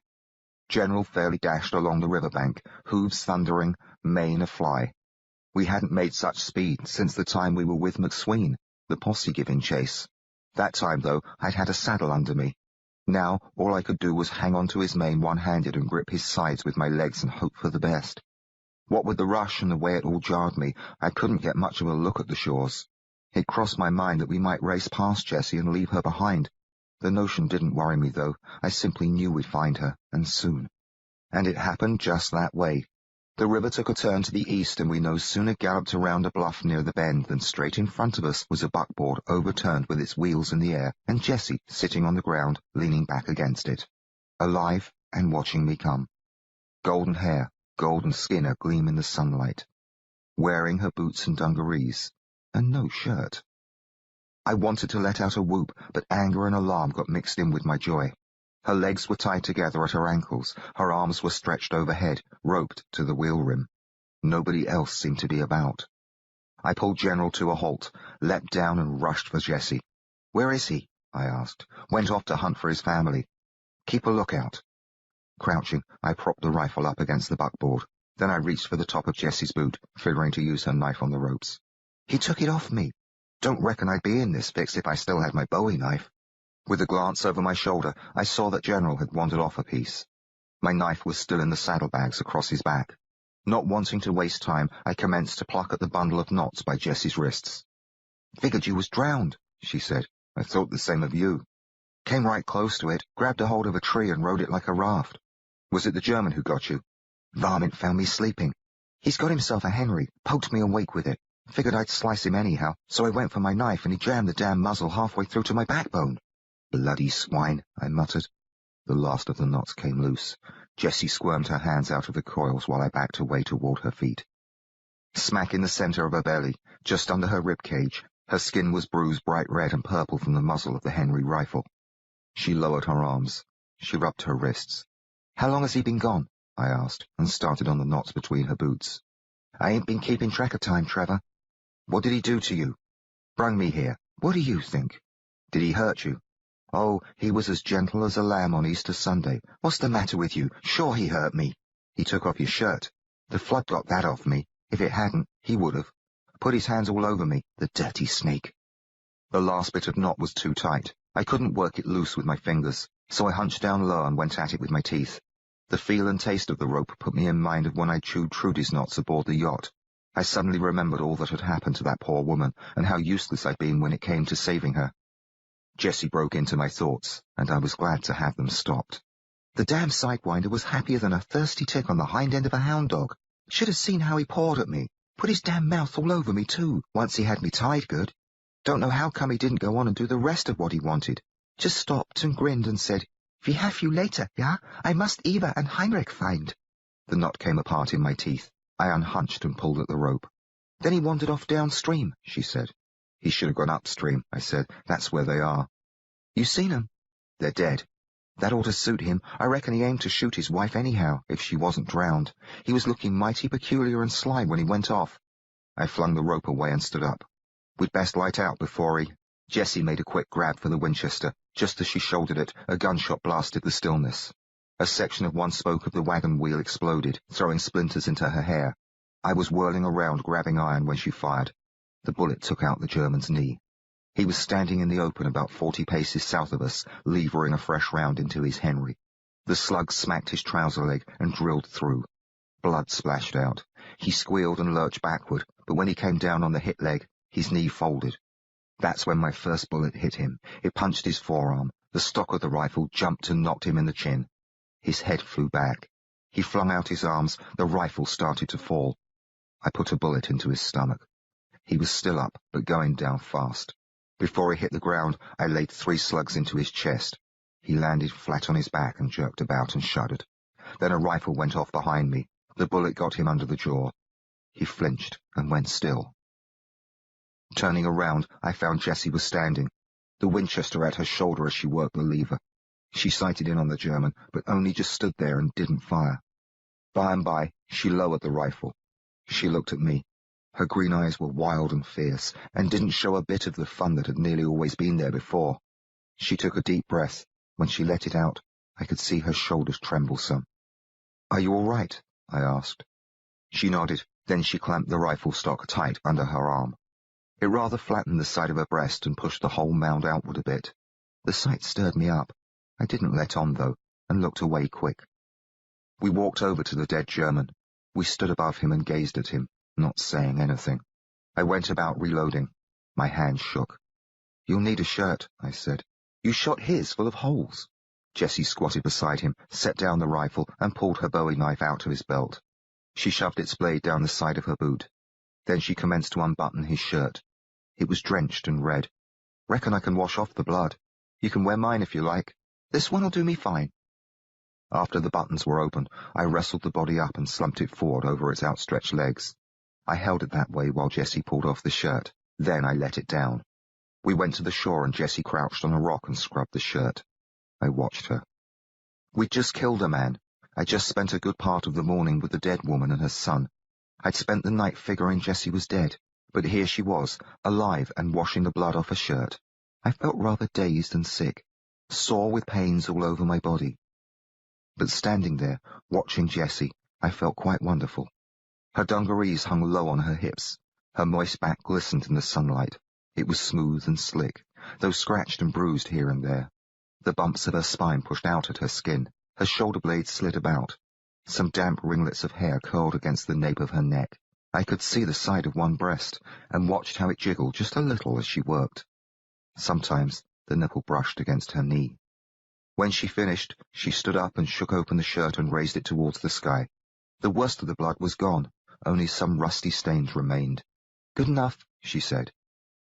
General fairly dashed along the riverbank, hooves thundering, mane afly. We hadn't made such speed since the time we were with McSween, the posse giving chase. That time, though, I'd had a saddle under me. Now all I could do was hang on to his mane one-handed and grip his sides with my legs and hope for the best. What with the rush and the way it all jarred me, I couldn't get much of a look at the shores. It crossed my mind that we might race past Jessie and leave her behind. The notion didn't worry me, though. I simply knew we'd find her, and soon. And it happened just that way. The river took a turn to the east, and we no sooner galloped around a bluff near the bend than straight in front of us was a buckboard overturned with its wheels in the air, and Jessie sitting on the ground, leaning back against it, alive and watching me come. Golden hair, golden skin agleam in the sunlight. Wearing her boots and dungarees, and no shirt. I wanted to let out a whoop, but anger and alarm got mixed in with my joy. Her legs were tied together at her ankles, her arms were stretched overhead, roped to the wheel rim. Nobody else seemed to be about. I pulled General to a halt, leapt down and rushed for Jessie. "Where is he?" I asked. "Went off to hunt for his family." "Keep a lookout." Crouching, I propped the rifle up against the buckboard. Then I reached for the top of Jessie's boot, figuring to use her knife on the ropes. "He took it off me. Don't reckon I'd be in this fix if I still had my Bowie knife." With a glance over my shoulder, I saw that General had wandered off a piece. My knife was still in the saddlebags across his back. Not wanting to waste time, I commenced to pluck at the bundle of knots by Jessie's wrists. "Figured you was drowned," she said. "I thought the same of you." "Came right close to it, grabbed a hold of a tree and rode it like a raft." "Was it the German who got you?" "Varmint found me sleeping. He's got himself a Henry, poked me awake with it. Figured I'd slice him anyhow, so I went for my knife and he jammed the damn muzzle halfway through to my backbone." "Bloody swine," I muttered. The last of the knots came loose. Jessie squirmed her hands out of the coils while I backed away toward her feet. Smack in the center of her belly, just under her rib cage, her skin was bruised bright red and purple from the muzzle of the Henry rifle. She lowered her arms. She rubbed her wrists. "How long has he been gone?" I asked, and started on the knots between her boots. "I ain't been keeping track of time, Trevor." "What did he do to you?" "Brung me here. What do you think?" "Did he hurt you?" "Oh, he was as gentle as a lamb on Easter Sunday. What's the matter with you? Sure he hurt me." "He took off your shirt." "The flood got that off me. If it hadn't, he would have. Put his hands all over me, the dirty snake." The last bit of knot was too tight. I couldn't work it loose with my fingers, so I hunched down low and went at it with my teeth. The feel and taste of the rope put me in mind of when I chewed Trudy's knots aboard the yacht. I suddenly remembered all that had happened to that poor woman, and how useless I'd been when it came to saving her. Jessie broke into my thoughts, and I was glad to have them stopped. The damn sidewinder was happier than a thirsty tick on the hind end of a hound dog. Should have seen how he pawed at me. Put his damn mouth all over me, too, once he had me tied good. Don't know how come he didn't go on and do the rest of what he wanted. Just stopped and grinned and said, "We have you later, ja? I must Eva and Heinrich find." The knot came apart in my teeth. I unhunched and pulled at the rope. "Then he wandered off downstream," she said. "He should have gone upstream," I said. "That's where they are." "You seen 'em?" "They're dead." "That ought to suit him. I reckon he aimed to shoot his wife anyhow, if she wasn't drowned. He was looking mighty peculiar and sly when he went off." I flung the rope away and stood up. "We'd best light out before he—" Jessie made a quick grab for the Winchester. Just as she shouldered it, a gunshot blasted the stillness. A section of one spoke of the wagon wheel exploded, throwing splinters into her hair. I was whirling around, grabbing iron when she fired. The bullet took out the German's knee. He was standing in the open about 40 paces south of us, levering a fresh round into his Henry. The slug smacked his trouser leg and drilled through. Blood splashed out. He squealed and lurched backward, but when he came down on the hit leg, his knee folded. That's when my first bullet hit him. It punched his forearm. The stock of the rifle jumped and knocked him in the chin. His head flew back. He flung out his arms. The rifle started to fall. I put a bullet into his stomach. He was still up, but going down fast. Before he hit the ground, I laid 3 slugs into his chest. He landed flat on his back and jerked about and shuddered. Then a rifle went off behind me. The bullet got him under the jaw. He flinched and went still. Turning around, I found Jessie was standing, the Winchester at her shoulder as she worked the lever. She sighted in on the German, but only just stood there and didn't fire. By and by, she lowered the rifle. She looked at me. Her green eyes were wild and fierce, and didn't show a bit of the fun that had nearly always been there before. She took a deep breath. When she let it out, I could see her shoulders tremble some. "Are you all right?" I asked. She nodded, then she clamped the rifle stock tight under her arm. It rather flattened the side of her breast and pushed the whole mound outward a bit. The sight stirred me up. I didn't let on, though, and looked away quick. We walked over to the dead German. We stood above him and gazed at him, not saying anything. I went about reloading. My hands shook. "You'll need a shirt," I said. "You shot his full of holes." Jessie squatted beside him, set down the rifle, and pulled her bowie knife out of his belt. She shoved its blade down the side of her boot. Then she commenced to unbutton his shirt. It was drenched and red. "Reckon I can wash off the blood. You can wear mine if you like. This one'll do me fine." After the buttons were opened, I wrestled the body up and slumped it forward over its outstretched legs. I held it that way while Jessie pulled off the shirt. Then I let it down. We went to the shore and Jessie crouched on a rock and scrubbed the shirt. I watched her. We'd just killed a man. I'd just spent a good part of the morning with the dead woman and her son. I'd spent the night figuring Jessie was dead, but here she was, alive and washing the blood off her shirt. I felt rather dazed and sick, sore with pains all over my body. But standing there, watching Jessie, I felt quite wonderful. Her dungarees hung low on her hips. Her moist back glistened in the sunlight. It was smooth and slick, though scratched and bruised here and there. The bumps of her spine pushed out at her skin. Her shoulder blades slid about. Some damp ringlets of hair curled against the nape of her neck. I could see the side of one breast, and watched how it jiggled just a little as she worked. Sometimes the nipple brushed against her knee. When she finished, she stood up and shook open the shirt and raised it towards the sky. The worst of the blood was gone, only some rusty stains remained. "Good enough," she said.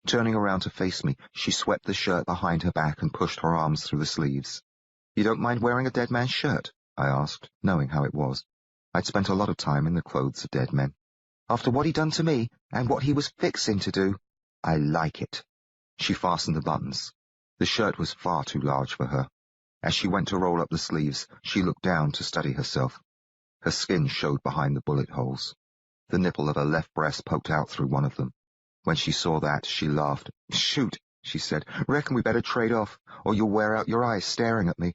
Turning around to face me, she swept the shirt behind her back and pushed her arms through the sleeves. "You don't mind wearing a dead man's shirt?" I asked, knowing how it was. I'd spent a lot of time in the clothes of dead men. "After what he'd done to me, and what he was fixing to do, I like it." She fastened the buttons. The shirt was far too large for her. As she went to roll up the sleeves, she looked down to study herself. Her skin showed behind the bullet holes. The nipple of her left breast poked out through one of them. When she saw that, she laughed. "Shoot," she said. "Reckon we better trade off, or you'll wear out your eyes staring at me.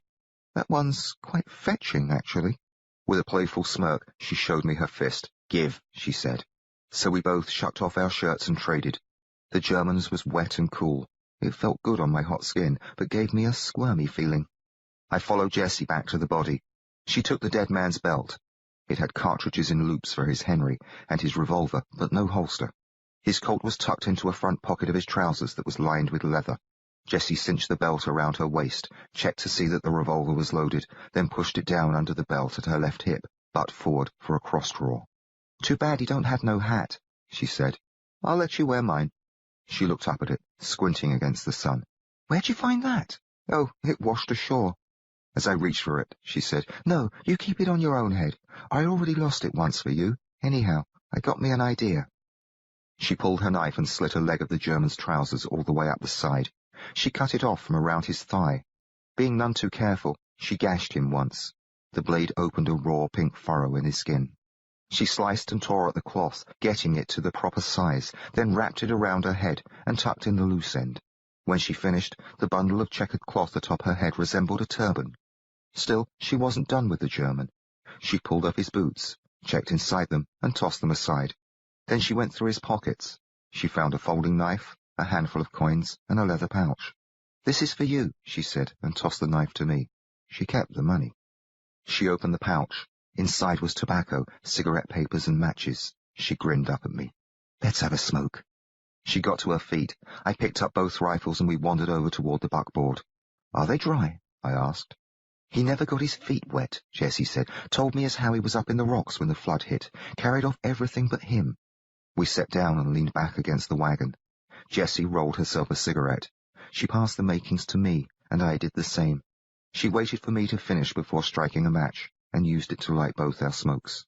That one's quite fetching, actually." With a playful smirk, she showed me her fist. "Give," she said. So we both shucked off our shirts and traded. The German's was wet and cool. It felt good on my hot skin, but gave me a squirmy feeling. I followed Jessie back to the body. She took the dead man's belt. It had cartridges in loops for his Henry and his revolver, but no holster. His coat was tucked into a front pocket of his trousers that was lined with leather. Jessie cinched the belt around her waist, checked to see that the revolver was loaded, then pushed it down under the belt at her left hip, butt forward for a cross-draw. "Too bad you don't have no hat," she said. "I'll let you wear mine." She looked up at it, squinting against the sun. "Where'd you find that?" "Oh, it washed ashore." As I reached for it, she said, "No, you keep it on your own head. I already lost it once for you. Anyhow, I got me an idea." She pulled her knife and slit a leg of the German's trousers all the way up the side. She cut it off from around his thigh. Being none too careful, she gashed him once. The blade opened a raw pink furrow in his skin. She sliced and tore at the cloth, getting it to the proper size, then wrapped it around her head and tucked in the loose end. When she finished, the bundle of checkered cloth atop her head resembled a turban. Still, she wasn't done with the German. She pulled up his boots, checked inside them, and tossed them aside. Then she went through his pockets. She found a folding knife, a handful of coins, and a leather pouch. "This is for you," she said, and tossed the knife to me. She kept the money. She opened the pouch. Inside was tobacco, cigarette papers, and matches. She grinned up at me. "Let's have a smoke." She got to her feet. I picked up both rifles and we wandered over toward the buckboard. "Are they dry?" I asked. "He never got his feet wet," Jessie said. "Told me as how he was up in the rocks when the flood hit. Carried off everything but him." We sat down and leaned back against the wagon. Jessie rolled herself a cigarette. She passed the makings to me, and I did the same. She waited for me to finish before striking a match, and used it to light both our smokes.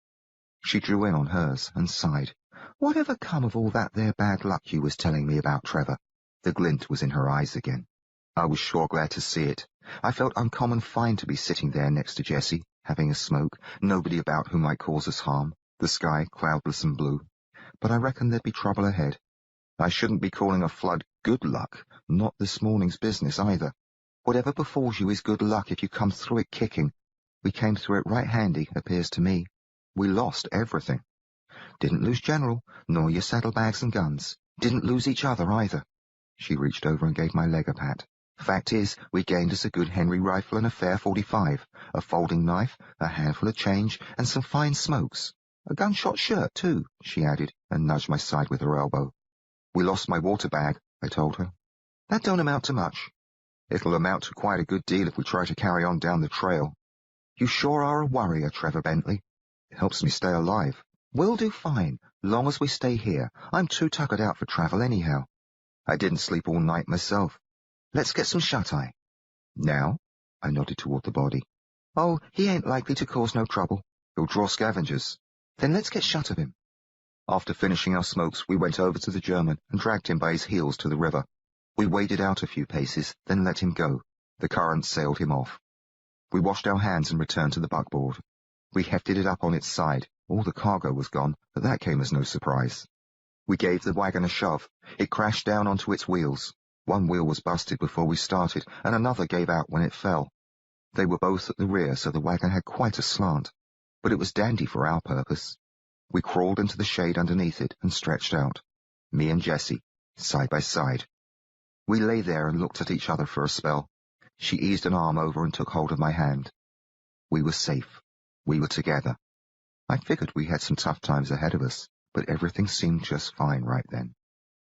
She drew in on hers and sighed. "Whatever come of all that there bad luck you was telling me about, Trevor?" The glint was in her eyes again. I was sure glad to see it. I felt uncommon fine to be sitting there next to Jessie, having a smoke, nobody about who might cause us harm, the sky cloudless and blue. But I reckoned there'd be trouble ahead. I shouldn't be calling a flood good luck, not this morning's business either. Whatever befalls you is good luck if you come through it kicking. We came through it right handy, appears to me. We lost everything. Didn't lose General, nor your saddlebags and guns. Didn't lose each other either." She reached over and gave my leg a pat. "Fact is, we gained us a good Henry rifle and a fair .45, a folding knife, a handful of change, and some fine smokes. A gunshot shirt, too," she added, and nudged my side with her elbow. "We lost my water bag," I told her. "That don't amount to much." "It'll amount to quite a good deal if we try to carry on down the trail." "You sure are a worrier, Trevor Bentley." "It helps me stay alive." "We'll do fine, long as we stay here. I'm too tuckered out for travel anyhow." "I didn't sleep all night myself." "Let's get some shut-eye." "Now?" I nodded toward the body. "Oh, he ain't likely to cause no trouble." "He'll draw scavengers." "Then let's get shut of him." After finishing our smokes, we went over to the German and dragged him by his heels to the river. We waded out a few paces, then let him go. The current sailed him off. We washed our hands and returned to the buckboard. We hefted it up on its side. All the cargo was gone, but that came as no surprise. We gave the wagon a shove. It crashed down onto its wheels. One wheel was busted before we started, and another gave out when it fell. They were both at the rear, so the wagon had quite a slant. But it was dandy for our purpose. We crawled into the shade underneath it and stretched out. Me and Jessie, side by side. We lay there and looked at each other for a spell. She eased an arm over and took hold of my hand. We were safe. We were together. I figured we had some tough times ahead of us, but everything seemed just fine right then.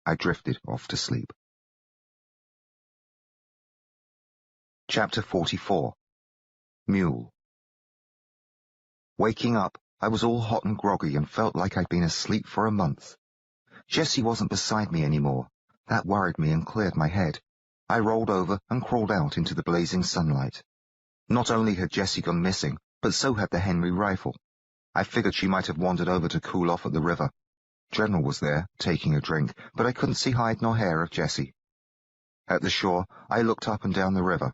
I drifted off to sleep. Chapter 44. Mule. Waking up, I was all hot and groggy and felt like I'd been asleep for a month. Jessie wasn't beside me anymore. That worried me and cleared my head. I rolled over and crawled out into the blazing sunlight. Not only had Jessie gone missing, but so had the Henry rifle. I figured she might have wandered over to cool off at the river. General was there, taking a drink, but I couldn't see hide nor hair of Jessie. At the shore, I looked up and down the river.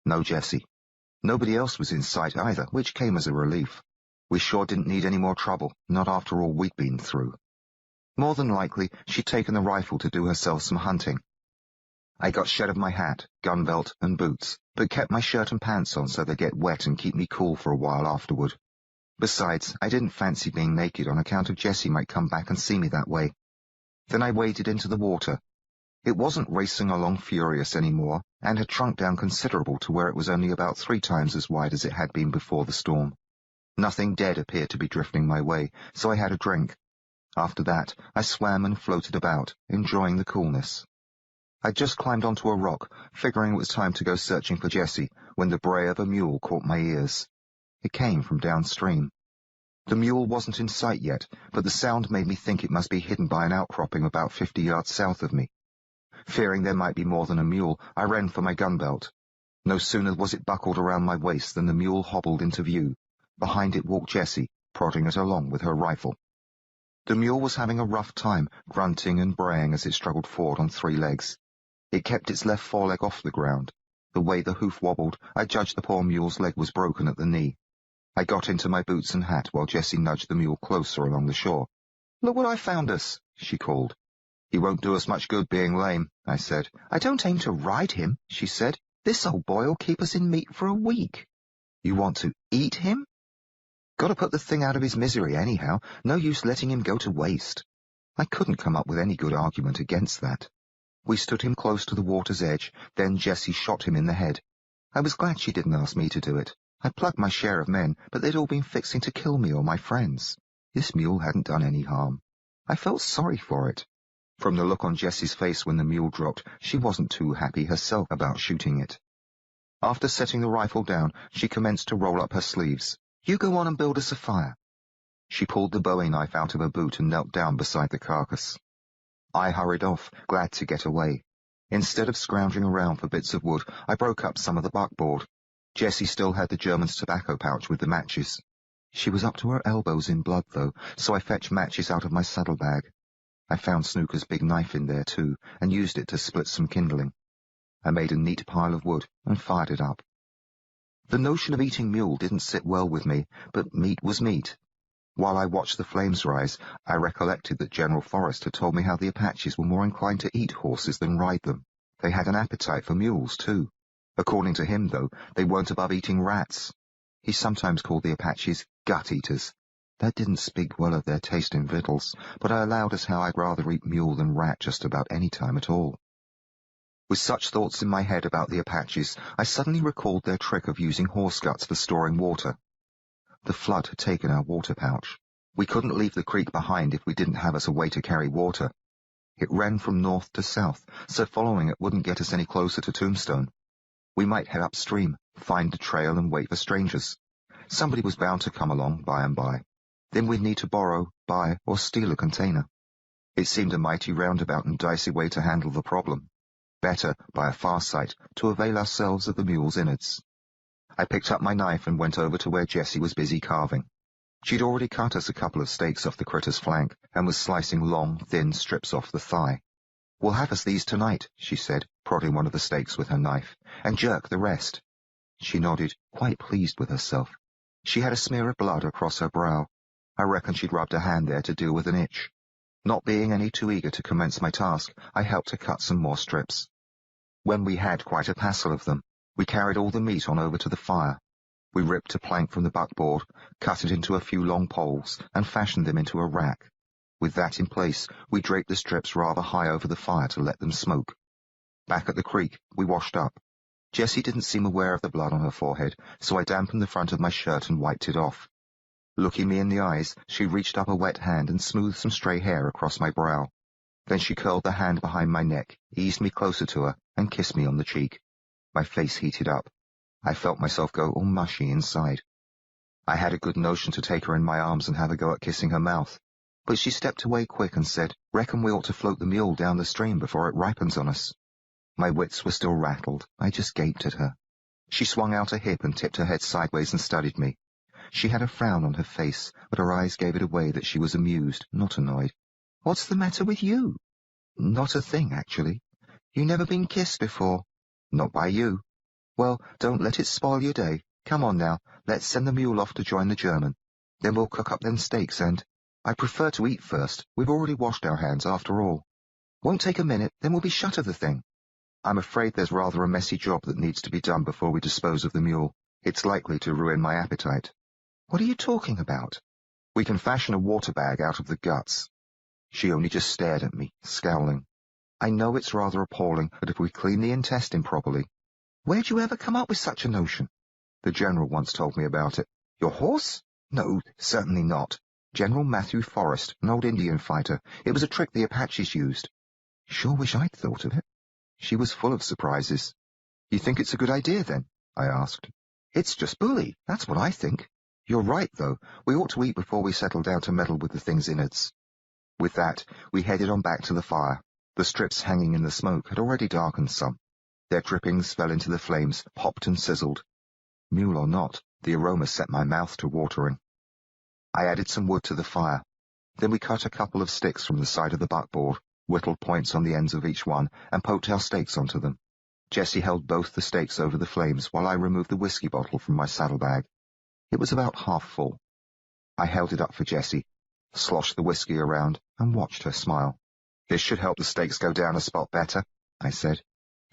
No Jessie. Nobody else was in sight either, which came as a relief. We sure didn't need any more trouble, not after all we'd been through. More than likely, she'd taken the rifle to do herself some hunting. I got shed of my hat, gun belt, and boots, but kept my shirt and pants on so they'd get wet and keep me cool for a while afterward. Besides, I didn't fancy being naked on account of Jessie might come back and see me that way. Then I waded into the water. It wasn't racing along furious anymore, and had shrunk down considerable to where it was only about 3 times as wide as it had been before the storm. Nothing dead appeared to be drifting my way, so I had a drink. After that, I swam and floated about, enjoying the coolness. I'd just climbed onto a rock, figuring it was time to go searching for Jessie, when the bray of a mule caught my ears. It came from downstream. The mule wasn't in sight yet, but the sound made me think it must be hidden by an outcropping about 50 yards south of me. Fearing there might be more than a mule, I ran for my gun belt. No sooner was it buckled around my waist than the mule hobbled into view. Behind it walked Jessie, prodding it along with her rifle. The mule was having a rough time, grunting and braying as it struggled forward on 3 legs. It kept its left foreleg off the ground. The way the hoof wobbled, I judged the poor mule's leg was broken at the knee. I got into my boots and hat while Jessie nudged the mule closer along the shore. "Look what I found us," she called. "He won't do us much good being lame," I said. "I don't aim to ride him," she said. "This old boy'll keep us in meat for a week." "You want to eat him?" "Got to put the thing out of his misery anyhow. No use letting him go to waste." I couldn't come up with any good argument against that. We stood him close to the water's edge, then Jessie shot him in the head. I was glad she didn't ask me to do it. I plugged my share of men, but they'd all been fixing to kill me or my friends. This mule hadn't done any harm. I felt sorry for it. From the look on Jessie's face when the mule dropped, she wasn't too happy herself about shooting it. After setting the rifle down, she commenced to roll up her sleeves. "You go on and build us a fire." She pulled the bowie knife out of her boot and knelt down beside the carcass. I hurried off, glad to get away. Instead of scrounging around for bits of wood, I broke up some of the buckboard. Jessie still had the German's tobacco pouch with the matches. She was up to her elbows in blood, though, so I fetched matches out of my saddlebag. I found Snooker's big knife in there, too, and used it to split some kindling. I made a neat pile of wood and fired it up. The notion of eating mule didn't sit well with me, but meat was meat. While I watched the flames rise, I recollected that General Forrest had told me how the Apaches were more inclined to eat horses than ride them. They had an appetite for mules, too. According to him, though, they weren't above eating rats. He sometimes called the Apaches gut-eaters. That didn't speak well of their taste in victuals, but I allowed as how I'd rather eat mule than rat just about any time at all. With such thoughts in my head about the Apaches, I suddenly recalled their trick of using horse guts for storing water. The flood had taken our water pouch. We couldn't leave the creek behind if we didn't have us a way to carry water. It ran from north to south, so following it wouldn't get us any closer to Tombstone. We might head upstream, find the trail and wait for strangers. Somebody was bound to come along by and by. Then we'd need to borrow, buy, or steal a container. It seemed a mighty roundabout and dicey way to handle the problem. Better, by a far sight, to avail ourselves of the mule's innards. I picked up my knife and went over to where Jessie was busy carving. She'd already cut us a couple of steaks off the critter's flank and was slicing long, thin strips off the thigh. "We'll have us these tonight," she said, prodding one of the steaks with her knife, "and jerk the rest." She nodded, quite pleased with herself. She had a smear of blood across her brow. I reckon she'd rubbed a hand there to deal with an itch. Not being any too eager to commence my task, I helped her cut some more strips. When we had quite a passel of them, we carried all the meat on over to the fire. We ripped a plank from the buckboard, cut it into a few long poles, and fashioned them into a rack. With that in place, we draped the strips rather high over the fire to let them smoke. Back at the creek, we washed up. Jessie didn't seem aware of the blood on her forehead, so I dampened the front of my shirt and wiped it off. Looking me in the eyes, she reached up a wet hand and smoothed some stray hair across my brow. Then she curled the hand behind my neck, eased me closer to her, and kissed me on the cheek. My face heated up. I felt myself go all mushy inside. I had a good notion to take her in my arms and have a go at kissing her mouth, but she stepped away quick and said, "Reckon we ought to float the mule down the stream before it ripens on us." My wits were still rattled. I just gaped at her. She swung out a hip and tipped her head sideways and studied me. She had a frown on her face, but her eyes gave it away that she was amused, not annoyed. "What's the matter with you?" "Not a thing, actually." "You never been kissed before?" "Not by you." "Well, don't let it spoil your day. Come on now, let's send the mule off to join the German. Then we'll cook up them steaks and—" "I prefer to eat first. We've already washed our hands, after all." "Won't take a minute, then we'll be shut of the thing." "I'm afraid there's rather a messy job that needs to be done before we dispose of the mule. It's likely to ruin my appetite." "What are you talking about?" "We can fashion a water bag out of the guts." She only just stared at me, scowling. I know it's rather appalling, but if we clean the intestine properly— Where'd you ever come up with such a notion? The General once told me about it. Your horse? No, certainly not. General Matthew Forrest, an old Indian fighter. It was a trick the Apaches used. Sure wish I'd thought of it. She was full of surprises. You think it's a good idea, then? I asked. It's just bully, that's what I think. You're right, though. We ought to eat before we settle down to meddle with the thing's innards. With that, we headed on back to the fire. The strips hanging in the smoke had already darkened some. Their drippings fell into the flames, popped and sizzled. Mule or not, the aroma set my mouth to watering. I added some wood to the fire. Then we cut a couple of sticks from the side of the buckboard, whittled points on the ends of each one, and poked our stakes onto them. Jessie held both the stakes over the flames while I removed the whiskey bottle from my saddlebag. It was about half full. I held it up for Jessie, sloshed the whiskey around, and watched her smile. This should help the stakes go down a spot better, I said.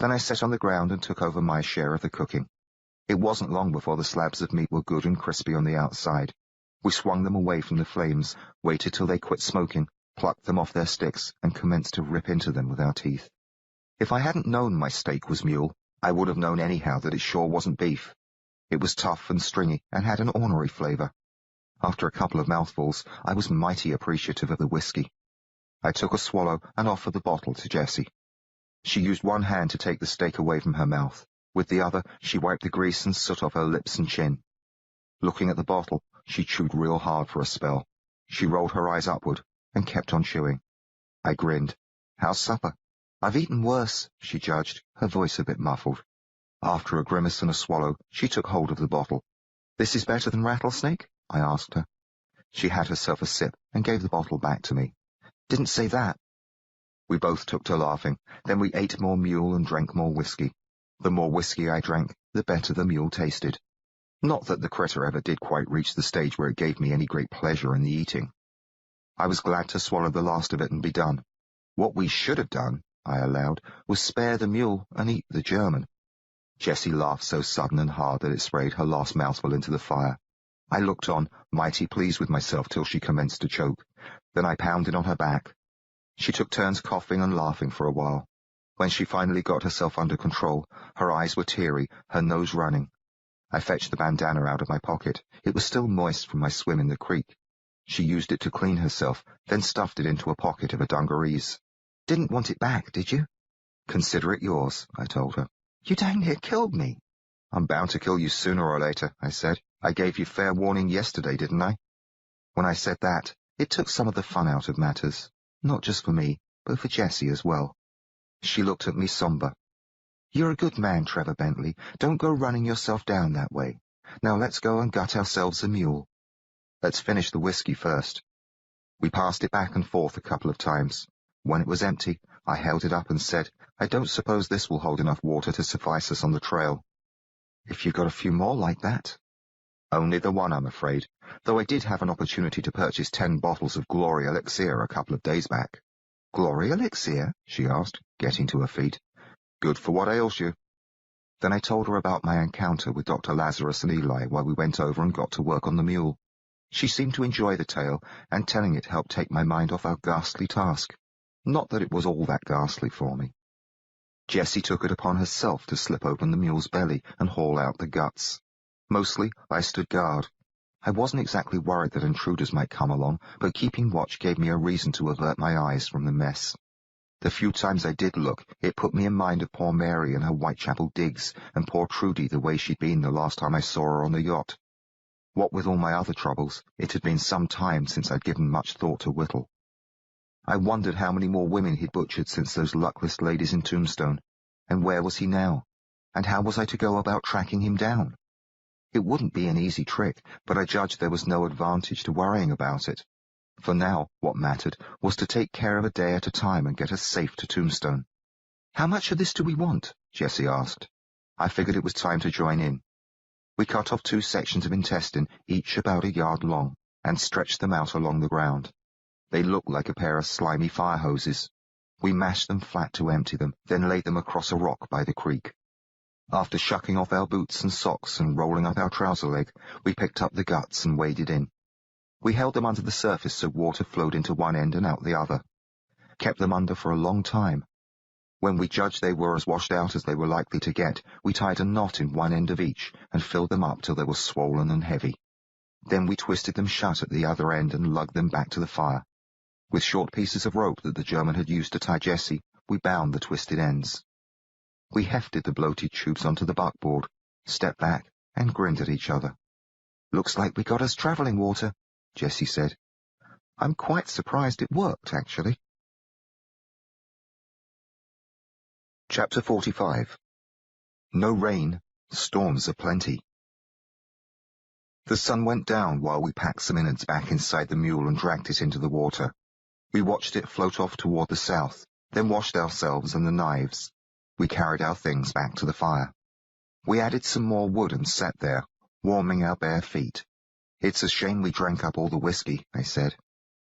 Then I sat on the ground and took over my share of the cooking. It wasn't long before the slabs of meat were good and crispy on the outside. We swung them away from the flames, waited till they quit smoking, plucked them off their sticks, and commenced to rip into them with our teeth. If I hadn't known my steak was mule, I would have known anyhow that it sure wasn't beef. It was tough and stringy and had an ornery flavour. After a couple of mouthfuls, I was mighty appreciative of the whiskey. I took a swallow and offered the bottle to Jessie. She used one hand to take the steak away from her mouth. With the other, she wiped the grease and soot off her lips and chin. Looking at the bottle, she chewed real hard for a spell. She rolled her eyes upward and kept on chewing. I grinned. How's supper? I've eaten worse, she judged, her voice a bit muffled. After a grimace and a swallow, she took hold of the bottle. This is better than rattlesnake? I asked her. She had herself a sip and gave the bottle back to me. Didn't say that. We both took to laughing. Then we ate more mule and drank more whiskey. The more whiskey I drank, the better the mule tasted. Not that the critter ever did quite reach the stage where it gave me any great pleasure in the eating. I was glad to swallow the last of it and be done. What we should have done, I allowed, was spare the mule and eat the German. Jessie laughed so sudden and hard that it sprayed her last mouthful into the fire. I looked on, mighty pleased with myself till she commenced to choke. Then I pounded on her back. She took turns coughing and laughing for a while. When she finally got herself under control, her eyes were teary, her nose running. I fetched the bandana out of my pocket. It was still moist from my swim in the creek. She used it to clean herself, then stuffed it into a pocket of her dungarees. Didn't want it back, did you? Consider it yours, I told her. You dang near killed me. I'm bound to kill you sooner or later, I said. I gave you fair warning yesterday, didn't I? When I said that, it took some of the fun out of matters. Not just for me, but for Jessie as well. She looked at me sombre. You're a good man, Trevor Bentley. Don't go running yourself down that way. Now let's go and gut ourselves a mule. Let's finish the whiskey first. We passed it back and forth a couple of times. When it was empty, I held it up and said, I don't suppose this will hold enough water to suffice us on the trail. If you've got a few more like that. Only the one, I'm afraid, though I did have an opportunity to purchase 10 bottles of Glory Elixir a couple of days back. Glory Elixir? She asked, getting to her feet. Good for what ails you. Then I told her about my encounter with Dr. Lazarus and Eli while we went over and got to work on the mule. She seemed to enjoy the tale, and telling it helped take my mind off our ghastly task. Not that it was all that ghastly for me. Jessie took it upon herself to slip open the mule's belly and haul out the guts. Mostly, I stood guard. I wasn't exactly worried that intruders might come along, but keeping watch gave me a reason to avert my eyes from the mess. The few times I did look, it put me in mind of poor Mary and her Whitechapel digs, and poor Trudy the way she'd been the last time I saw her on the yacht. What with all my other troubles, it had been some time since I'd given much thought to Whittle. I wondered how many more women he'd butchered since those luckless ladies in Tombstone, and where was he now, and how was I to go about tracking him down? It wouldn't be an easy trick, but I judged there was no advantage to worrying about it. For now, what mattered was to take care of a day at a time and get us safe to Tombstone. How much of this do we want? Jessie asked. I figured it was time to join in. We cut off 2 sections of intestine, each about a yard long, and stretched them out along the ground. They looked like a pair of slimy fire hoses. We mashed them flat to empty them, then laid them across a rock by the creek. After shucking off our boots and socks and rolling up our trouser leg, we picked up the guts and waded in. We held them under the surface so water flowed into one end and out the other. Kept them under for a long time. When we judged they were as washed out as they were likely to get, we tied a knot in one end of each and filled them up till they were swollen and heavy. Then we twisted them shut at the other end and lugged them back to the fire. With short pieces of rope that the German had used to tie Jessie, we bound the twisted ends. We hefted the bloated tubes onto the buckboard, stepped back, and grinned at each other. "Looks like we got us travelling water," Jessie said. "I'm quite surprised it worked, actually." Chapter 45. No rain, storms aplenty. The sun went down while we packed some innards back inside the mule and dragged it into the water. We watched it float off toward the south, then washed ourselves and the knives. We carried our things back to the fire. We added some more wood and sat there, warming our bare feet. "It's a shame we drank up all the whiskey," I said.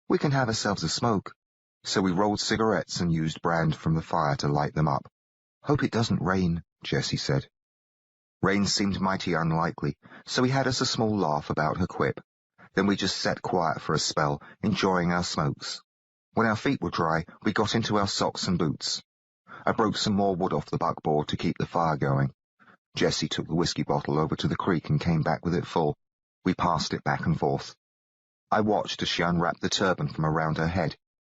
"We can have ourselves a smoke." So we rolled cigarettes and used brand from the fire to light them up. "Hope it doesn't rain," Jessie said. Rain seemed mighty unlikely, so we had us a small laugh about her quip. Then we just sat quiet for a spell, enjoying our smokes. When our feet were dry, we got into our socks and boots. I broke some more wood off the buckboard to keep the fire going. Jessie took the whiskey bottle over to the creek and came back with it full. We passed it back and forth. I watched as she unwrapped the turban from around her head.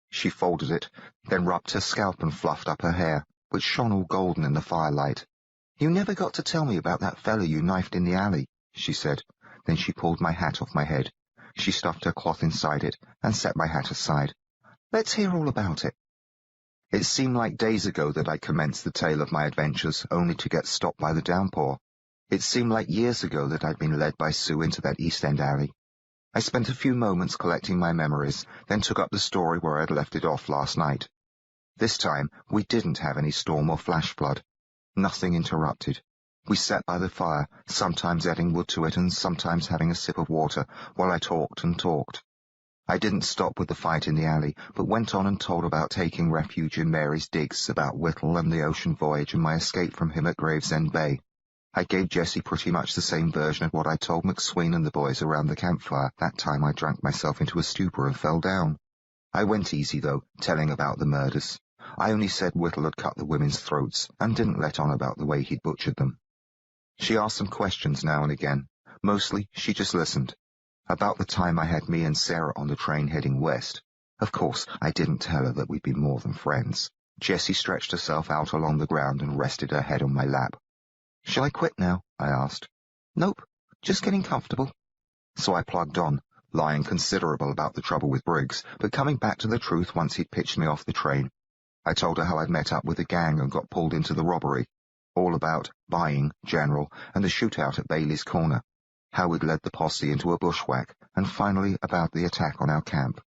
She folded it, then rubbed her scalp and fluffed up her hair, which shone all golden in the firelight. "You never got to tell me about that fellow you knifed in the alley," she said. Then she pulled my hat off my head. She stuffed her cloth inside it and set my hat aside. "Let's hear all about it." It seemed like days ago that I commenced the tale of my adventures, only to get stopped by the downpour. It seemed like years ago that I'd been led by Sue into that East End alley. I spent a few moments collecting my memories, then took up the story where I'd left it off last night. This time, we didn't have any storm or flash flood. Nothing interrupted. We sat by the fire, sometimes adding wood to it and sometimes having a sip of water, while I talked and talked. I didn't stop with the fight in the alley, but went on and told about taking refuge in Mary's digs, about Whittle and the ocean voyage and my escape from him at Gravesend Bay. I gave Jessie pretty much the same version of what I told McSween and the boys around the campfire that time I drank myself into a stupor and fell down. I went easy, though, telling about the murders. I only said Whittle had cut the women's throats, and didn't let on about the way he'd butchered them. She asked some questions now and again. Mostly, she just listened. About the time I had me and Sarah on the train heading west. Of course, I didn't tell her that we'd been more than friends. Jessie stretched herself out along the ground and rested her head on my lap. "Shall I quit now?" I asked. "Nope, just getting comfortable." So I plugged on, lying considerable about the trouble with Briggs, but coming back to the truth once he'd pitched me off the train. I told her how I'd met up with the gang and got pulled into the robbery, all about buying, general, and the shootout at Bailey's Corner, how we'd led the posse into a bushwhack, and finally about the attack on our camp.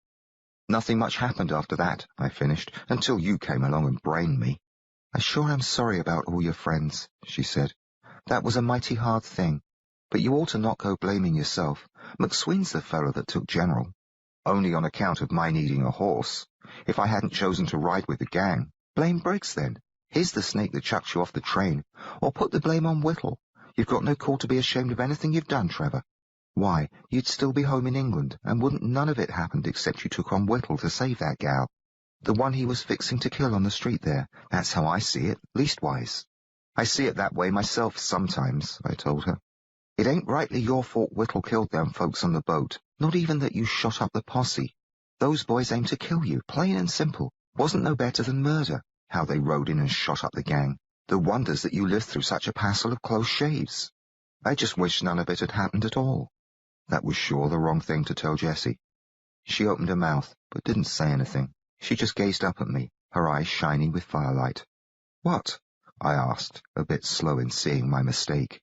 "Nothing much happened after that," I finished, "until you came along and brained me." "I sure am sorry about all your friends," she said. "That was a mighty hard thing. But you ought to not go blaming yourself. McSween's the fellow that took General. Only on account of my needing a horse. If I hadn't chosen to ride with the gang, blame Briggs then. He's the snake that chucked you off the train. Or put the blame on Whittle. You've got no call to be ashamed of anything you've done, Trevor. Why, you'd still be home in England, and wouldn't none of it happened except you took on Whittle to save that gal. The one he was fixing to kill on the street there. That's how I see it, leastwise." "I see it that way myself sometimes," I told her. "It ain't rightly your fault Whittle killed them folks on the boat. Not even that you shot up the posse. Those boys aimed to kill you, plain and simple. Wasn't no better than murder, how they rode in and shot up the gang. The wonders that you lived through such a passel of close shaves. I just wish none of it had happened at all." That was sure the wrong thing to tell Jessie. She opened her mouth, but didn't say anything. She just gazed up at me, her eyes shining with firelight. "What?" I asked, a bit slow in seeing my mistake.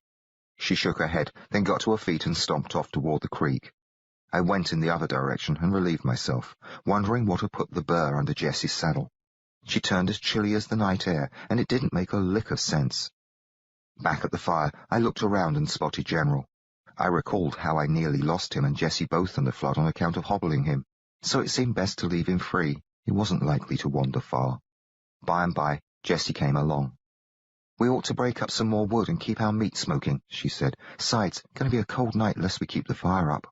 She shook her head, then got to her feet and stomped off toward the creek. I went in the other direction and relieved myself, wondering what had put the burr under Jessie's saddle. She turned as chilly as the night air, and it didn't make a lick of sense. Back at the fire, I looked around and spotted General. I recalled how I nearly lost him and Jessie both in the flood on account of hobbling him, so it seemed best to leave him free. He wasn't likely to wander far. By and by, Jessie came along. "We ought to break up some more wood and keep our meat smoking," she said. "Sides, going to be a cold night unless we keep the fire up."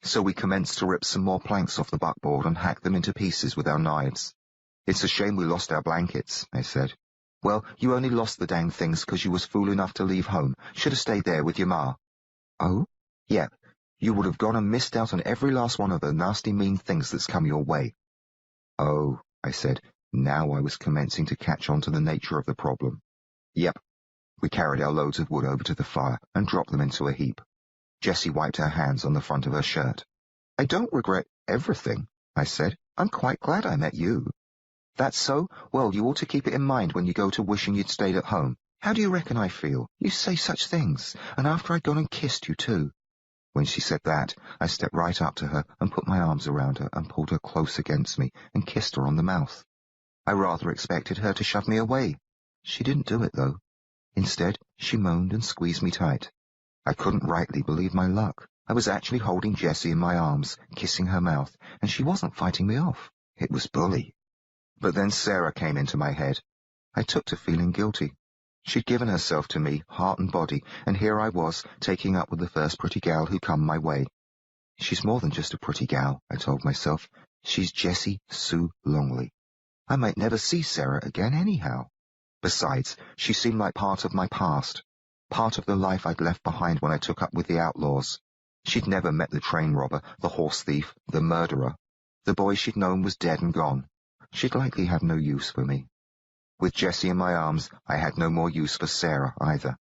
So we commenced to rip some more planks off the buckboard and hack them into pieces with our knives. "It's a shame we lost our blankets," I said. Well, you only lost the dang things 'cause you was fool enough to leave home. Should have stayed there with your ma. Oh? Yep. You would have gone and missed out on every last one of the nasty mean things that's come your way. Oh, I said. Now I was commencing to catch on to the nature of the problem. Yep. We carried our loads of wood over to the fire and dropped them into a heap. Jessie wiped her hands on the front of her shirt. I don't regret everything, I said. I'm quite glad I met you. That's so? Well, you ought to keep it in mind when you go to wishing you'd stayed at home. How do you reckon I feel? You say such things, and after I'd gone and kissed you too. When she said that, I stepped right up to her and put my arms around her and pulled her close against me and kissed her on the mouth. I rather expected her to shove me away. She didn't do it, though. Instead, she moaned and squeezed me tight. I couldn't rightly believe my luck. I was actually holding Jessie in my arms, kissing her mouth, and she wasn't fighting me off. It was bully. But then Sarah came into my head. I took to feeling guilty. She'd given herself to me, heart and body, and here I was, taking up with the first pretty gal who come my way. She's more than just a pretty gal, I told myself. She's Jessie Sue Longley. I might never see Sarah again anyhow. Besides, she seemed like part of my past, part of the life I'd left behind when I took up with the outlaws. She'd never met the train robber, the horse thief, the murderer. The boy she'd known was dead and gone. She'd likely have no use for me. With Jessie in my arms, I had no more use for Sarah either.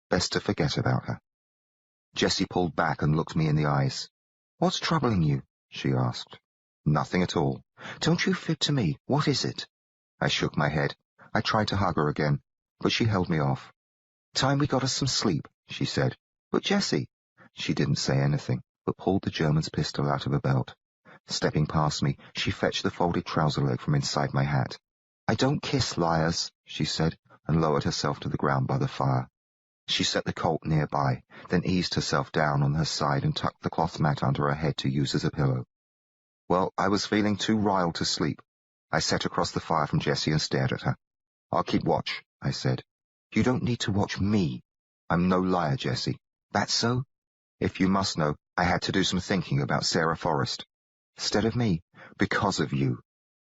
Best to forget about her. Jessie pulled back and looked me in the eyes. What's troubling you? She asked. Nothing at all. Don't you fib to me. What is it? I shook my head. I tried to hug her again, but she held me off. Time we got us some sleep, she said. But Jessie. She didn't say anything, but pulled the German's pistol out of her belt. Stepping past me, she fetched the folded trouser leg from inside my hat. I don't kiss liars, she said, and lowered herself to the ground by the fire. She set the Colt nearby, then eased herself down on her side and tucked the cloth mat under her head to use as a pillow. Well, I was feeling too riled to sleep. I sat across the fire from Jessie and stared at her. I'll keep watch, I said. You don't need to watch me. I'm no liar, Jessie. That's so? If you must know, I had to do some thinking about Sarah Forrest. Instead of me, because of you.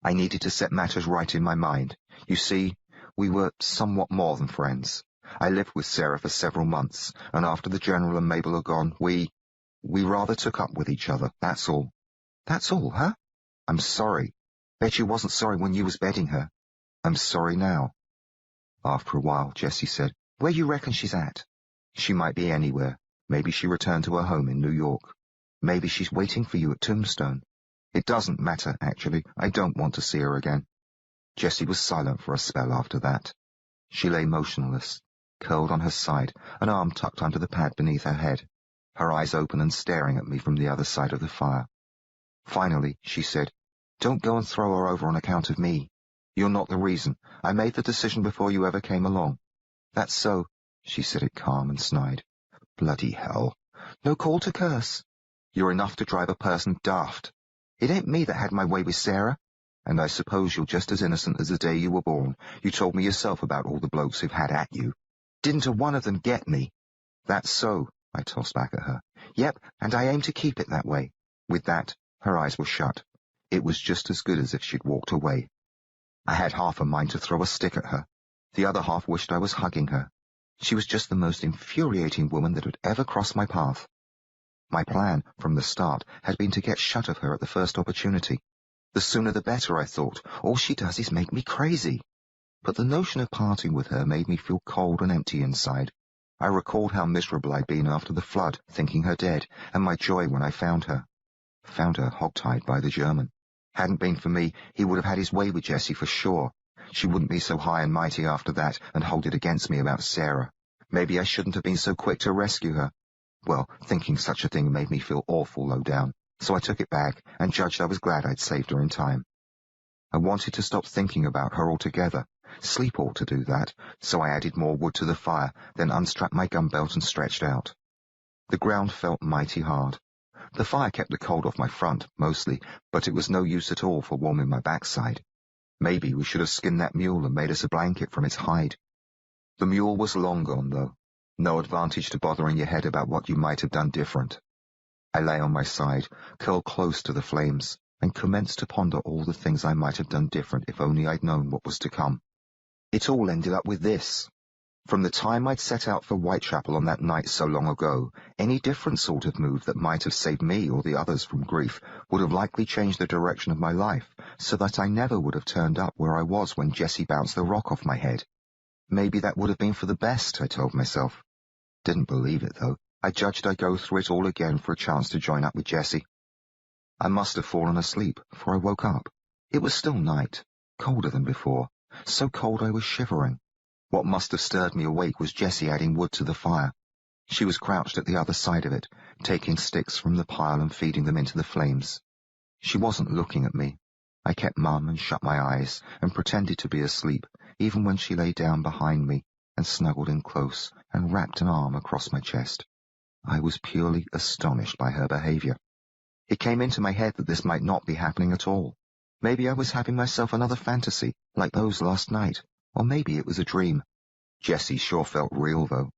I needed to set matters right in my mind. You see, we were somewhat more than friends. I lived with Sarah for several months, and after the General and Mabel are gone, we rather took up with each other, that's all. That's all, huh? I'm sorry. Bet you wasn't sorry when you was bedding her. I'm sorry now. After a while, Jessie said, Where you reckon she's at? She might be anywhere. Maybe she returned to her home in New York. Maybe she's waiting for you at Tombstone. It doesn't matter, actually. I don't want to see her again. Jessie was silent for a spell after that. She lay motionless, curled on her side, an arm tucked under the pad beneath her head, her eyes open and staring at me from the other side of the fire. Finally, she said, Don't go and throw her over on account of me. You're not the reason. I made the decision before you ever came along. That's so, she said it calm and snide. Bloody hell. No call to curse. You're enough to drive a person daft. It ain't me that had my way with Sarah. And I suppose you're just as innocent as the day you were born. You told me yourself about all the blokes who've had at you. Didn't a one of them get me? That's so, I tossed back at her. Yep, and I aim to keep it that way. With that, her eyes were shut. It was just as good as if she'd walked away. I had half a mind to throw a stick at her. The other half wished I was hugging her. She was just the most infuriating woman that had ever crossed my path. My plan, from the start, had been to get shut of her at the first opportunity. The sooner the better, I thought. All she does is make me crazy. But the notion of parting with her made me feel cold and empty inside. I recalled how miserable I'd been after the flood, thinking her dead, and my joy when I found her. Found her hog-tied by the German. Hadn't been for me, he would have had his way with Jessie for sure. She wouldn't be so high and mighty after that and hold it against me about Sarah. Maybe I shouldn't have been so quick to rescue her. Well, thinking such a thing made me feel awful low down, so I took it back and judged I was glad I'd saved her in time. I wanted to stop thinking about her altogether. Sleep ought to do that, so I added more wood to the fire, then unstrapped my gun belt and stretched out. The ground felt mighty hard. The fire kept the cold off my front, mostly, but it was no use at all for warming my backside. Maybe we should have skinned that mule and made us a blanket from its hide. The mule was long gone, though. No advantage to bothering your head about what you might have done different. I lay on my side, curled close to the flames, and commenced to ponder all the things I might have done different if only I'd known what was to come. It all ended up with this. From the time I'd set out for Whitechapel on that night so long ago, any different sort of move that might have saved me or the others from grief would have likely changed the direction of my life, so that I never would have turned up where I was when Jessie bounced the rock off my head. Maybe that would have been for the best, I told myself. Didn't believe it, though. I judged I'd go through it all again for a chance to join up with Jessie. I must have fallen asleep, for I woke up. It was still night, colder than before, so cold I was shivering. What must have stirred me awake was Jessie adding wood to the fire. She was crouched at the other side of it, taking sticks from the pile and feeding them into the flames. She wasn't looking at me. I kept mum and shut my eyes and pretended to be asleep, even when she lay down behind me and snuggled in close and wrapped an arm across my chest. I was purely astonished by her behaviour. It came into my head that this might not be happening at all. Maybe I was having myself another fantasy, like those last night, or maybe it was a dream. Jessie sure felt real, though.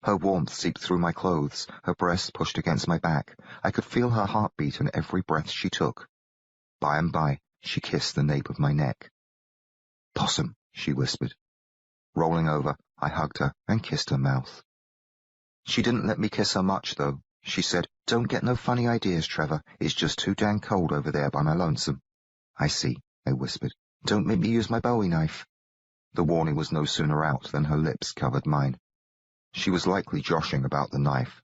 Her warmth seeped through my clothes, her breast pushed against my back. I could feel her heartbeat in every breath she took. By and by, she kissed the nape of my neck. "Possum," she whispered. Rolling over, I hugged her and kissed her mouth. She didn't let me kiss her much, though. She said, "Don't get no funny ideas, Trevor. It's just too dang cold over there by my lonesome." "I see," I whispered. "Don't make me use my bowie knife." The warning was no sooner out than her lips covered mine. She was likely joshing about the knife.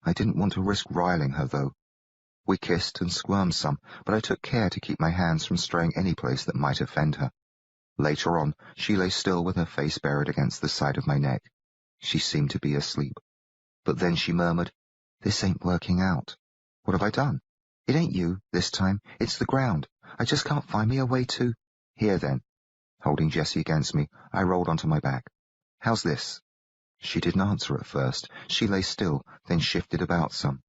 I didn't want to risk riling her, though. We kissed and squirmed some, but I took care to keep my hands from straying any place that might offend her. Later on, she lay still with her face buried against the side of my neck. She seemed to be asleep. But then she murmured, "This ain't working out. What have I done? It ain't you, this time. It's the ground. I just can't find me a way to—" "Here, then." Holding Jessie against me, I rolled onto my back. "How's this?" She didn't answer at first. She lay still, then shifted about some.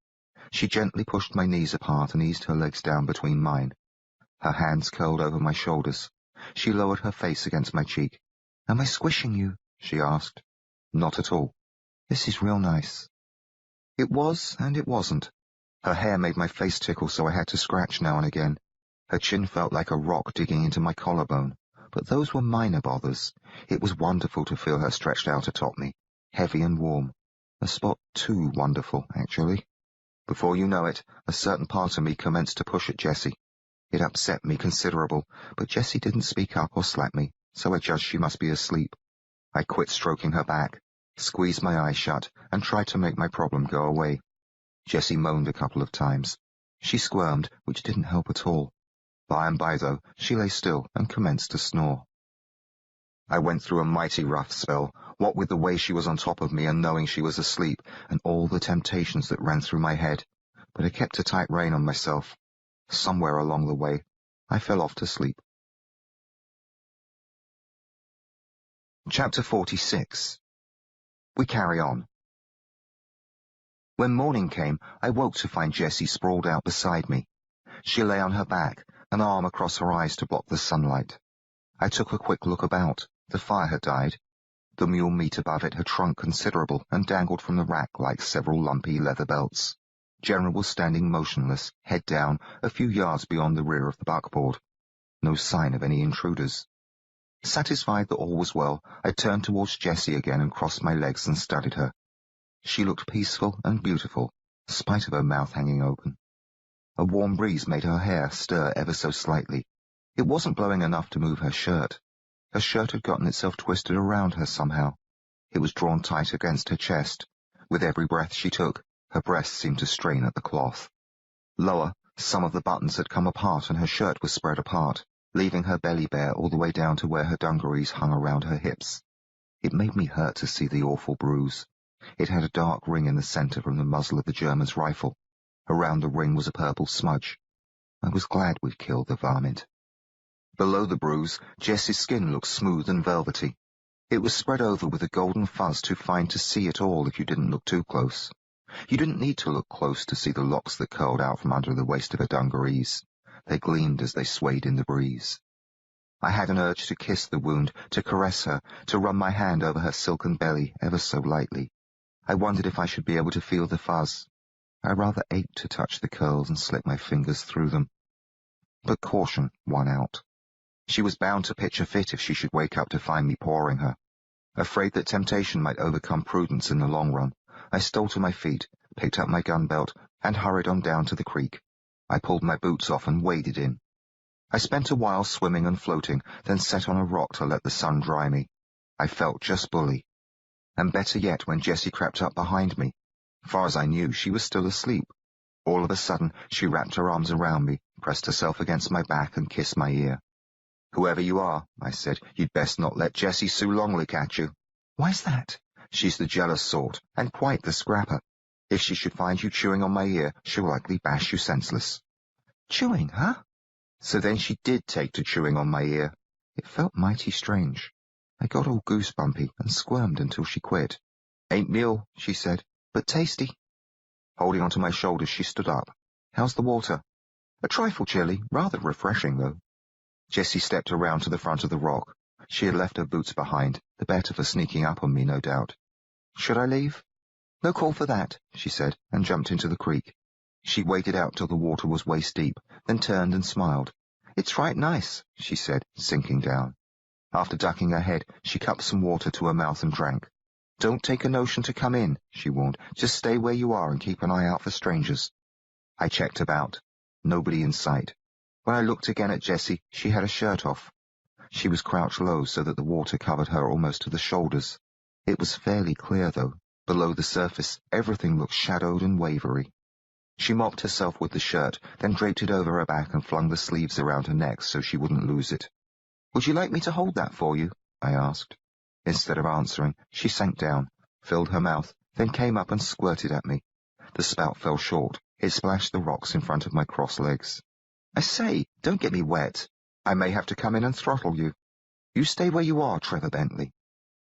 She gently pushed my knees apart and eased her legs down between mine. Her hands curled over my shoulders. She lowered her face against my cheek. "Am I squishing you?" she asked. "Not at all. This is real nice." It was, and it wasn't. Her hair made my face tickle, so I had to scratch now and again. Her chin felt like a rock digging into my collarbone. But those were minor bothers. It was wonderful to feel her stretched out atop me, heavy and warm. A spot too wonderful, actually. Before you know it, a certain part of me commenced to push at Jessie. It upset me considerable, but Jessie didn't speak up or slap me, so I judged she must be asleep. I quit stroking her back, squeezed my eyes shut, and tried to make my problem go away. Jessie moaned a couple of times. She squirmed, which didn't help at all. By and by, though, she lay still and commenced to snore. I went through a mighty rough spell, what with the way she was on top of me and knowing she was asleep, and all the temptations that ran through my head. But I kept a tight rein on myself. Somewhere along the way, I fell off to sleep. Chapter 46. We carry on. When morning came, I woke to find Jessie sprawled out beside me. She lay on her back, an arm across her eyes to block the sunlight. I took a quick look about. The fire had died. The mule meat above it had shrunk considerable and dangled from the rack like several lumpy leather belts. General was standing motionless, head down, a few yards beyond the rear of the buckboard. No sign of any intruders. Satisfied that all was well, I turned towards Jessie again and crossed my legs and studied her. She looked peaceful and beautiful, spite of her mouth hanging open. A warm breeze made her hair stir ever so slightly. It wasn't blowing enough to move her shirt. Her shirt had gotten itself twisted around her somehow. It was drawn tight against her chest. With every breath she took, her breast seemed to strain at the cloth. Lower, some of the buttons had come apart and her shirt was spread apart, leaving her belly bare all the way down to where her dungarees hung around her hips. It made me hurt to see the awful bruise. It had a dark ring in the centre from the muzzle of the German's rifle. Around the ring was a purple smudge. I was glad we'd killed the varmint. Below the bruise, Jessie's skin looked smooth and velvety. It was spread over with a golden fuzz too fine to see at all if you didn't look too close. You didn't need to look close to see the locks that curled out from under the waist of her dungarees. They gleamed as they swayed in the breeze. I had an urge to kiss the wound, to caress her, to run my hand over her silken belly ever so lightly. I wondered if I should be able to feel the fuzz. I rather ached to touch the curls and slip my fingers through them. But caution won out. She was bound to pitch a fit if she should wake up to find me pawing her. Afraid that temptation might overcome prudence in the long run, I stole to my feet, picked up my gun belt, and hurried on down to the creek. I pulled my boots off and waded in. I spent a while swimming and floating, then sat on a rock to let the sun dry me. I felt just bully. And better yet when Jessie crept up behind me. Far as I knew, she was still asleep. All of a sudden, she wrapped her arms around me, pressed herself against my back, and kissed my ear. "Whoever you are," I said, "you'd best not let Jessie Sue Longley catch you." "Why's that?" "She's the jealous sort, and quite the scrapper. If she should find you chewing on my ear, she'll likely bash you senseless." "Chewing, huh?" So then she did take to chewing on my ear. It felt mighty strange. I got all goosebumpy and squirmed until she quit. "Ain't meal," she said, "but tasty." Holding onto my shoulders, she stood up. "How's the water?" "A trifle chilly, rather refreshing, though." Jessie stepped around to the front of the rock. She had left her boots behind, the better for sneaking up on me, no doubt. "Should I leave?" "No call for that," she said, and jumped into the creek. She waded out till the water was waist-deep, then turned and smiled. "It's right nice," she said, sinking down. After ducking her head, she cupped some water to her mouth and drank. "Don't take a notion to come in," she warned. "Just stay where you are and keep an eye out for strangers." I checked about. Nobody in sight. When I looked again at Jessie, she had her shirt off. She was crouched low so that the water covered her almost to the shoulders. It was fairly clear, though. Below the surface, everything looked shadowed and wavery. She mopped herself with the shirt, then draped it over her back and flung the sleeves around her neck so she wouldn't lose it. "Would you like me to hold that for you?" I asked. Instead of answering, she sank down, filled her mouth, then came up and squirted at me. The spout fell short. It splashed the rocks in front of my crossed legs. "I say, don't get me wet. I may have to come in and throttle you. You stay where you are, Trevor Bentley."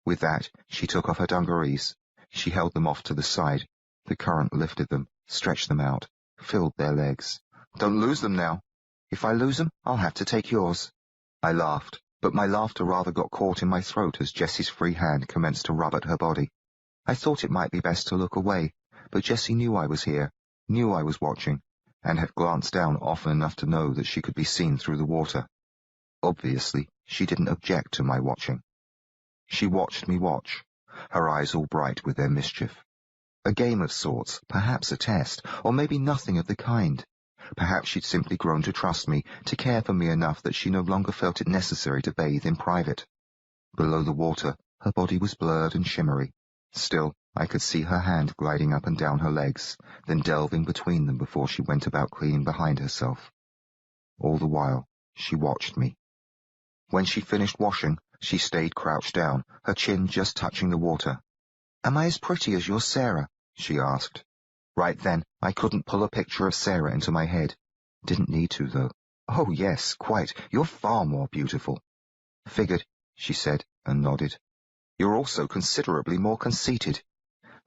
With that, she took off her dungarees. She held them off to the side. The current lifted them, stretched them out, filled their legs. "Don't lose them now. If I lose them, I'll have to take yours." I laughed, but my laughter rather got caught in my throat as Jessie's free hand commenced to rub at her body. I thought it might be best to look away, but Jessie knew I was here, knew I was watching, and had glanced down often enough to know that she could be seen through the water. Obviously, she didn't object to my watching. She watched me watch, her eyes all bright with their mischief. A game of sorts, perhaps a test, or maybe nothing of the kind. Perhaps she'd simply grown to trust me, to care for me enough that she no longer felt it necessary to bathe in private. Below the water, her body was blurred and shimmery. Still, I could see her hand gliding up and down her legs, then delving between them before she went about cleaning behind herself. All the while, she watched me. When she finished washing, she stayed crouched down, her chin just touching the water. "Am I as pretty as your Sarah?" she asked. Right then, I couldn't pull a picture of Sarah into my head. Didn't need to, though. "Oh, yes, quite. You're far more beautiful." "Figured," she said, and nodded. "You're also considerably more conceited."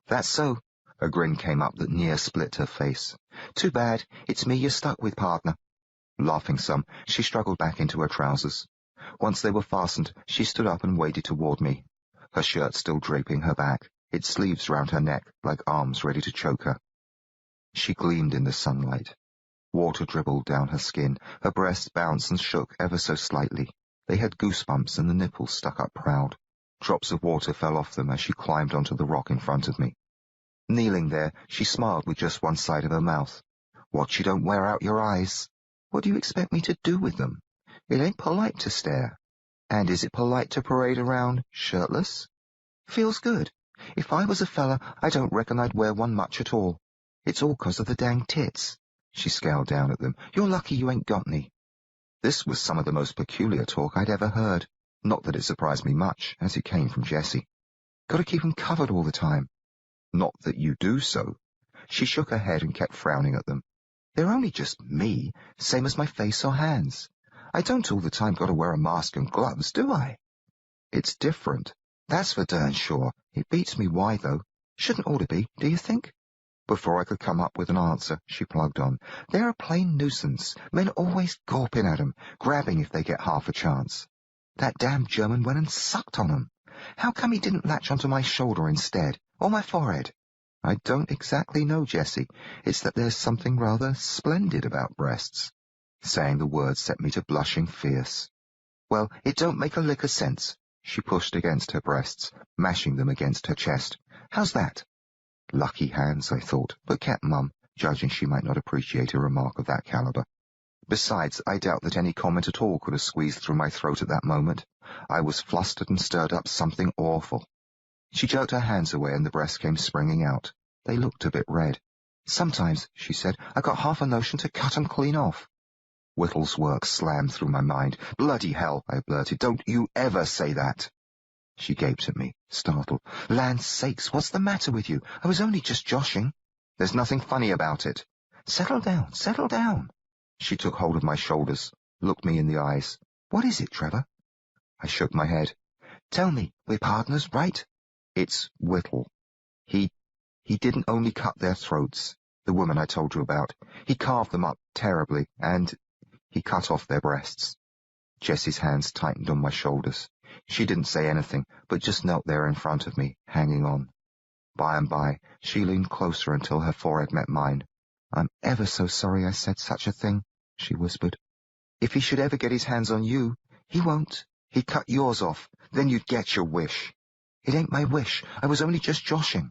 "That's so." A grin came up that near split her face. "Too bad. It's me you're stuck with, partner." Laughing some, she struggled back into her trousers. Once they were fastened, she stood up and waded toward me, her shirt still draping her back, its sleeves round her neck like arms ready to choke her. She gleamed in the sunlight. Water dribbled down her skin, her breasts bounced and shook ever so slightly. They had goosebumps and the nipples stuck up proud. Drops of water fell off them as she climbed onto the rock in front of me. Kneeling there, she smiled with just one side of her mouth. "Watch you don't wear out your eyes." "What do you expect me to do with them? It ain't polite to stare. And is it polite to parade around shirtless? Feels good. If I was a fella, I don't reckon I'd wear one much at all. It's all 'cause of the dang tits." She scowled down at them. "You're lucky you ain't got any." This was some of the most peculiar talk I'd ever heard. Not that it surprised me much, as it came from Jessie. "Gotta keep 'em covered all the time." "Not that you do so." She shook her head and kept frowning at them. "They're only just me, same as my face or hands. I don't all the time gotta wear a mask and gloves, do I?" "It's different." "That's for darn sure. It beats me why, though. Shouldn't ought to be, do you think?" Before I could come up with an answer, she plugged on. "They're a plain nuisance. Men always gawping at 'em, grabbing if they get half a chance. That damn German went and sucked on 'em. How come he didn't latch onto my shoulder instead, or my forehead?" "I don't exactly know, Jessie. It's that there's something rather splendid about breasts." Saying the words set me to blushing fierce. Well, it don't make a lick of sense. She pushed against her breasts, mashing them against her chest. How's that? Lucky hands, I thought, but kept mum, judging she might not appreciate a remark of that calibre. Besides, I doubt that any comment at all could have squeezed through my throat at that moment. I was flustered and stirred up something awful. She jerked her hands away and the breasts came springing out. They looked a bit red. Sometimes, she said, I got half a notion to cut 'em clean off. Whittle's work slammed through my mind. Bloody hell, I blurted. Don't you ever say that. She gaped at me, startled. Land's sakes, what's the matter with you? I was only just joshing. There's nothing funny about it. Settle down, settle down. She took hold of my shoulders, looked me in the eyes. What is it, Trevor? I shook my head. Tell me, we're partners, right? It's Whittle. He didn't only cut their throats, the woman I told you about. He carved them up terribly, and he cut off their breasts. Jessie's hands tightened on my shoulders. She didn't say anything, but just knelt there in front of me, hanging on. By and by, she leaned closer until her forehead met mine. I'm ever so sorry I said such a thing, she whispered. If he should ever get his hands on you, he won't. He'd cut yours off, then you'd get your wish. It ain't my wish. I was only just joshing.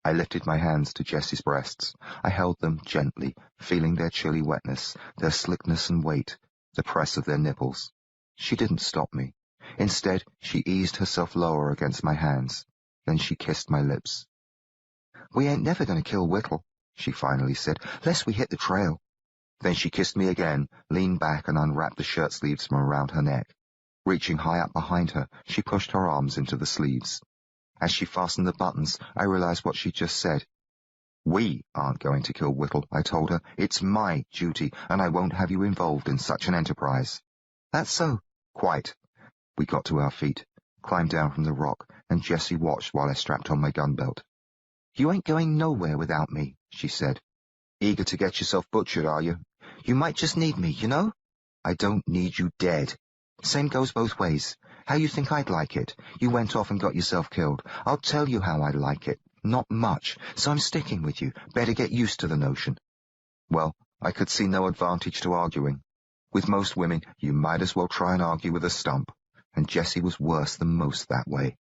I lifted my hands to Jessie's breasts. I held them gently, feeling their chilly wetness, their slickness and weight, the press of their nipples. She didn't stop me. Instead, she eased herself lower against my hands. Then she kissed my lips. We ain't never going to kill Whittle, she finally said, lest we hit the trail. Then she kissed me again, leaned back and unwrapped the shirt sleeves from around her neck. Reaching high up behind her, she pushed her arms into the sleeves. As she fastened the buttons, I realized what she'd just said. We aren't going to kill Whittle, I told her. It's my duty, and I won't have you involved in such an enterprise. That's so. Quite. We got to our feet, climbed down from the rock, and Jessie watched while I strapped on my gun belt. You ain't going nowhere without me, she said. Eager to get yourself butchered, are you? You might just need me, you know? I don't need you dead. Same goes both ways. How you think I'd like it? You went off and got yourself killed. I'll tell you how I like it. Not much, so I'm sticking with you. Better get used to the notion. Well, I could see no advantage to arguing. With most women, you might as well try and argue with a stump, and Jessie was worse than most that way.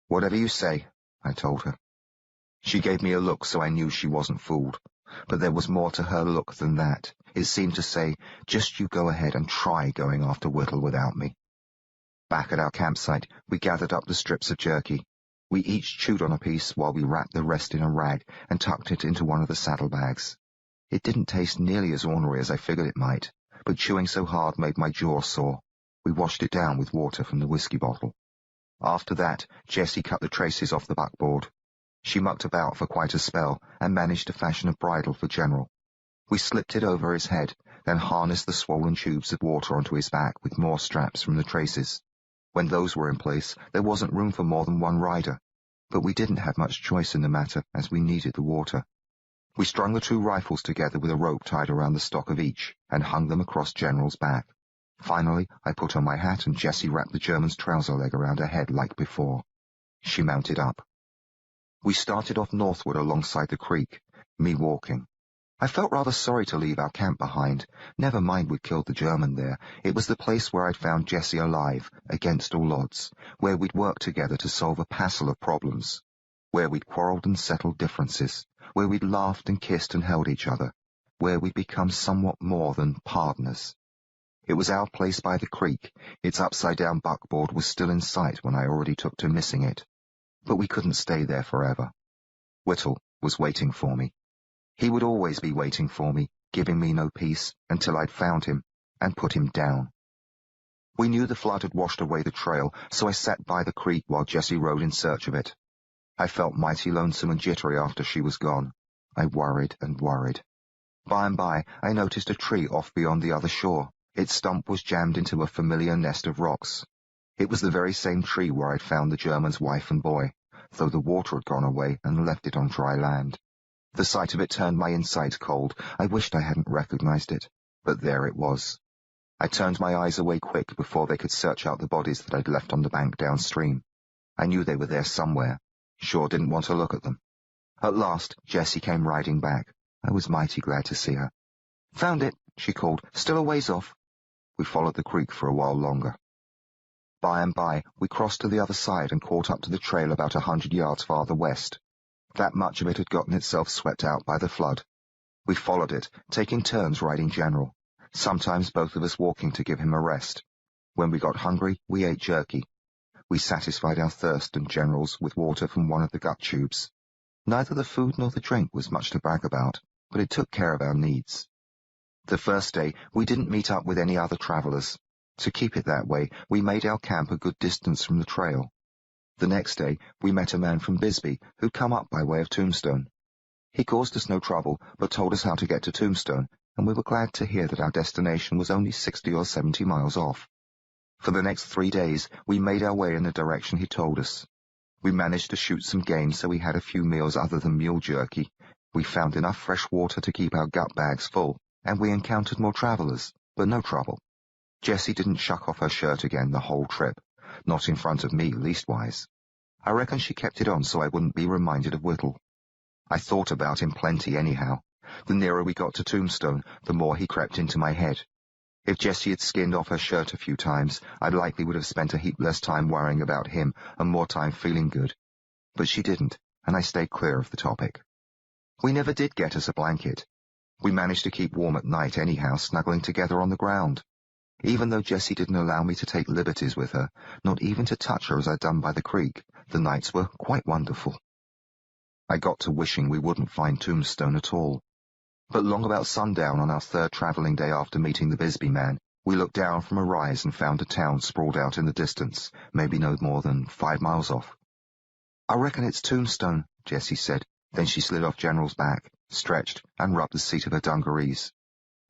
Whatever you say, I told her. She gave me a look so I knew she wasn't fooled. But there was more to her look than that. It seemed to say, just you go ahead and try going after Whittle without me. Back at our campsite, we gathered up the strips of jerky. We each chewed on a piece while we wrapped the rest in a rag and tucked it into one of the saddlebags. It didn't taste nearly as ornery as I figured it might, but chewing so hard made my jaw sore. We washed it down with water from the whiskey bottle. After that, Jessie cut the traces off the buckboard. She mucked about for quite a spell and managed to fashion a bridle for General. We slipped it over his head, then harnessed the swollen tubes of water onto his back with more straps from the traces. When those were in place, there wasn't room for more than one rider, but we didn't have much choice in the matter as we needed the water. We strung the two rifles together with a rope tied around the stock of each and hung them across General's back. Finally, I put on my hat and Jessie wrapped the German's trouser leg around her head like before. She mounted up. We started off northward alongside the creek, me walking. I felt rather sorry to leave our camp behind. Never mind we'd killed the German there. It was the place where I'd found Jessie alive, against all odds, where we'd worked together to solve a passel of problems, where we'd quarrelled and settled differences, where we'd laughed and kissed and held each other, where we'd become somewhat more than partners. It was our place by the creek. Its upside-down buckboard was still in sight when I already took to missing it. But we couldn't stay there forever. Whittle was waiting for me. He would always be waiting for me, giving me no peace, until I'd found him and put him down. We knew the flood had washed away the trail, so I sat by the creek while Jessie rode in search of it. I felt mighty lonesome and jittery after she was gone. I worried and worried. By and by, I noticed a tree off beyond the other shore. Its stump was jammed into a familiar nest of rocks. It was the very same tree where I'd found the German's wife and boy, though the water had gone away and left it on dry land. The sight of it turned my insides cold. I wished I hadn't recognized it, but there it was. I turned my eyes away quick before they could search out the bodies that I'd left on the bank downstream. I knew they were there somewhere. Sure didn't want to look at them. At last, Jessie came riding back. I was mighty glad to see her. Found it, she called. Still a ways off. We followed the creek for a while longer. By and by, we crossed to the other side and caught up to the trail about 100 yards farther west. That much of it had gotten itself swept out by the flood. We followed it, taking turns riding General, sometimes both of us walking to give him a rest. When we got hungry, we ate jerky. We satisfied our thirst and General's with water from one of the gut tubes. Neither the food nor the drink was much to brag about, but it took care of our needs. The first day, we didn't meet up with any other travellers. To keep it that way, we made our camp a good distance from the trail. The next day, we met a man from Bisbee who'd come up by way of Tombstone. He caused us no trouble, but told us how to get to Tombstone, and we were glad to hear that our destination was only 60 or 70 miles off. For the next 3 days, we made our way in the direction he told us. We managed to shoot some game, so we had a few meals other than mule jerky. We found enough fresh water to keep our gut bags full, and we encountered more travellers, but no trouble. Jessie didn't shuck off her shirt again the whole trip, not in front of me, leastwise. I reckon she kept it on so I wouldn't be reminded of Whittle. I thought about him plenty anyhow. The nearer we got to Tombstone, the more he crept into my head. If Jessie had skinned off her shirt a few times, I likely would have spent a heap less time worrying about him and more time feeling good. But she didn't, and I stayed clear of the topic. We never did get us a blanket. We managed to keep warm at night anyhow, snuggling together on the ground. Even though Jessie didn't allow me to take liberties with her, not even to touch her as I'd done by the creek, the nights were quite wonderful. I got to wishing we wouldn't find Tombstone at all. But long about sundown on our third travelling day after meeting the Bisbee man, we looked down from a rise and found a town sprawled out in the distance, maybe no more than 5 miles off. "I reckon it's Tombstone," Jessie said. Then she slid off General's back, stretched, and rubbed the seat of her dungarees.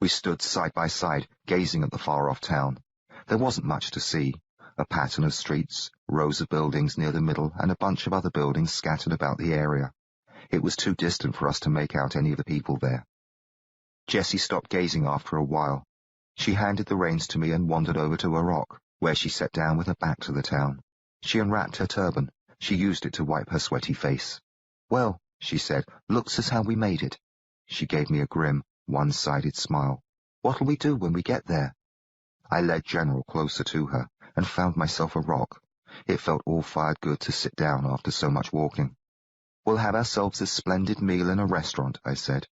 We stood side by side, gazing at the far-off town. There wasn't much to see. A pattern of streets, rows of buildings near the middle, and a bunch of other buildings scattered about the area. It was too distant for us to make out any of the people there. Jessie stopped gazing after a while. She handed the reins to me and wandered over to a rock, where she sat down with her back to the town. She unwrapped her turban. She used it to wipe her sweaty face. "Well," she said, "looks as how we made it." She gave me a grim, one-sided smile. "What'll we do when we get there?" I led General closer to her and found myself a rock. It felt all fired good to sit down after so much walking. "We'll have ourselves a splendid meal in a restaurant," I said.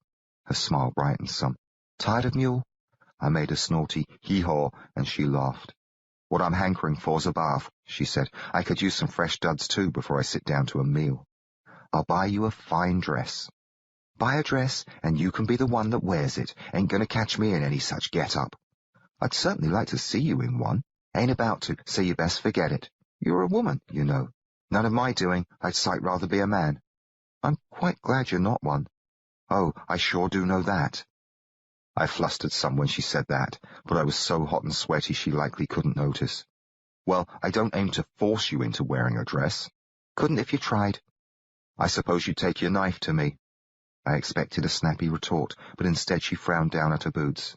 Her smile brightened some. "Tired of mule?" I made a snorty hee-haw, and she laughed. "What I'm hankering for's a bath," she said. "I could use some fresh duds too before I sit down to a meal. I'll buy you a fine dress." "Buy a dress, and you can be the one that wears it. Ain't gonna catch me in any such get-up." "I'd certainly like to see you in one." "Ain't about to, so you best forget it. You're a woman, you know." "None of my doing. I'd sight rather be a man." "I'm quite glad you're not one." "Oh, I sure do know that." I flustered some when she said that, but I was so hot and sweaty she likely couldn't notice. "Well, I don't aim to force you into wearing a dress." "Couldn't if you tried." "I suppose you'd take your knife to me." I expected a snappy retort, but instead she frowned down at her boots.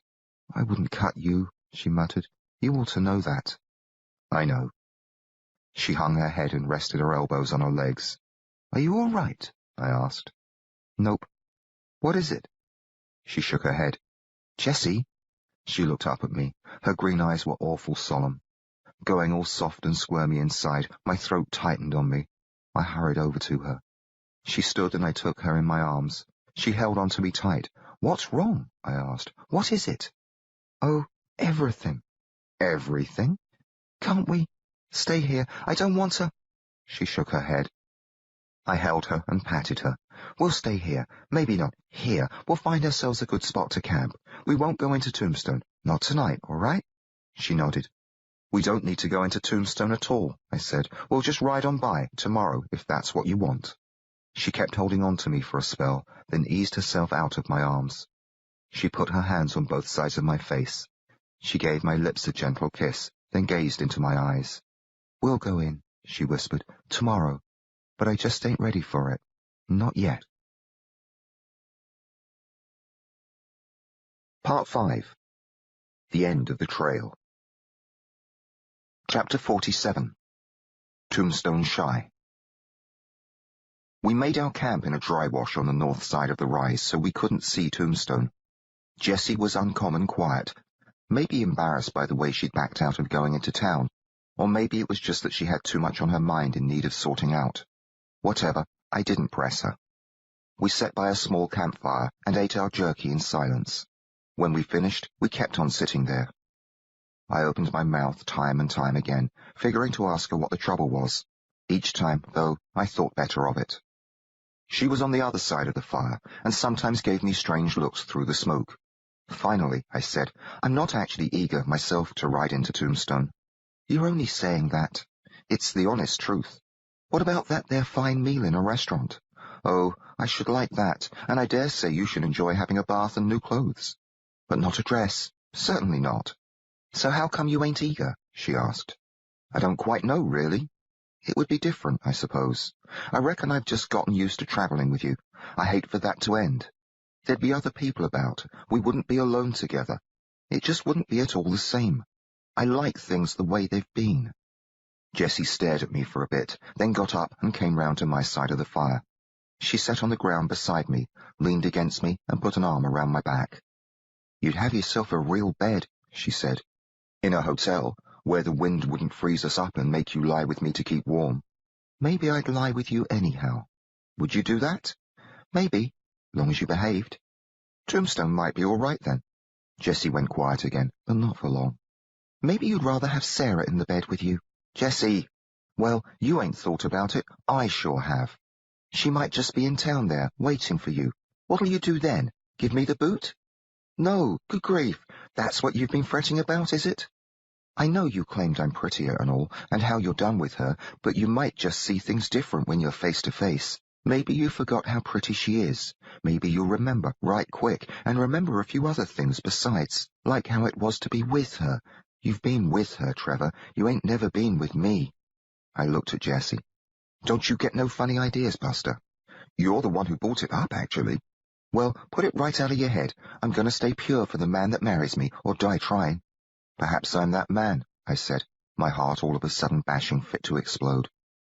"I wouldn't cut you," she muttered. "You ought to know that." "I know." She hung her head and rested her elbows on her legs. "Are you all right?" I asked. "Nope." "What is it?" She shook her head. "Jessie?" She looked up at me. Her green eyes were awful solemn. Going all soft and squirmy inside, my throat tightened on me. I hurried over to her. She stood and I took her in my arms. She held on to me tight. "What's wrong?" I asked. "What is it?" "Oh, everything." "Everything?" "Can't we stay here? I don't want to." She shook her head. I held her and patted her. "We'll stay here. Maybe not here. We'll find ourselves a good spot to camp. We won't go into Tombstone. Not tonight, all right?" She nodded. "We don't need to go into Tombstone at all," I said. "We'll just ride on by tomorrow, if that's what you want." She kept holding on to me for a spell, then eased herself out of my arms. She put her hands on both sides of my face. She gave my lips a gentle kiss, then gazed into my eyes. "We'll go in," she whispered, "tomorrow. But I just ain't ready for it. Not yet." Part 5. The End of the Trail. Chapter 47. Tombstone Shy. We made our camp in a dry wash on the north side of the rise, so we couldn't see Tombstone. Jessie was uncommon quiet. Maybe embarrassed by the way she'd backed out of going into town, or maybe it was just that she had too much on her mind in need of sorting out. Whatever, I didn't press her. We sat by a small campfire and ate our jerky in silence. When we finished, we kept on sitting there. I opened my mouth time and time again, figuring to ask her what the trouble was. Each time, though, I thought better of it. She was on the other side of the fire, and sometimes gave me strange looks through the smoke. Finally, I said, I'm not actually eager myself to ride into Tombstone. You're only saying that. It's the honest truth. What about that there fine meal in a restaurant? Oh, I should like that, and I dare say you should enjoy having a bath and new clothes. But not a dress. Certainly not. So how come you ain't eager? She asked. I don't quite know, really. It would be different, I suppose. I reckon I've just gotten used to travelling with you. I hate for that to end. There'd be other people about. We wouldn't be alone together. It just wouldn't be at all the same. I like things the way they've been. Jessie stared at me for a bit, then got up and came round to my side of the fire. She sat on the ground beside me, leaned against me, and put an arm around my back. You'd have yourself a real bed, she said. In a hotel, where the wind wouldn't freeze us up and make you lie with me to keep warm. Maybe I'd lie with you anyhow. Would you do that? Maybe, long as you behaved. Tombstone might be all right then. Jessie went quiet again, but not for long. Maybe you'd rather have Sarah in the bed with you. Jessie! Well, you ain't thought about it. I sure have. She might just be in town there, waiting for you. What'll you do then? Give me the boot? No, good grief. That's what you've been fretting about, is it? I know you claimed I'm prettier and all, and how you're done with her, but you might just see things different when you're face to face. Maybe you forgot how pretty she is. Maybe you'll remember right quick, and remember a few other things besides, like how it was to be with her. You've been with her, Trevor. You ain't never been with me. I looked at Jessie. Don't you get no funny ideas, Buster. You're the one who brought it up, actually. Well, put it right out of your head. I'm going to stay pure for the man that marries me, or die trying. Perhaps I'm that man, I said, my heart all of a sudden bashing fit to explode.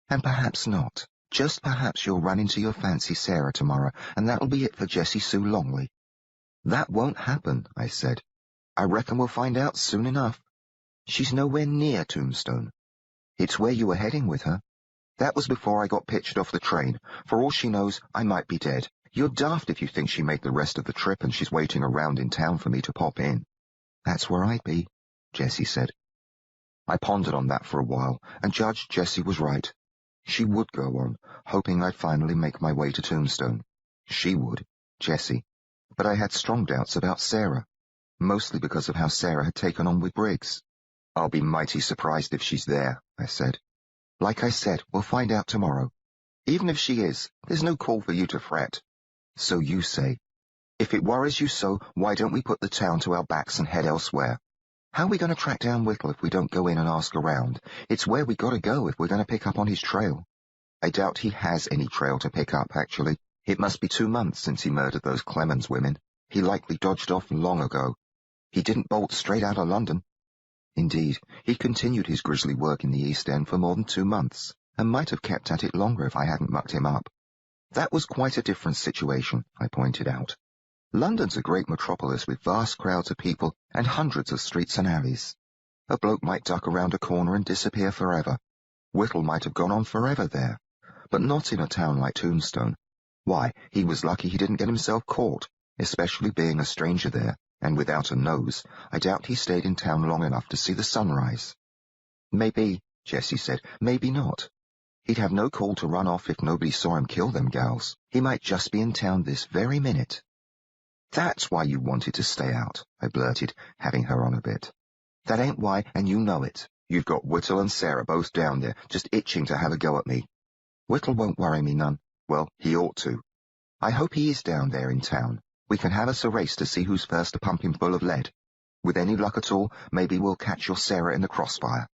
And perhaps not. Just perhaps you'll run into your fancy Sarah tomorrow, and that'll be it for Jessie Sue Longley. That won't happen, I said. I reckon we'll find out soon enough. She's nowhere near Tombstone. It's where you were heading with her. That was before I got pitched off the train. For all she knows, I might be dead. You're daft if you think she made the rest of the trip and she's waiting around in town for me to pop in. That's where I'd be, Jessie said. I pondered on that for a while, and judged Jessie was right. She would go on, hoping I'd finally make my way to Tombstone. She would, Jessie. But I had strong doubts about Sarah, mostly because of how Sarah had taken on with Briggs. I'll be mighty surprised if she's there, I said. Like I said, we'll find out tomorrow. Even if she is, there's no call for you to fret. So you say. If it worries you so, why don't we put the town to our backs and head elsewhere? How are we going to track down Whittle if we don't go in and ask around? It's where we got to go if we're going to pick up on his trail. I doubt he has any trail to pick up, actually. It must be 2 months since he murdered those Clemens women. He likely dodged off long ago. He didn't bolt straight out of London. Indeed, he continued his grisly work in the East End for more than 2 months, and might have kept at it longer if I hadn't mucked him up. That was quite a different situation, I pointed out. London's a great metropolis with vast crowds of people and hundreds of streets and alleys. A bloke might duck around a corner and disappear forever. Whittle might have gone on forever there, but not in a town like Tombstone. Why, he was lucky he didn't get himself caught, especially being a stranger there, and without a nose. I doubt he stayed in town long enough to see the sunrise. Maybe, Jessie said, maybe not. He'd have no call to run off if nobody saw him kill them gals. He might just be in town this very minute. That's why you wanted to stay out, I blurted, having her on a bit. That ain't why, and you know it. You've got Whittle and Sarah both down there, just itching to have a go at me. Whittle won't worry me none. Well, he ought to. I hope he is down there in town. We can have us a race to see who's first to pump him full of lead. With any luck at all, maybe we'll catch your Sarah in the crossfire.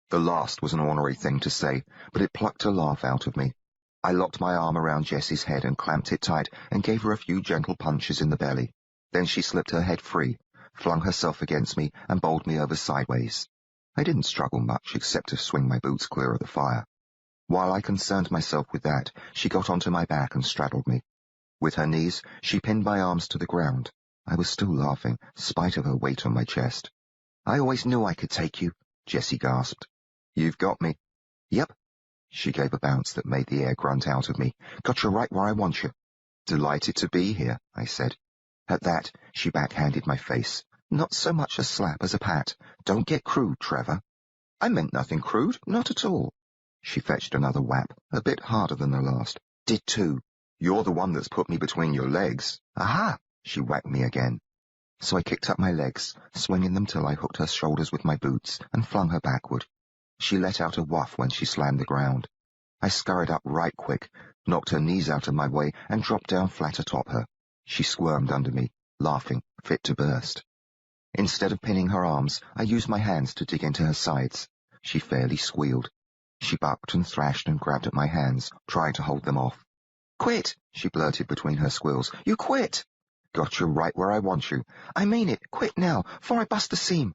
The last was an ornery thing to say, but it plucked a laugh out of me. I locked my arm around Jessie's head and clamped it tight and gave her a few gentle punches in the belly. Then she slipped her head free, flung herself against me, and bowled me over sideways. I didn't struggle much except to swing my boots clear of the fire. While I concerned myself with that, she got onto my back and straddled me. With her knees, she pinned my arms to the ground. I was still laughing, spite of her weight on my chest. "I always knew I could take you," Jessie gasped. "You've got me." "Yep." She gave a bounce that made the air grunt out of me. "Got you right where I want you." "Delighted to be here," I said. At that, she backhanded my face. Not so much a slap as a pat. "Don't get crude, Trevor." "I meant nothing crude, not at all." She fetched another whap, a bit harder than the last. "Did too. You're the one that's put me between your legs." "Aha!" She whacked me again. So I kicked up my legs, swinging them till I hooked her shoulders with my boots and flung her backward. She let out a whuff when she slammed the ground. I scurried up right quick, knocked her knees out of my way, and dropped down flat atop her. She squirmed under me, laughing, fit to burst. Instead of pinning her arms, I used my hands to dig into her sides. She fairly squealed. She bucked and thrashed and grabbed at my hands, trying to hold them off. "Quit!" she blurted between her squeals. "You quit!" "Got you right where I want you." "I mean it. Quit now, before I bust the seam."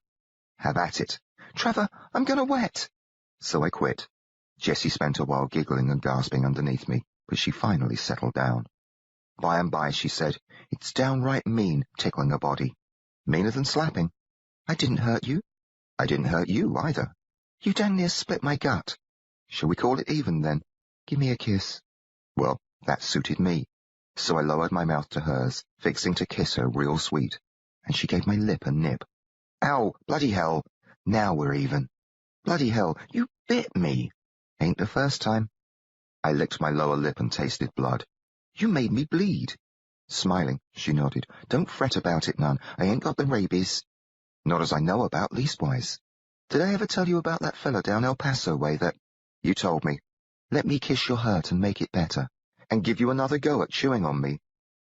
"Have at it." "Trevor, I'm gonna wet." So I quit. Jessie spent a while giggling and gasping underneath me, but she finally settled down. By and by she said, "It's downright mean, tickling a body." "Meaner than slapping." "I didn't hurt you." "I didn't hurt you, either." "You dang near split my gut." "Shall we call it even, then?" "Give me a kiss." Well, that suited me. So I lowered my mouth to hers, fixing to kiss her real sweet, and she gave my lip a nip. "Ow, bloody hell. Now we're even." "Bloody hell, you bit me." "Ain't the first time." I licked my lower lip and tasted blood. "You made me bleed." Smiling, she nodded. "Don't fret about it none. I ain't got the rabies." "Not as I know about, leastwise." "Did I ever tell you about that fella down El Paso way that—" "You told me." "Let me kiss your hurt and make it better." "And give you another go at chewing on me."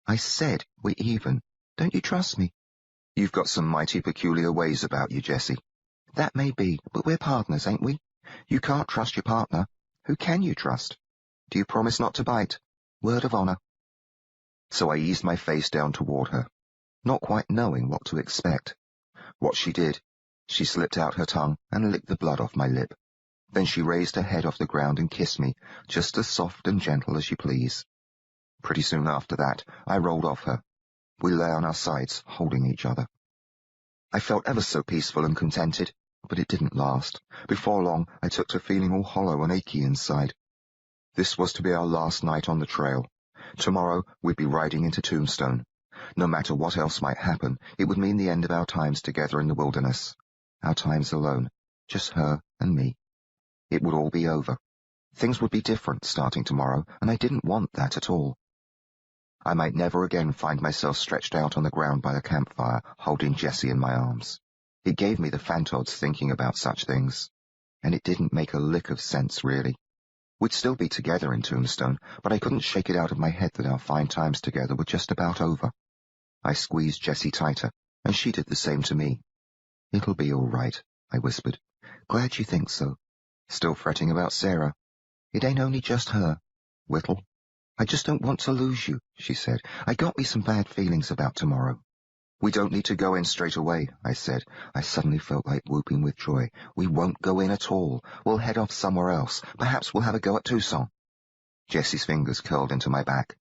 "I said we're even. Don't you trust me?" "You've got some mighty peculiar ways about you, Jessie." "That may be, but we're partners, ain't we? You can't trust your partner. Who can you trust?" "Do you promise not to bite?" "Word of honor." So I eased my face down toward her, not quite knowing what to expect. What she did, she slipped out her tongue and licked the blood off my lip. Then she raised her head off the ground and kissed me, just as soft and gentle as you please. Pretty soon after that, I rolled off her. We lay on our sides, holding each other. I felt ever so peaceful and contented, but it didn't last. Before long, I took to feeling all hollow and achy inside. This was to be our last night on the trail. Tomorrow, we'd be riding into Tombstone. No matter what else might happen, it would mean the end of our times together in the wilderness. Our times alone, just her and me. It would all be over. Things would be different starting tomorrow, and I didn't want that at all. I might never again find myself stretched out on the ground by a campfire, holding Jessie in my arms. It gave me the fantods thinking about such things. And it didn't make a lick of sense, really. We'd still be together in Tombstone, but I couldn't shake it out of my head that our fine times together were just about over. I squeezed Jessie tighter, and she did the same to me. "It'll be all right," I whispered. "Glad you think so." "Still fretting about Sarah?" "It ain't only just her. Whittle." "I just don't want to lose you," she said. "I got me some bad feelings about tomorrow." "We don't need to go in straight away," I said. I suddenly felt like whooping with joy. "We won't go in at all. We'll head off somewhere else. Perhaps we'll have a go at Tucson." Jessie's fingers curled into my back.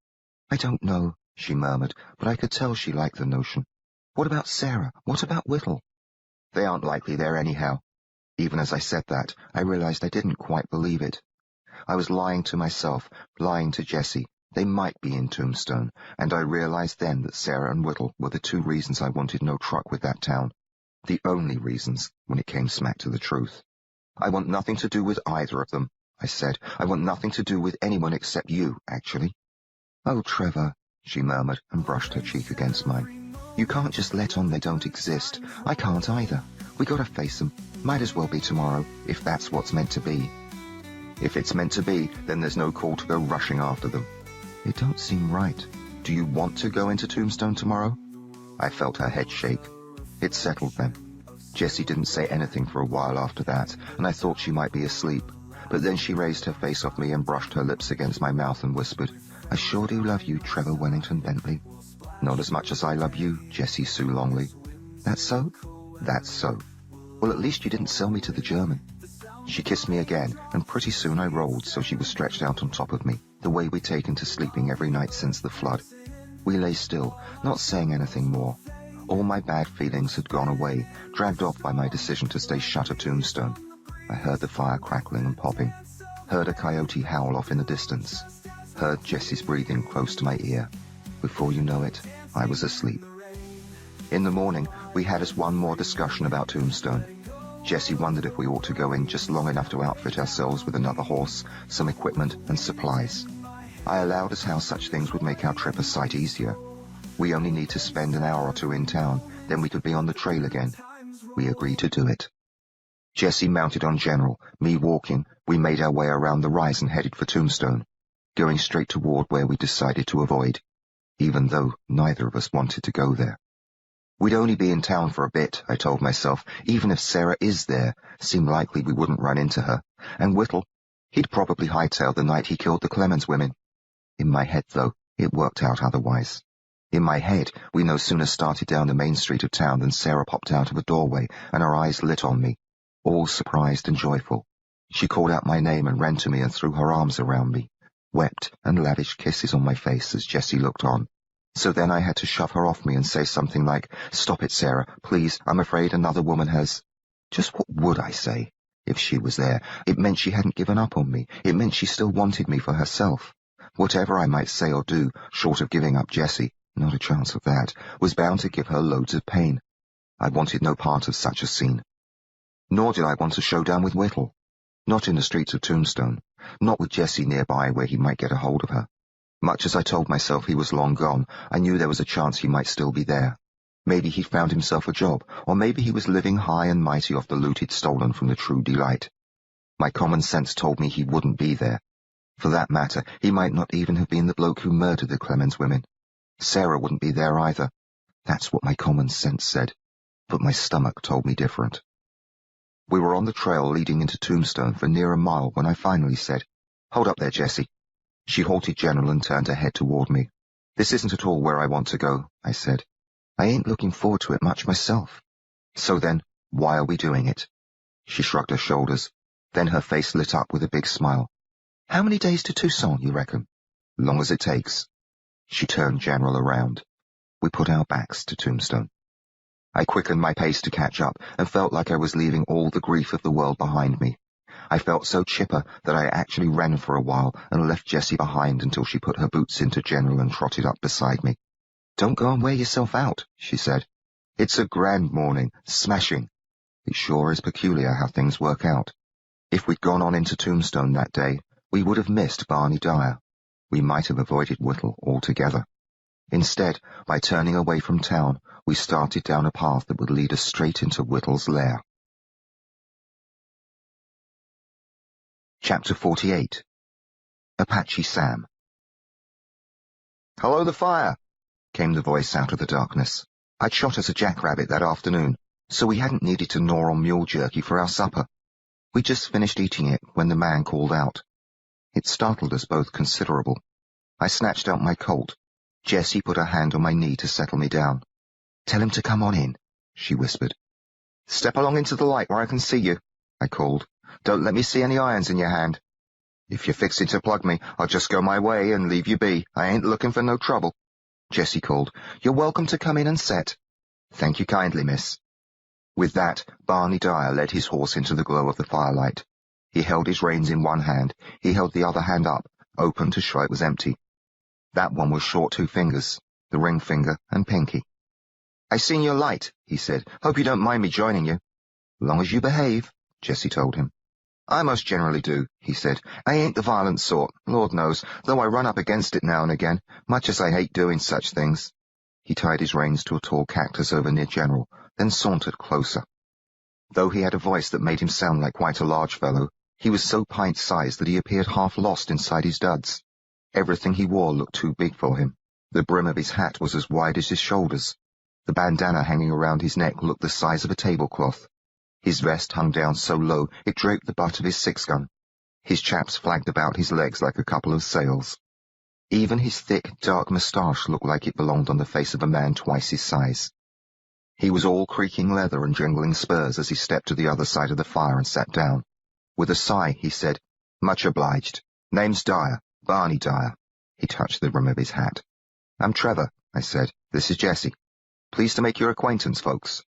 "I don't know," she murmured, but I could tell she liked the notion. "What about Sarah? What about Whittle?" "They aren't likely there anyhow." Even as I said that, I realized I didn't quite believe it. I was lying to myself, lying to Jessie. They might be in Tombstone, and I realized then that Sarah and Whittle were the two reasons I wanted no truck with that town. The only reasons, when it came smack to the truth. "I want nothing to do with either of them," I said. "I want nothing to do with anyone except you, actually." "Oh, Trevor," she murmured and brushed her cheek against mine. "You can't just let on they don't exist. I can't either. We gotta face them. Might as well be tomorrow, if that's what's meant to be." "If it's meant to be, then there's no call to go rushing after them." "It don't seem right." "Do you want to go into Tombstone tomorrow?" I felt her head shake. It settled then. Jessie didn't say anything for a while after that, and I thought she might be asleep. But then she raised her face off me and brushed her lips against my mouth and whispered, "I sure do love you, Trevor Wellington Bentley." "Not as much as I love you, Jessie Sue Longley." "That's so?" "That's so." "Well, at least you didn't sell me to the German." She kissed me again, and pretty soon I rolled so she was stretched out on top of me, the way we'd taken to sleeping every night since the flood. We lay still, not saying anything more. All my bad feelings had gone away, dragged off by my decision to stay shut of Tombstone. I heard the fire crackling and popping, heard a coyote howl off in the distance, heard Jessie's breathing close to my ear. Before you know it, I was asleep. In the morning, we had us one more discussion about Tombstone. Jessie wondered if we ought to go in just long enough to outfit ourselves with another horse, some equipment and supplies. I allowed us how such things would make our trip a sight easier. We only need to spend an hour or two in town, then we could be on the trail again. We agreed to do it. Jessie mounted on General, me walking. We made our way around the rise and headed for Tombstone, going straight toward where we decided to avoid, even though neither of us wanted to go there. We'd only be in town for a bit, I told myself. Even if Sarah is there, seemed likely we wouldn't run into her. And Whittle, he'd probably hightailed the night he killed the Clemens women. In my head, though, it worked out otherwise. In my head, we no sooner started down the main street of town than Sarah popped out of a doorway and her eyes lit on me, all surprised and joyful. She called out my name and ran to me and threw her arms around me, wept and lavished kisses on my face as Jessie looked on. So then I had to shove her off me and say something like, "Stop it, Sarah, please, I'm afraid another woman has—" Just what would I say? If she was there, it meant she hadn't given up on me. It meant she still wanted me for herself. Whatever I might say or do, short of giving up Jessie, not a chance of that, was bound to give her loads of pain. I wanted no part of such a scene. Nor did I want a showdown with Whittle. Not in the streets of Tombstone. Not with Jessie nearby where he might get a hold of her. Much as I told myself he was long gone, I knew there was a chance he might still be there. Maybe he'd found himself a job, or maybe he was living high and mighty off the loot he'd stolen from the True Delight. My common sense told me he wouldn't be there. For that matter, he might not even have been the bloke who murdered the Clemens women. Sarah wouldn't be there either. That's what my common sense said, but my stomach told me different. We were on the trail leading into Tombstone for near a mile when I finally said, "Hold up there, Jessie." She halted General and turned her head toward me. "This isn't at all where I want to go," I said. "I ain't looking forward to it much myself." "So then, why are we doing it?" She shrugged her shoulders. Then her face lit up with a big smile. "How many days to Tucson, you reckon?" "Long as it takes." She turned General around. We put our backs to Tombstone. I quickened my pace to catch up and felt like I was leaving all the grief of the world behind me. I felt so chipper that I actually ran for a while and left Jessie behind until she put her boots into General and trotted up beside me. "Don't go and wear yourself out," she said. "It's a grand morning, smashing. It sure is peculiar how things work out. If we'd gone on into Tombstone that day, we would have missed Barney Dyer. We might have avoided Whittle altogether. Instead, by turning away from town, we started down a path that would lead us straight into Whittle's lair. Chapter 48. Apache Sam. "Hello, the fire," came the voice out of the darkness. I'd shot us a jackrabbit that afternoon, so we hadn't needed to gnaw on mule jerky for our supper. We'd just finished eating it when the man called out. It startled us both considerable. I snatched out my Colt. Jessie put her hand on my knee to settle me down. "Tell him to come on in," she whispered. "Step along into the light where I can see you," I called. "Don't let me see any irons in your hand. If you're fixing to plug me, I'll just go my way and leave you be. I ain't looking for no trouble." Jessie called, "You're welcome to come in and set." "Thank you kindly, miss." With that, Barney Dyer led his horse into the glow of the firelight. He held his reins in one hand. He held the other hand up, open to show it was empty. That one was short 2 fingers, the ring finger and pinky. "I seen your light," he said. "Hope you don't mind me joining you." "Long as you behave," Jessie told him. "I most generally do," he said. "I ain't the violent sort, Lord knows, though I run up against it now and again, much as I hate doing such things." He tied his reins to a tall cactus over near General, then sauntered closer. Though he had a voice that made him sound like quite a large fellow, he was so pint-sized that he appeared half lost inside his duds. Everything he wore looked too big for him. The brim of his hat was as wide as his shoulders. The bandana hanging around his neck looked the size of a tablecloth. His vest hung down so low it draped the butt of his 6-gun. His chaps flagged about his legs like a couple of sails. Even his thick, dark moustache looked like it belonged on the face of a man twice his size. He was all creaking leather and jingling spurs as he stepped to the other side of the fire and sat down. With a sigh, he said, "Much obliged. Name's Dyer, Barney Dyer." He touched the rim of his hat. "I'm Trevor," I said. "This is Jessie." Pleased to make your acquaintance, folks."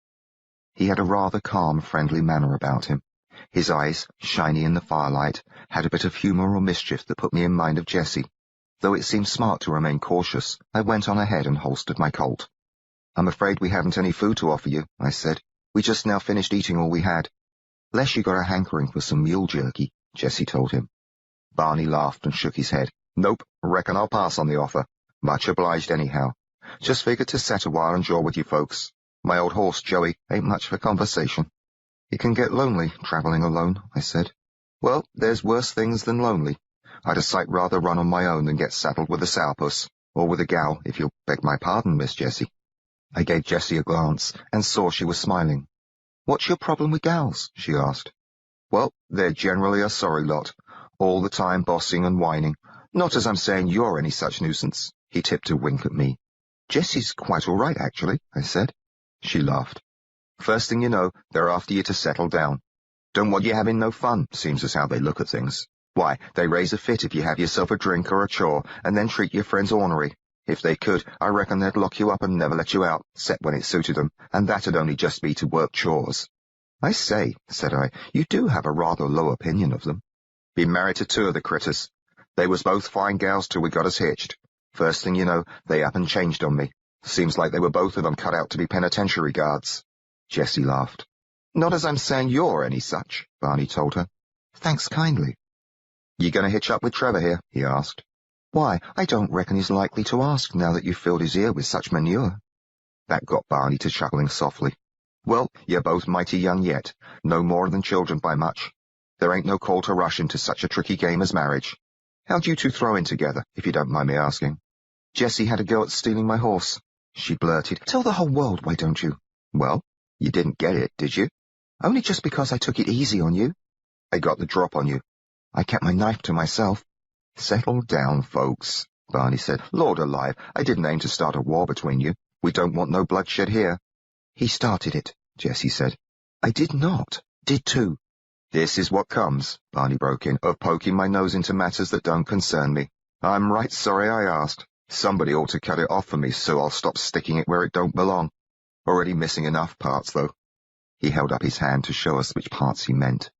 He had a rather calm, friendly manner about him. His eyes, shiny in the firelight, had a bit of humour or mischief that put me in mind of Jessie. Though it seemed smart to remain cautious, I went on ahead and holstered my Colt. "I'm afraid we haven't any food to offer you," I said. "We just now finished eating all we had." "Less you got a hankering for some mule jerky," Jessie told him. Barney laughed and shook his head. "Nope, reckon I'll pass on the offer. Much obliged anyhow. Just figured to set a while and jaw with you folks. My old horse, Joey, ain't much for conversation." "It can get lonely, travelling alone," I said. "Well, there's worse things than lonely. I'd a sight rather run on my own than get saddled with a sourpuss, or with a gal, if you'll beg my pardon, Miss Jessie." I gave Jessie a glance, and saw she was smiling. "What's your problem with gals?" she asked. "Well, they're generally a sorry lot, all the time bossing and whining. Not as I'm saying you're any such nuisance." He tipped a wink at me. "Jessie's quite all right, actually," I said. She laughed. "First thing you know, they're after you to settle down. Don't want you having no fun, seems as how they look at things. Why, they raise a fit if you have yourself a drink or a chore, and then treat your friends ornery. If they could, I reckon they'd lock you up and never let you out, except when it suited them, and that'd only just be to work chores." "I say," said I, "you do have a rather low opinion of them." "Been married to two of the critters. They was both fine gals till we got us hitched. First thing you know, they up and changed on me. Seems like they were both of them cut out to be penitentiary guards." Jessie laughed. "Not as I'm saying you're any such," Barney told her. "Thanks kindly." "You going to hitch up with Trevor here?" he asked. "Why, I don't reckon he's likely to ask now that you've filled his ear with such manure." That got Barney to chuckling softly. "Well, you're both mighty young yet, no more than children by much. There ain't no call to rush into such a tricky game as marriage. How'd you two throw in together, if you don't mind me asking?" "Jessie had a go at stealing my horse," she blurted. "Tell the whole world, why don't you?" "Well, you didn't get it, did you?" "Only just because I took it easy on you." "I got the drop on you." "I kept my knife to myself." "Settle down, folks," Barney said. "Lord alive, I didn't aim to start a war between you. We don't want no bloodshed here." "He started it," Jessie said. "I did not. Did too." "This is what comes," Barney broke in, "of poking my nose into matters that don't concern me. I'm right sorry I asked. Somebody ought to cut it off for me, so I'll stop sticking it where it don't belong. Already missing enough parts, though." He held up his hand to show us which parts he meant.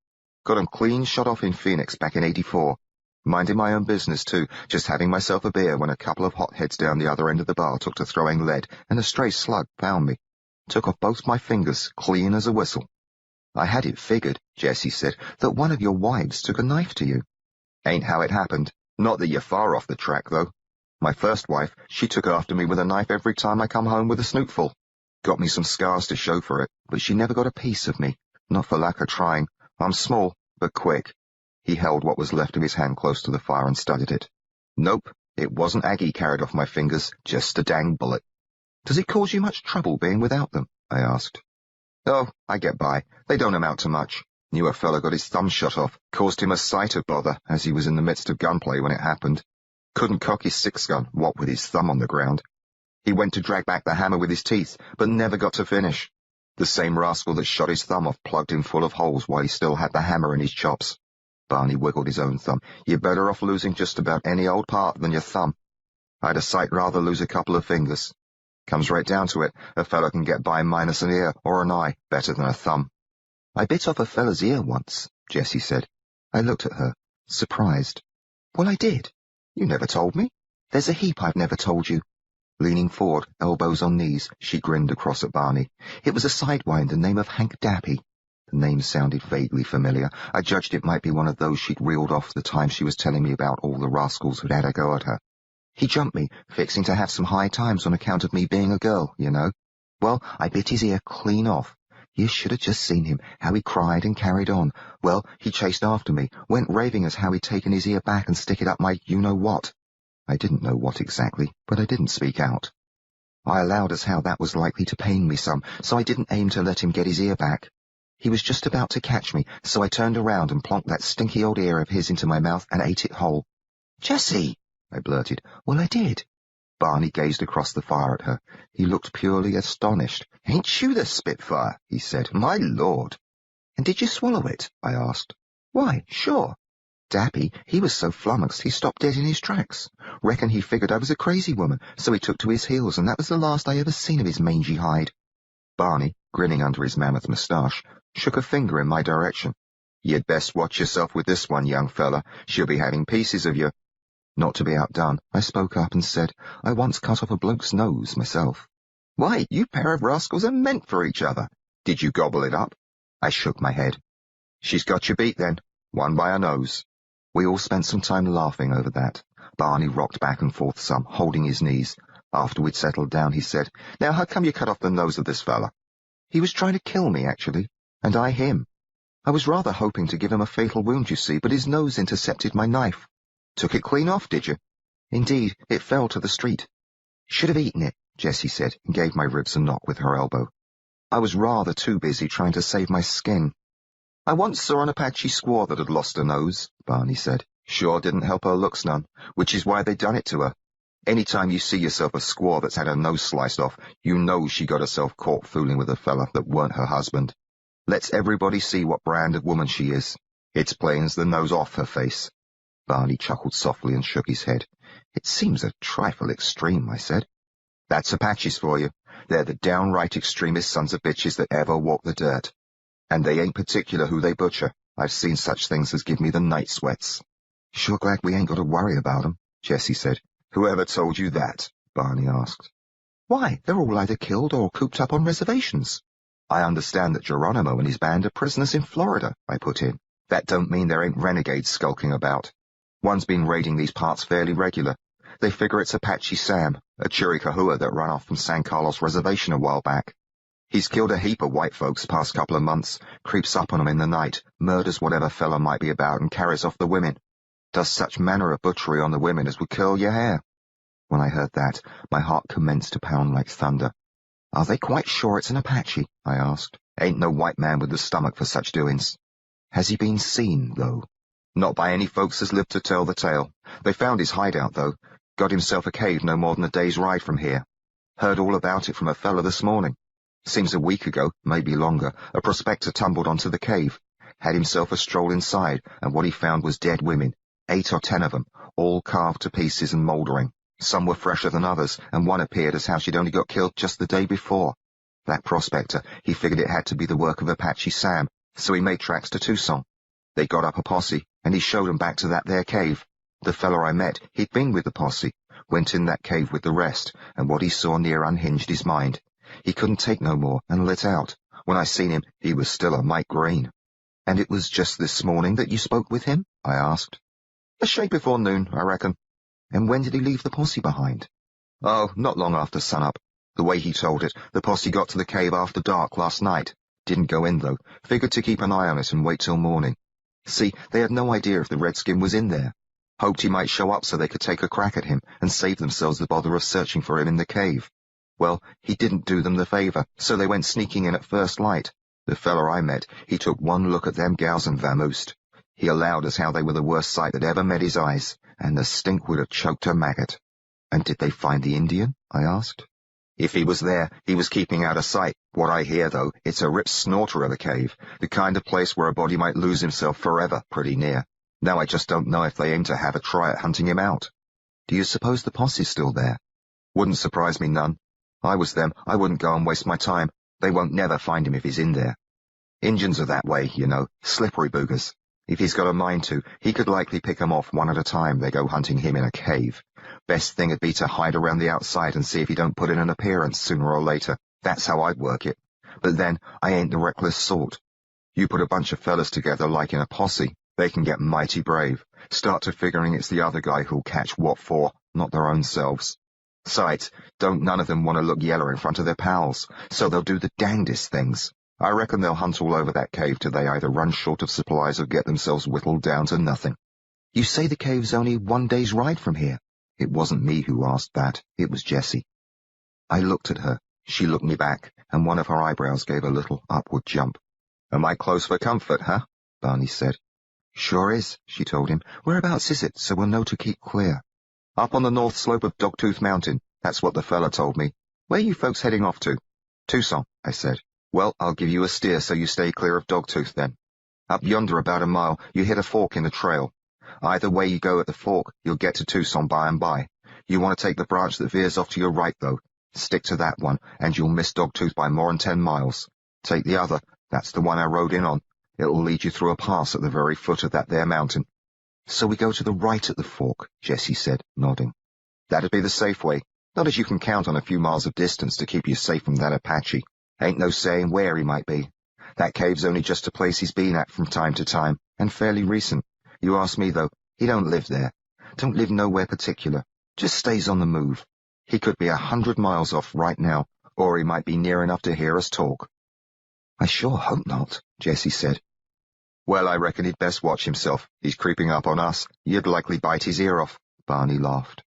"Got 'em clean shot off in Phoenix back in '84. Minding my own business, too, just having myself a beer when a couple of hotheads down the other end of the bar took to throwing lead, and a stray slug found me. Took off both my fingers, clean as a whistle." "I had it figured," Jessie said, "that one of your wives took a knife to you." "Ain't how it happened. Not that you're far off the track, though. My first wife, she took after me with a knife every time I come home with a snootful. Got me some scars to show for it, but she never got a piece of me, not for lack of trying. I'm small, but quick." He held what was left of his hand close to the fire and studied it. "Nope, it wasn't Aggie carried off my fingers, just a dang bullet." "Does it cause you much trouble being without them?" I asked. "Oh, I get by. They don't amount to much. Knew a fellow got his thumb shot off. Caused him a sight of bother, as he was in the midst of gunplay when it happened. Couldn't cock his 6-gun, what with his thumb on the ground. He went to drag back the hammer with his teeth, but never got to finish. The same rascal that shot his thumb off plugged him full of holes while he still had the hammer in his chops." Barney wiggled his own thumb. "You're better off losing just about any old part than your thumb. I'd a sight rather lose a couple of fingers. Comes right down to it, a fellow can get by minus an ear or an eye better than a thumb." "I bit off a fellow's ear once," Jessie said. I looked at her, surprised. "Well, I did. You never told me. There's a heap I've never told you." Leaning forward, elbows on knees, she grinned across at Barney. "It was a sidewinder named of Hank Dappy." The name sounded vaguely familiar. I judged it might be one of those she'd reeled off the time she was telling me about all the rascals who'd had a go at her. "He jumped me, fixing to have some high times on account of me being a girl, you know. Well, I bit his ear clean off. You should have just seen him, how he cried and carried on. Well, he chased after me, went raving as how he'd taken his ear back and stick it up my you-know-what. I didn't know what exactly, but I didn't speak out. I allowed as how that was likely to pain me some, so I didn't aim to let him get his ear back. He was just about to catch me, so I turned around and plonked that stinky old ear of his into my mouth and ate it whole." "Jessie!" I blurted. "Well, I did." Barney gazed across the fire at her. He looked purely astonished. "Ain't you the Spitfire?" he said. "My lord!" "And did you swallow it?" I asked. "Why, sure." Dappy, he was so flummoxed he stopped dead in his tracks. Reckon he figured I was a crazy woman, so he took to his heels, and that was the last I ever seen of his mangy hide. Barney, grinning under his mammoth moustache, shook a finger in my direction. You'd best watch yourself with this one, young fella. She'll be having pieces of you. Not to be outdone, I spoke up and said, I once cut off a bloke's nose myself. Why, you pair of rascals are meant for each other. Did you gobble it up? I shook my head. She's got you beat then, one by her nose. We all spent some time laughing over that. Barney rocked back and forth some, holding his knees. After we'd settled down, he said, Now how come you cut off the nose of this fella? He was trying to kill me, actually, and I him. I was rather hoping to give him a fatal wound, you see, but his nose intercepted my knife. Took it clean off, did you? Indeed, it fell to the street. Should have eaten it, Jessie said, and gave my ribs a knock with her elbow. I was rather too busy trying to save my skin. I once saw an Apache squaw that had lost her nose, Barney said. Sure didn't help her looks none, which is why they done it to her. Any time you see yourself a squaw that's had her nose sliced off, you know she got herself caught fooling with a fella that weren't her husband. Lets everybody see what brand of woman she is. It's plain as the nose off her face. Barney chuckled softly and shook his head. It seems a trifle extreme, I said. That's Apaches for you. They're the downright extremist sons of bitches that ever walk the dirt. And they ain't particular who they butcher. I've seen such things as give me the night sweats. Sure glad we ain't got to worry about 'em, Jessie said. Whoever told you that? Barney asked. Why, they're all either killed or cooped up on reservations. I understand that Geronimo and his band are prisoners in Florida, I put in. That don't mean there ain't renegades skulking about. One's been raiding these parts fairly regular. They figure it's Apache Sam, a Chiricahua that run off from San Carlos Reservation a while back. He's killed a heap of white folks past couple of months, creeps up on 'em in the night, murders whatever fella might be about, and carries off the women. Does such manner of butchery on the women as would curl your hair. When I heard that, my heart commenced to pound like thunder. Are they quite sure it's an Apache? I asked. Ain't no white man with the stomach for such doings. Has he been seen, though? Not by any folks as lived to tell the tale. They found his hideout, though. Got himself a cave no more than a day's ride from here. Heard all about it from a fella this morning. Seems a week ago, maybe longer, a prospector tumbled onto the cave. Had himself a stroll inside, and what he found was dead women. 8 or 10 of 'em, all carved to pieces and mouldering. Some were fresher than others, and one appeared as how she'd only got killed just the day before. That prospector, he figured it had to be the work of Apache Sam, so he made tracks to Tucson. They got up a posse, and he showed 'em back to that there cave. The fella I met, he'd been with the posse, went in that cave with the rest, and what he saw near unhinged his mind. He couldn't take no more, and lit out. When I seen him, he was still a mite green. And it was just this morning that you spoke with him? I asked. A shade before noon, I reckon. And when did he leave the posse behind? Oh, not long after sunup. The way he told it, the posse got to the cave after dark last night. Didn't go in, though. Figured to keep an eye on it and wait till morning. See, they had no idea if the redskin was in there. Hoped he might show up so they could take a crack at him and save themselves the bother of searching for him in the cave. Well, he didn't do them the favor, so they went sneaking in at first light. The fella I met, he took one look at them gals and vamoosed. He allowed us how they were the worst sight that ever met his eyes, and the stink would have choked a maggot. And did they find the Indian? I asked. If he was there, he was keeping out of sight. What I hear, though, it's a rip snorter of a cave, the kind of place where a body might lose himself forever, pretty near. Now I just don't know if they aim to have a try at hunting him out. Do you suppose the posse's still there? Wouldn't surprise me none. I was them, I wouldn't go and waste my time. They won't never find him if he's in there. Injuns are that way, you know, slippery boogers. If he's got a mind to, he could likely pick 'em off one at a time they go hunting him in a cave. Best thing'd be to hide around the outside and see if he don't put in an appearance sooner or later. That's how I'd work it. But then, I ain't the reckless sort. You put a bunch of fellas together like in a posse, they can get mighty brave. Start to figuring it's the other guy who'll catch what for, not their own selves. Sides, don't none of them want to look yeller in front of their pals, so they'll do the dangdest things. I reckon they'll hunt all over that cave till they either run short of supplies or get themselves whittled down to nothing. You say the cave's only 1 day's ride from here? It wasn't me who asked that, it was Jessie. I looked at her, she looked me back, and one of her eyebrows gave a little upward jump. Am I close for comfort, huh? Barney said. Sure is, she told him. Whereabouts is it, so we'll know to keep clear? Up on the north slope of Dogtooth Mountain, that's what the fella told me. Where you folks heading off to? Tucson, I said. Well, I'll give you a steer so you stay clear of Dogtooth then. Up yonder about a mile, you hit a fork in the trail. Either way you go at the fork, you'll get to Tucson by and by. You want to take the branch that veers off to your right, though. Stick to that one, and you'll miss Dogtooth by more'n 10 miles. Take the other. That's the one I rode in on. It'll lead you through a pass at the very foot of that there mountain. So we go to the right at the fork, Jessie said, nodding. That'd be the safe way. Not as you can count on a few miles of distance to keep you safe from that Apache. Ain't no saying where he might be. That cave's only just a place he's been at from time to time, and fairly recent. You ask me, though, he don't live there. Don't live nowhere particular. Just stays on the move. He could be 100 miles off right now, or he might be near enough to hear us talk. I sure hope not, Jessie said. Well, I reckon he'd best watch himself. He's creeping up on us. You'd likely bite his ear off. Barney laughed.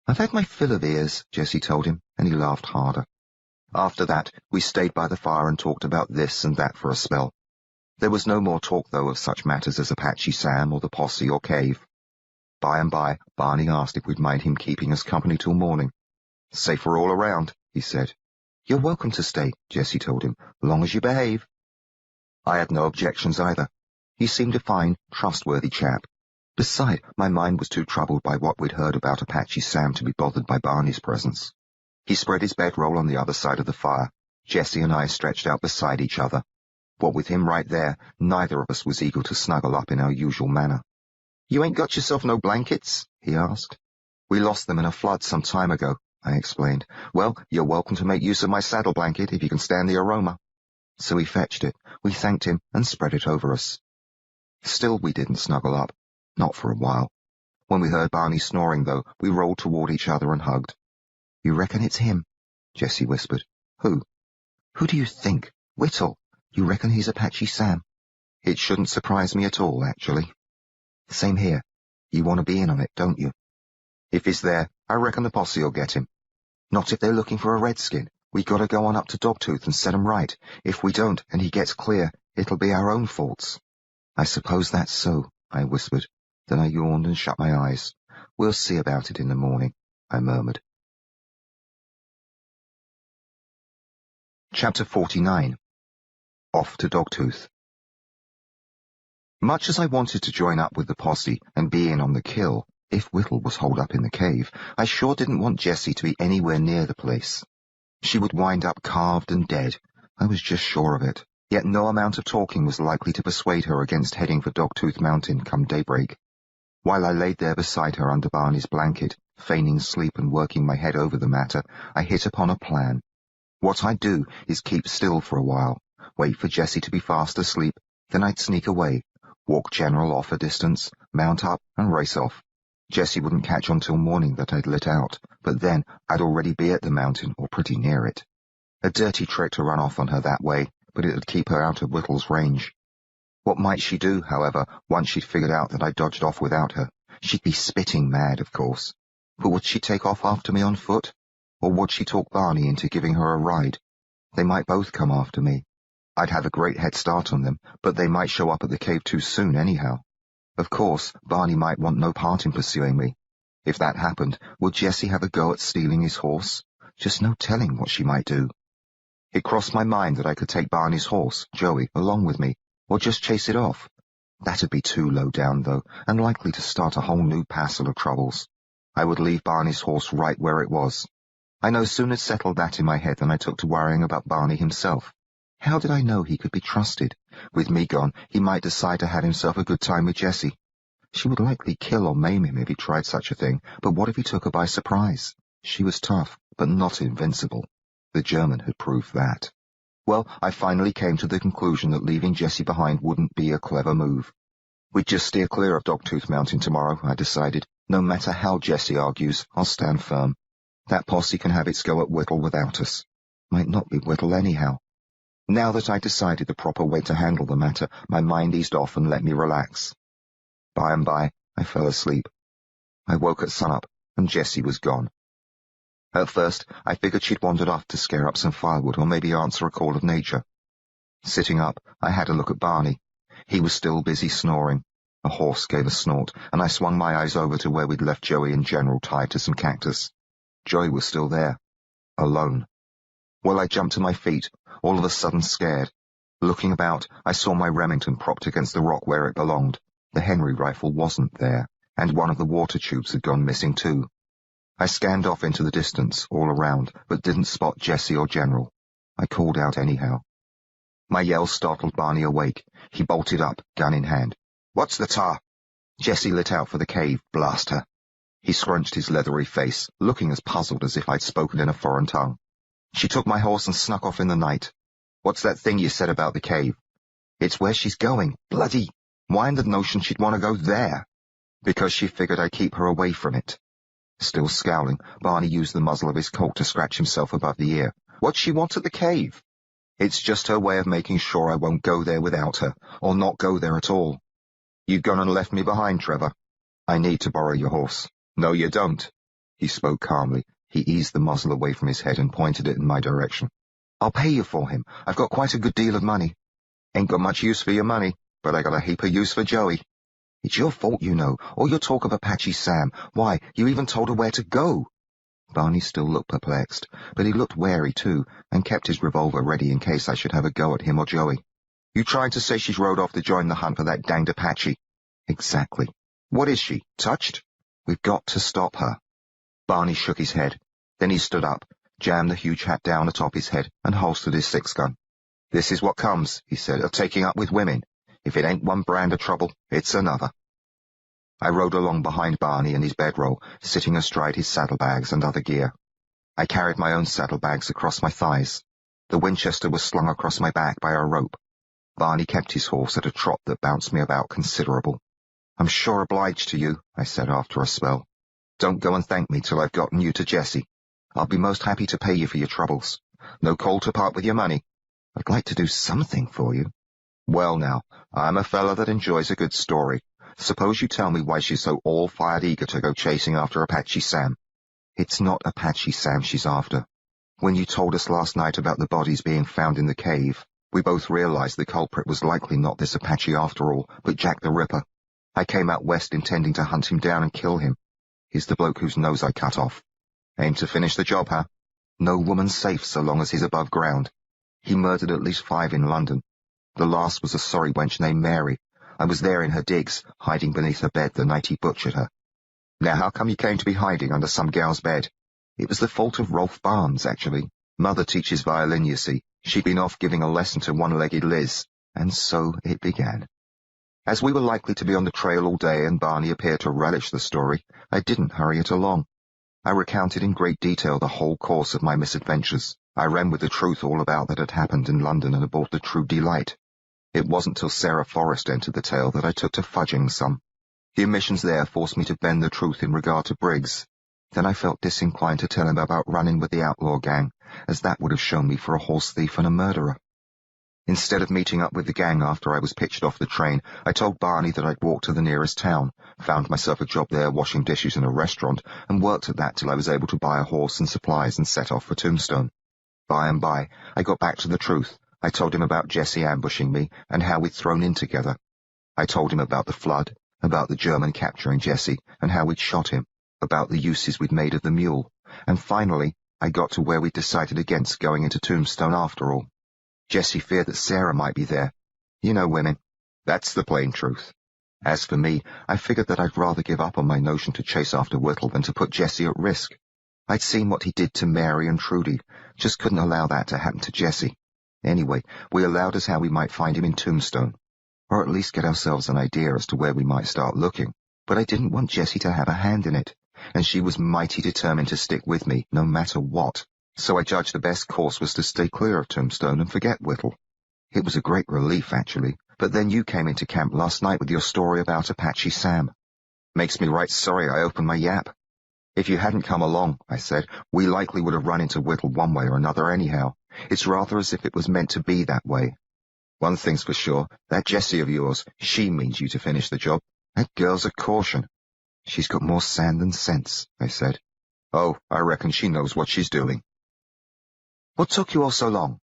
I've had my fill of ears, Jessie told him, and he laughed harder. After that, we stayed by the fire and talked about this and that for a spell. There was no more talk, though, of such matters as Apache Sam or the posse or cave. By and by, Barney asked if we'd mind him keeping us company till morning. Safer all around, he said. You're welcome to stay, Jessie told him, long as you behave. I had no objections either. He seemed a fine, trustworthy chap. Besides, my mind was too troubled by what we'd heard about Apache Sam to be bothered by Barney's presence. He spread his bedroll on the other side of the fire. Jessie and I stretched out beside each other. What with him right there, neither of us was eager to snuggle up in our usual manner. You ain't got yourself no blankets? He asked. We lost them in a flood some time ago, I explained. Well, you're welcome to make use of my saddle blanket if you can stand the aroma. So he fetched it. We thanked him and spread it over us. Still we didn't snuggle up. Not for a while. When we heard Barney snoring, though, we rolled toward each other and hugged. You reckon it's him? Jessie whispered. Who? Who do you think? Whittle. You reckon he's Apache Sam? It shouldn't surprise me at all, actually. Same here. You want to be in on it, don't you? If he's there, I reckon the posse'll get him. Not if they're looking for a redskin. We gotta go on up to Dogtooth and set 'em right. If we don't, and he gets clear, it'll be our own faults. I suppose that's so, I whispered. Then I yawned and shut my eyes. We'll see about it in the morning, I murmured. Chapter 49. Off to Dogtooth. Much as I wanted to join up with the posse and be in on the kill, if Whittle was holed up in the cave, I sure didn't want Jessie to be anywhere near the place. She would wind up carved and dead. I was just sure of it. Yet no amount of talking was likely to persuade her against heading for Dogtooth Mountain come daybreak. While I laid there beside her under Barney's blanket, feigning sleep and working my head over the matter, I hit upon a plan. What I'd do is keep still for a while, wait for Jessie to be fast asleep, then I'd sneak away, walk General off a distance, mount up, and race off. Jessie wouldn't catch on till morning that I'd lit out, but then I'd already be at the mountain or pretty near it. A dirty trick to run off on her that way, but it'd keep her out of Whittle's range. What might she do, however, once she'd figured out that I dodged off without her? She'd be spitting mad, of course. But would she take off after me on foot? Or would she talk Barney into giving her a ride? They might both come after me. I'd have a great head start on them, but they might show up at the cave too soon anyhow. Of course, Barney might want no part in pursuing me. If that happened, would Jessie have a go at stealing his horse? Just no telling what she might do. It crossed my mind that I could take Barney's horse, Joey, along with me, or just chase it off. That'd be too low down, though, and likely to start a whole new passel of troubles. I would leave Barney's horse right where it was. I no sooner settled that in my head than I took to worrying about Barney himself. How did I know he could be trusted? With me gone, he might decide to have himself a good time with Jessie. She would likely kill or maim him if he tried such a thing, but what if he took her by surprise? She was tough, but not invincible. The German had proved that. Well, I finally came to the conclusion that leaving Jessie behind wouldn't be a clever move. We'd just steer clear of Dogtooth Mountain tomorrow, I decided. No matter how Jessie argues, I'll stand firm. That posse can have its go at Whittle without us. Might not be Whittle anyhow. Now that I'd decided the proper way to handle the matter, my mind eased off and let me relax. By and by, I fell asleep. I woke at sunup, and Jessie was gone. At first, I figured she'd wandered off to scare up some firewood or maybe answer a call of nature. Sitting up, I had a look at Barney. He was still busy snoring. A horse gave a snort, and I swung my eyes over to where we'd left Joey and General tied to some cactus. Joey was still there. Alone. Well, I jumped to my feet, all of a sudden scared. Looking about, I saw my Remington propped against the rock where it belonged. The Henry rifle wasn't there, and one of the water tubes had gone missing too. I scanned off into the distance, all around, but didn't spot Jesse or General. I called out anyhow. My yell startled Barney awake. He bolted up, gun in hand. "What's the tar?" Jesse lit out for the cave, blast her. He scrunched his leathery face, looking as puzzled as if I'd spoken in a foreign tongue. "She took my horse and snuck off in the night. What's that thing you said about the cave?" "It's where she's going. Bloody! Why in the notion she'd want to go there?" "Because she figured I'd keep her away from it." Still scowling, Barney used the muzzle of his Colt to scratch himself above the ear. "What'd she want at the cave?" "It's just her way of making sure I won't go there without her, or not go there at all." "You've gone and left me behind, Trevor." "I need to borrow your horse." "No, you don't." He spoke calmly. He eased the muzzle away from his head and pointed it in my direction. "I'll pay you for him. I've got quite a good deal of money." "Ain't got much use for your money, but I got a heap of use for Joey." "It's your fault, you know. All your talk of Apache Sam. Why, you even told her where to go." Barney still looked perplexed, but he looked wary too, and kept his revolver ready in case I should have a go at him or Joey. "You trying to say she's rode off to join the hunt for that danged Apache?" "Exactly." "What is she, touched?" "We've got to stop her." Barney shook his head. Then he stood up, jammed the huge hat down atop his head, and holstered his six-gun. "This is what comes," he said, "of taking up with women. If it ain't one brand of trouble, it's another." I rode along behind Barney in his bedroll, sitting astride his saddlebags and other gear. I carried my own saddlebags across my thighs. The Winchester was slung across my back by a rope. Barney kept his horse at a trot that bounced me about considerable. "I'm sure obliged to you," I said after a spell. "Don't go and thank me till I've gotten you to Jessie. I'll be most happy to pay you for your troubles. No call to part with your money." "I'd like to do something for you." "Well now, I'm a fella that enjoys a good story. Suppose you tell me why she's so all-fired eager to go chasing after Apache Sam." "It's not Apache Sam she's after. When you told us last night about the bodies being found in the cave, we both realized the culprit was likely not this Apache after all, but Jack the Ripper. I came out west intending to hunt him down and kill him. He's the bloke whose nose I cut off." "Aim to finish the job, huh?" "No woman's safe so long as he's above ground. He murdered at least 5 in London. The last was a sorry wench named Mary. I was there in her digs, hiding beneath her bed the night he butchered her." "Now how come you came to be hiding under some gal's bed?" "It was the fault of Rolf Barnes, actually. Mother teaches violin, you see. She'd been off giving a lesson to one-legged Liz. And so it began." As we were likely to be on the trail all day and Barney appeared to relish the story, I didn't hurry it along. I recounted in great detail the whole course of my misadventures. I ran with the truth all about that had happened in London and brought the true delight. It wasn't till Sarah Forrest entered the tale that I took to fudging some. The omissions there forced me to bend the truth in regard to Briggs. Then I felt disinclined to tell him about running with the outlaw gang, as that would have shown me for a horse thief and a murderer. Instead of meeting up with the gang after I was pitched off the train, I told Barney that I'd walked to the nearest town, found myself a job there washing dishes in a restaurant, and worked at that till I was able to buy a horse and supplies and set off for Tombstone. By and by, I got back to the truth. I told him about Jessie ambushing me and how we'd thrown in together. I told him about the flood, about the German capturing Jessie and how we'd shot him, about the uses we'd made of the mule, and finally I got to where we'd decided against going into Tombstone after all. Jessie feared that Sarah might be there. You know women. That's the plain truth. As for me, I figured that I'd rather give up on my notion to chase after Whittle than to put Jessie at risk. I'd seen what he did to Mary and Trudy, just couldn't allow that to happen to Jessie. Anyway, we allowed us how we might find him in Tombstone, or at least get ourselves an idea as to where we might start looking. But I didn't want Jessie to have a hand in it, and she was mighty determined to stick with me, no matter what. So I judged the best course was to stay clear of Tombstone and forget Whittle. It was a great relief, actually, but then you came into camp last night with your story about Apache Sam. Makes me right sorry I opened my yap. If you hadn't come along, I said, we likely would have run into Whittle one way or another anyhow. It's rather as if it was meant to be that way. One thing's for sure, that Jessie of yours, she means you to finish the job. That girl's a caution. She's got more sand than sense, I said. Oh, I reckon she knows what she's doing. What took you all so long?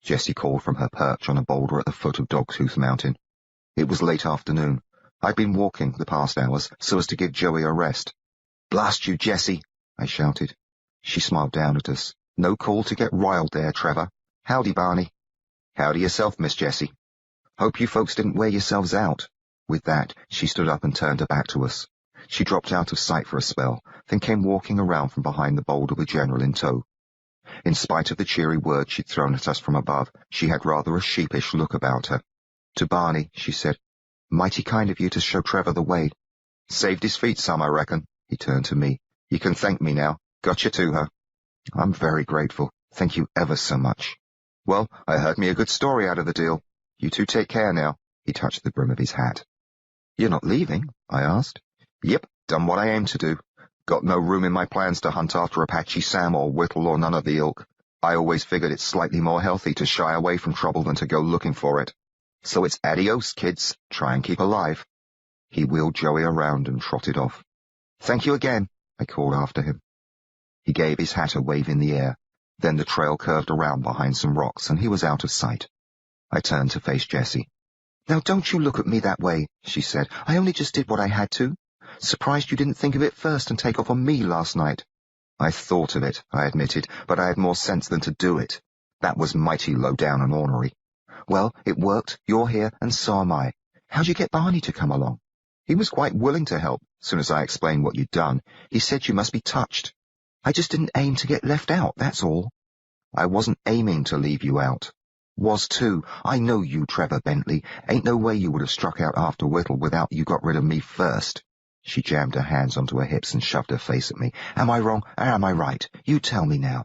Jessie called from her perch on a boulder at the foot of Dogtooth Mountain. It was late afternoon. I'd been walking the past hours so as to give Joey a rest. Blast you, Jessie, I shouted. She smiled down at us. No call to get riled there, Trevor. Howdy, Barney. Howdy yourself, Miss Jessie. Hope you folks didn't wear yourselves out. With that, she stood up and turned her back to us. She dropped out of sight for a spell, then came walking around from behind the boulder with General in tow. In spite of the cheery words she'd thrown at us from above, she had rather a sheepish look about her. To Barney, she said, "Mighty kind of you to show Trevor the way. Saved his feet some, I reckon." He turned to me. "You can thank me now. Got you to her." "I'm very grateful. Thank you ever so much." "Well, I heard me a good story out of the deal. You two take care now." He touched the brim of his hat. "You're not leaving?" I asked. "Yep, done what I aimed to do. Got no room in my plans to hunt after Apache Sam or Whittle or none of the ilk. I always figured it's slightly more healthy to shy away from trouble than to go looking for it. So it's adios, kids. Try and keep alive." He wheeled Joey around and trotted off. "Thank you again," I called after him. He gave his hat a wave in the air. Then the trail curved around behind some rocks, and he was out of sight. I turned to face Jessie. "Now don't you look at me that way," she said. "I only just did what I had to. Surprised you didn't think of it first and take off on me last night." "I thought of it," I admitted, "but I had more sense than to do it. That was mighty low down and ornery." "Well, it worked. You're here, and so am I. How'd you get Barney to come along?" "He was quite willing to help, as soon as I explained what you'd done. He said you must be touched." "I just didn't aim to get left out, that's all." "I wasn't aiming to leave you out." "Was too. I know you, Trevor Bentley. Ain't no way you would have struck out after Whittle without you got rid of me first." She jammed her hands onto her hips and shoved her face at me. "Am I wrong, or am I right? You tell me now."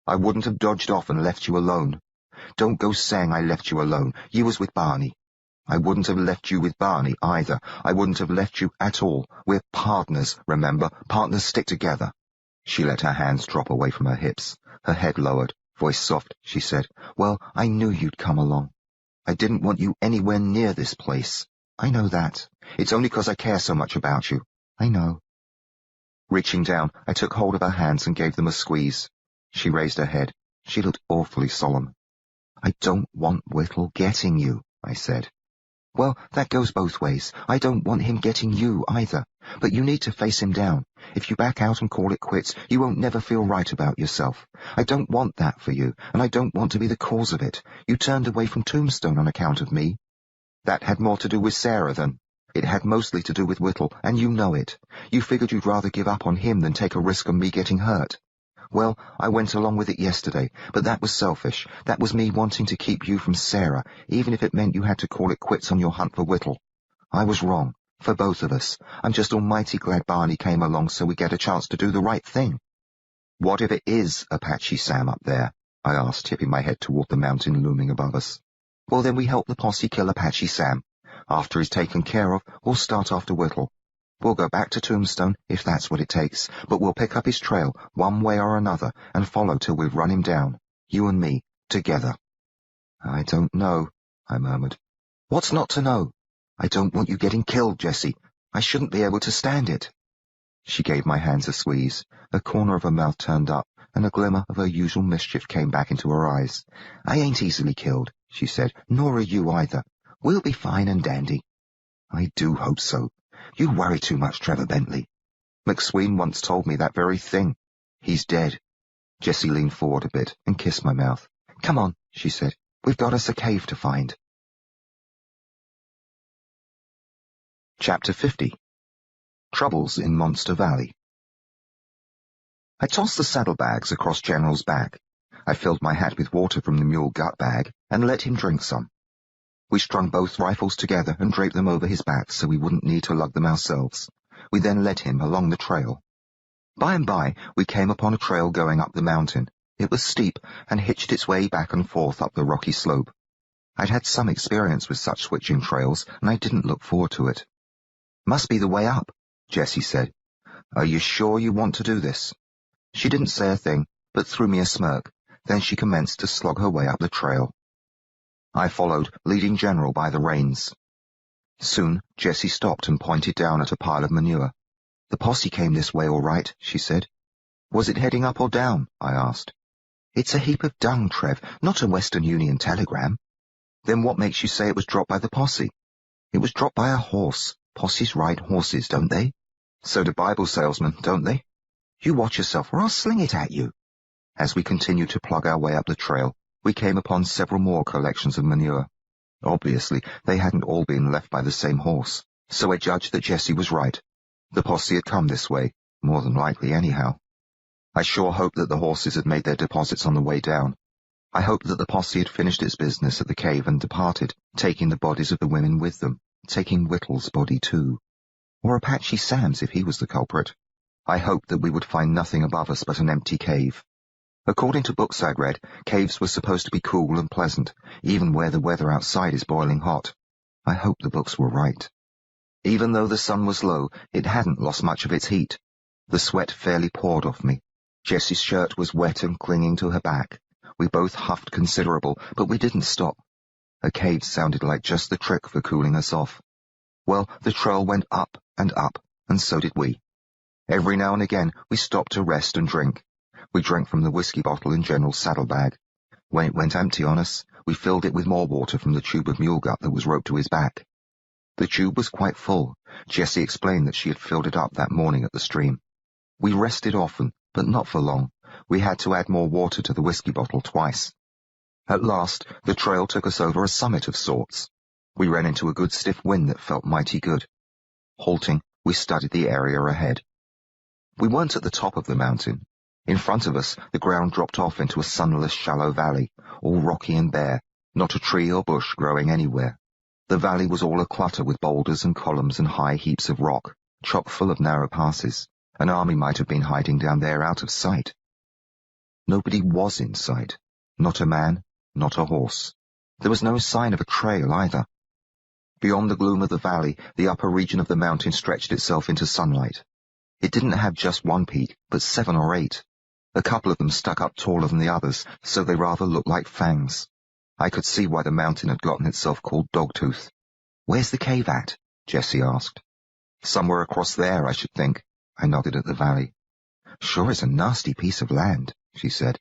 "I wouldn't have dodged off and left you alone." "Don't go saying I left you alone. You was with Barney." "I wouldn't have left you with Barney, either. I wouldn't have left you at all. We're partners, remember? Partners stick together." She let her hands drop away from her hips. Her head lowered. Voice soft, she said, "Well, I knew you'd come along. I didn't want you anywhere near this place. I know that. It's only 'cause I care so much about you. I know." Reaching down, I took hold of her hands and gave them a squeeze. She raised her head. She looked awfully solemn. "I don't want Whittle getting you," I said. "Well, that goes both ways. I don't want him getting you either. But you need to face him down. If you back out and call it quits, you won't never feel right about yourself. I don't want that for you, and I don't want to be the cause of it. You turned away from Tombstone on account of me." "That had more to do with Sarah than—" "It had mostly to do with Whittle, and you know it. You figured you'd rather give up on him than take a risk on me getting hurt. Well, I went along with it yesterday, but that was selfish. That was me wanting to keep you from Sarah, even if it meant you had to call it quits on your hunt for Whittle. I was wrong, for both of us. I'm just almighty glad Barney came along so we get a chance to do the right thing." "What if it is Apache Sam up there?" I asked, tipping my head toward the mountain looming above us. "Well, then we help the posse kill Apache Sam. After he's taken care of, we'll start after Whittle. We'll go back to Tombstone, if that's what it takes, but we'll pick up his trail, one way or another, and follow till we've run him down. You and me, together." "I don't know," I murmured. "What's not to know? I don't want you getting killed, Jessie. I shouldn't be able to stand it." She gave my hands a squeeze. A corner of her mouth turned up, and a glimmer of her usual mischief came back into her eyes. "I ain't easily killed," she said, "nor are you either. We'll be fine and dandy." "I do hope so. You worry too much, Trevor Bentley. McSween once told me that very thing. He's dead." Jessie leaned forward a bit and kissed my mouth. "Come on," she said. "We've got us a cave to find." Chapter 50. Troubles in Monster Valley. I tossed the saddlebags across General's back. I filled my hat with water from the mule gut bag and let him drink some. We strung both rifles together and draped them over his back so we wouldn't need to lug them ourselves. We then led him along the trail. By and by, we came upon a trail going up the mountain. It was steep and hitched its way back and forth up the rocky slope. I'd had some experience with such switching trails, and I didn't look forward to it. "Must be the way up," Jessie said. "Are you sure you want to do this?" She didn't say a thing, but threw me a smirk. Then she commenced to slog her way up the trail. I followed, leading General by the reins. Soon, Jessie stopped and pointed down at a pile of manure. "The posse came this way all right," she said. "Was it heading up or down?" I asked. "It's a heap of dung, Trev, not a Western Union telegram." "Then what makes you say it was dropped by the posse?" "It was dropped by a horse. Posses ride horses, don't they?" "So do Bible salesmen, don't they?" "You watch yourself, or I'll sling it at you." As we continued to plug our way up the trail, we came upon several more collections of manure. Obviously, they hadn't all been left by the same horse, so I judged that Jessie was right. The posse had come this way, more than likely anyhow. I sure hoped that the horses had made their deposits on the way down. I hoped that the posse had finished its business at the cave and departed, taking the bodies of the women with them, taking Whittle's body too. Or Apache Sam's if he was the culprit. I hoped that we would find nothing above us but an empty cave. According to books I'd read, caves were supposed to be cool and pleasant, even where the weather outside is boiling hot. I hoped the books were right. Even though the sun was low, it hadn't lost much of its heat. The sweat fairly poured off me. Jessie's shirt was wet and clinging to her back. We both huffed considerable, but we didn't stop. A cave sounded like just the trick for cooling us off. Well, the trail went up, and so did we. Every now and again, we stopped to rest and drink. We drank from the whiskey bottle in General's saddlebag. When it went empty on us, we filled it with more water from the tube of mule gut that was roped to his back. The tube was quite full. Jessie explained that she had filled it up that morning at the stream. We rested often, but not for long. We had to add more water to the whiskey bottle twice. At last, the trail took us over a summit of sorts. We ran into a good stiff wind that felt mighty good. Halting, we studied the area ahead. We weren't at the top of the mountain. In front of us, the ground dropped off into a sunless, shallow valley, all rocky and bare, not a tree or bush growing anywhere. The valley was all a-clutter with boulders and columns and high heaps of rock, chock full of narrow passes. An army might have been hiding down there out of sight. Nobody was in sight. Not a man, not a horse. There was no sign of a trail either. Beyond the gloom of the valley, the upper region of the mountain stretched itself into sunlight. It didn't have just one peak, but 7 or 8. A couple of them stuck up taller than the others, so they rather looked like fangs. I could see why the mountain had gotten itself called Dogtooth. "Where's the cave at?" Jessie asked. "Somewhere across there, I should think." I nodded at the valley. "Sure is a nasty piece of land," she said.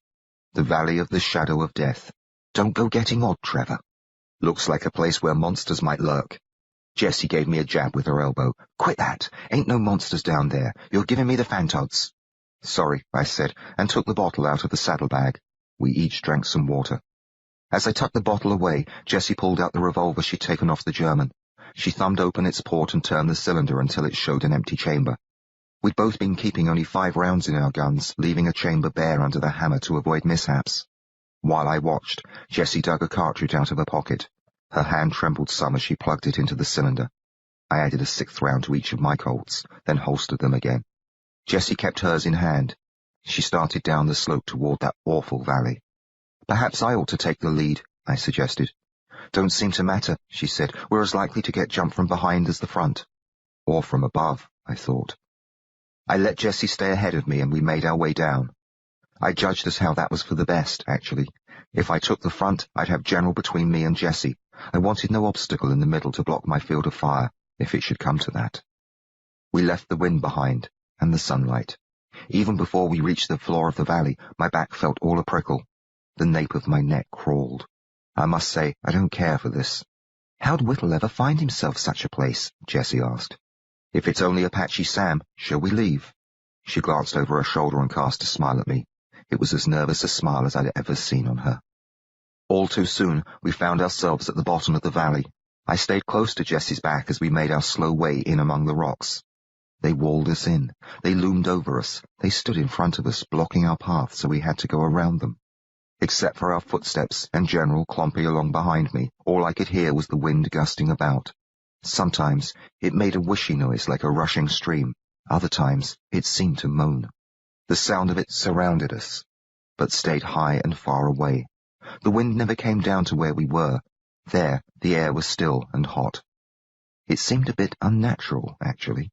"The Valley of the Shadow of Death. Don't go getting odd, Trevor. Looks like a place where monsters might lurk." Jessie gave me a jab with her elbow. "Quit that. Ain't no monsters down there. You're giving me the fantods." "Sorry," I said, and took the bottle out of the saddlebag. We each drank some water. As I tucked the bottle away, Jessie pulled out the revolver she'd taken off the German. She thumbed open its port and turned the cylinder until it showed an empty chamber. We'd both been keeping only 5 rounds in our guns, leaving a chamber bare under the hammer to avoid mishaps. While I watched, Jessie dug a cartridge out of her pocket. Her hand trembled some as she plugged it into the cylinder. I added a 6th round to each of my Colts, then holstered them again. Jessie kept hers in hand. She started down the slope toward that awful valley. "Perhaps I ought to take the lead," I suggested. "Don't seem to matter," she said. "We're as likely to get jumped from behind as the front." Or from above, I thought. I let Jessie stay ahead of me and we made our way down. I judged as how that was for the best, actually. If I took the front, I'd have General between me and Jessie. I wanted no obstacle in the middle to block my field of fire, if it should come to that. We left the wind behind, and the sunlight. Even before we reached the floor of the valley, my back felt all a-prickle. The nape of my neck crawled. I must say, I don't care for this. "How'd Whittle ever find himself such a place?" Jessie asked. "If it's only Apache Sam, shall we leave?" She glanced over her shoulder and cast a smile at me. It was as nervous a smile as I'd ever seen on her. All too soon, we found ourselves at the bottom of the valley. I stayed close to Jessie's back as we made our slow way in among the rocks. They walled us in. They loomed over us. They stood in front of us, blocking our path, so we had to go around them. Except for our footsteps and General clomping along behind me, all I could hear was the wind gusting about. Sometimes it made a whishy noise like a rushing stream. Other times it seemed to moan. The sound of it surrounded us, but stayed high and far away. The wind never came down to where we were. There, the air was still and hot. It seemed a bit unnatural, actually.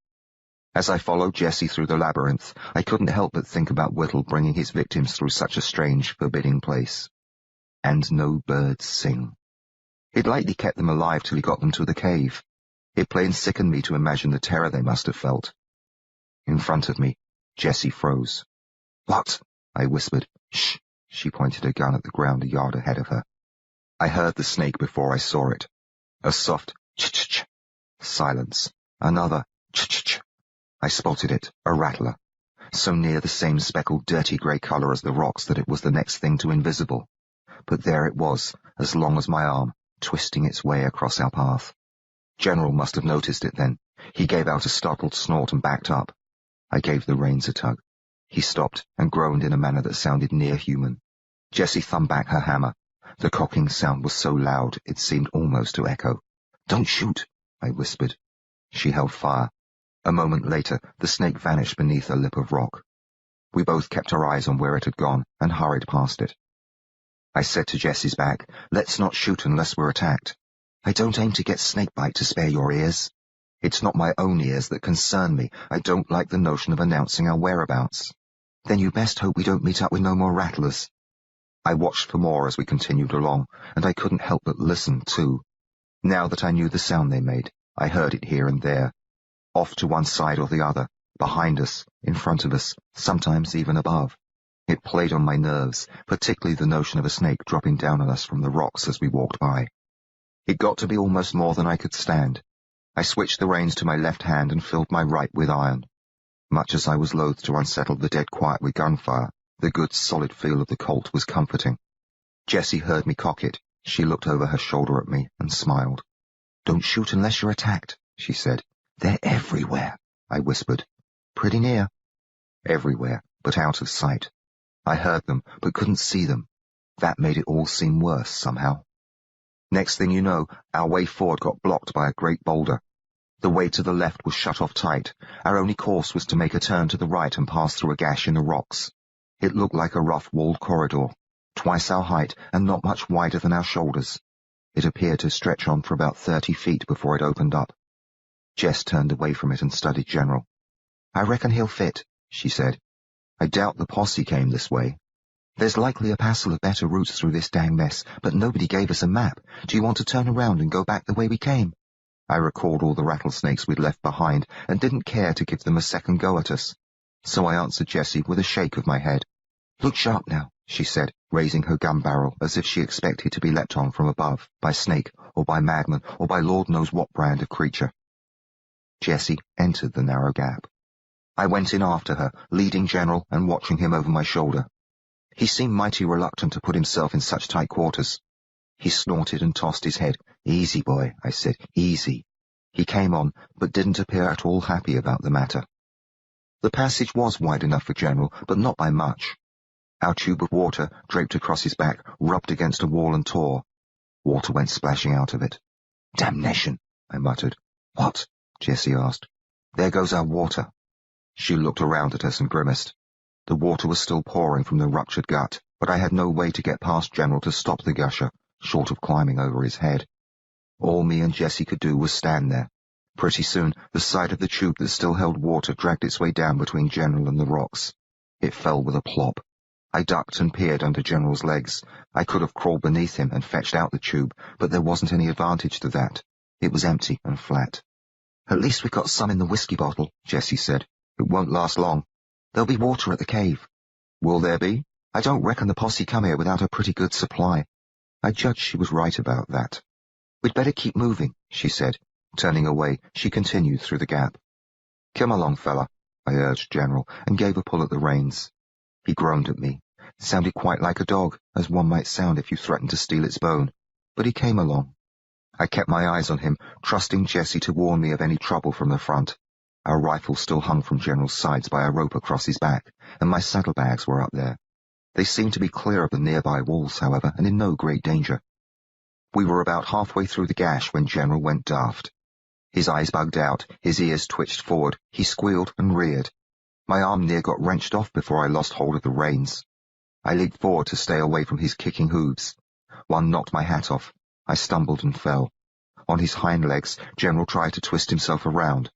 As I followed Jessie through the labyrinth, I couldn't help but think about Whittle bringing his victims through such a strange, forbidding place. And no birds sing. He'd likely kept them alive till he got them to the cave. It plain sickened me to imagine the terror they must have felt. In front of me, Jessie froze. "What?" I whispered. "Shh!" She pointed her gun at the ground a yard ahead of her. I heard the snake before I saw it. A soft ch-ch-ch. Silence. Another ch-ch-ch. I spotted it, a rattler, so near the same speckled dirty grey colour as the rocks that it was the next thing to invisible. But there it was, as long as my arm, twisting its way across our path. General must have noticed it then. He gave out a startled snort and backed up. I gave the reins a tug. He stopped and groaned in a manner that sounded near human. Jessie thumbed back her hammer. The cocking sound was so loud it seemed almost to echo. "Don't shoot," I whispered. She held fire. A moment later, the snake vanished beneath a lip of rock. We both kept our eyes on where it had gone and hurried past it. I said to Jessie's back, "Let's not shoot unless we're attacked. I don't aim to get snakebite to spare your ears. It's not my own ears that concern me. I don't like the notion of announcing our whereabouts." "Then you best hope we don't meet up with no more rattlers." I watched for more as we continued along, and I couldn't help but listen, too. Now that I knew the sound they made, I heard it here and there, off to one side or the other, behind us, in front of us, sometimes even above. It played on my nerves, particularly the notion of a snake dropping down on us from the rocks as we walked by. It got to be almost more than I could stand. I switched the reins to my left hand and filled my right with iron. Much as I was loath to unsettle the dead quiet with gunfire, the good solid feel of the Colt was comforting. Jessie heard me cock it. She looked over her shoulder at me and smiled. "Don't shoot unless you're attacked," she said. "They're everywhere," I whispered. "Pretty near." Everywhere, but out of sight. I heard them, but couldn't see them. That made it all seem worse, somehow. Next thing you know, our way forward got blocked by a great boulder. The way to the left was shut off tight. Our only course was to make a turn to the right and pass through a gash in the rocks. It looked like a rough walled corridor, twice our height and not much wider than our shoulders. It appeared to stretch on for about 30 feet before it opened up. Jess turned away from it and studied General. "I reckon he'll fit," she said. "I doubt the posse came this way. There's likely a passel of better routes through this dang mess, but nobody gave us a map. Do you want to turn around and go back the way we came?" I recalled all the rattlesnakes we'd left behind and didn't care to give them a second go at us. So I answered Jessie with a shake of my head. "Look sharp now," she said, raising her gun barrel as if she expected to be leapt on from above, by snake, or by madman, or by Lord knows what brand of creature. Jessie entered the narrow gap. I went in after her, leading General and watching him over my shoulder. He seemed mighty reluctant to put himself in such tight quarters. He snorted and tossed his head. "Easy, boy," I said, "easy." He came on, but didn't appear at all happy about the matter. The passage was wide enough for General, but not by much. Our tube of water, draped across his back, rubbed against a wall and tore. Water went splashing out of it. "Damnation," I muttered. "What?" Jessie asked. "There goes our water." She looked around at us and grimaced. The water was still pouring from the ruptured gut, but I had no way to get past General to stop the gusher, short of climbing over his head. All me and Jessie could do was stand there. Pretty soon, the side of the tube that still held water dragged its way down between General and the rocks. It fell with a plop. I ducked and peered under General's legs. I could have crawled beneath him and fetched out the tube, but there wasn't any advantage to that. It was empty and flat. "At least we've got some in the whiskey bottle," Jessie said. "It won't last long. There'll be water at the cave." "Will there be? I don't reckon the posse come here without a pretty good supply." I judged she was right about that. "We'd better keep moving," she said. Turning away, she continued through the gap. "Come along, fella," I urged General, and gave a pull at the reins. He groaned at me. It sounded quite like a dog, as one might sound if you threatened to steal its bone. But he came along. I kept my eyes on him, trusting Jessie to warn me of any trouble from the front. Our rifles still hung from General's sides by a rope across his back, and my saddlebags were up there. They seemed to be clear of the nearby walls, however, and in no great danger. We were about halfway through the gash when General went daft. His eyes bugged out, his ears twitched forward, he squealed and reared. My arm near got wrenched off before I lost hold of the reins. I leaped forward to stay away from his kicking hooves. One knocked my hat off. I stumbled and fell. On his hind legs, General tried to twist himself around.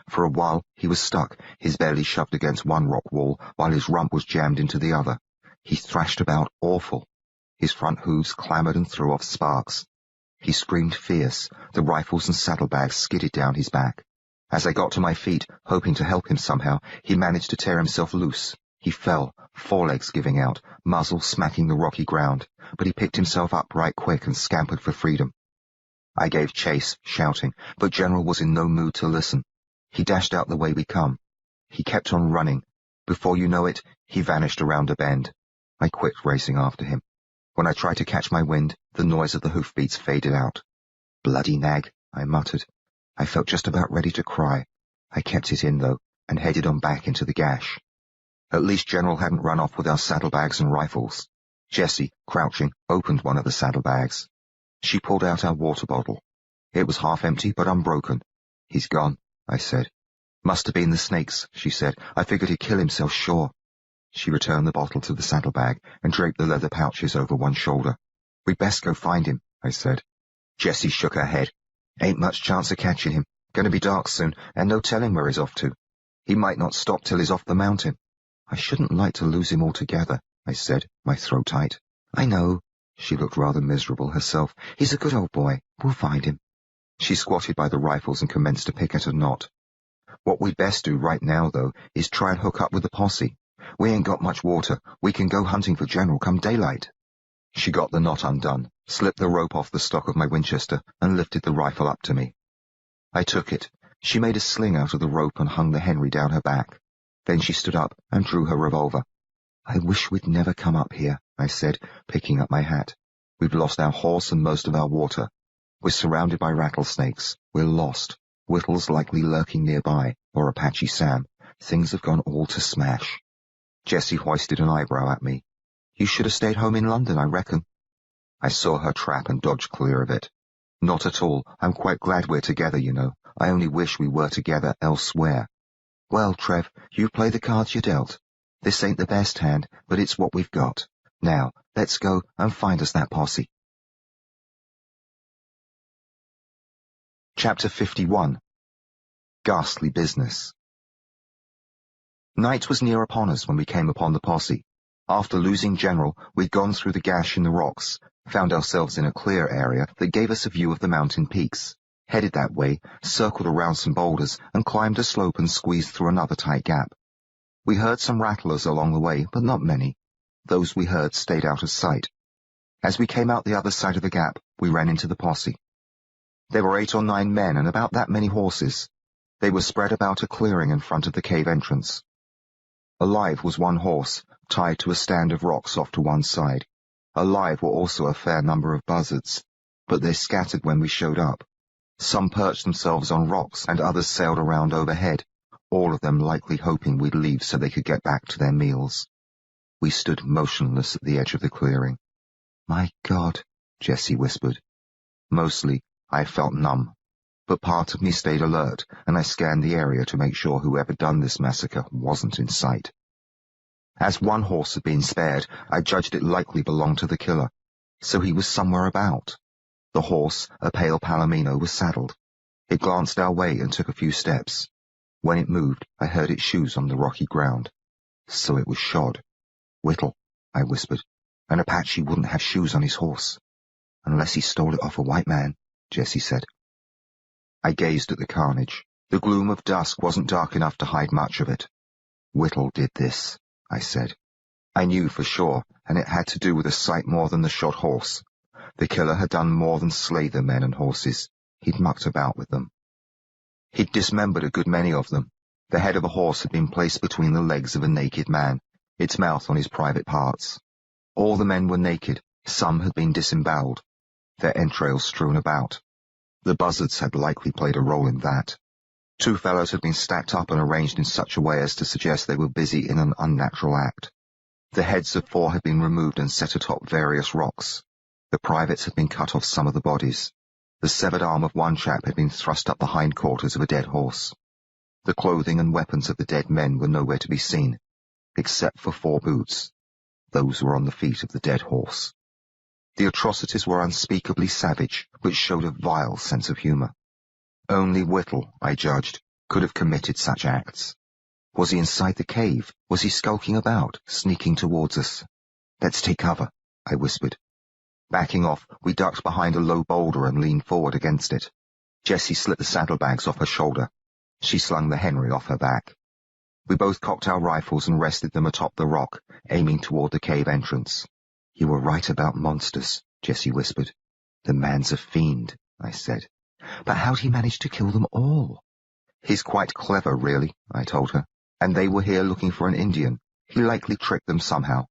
For a while he was stuck, his belly shoved against one rock wall, while his rump was jammed into the other. He thrashed about awful. His front hooves clamoured and threw off sparks. He screamed fierce. The rifles and saddlebags skidded down his back. As I got to my feet, hoping to help him somehow, he managed to tear himself loose. He fell, forelegs giving out, muzzle smacking the rocky ground, but he picked himself up right quick and scampered for freedom. I gave chase, shouting, but General was in no mood to listen. He dashed out the way we'd come. He kept on running. Before you know it, he vanished around a bend. I quit racing after him. When I tried to catch my wind, the noise of the hoofbeats faded out. Bloody nag, I muttered. I felt just about ready to cry. I kept it in, though, and headed on back into the gash. At least General hadn't run off with our saddlebags and rifles. Jessie, crouching, opened one of the saddlebags. She pulled out our water bottle. It was half empty, but unbroken. He's gone, I said. Must have been the snakes, she said. I figured he'd kill himself, sure. She returned the bottle to the saddlebag and draped the leather pouches over one shoulder. We'd best go find him, I said. Jessie shook her head. Ain't much chance of catching him. Gonna be dark soon, and no telling where he's off to. He might not stop till he's off the mountain. I shouldn't like to lose him altogether, I said, my throat tight. I know. She looked rather miserable herself. He's a good old boy. We'll find him. She squatted by the rifles and commenced to pick at a knot. What we'd best do right now, though, is try and hook up with the posse. We ain't got much water. We can go hunting for General come daylight. She got the knot undone, slipped the rope off the stock of my Winchester, and lifted the rifle up to me. I took it. She made a sling out of the rope and hung the Henry down her back. Then she stood up and drew her revolver. I wish we'd never come up here, I said, picking up my hat. We've lost our horse and most of our water. We're surrounded by rattlesnakes. We're lost. Whittle's likely lurking nearby, or Apache Sam. Things have gone all to smash. Jessie hoisted an eyebrow at me. You should have stayed home in London, I reckon. I saw her trap and dodged clear of it. Not at all. I'm quite glad we're together, you know. I only wish we were together elsewhere. Well, Trev, you play the cards you're dealt. This ain't the best hand, but it's what we've got. Now, let's go and find us that posse. Chapter 51. Ghastly Business. Night was near upon us when we came upon the posse. After losing General, we'd gone through the gash in the rocks, found ourselves in a clear area that gave us a view of the mountain peaks, headed that way, circled around some boulders, and climbed a slope and squeezed through another tight gap. We heard some rattlers along the way, but not many. Those we heard stayed out of sight. As we came out the other side of the gap, we ran into the posse. There were 8 or 9 men and about that many horses. They were spread about a clearing in front of the cave entrance. Alive was one horse, tied to a stand of rocks off to one side. Alive were also a fair number of buzzards, but they scattered when we showed up. Some perched themselves on rocks and others sailed around overhead, all of them likely hoping we'd leave so they could get back to their meals. We stood motionless at the edge of the clearing. My God, Jessie whispered. Mostly, I felt numb, but part of me stayed alert, and I scanned the area to make sure whoever done this massacre wasn't in sight. As one horse had been spared, I judged it likely belonged to the killer, so he was somewhere about. The horse, a pale palomino, was saddled. It glanced our way and took a few steps. When it moved, I heard its shoes on the rocky ground. So it was shod. Whittle, I whispered. An Apache wouldn't have shoes on his horse. Unless he stole it off a white man, Jessie said. I gazed at the carnage. The gloom of dusk wasn't dark enough to hide much of it. Whittle did this, I said. I knew for sure, and it had to do with a sight more than the shod horse. The killer had done more than slay the men and horses. He'd mucked about with them. He'd dismembered a good many of them. The head of a horse had been placed between the legs of a naked man, its mouth on his private parts. All the men were naked. Some had been disemboweled, their entrails strewn about. The buzzards had likely played a role in that. 2 fellows had been stacked up and arranged in such a way as to suggest they were busy in an unnatural act. The heads of 4 had been removed and set atop various rocks. The privates had been cut off some of the bodies. The severed arm of one chap had been thrust up the hindquarters of a dead horse. The clothing and weapons of the dead men were nowhere to be seen, except for 4 boots. Those were on the feet of the dead horse. The atrocities were unspeakably savage, which showed a vile sense of humour. Only Whittle, I judged, could have committed such acts. Was he inside the cave? Was he skulking about, sneaking towards us? Let's take cover, I whispered. Backing off, we ducked behind a low boulder and leaned forward against it. Jessie slipped the saddlebags off her shoulder. She slung the Henry off her back. We both cocked our rifles and rested them atop the rock, aiming toward the cave entrance. You were right about monsters, Jessie whispered. The man's a fiend, I said. But how'd he manage to kill them all? He's quite clever, really, I told her. And they were here looking for an Indian. He likely tricked them somehow.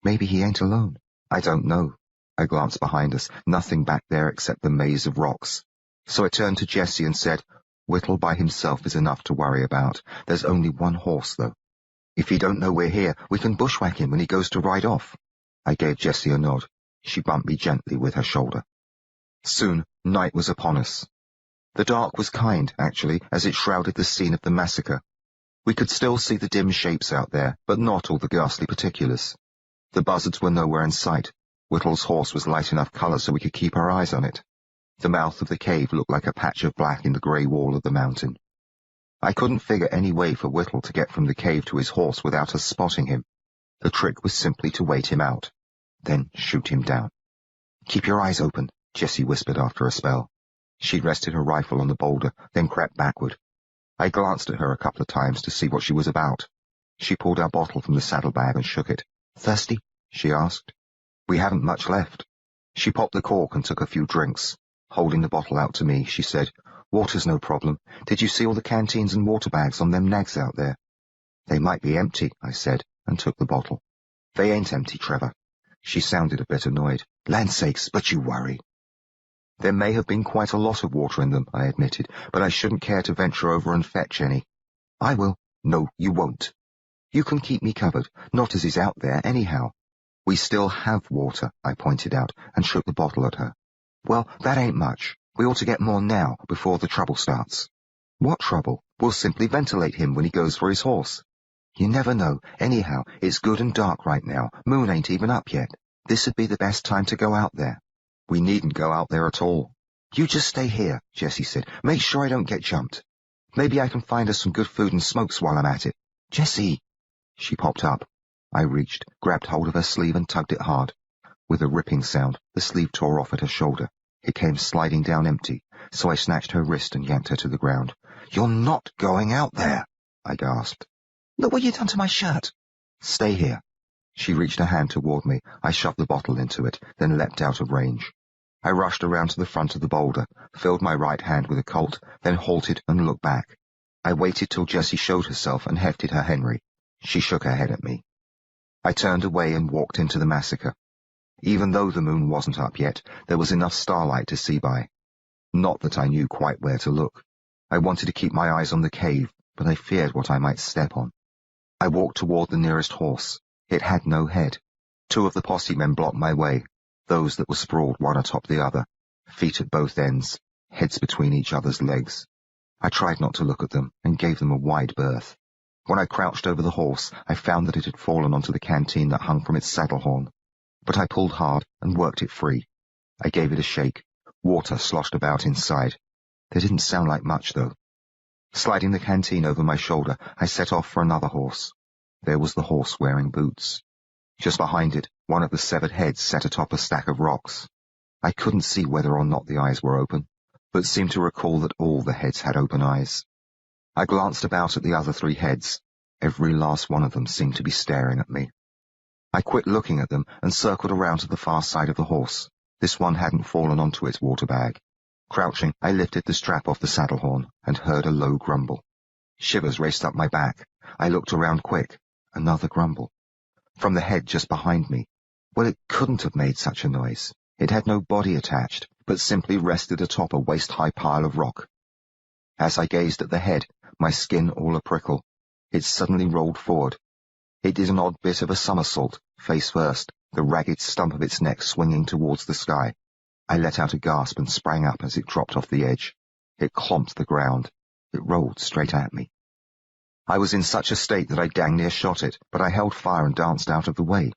Maybe he ain't alone. I don't know. I glanced behind us, nothing back there except the maze of rocks. So I turned to Jessie and said, Whittle by himself is enough to worry about. There's only one horse, though. If he don't know we're here, we can bushwhack him when he goes to ride off. I gave Jessie a nod. She bumped me gently with her shoulder. Soon, night was upon us. The dark was kind, actually, as it shrouded the scene of the massacre. We could still see the dim shapes out there, but not all the ghastly particulars. The buzzards were nowhere in sight. Whittle's horse was light enough colour so we could keep our eyes on it. The mouth of the cave looked like a patch of black in the grey wall of the mountain. I couldn't figure any way for Whittle to get from the cave to his horse without us spotting him. The trick was simply to wait him out, then shoot him down. Keep your eyes open, Jessie whispered after a spell. She rested her rifle on the boulder, then crept backward. I glanced at her a couple of times to see what she was about. She pulled our bottle from the saddlebag and shook it. Thirsty? She asked. We haven't much left. She popped the cork and took a few drinks. Holding the bottle out to me, she said, Water's no problem. Did you see all the canteens and water bags on them nags out there? They might be empty, I said, and took the bottle. They ain't empty, Trevor. She sounded a bit annoyed. Land's sakes, but you worry. There may have been quite a lot of water in them, I admitted, but I shouldn't care to venture over and fetch any. I will. No, you won't. You can keep me covered, not as he's out there anyhow. We still have water, I pointed out, and shook the bottle at her. Well, that ain't much. We ought to get more now, before the trouble starts. What trouble? We'll simply ventilate him when he goes for his horse. You never know. Anyhow, it's good and dark right now. Moon ain't even up yet. This'd be the best time to go out there. We needn't go out there at all. You just stay here, Jessie said. Make sure I don't get jumped. Maybe I can find us some good food and smokes while I'm at it. Jessie! She popped up. I reached, grabbed hold of her sleeve and tugged it hard. With a ripping sound, the sleeve tore off at her shoulder. It came sliding down empty, so I snatched her wrist and yanked her to the ground. You're not going out there, I gasped. Look what you've done to my shirt. Stay here. She reached a hand toward me. I shoved the bottle into it, then leapt out of range. I rushed around to the front of the boulder, filled my right hand with a Colt, then halted and looked back. I waited till Jessie showed herself and hefted her Henry. She shook her head at me. I turned away and walked into the massacre. Even though the moon wasn't up yet, there was enough starlight to see by. Not that I knew quite where to look. I wanted to keep my eyes on the cave, but I feared what I might step on. I walked toward the nearest horse. It had no head. 2 of the posse men blocked my way, those that were sprawled one atop the other, feet at both ends, heads between each other's legs. I tried not to look at them and gave them a wide berth. When I crouched over the horse, I found that it had fallen onto the canteen that hung from its saddle horn. But I pulled hard and worked it free. I gave it a shake. Water sloshed about inside. They didn't sound like much, though. Sliding the canteen over my shoulder, I set off for another horse. There was the horse wearing boots. Just behind it, one of the severed heads sat atop a stack of rocks. I couldn't see whether or not the eyes were open, but seemed to recall that all the heads had open eyes. I glanced about at the other 3 heads. Every last one of them seemed to be staring at me. I quit looking at them and circled around to the far side of the horse. This one hadn't fallen onto its water bag. Crouching, I lifted the strap off the saddle horn and heard a low grumble. Shivers raced up my back. I looked around quick. Another grumble. From the head just behind me. Well, it couldn't have made such a noise. It had no body attached, but simply rested atop a waist-high pile of rock. As I gazed at the head, my skin all a-prickle. It suddenly rolled forward. It did an odd bit of a somersault, face first, the ragged stump of its neck swinging towards the sky. I let out a gasp and sprang up as it dropped off the edge. It clomped the ground. It rolled straight at me. I was in such a state that I dang near shot it, but I held fire and danced out of the way.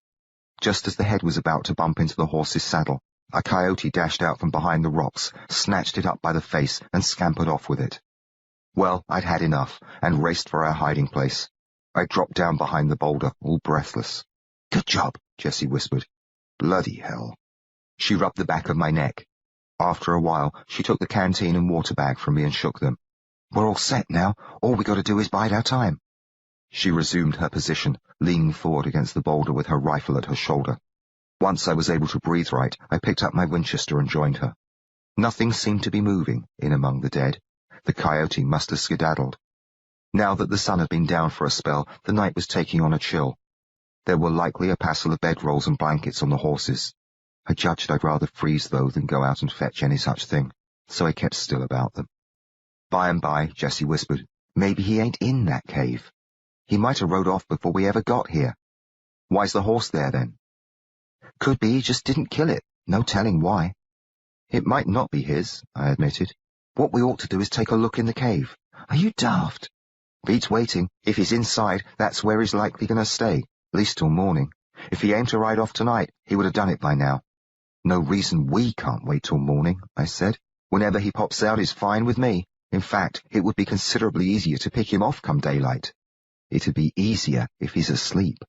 Just as the head was about to bump into the horse's saddle, a coyote dashed out from behind the rocks, snatched it up by the face, and scampered off with it. Well, I'd had enough, and raced for our hiding place. I dropped down behind the boulder, all breathless. Good job, Jessie whispered. Bloody hell. She rubbed the back of my neck. After a while, she took the canteen and water bag from me and shook them. We're all set now. All we got to do is bide our time. She resumed her position, leaning forward against the boulder with her rifle at her shoulder. Once I was able to breathe right, I picked up my Winchester and joined her. Nothing seemed to be moving in among the dead. The coyote must have skedaddled. Now that the sun had been down for a spell, the night was taking on a chill. There were likely a passel of bedrolls and blankets on the horses. I judged I'd rather freeze, though, than go out and fetch any such thing, so I kept still about them. By and by, Jessie whispered, "Maybe he ain't in that cave. He might have rode off before we ever got here." "Why's the horse there, then?" "Could be he just didn't kill it. No telling why." "It might not be his," I admitted. "What we ought to do is take a look in the cave." "Are you daft?" "Beats waiting. If he's inside, that's where he's likely going to stay, at least till morning. If he aimed to ride off tonight, he would have done it by now." "No reason we can't wait till morning," I said. "Whenever he pops out is fine with me. In fact, it would be considerably easier to pick him off come daylight." "It'd be easier if he's asleep."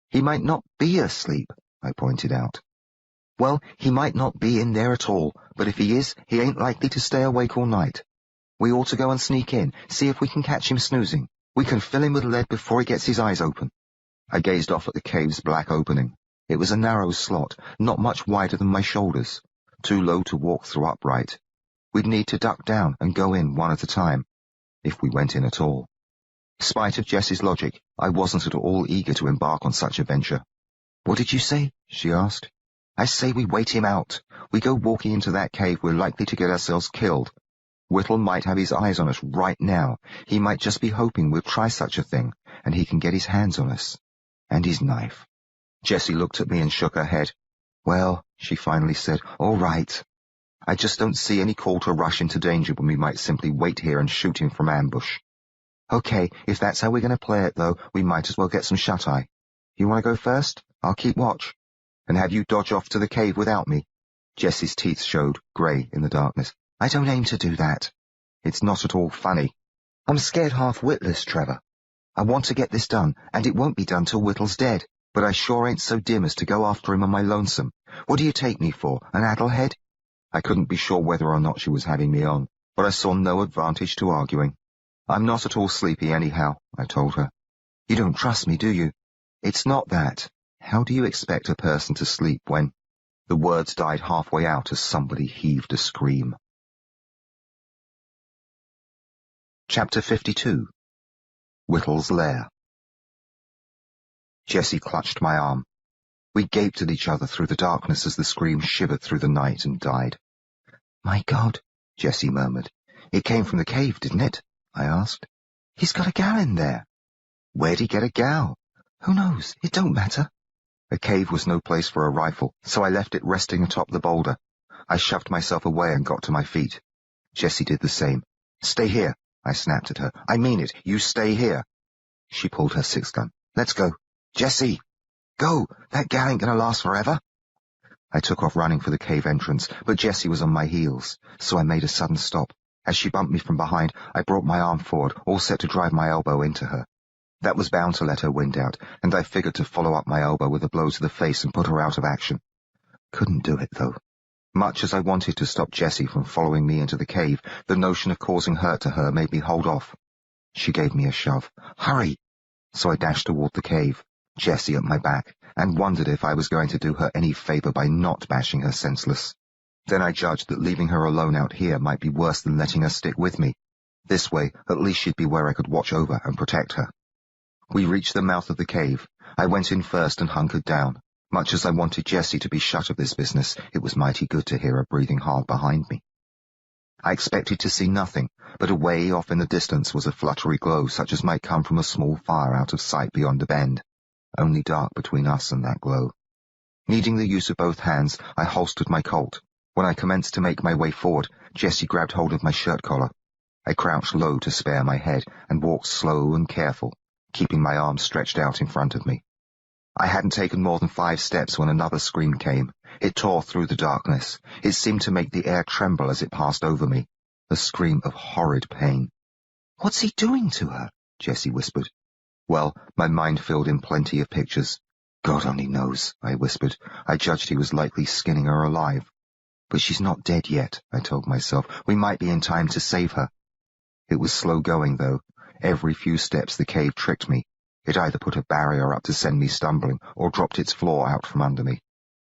"He might not be asleep," I pointed out. "Well, he might not be in there at all, but if he is, he ain't likely to stay awake all night. We ought to go and sneak in, see if we can catch him snoozing. We can fill him with lead before he gets his eyes open." I gazed off at the cave's black opening. It was a narrow slot, not much wider than my shoulders, too low to walk through upright. We'd need to duck down and go in one at a time, if we went in at all. Spite of Jessie's logic, I wasn't at all eager to embark on such a venture. "What did you say?" she asked. "I say we wait him out. We go walking into that cave, we're likely to get ourselves killed. Whittle might have his eyes on us right now. He might just be hoping we'll try such a thing, and he can get his hands on us. And his knife." Jessie looked at me and shook her head. "Well," she finally said, "all right. I just don't see any call to rush into danger when we might simply wait here and shoot him from ambush." "Okay, if that's how we're going to play it, though, we might as well get some shut-eye. You want to go first? I'll keep watch. And have you dodge off to the cave without me?" Jessie's teeth showed, grey in the darkness. "I don't aim to do that." "It's not at all funny." "I'm scared half witless, Trevor. I want to get this done, and it won't be done till Whittle's dead. But I sure ain't so dim as to go after him on my lonesome. What do you take me for, an addlehead?" I couldn't be sure whether or not she was having me on, but I saw no advantage to arguing. "I'm not at all sleepy anyhow," I told her. "You don't trust me, do you?" "It's not that. How do you expect a person to sleep when—" The words died halfway out as somebody heaved a scream. Chapter 52. Whittle's Lair. Jessie clutched my arm. We gaped at each other through the darkness as the scream shivered through the night and died. "My God," Jessie murmured. "It came from the cave, didn't it?" I asked. "He's got a gal in there." "Where'd he get a gal?" "Who knows? It don't matter." A cave was no place for a rifle, so I left it resting atop the boulder. I shoved myself away and got to my feet. Jessie did the same. "Stay here," I snapped at her. "I mean it. You stay here." She pulled her six-gun. "Let's go." "Jessie! Go! That gal ain't gonna last forever." I took off running for the cave entrance, but Jessie was on my heels, so I made a sudden stop. As she bumped me from behind, I brought my arm forward, all set to drive my elbow into her. That was bound to let her wind out, and I figured to follow up my elbow with a blow to the face and put her out of action. Couldn't do it, though. Much as I wanted to stop Jessie from following me into the cave, the notion of causing hurt to her made me hold off. She gave me a shove. "Hurry!" So I dashed toward the cave, Jessie at my back, and wondered if I was going to do her any favor by not bashing her senseless. Then I judged that leaving her alone out here might be worse than letting her stick with me. This way, at least she'd be where I could watch over and protect her. We reached the mouth of the cave. I went in first and hunkered down. Much as I wanted Jessie to be shut of this business, it was mighty good to hear her breathing hard behind me. I expected to see nothing, but away off in the distance was a fluttery glow such as might come from a small fire out of sight beyond a bend. Only dark between us and that glow. Needing the use of both hands, I holstered my Colt. When I commenced to make my way forward, Jessie grabbed hold of my shirt collar. I crouched low to spare my head and walked slow and careful, keeping my arms stretched out in front of me. I hadn't taken more than 5 steps when another scream came. It tore through the darkness. It seemed to make the air tremble as it passed over me. A scream of horrid pain. "What's he doing to her?" Jessie whispered. Well, my mind filled in plenty of pictures. "God only knows," I whispered. I judged he was likely skinning her alive. "But she's not dead yet," I told myself. "We might be in time to save her." It was slow going, though. Every few steps the cave tricked me. It either put a barrier up to send me stumbling, or dropped its floor out from under me.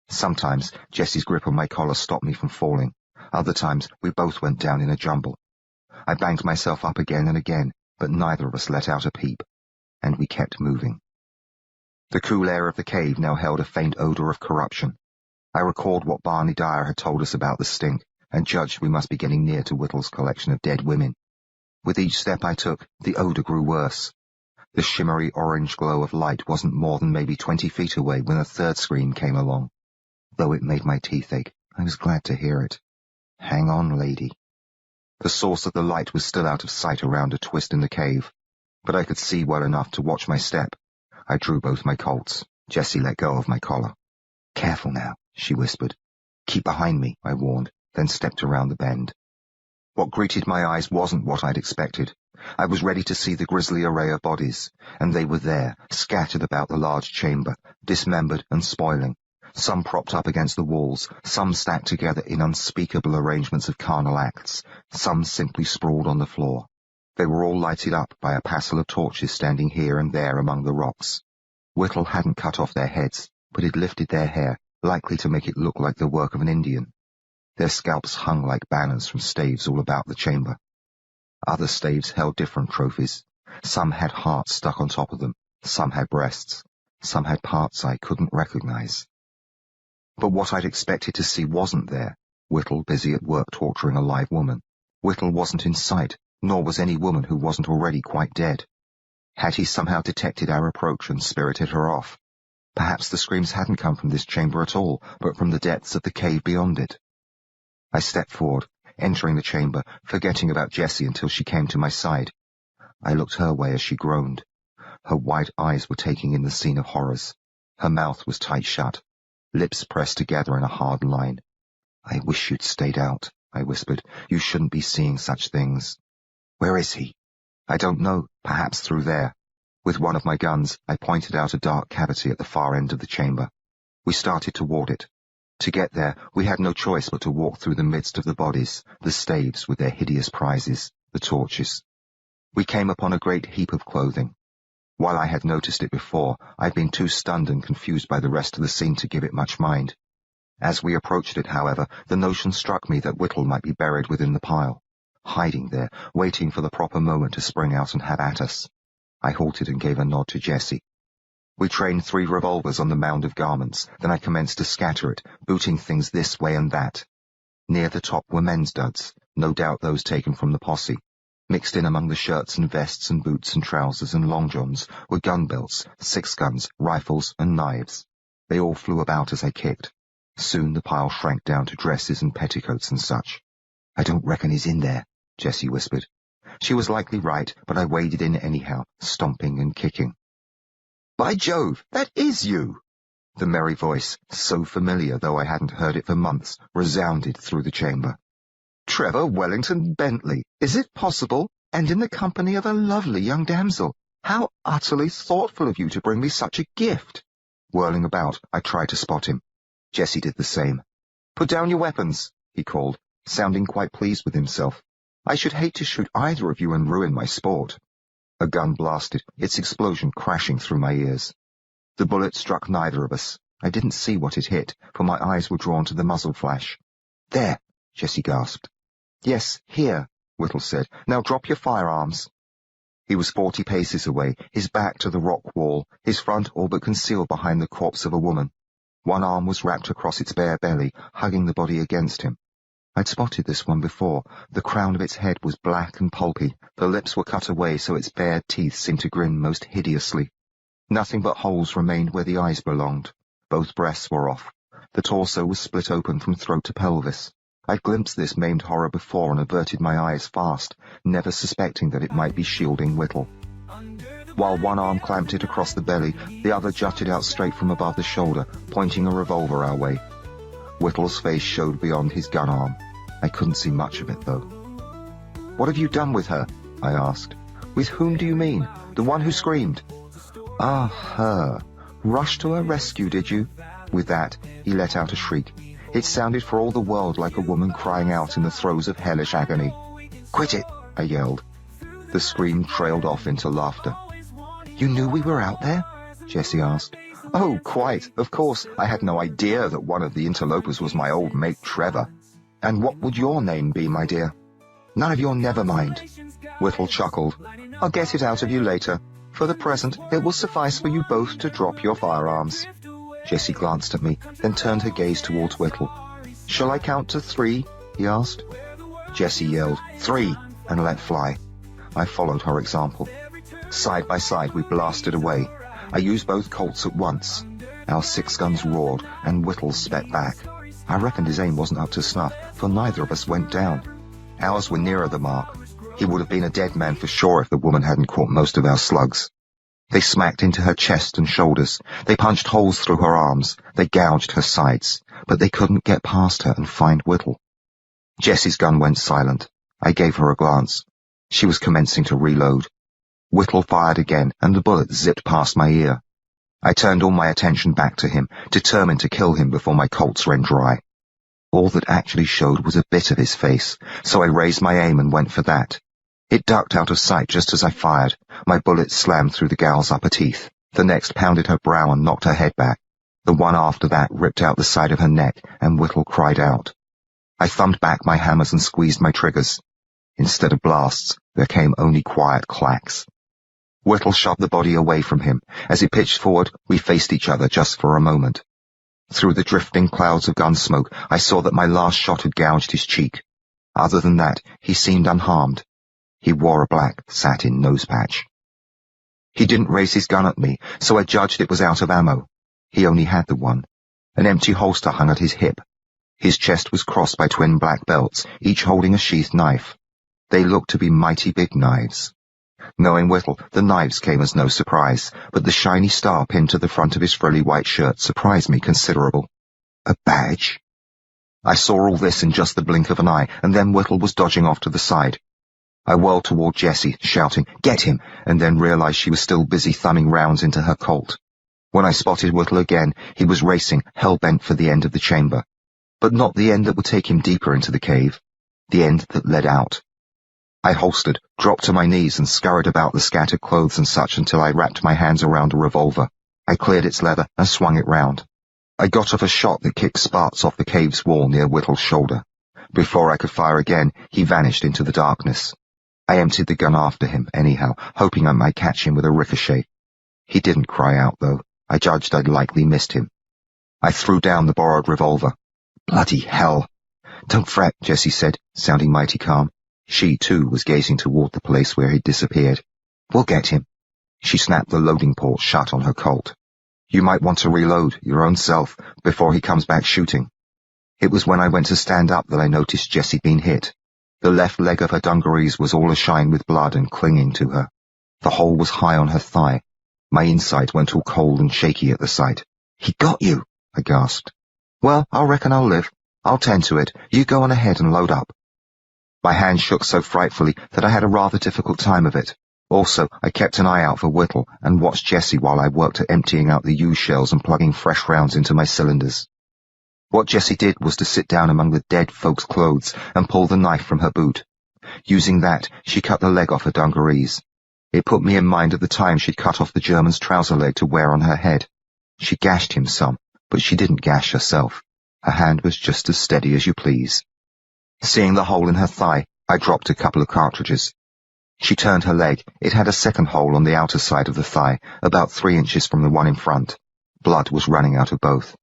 Sometimes Jessie's grip on my collar stopped me from falling. Other times we both went down in a jumble. I banged myself up again and again, but neither of us let out a peep. And we kept moving. The cool air of the cave now held a faint odour of corruption. I recalled what Barney Dyer had told us about the stink, and judged we must be getting near to Whittle's collection of dead women. With each step I took, the odour grew worse. The shimmery orange glow of light wasn't more than maybe 20 feet away when a third scream came along. Though it made my teeth ache, I was glad to hear it. Hang on, lady. The source of the light was still out of sight around a twist in the cave, but I could see well enough to watch my step. I drew both my Colts. Jessie let go of my collar. Careful now, she whispered. Keep behind me, I warned, then stepped around the bend. What greeted my eyes wasn't what I'd expected. I was ready to see the grisly array of bodies, and they were there, scattered about the large chamber, dismembered and spoiling, some propped up against the walls, some stacked together in unspeakable arrangements of carnal acts, some simply sprawled on the floor. They were all lighted up by a passel of torches standing here and there among the rocks. Whittle hadn't cut off their heads, but he'd lifted their hair, likely to make it look like the work of an Indian. Their scalps hung like banners from staves all about the chamber. Other staves held different trophies. Some had hearts stuck on top of them, some had breasts, some had parts I couldn't recognize. But what I'd expected to see wasn't there. Whittle busy at work torturing a live woman. Whittle wasn't in sight, nor was any woman who wasn't already quite dead. Had he somehow detected our approach and spirited her off? Perhaps the screams hadn't come from this chamber at all, but from the depths of the cave beyond it. I stepped forward, entering the chamber, forgetting about Jessie until she came to my side. I looked her way as she groaned. Her wide eyes were taking in the scene of horrors. Her mouth was tight shut, lips pressed together in a hard line. I wish you'd stayed out, I whispered. You shouldn't be seeing such things. Where is he? I don't know, perhaps through there. With one of my guns, I pointed out a dark cavity at the far end of the chamber. We started toward it. To get there, we had no choice but to walk through the midst of the bodies, the staves with their hideous prizes, the torches. We came upon a great heap of clothing. While I had noticed it before, I'd been too stunned and confused by the rest of the scene to give it much mind. As we approached it, however, the notion struck me that Whittle might be buried within the pile, hiding there, waiting for the proper moment to spring out and have at us. I halted and gave a nod to Jessie. We trained 3 revolvers on the mound of garments, then I commenced to scatter it, booting things this way and that. Near the top were men's duds, no doubt those taken from the posse. Mixed in among the shirts and vests and boots and trousers and long johns were gun belts, 6-guns, rifles and knives. They all flew about as I kicked. Soon the pile shrank down to dresses and petticoats and such. I don't reckon he's in there, Jessie whispered. She was likely right, but I waded in anyhow, stomping and kicking. By Jove, that is you! The merry voice, so familiar though I hadn't heard it for months, resounded through the chamber. Trevor Wellington Bentley, is it possible? And in the company of a lovely young damsel. How utterly thoughtful of you to bring me such a gift. Whirling about, I tried to spot him. Jessie did the same. Put down your weapons, he called, sounding quite pleased with himself. I should hate to shoot either of you and ruin my sport. A gun blasted, its explosion crashing through my ears. The bullet struck neither of us. I didn't see what it hit, for my eyes were drawn to the muzzle flash. There, Jessie gasped. Yes, here, Whittle said. Now drop your firearms. He was 40 paces away, his back to the rock wall, his front all but concealed behind the corpse of a woman. One arm was wrapped across its bare belly, hugging the body against him. I'd spotted this one before. The crown of its head was black and pulpy. The lips were cut away so its bared teeth seemed to grin most hideously. Nothing but holes remained where the eyes belonged. Both breasts were off. The torso was split open from throat to pelvis. I'd glimpsed this maimed horror before and averted my eyes fast, never suspecting that it might be shielding Whittle. While one arm clamped it across the belly, the other jutted out straight from above the shoulder, pointing a revolver our way. Whittle's face showed beyond his gun arm. I couldn't see much of it, though. What have you done with her? I asked. With whom do you mean? The one who screamed? Ah, her. Rushed to her rescue, did you? With that, he let out a shriek. It sounded for all the world like a woman crying out in the throes of hellish agony. Quit it, I yelled. The scream trailed off into laughter. You knew we were out there? Jessie asked. Oh, quite. Of course, I had no idea that one of the interlopers was my old mate Trevor. And what would your name be, my dear? None of your never mind. Whittle chuckled. I'll get it out of you later. For the present, it will suffice for you both to drop your firearms. Jessie glanced at me, then turned her gaze towards Whittle. Shall I count to 3? He asked. Jessie yelled, 3, and let fly. I followed her example. Side by side, we blasted away. I used both Colts at once. Our 6 guns roared, and Whittle spat back. I reckoned his aim wasn't up to snuff, for neither of us went down. Ours were nearer the mark. He would have been a dead man for sure if the woman hadn't caught most of our slugs. They smacked into her chest and shoulders. They punched holes through her arms. They gouged her sides. But they couldn't get past her and find Whittle. Jessie's gun went silent. I gave her a glance. She was commencing to reload. Whittle fired again, and the bullet zipped past my ear. I turned all my attention back to him, determined to kill him before my Colts ran dry. All that actually showed was a bit of his face, so I raised my aim and went for that. It ducked out of sight just as I fired. My bullet slammed through the gal's upper teeth. The next pounded her brow and knocked her head back. The one after that ripped out the side of her neck, and Whittle cried out. I thumbed back my hammers and squeezed my triggers. Instead of blasts, there came only quiet clacks. Whittle shoved the body away from him. As he pitched forward, we faced each other just for a moment. Through the drifting clouds of gun smoke, I saw that my last shot had gouged his cheek. Other than that, he seemed unharmed. He wore a black satin nose patch. He didn't raise his gun at me, so I judged it was out of ammo. He only had the one. An empty holster hung at his hip. His chest was crossed by twin black belts, each holding a sheathed knife. They looked to be mighty big knives. Knowing Whittle, the knives came as no surprise, but the shiny star pinned to the front of his frilly white shirt surprised me considerable. A badge? I saw all this in just the blink of an eye, and then Whittle was dodging off to the side. I whirled toward Jessie, shouting, "Get him!" and then realized she was still busy thumbing rounds into her Colt. When I spotted Whittle again, he was racing, hell-bent for the end of the chamber. But not the end that would take him deeper into the cave. The end that led out. I holstered, dropped to my knees, and scurried about the scattered clothes and such until I wrapped my hands around a revolver. I cleared its leather and swung it round. I got off a shot that kicked sparks off the cave's wall near Whittle's shoulder. Before I could fire again, he vanished into the darkness. I emptied the gun after him, anyhow, hoping I might catch him with a ricochet. He didn't cry out, though. I judged I'd likely missed him. I threw down the borrowed revolver. Bloody hell! Don't fret, Jessie said, sounding mighty calm. She, too, was gazing toward the place where he'd disappeared. We'll get him. She snapped the loading port shut on her Colt. You might want to reload, your own self, before he comes back shooting. It was when I went to stand up that I noticed Jessie being hit. The left leg of her dungarees was all ashine with blood and clinging to her. The hole was high on her thigh. My insides went all cold and shaky at the sight. He got you, I gasped. Well, I reckon I'll live. I'll tend to it. You go on ahead and load up. My hand shook so frightfully that I had a rather difficult time of it. Also, I kept an eye out for Whittle and watched Jessie while I worked at emptying out the used shells and plugging fresh rounds into my cylinders. What Jessie did was to sit down among the dead folks' clothes and pull the knife from her boot. Using that, she cut the leg off her dungarees. It put me in mind of the time she'd cut off the German's trouser leg to wear on her head. She gashed him some, but she didn't gash herself. Her hand was just as steady as you please. Seeing the hole in her thigh, I dropped a couple of cartridges. She turned her leg. It had a second hole on the outer side of the thigh, about 3 inches from the one in front. Blood was running out of both.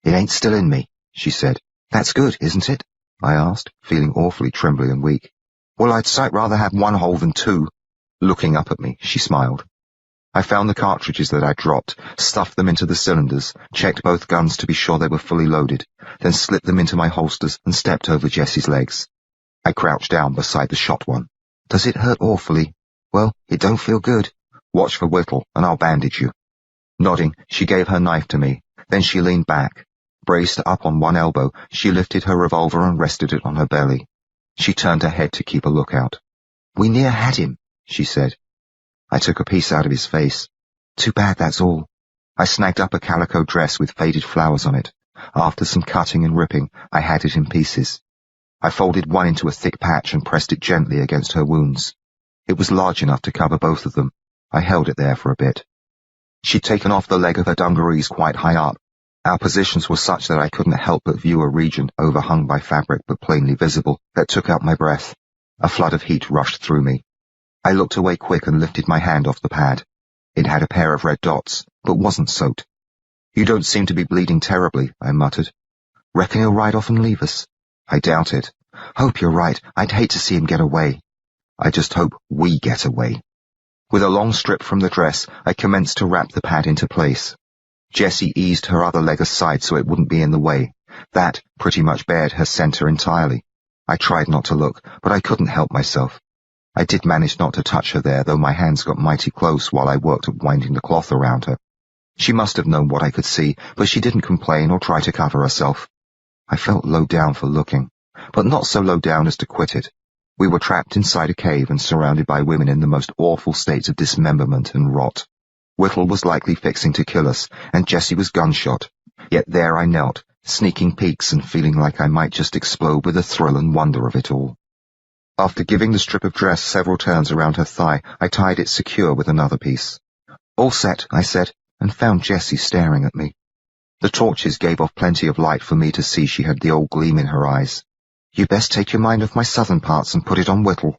It ain't still in me, she said. That's good, isn't it? I asked, feeling awfully trembly and weak. Well, I'd sight rather have 1 hole than 2. Looking up at me, she smiled. I found the cartridges that I'd dropped, stuffed them into the cylinders, checked both guns to be sure they were fully loaded, then slipped them into my holsters and stepped over Jessie's legs. I crouched down beside the shot one. Does it hurt awfully? Well, it don't feel good. Watch for Whittle, and I'll bandage you. Nodding, she gave her knife to me. Then she leaned back. Braced up on one elbow, she lifted her revolver and rested it on her belly. She turned her head to keep a lookout. We near had him, she said. I took a piece out of his face. Too bad, that's all. I snagged up a calico dress with faded flowers on it. After some cutting and ripping, I had it in pieces. I folded one into a thick patch and pressed it gently against her wounds. It was large enough to cover both of them. I held it there for a bit. She'd taken off the leg of her dungarees quite high up. Our positions were such that I couldn't help but view a region overhung by fabric but plainly visible that took out my breath. A flood of heat rushed through me. I looked away quick and lifted my hand off the pad. It had a pair of red dots, but wasn't soaked. "You don't seem to be bleeding terribly," I muttered. "Reckon he'll ride off and leave us?" "I doubt it. Hope you're right. I'd hate to see him get away." "I just hope we get away." With a long strip from the dress, I commenced to wrap the pad into place. Jessie eased her other leg aside so it wouldn't be in the way. That pretty much bared her centre entirely. I tried not to look, but I couldn't help myself. I did manage not to touch her there, though my hands got mighty close while I worked at winding the cloth around her. She must have known what I could see, but she didn't complain or try to cover herself. I felt low down for looking, but not so low down as to quit it. We were trapped inside a cave and surrounded by women in the most awful states of dismemberment and rot. Whittle was likely fixing to kill us, and Jessie was gunshot. Yet there I knelt, sneaking peeks and feeling like I might just explode with the thrill and wonder of it all. After giving the strip of dress several turns around her thigh, I tied it secure with another piece. "All set," I said, and found Jessie staring at me. The torches gave off plenty of light for me to see she had the old gleam in her eyes. "You best take your mind off my southern parts and put it on Whittle."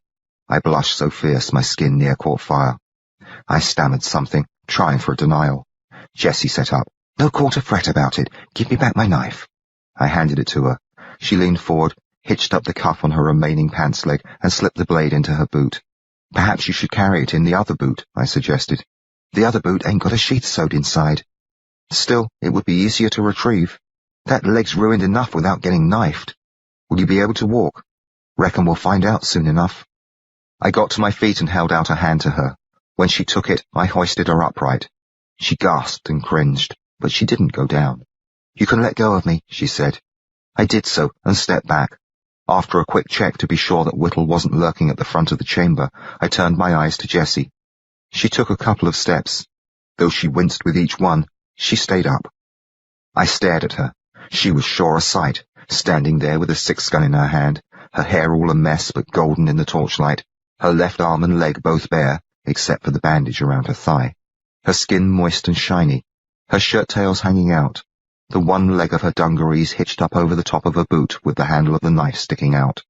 I blushed so fierce my skin near caught fire. I stammered something, trying for a denial. Jessie sat up. "No call to fret about it. Give me back my knife." I handed it to her. She leaned forward, hitched up the cuff on her remaining pants leg, and slipped the blade into her boot. "Perhaps you should carry it in the other boot," I suggested. "The other boot ain't got a sheath sewed inside." "Still, it would be easier to retrieve. That leg's ruined enough without getting knifed. Will you be able to walk?" "Reckon we'll find out soon enough." I got to my feet and held out a hand to her. When she took it, I hoisted her upright. She gasped and cringed, but she didn't go down. "You can let go of me," she said. I did so and stepped back. After a quick check to be sure that Whittle wasn't lurking at the front of the chamber, I turned my eyes to Jessie. She took a couple of steps. Though she winced with each one, she stayed up. I stared at her. She was sure a sight, standing there with a 6-gun in her hand, her hair all a mess but golden in the torchlight, her left arm and leg both bare, except for the bandage around her thigh, her skin moist and shiny, her shirt tails hanging out, the one leg of her dungarees hitched up over the top of her boot with the handle of the knife sticking out.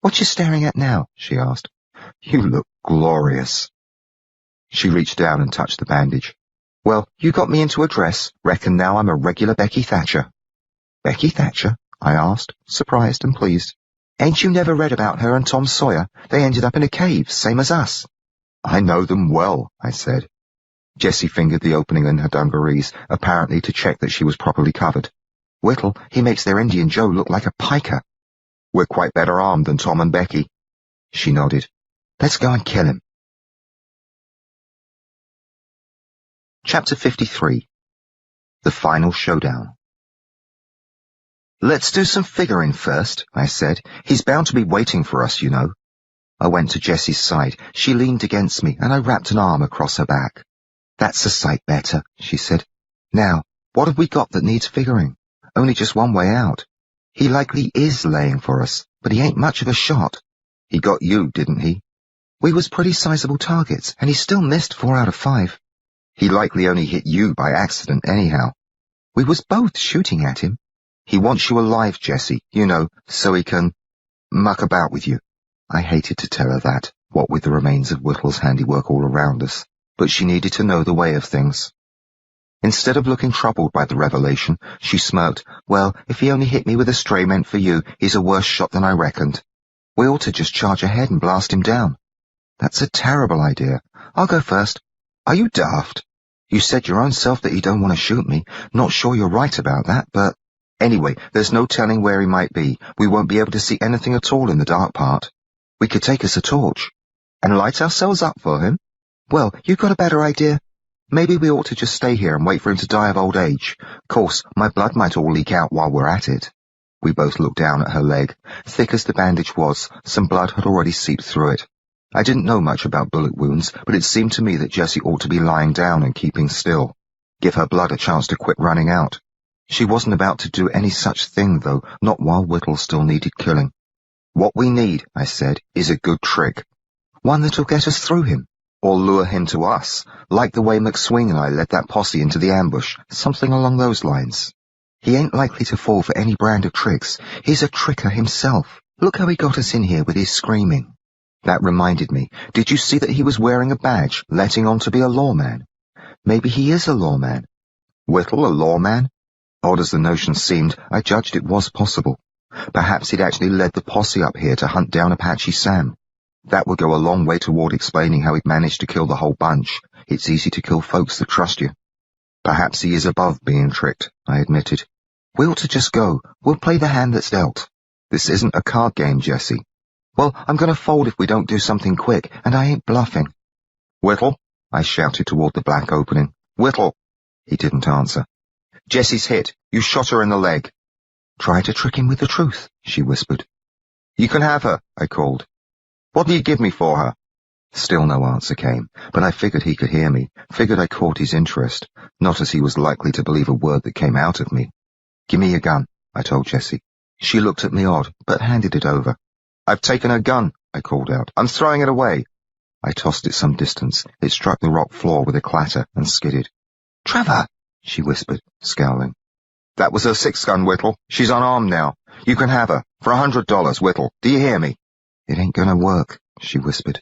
"What you staring at now?" she asked. "You look glorious." She reached down and touched the bandage. "Well, you got me into a dress. Reckon now I'm a regular Becky Thatcher." "Becky Thatcher?" I asked, surprised and pleased. "Ain't you never read about her and Tom Sawyer? They ended up in a cave, same as us." "I know them well," I said. Jessie fingered the opening in her dungarees, apparently to check that she was properly covered. "Whittle, he makes their Indian Joe look like a piker." "We're quite better armed than Tom and Becky." She nodded. "Let's go and kill him." Chapter 53. The Final Showdown. "Let's do some figuring first," I said. "He's bound to be waiting for us, you know." I went to Jessie's side. She leaned against me, and I wrapped an arm across her back. "That's a sight better," she said. "Now, what have we got that needs figuring? Only just one way out. He likely is laying for us, but he ain't much of a shot." "He got you, didn't he?" "We was pretty sizable targets, and he still missed 4 out of 5. "He likely only hit you by accident anyhow." "We was both shooting at him." "He wants you alive, Jessie, you know, so he can muck about with you." I hated to tell her that, what with the remains of Whittle's handiwork all around us, but she needed to know the way of things. Instead of looking troubled by the revelation, she smirked. "Well, if he only hit me with a stray meant for you, he's a worse shot than I reckoned. We ought to just charge ahead and blast him down." "That's a terrible idea. I'll go first." "Are you daft? You said your own self that you don't want to shoot me. Not sure you're right about that, but anyway, there's no telling where he might be. We won't be able to see anything at all in the dark part. We could take us a torch." "And light ourselves up for him?" "Well, you got a better idea? Maybe we ought to just stay here and wait for him to die of old age. Course, my blood might all leak out while we're at it." We both looked down at her leg. Thick as the bandage was, some blood had already seeped through it. I didn't know much about bullet wounds, but it seemed to me that Jessie ought to be lying down and keeping still. Give her blood a chance to quit running out. She wasn't about to do any such thing, though, not while Whittle still needed killing. "What we need," I said, "is a good trick. One that'll get us through him, or lure him to us, like the way McSween and I led that posse into the ambush, something along those lines. He ain't likely to fall for any brand of tricks. He's a tricker himself. Look how he got us in here with his screaming." That reminded me, did you see that he was wearing a badge, letting on to be a lawman? Maybe he is a lawman. Whittle, a lawman? Odd as the notion seemed, I judged it was possible. Perhaps he'd actually led the posse up here to hunt down Apache Sam. That would go a long way toward explaining how he'd managed to kill the whole bunch. It's easy to kill folks that trust you. Perhaps he is above being tricked, I admitted. We ought to just go. We'll play the hand that's dealt. This isn't a card game, Jessie. Well, I'm going to fold if we don't do something quick, and I ain't bluffing. Whittle, I shouted toward the black opening. Whittle! He didn't answer. Jessie's hit. You shot her in the leg. Try to trick him with the truth, she whispered. You can have her, I called. What do you give me for her? Still no answer came, but I figured he could hear me, figured I caught his interest, not as he was likely to believe a word that came out of me. Give me your gun, I told Jessie. She looked at me odd, but handed it over. I've taken her gun, I called out. I'm throwing it away. I tossed it some distance. It struck the rock floor with a clatter and skidded. Trevor, she whispered, scowling. That was her 6-gun, Whittle. She's unarmed now. You can have her. For $100, Whittle. Do you hear me? It ain't gonna work, she whispered.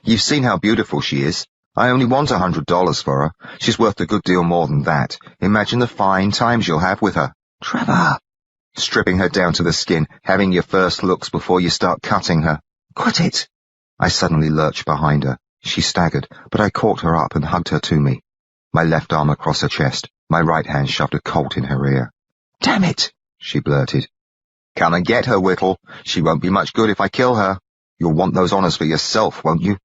You've seen how beautiful she is. I only want $100 for her. She's worth a good deal more than that. Imagine the fine times you'll have with her. Trevor! Stripping her down to the skin, having your first looks before you start cutting her. Quit it! I suddenly lurched behind her. She staggered, but I caught her up and hugged her to me. My left arm across her chest, my right hand shoved a Colt in her ear. Damn it! She blurted. Come and get her, Whittle. She won't be much good if I kill her. You'll want those honors for yourself, won't you?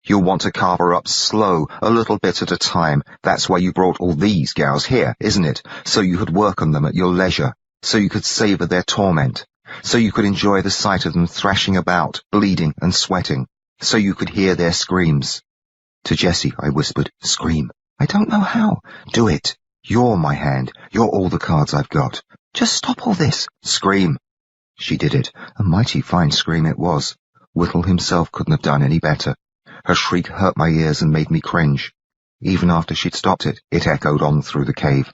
You'll want to carve her up slow, a little bit at a time. That's why you brought all these gals here, isn't it? So you could work on them at your leisure. So you could savor their torment. So you could enjoy the sight of them thrashing about, bleeding and sweating. So you could hear their screams. To Jessie, I whispered, scream. I don't know how. Do it. You're my hand. You're all the cards I've got. Just stop all this. Scream. She did it. A mighty fine scream it was. Whittle himself couldn't have done any better. Her shriek hurt my ears and made me cringe. Even after she'd stopped it, it echoed on through the cave.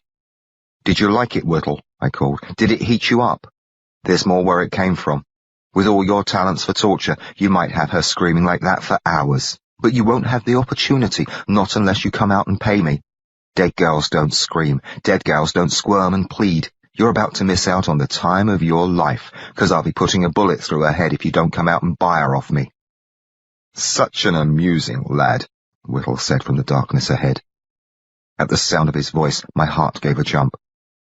Did you like it, Whittle? I called. Did it heat you up? There's more where it came from. With all your talents for torture, you might have her screaming like that for hours. But you won't have the opportunity, not unless you come out and pay me. Dead gals don't scream. Dead gals don't squirm and plead. You're about to miss out on the time of your life, 'cause I'll be putting a bullet through her head if you don't come out and buy her off me. Such an amusing lad, Whittle said from the darkness ahead. At the sound of his voice, my heart gave a jump.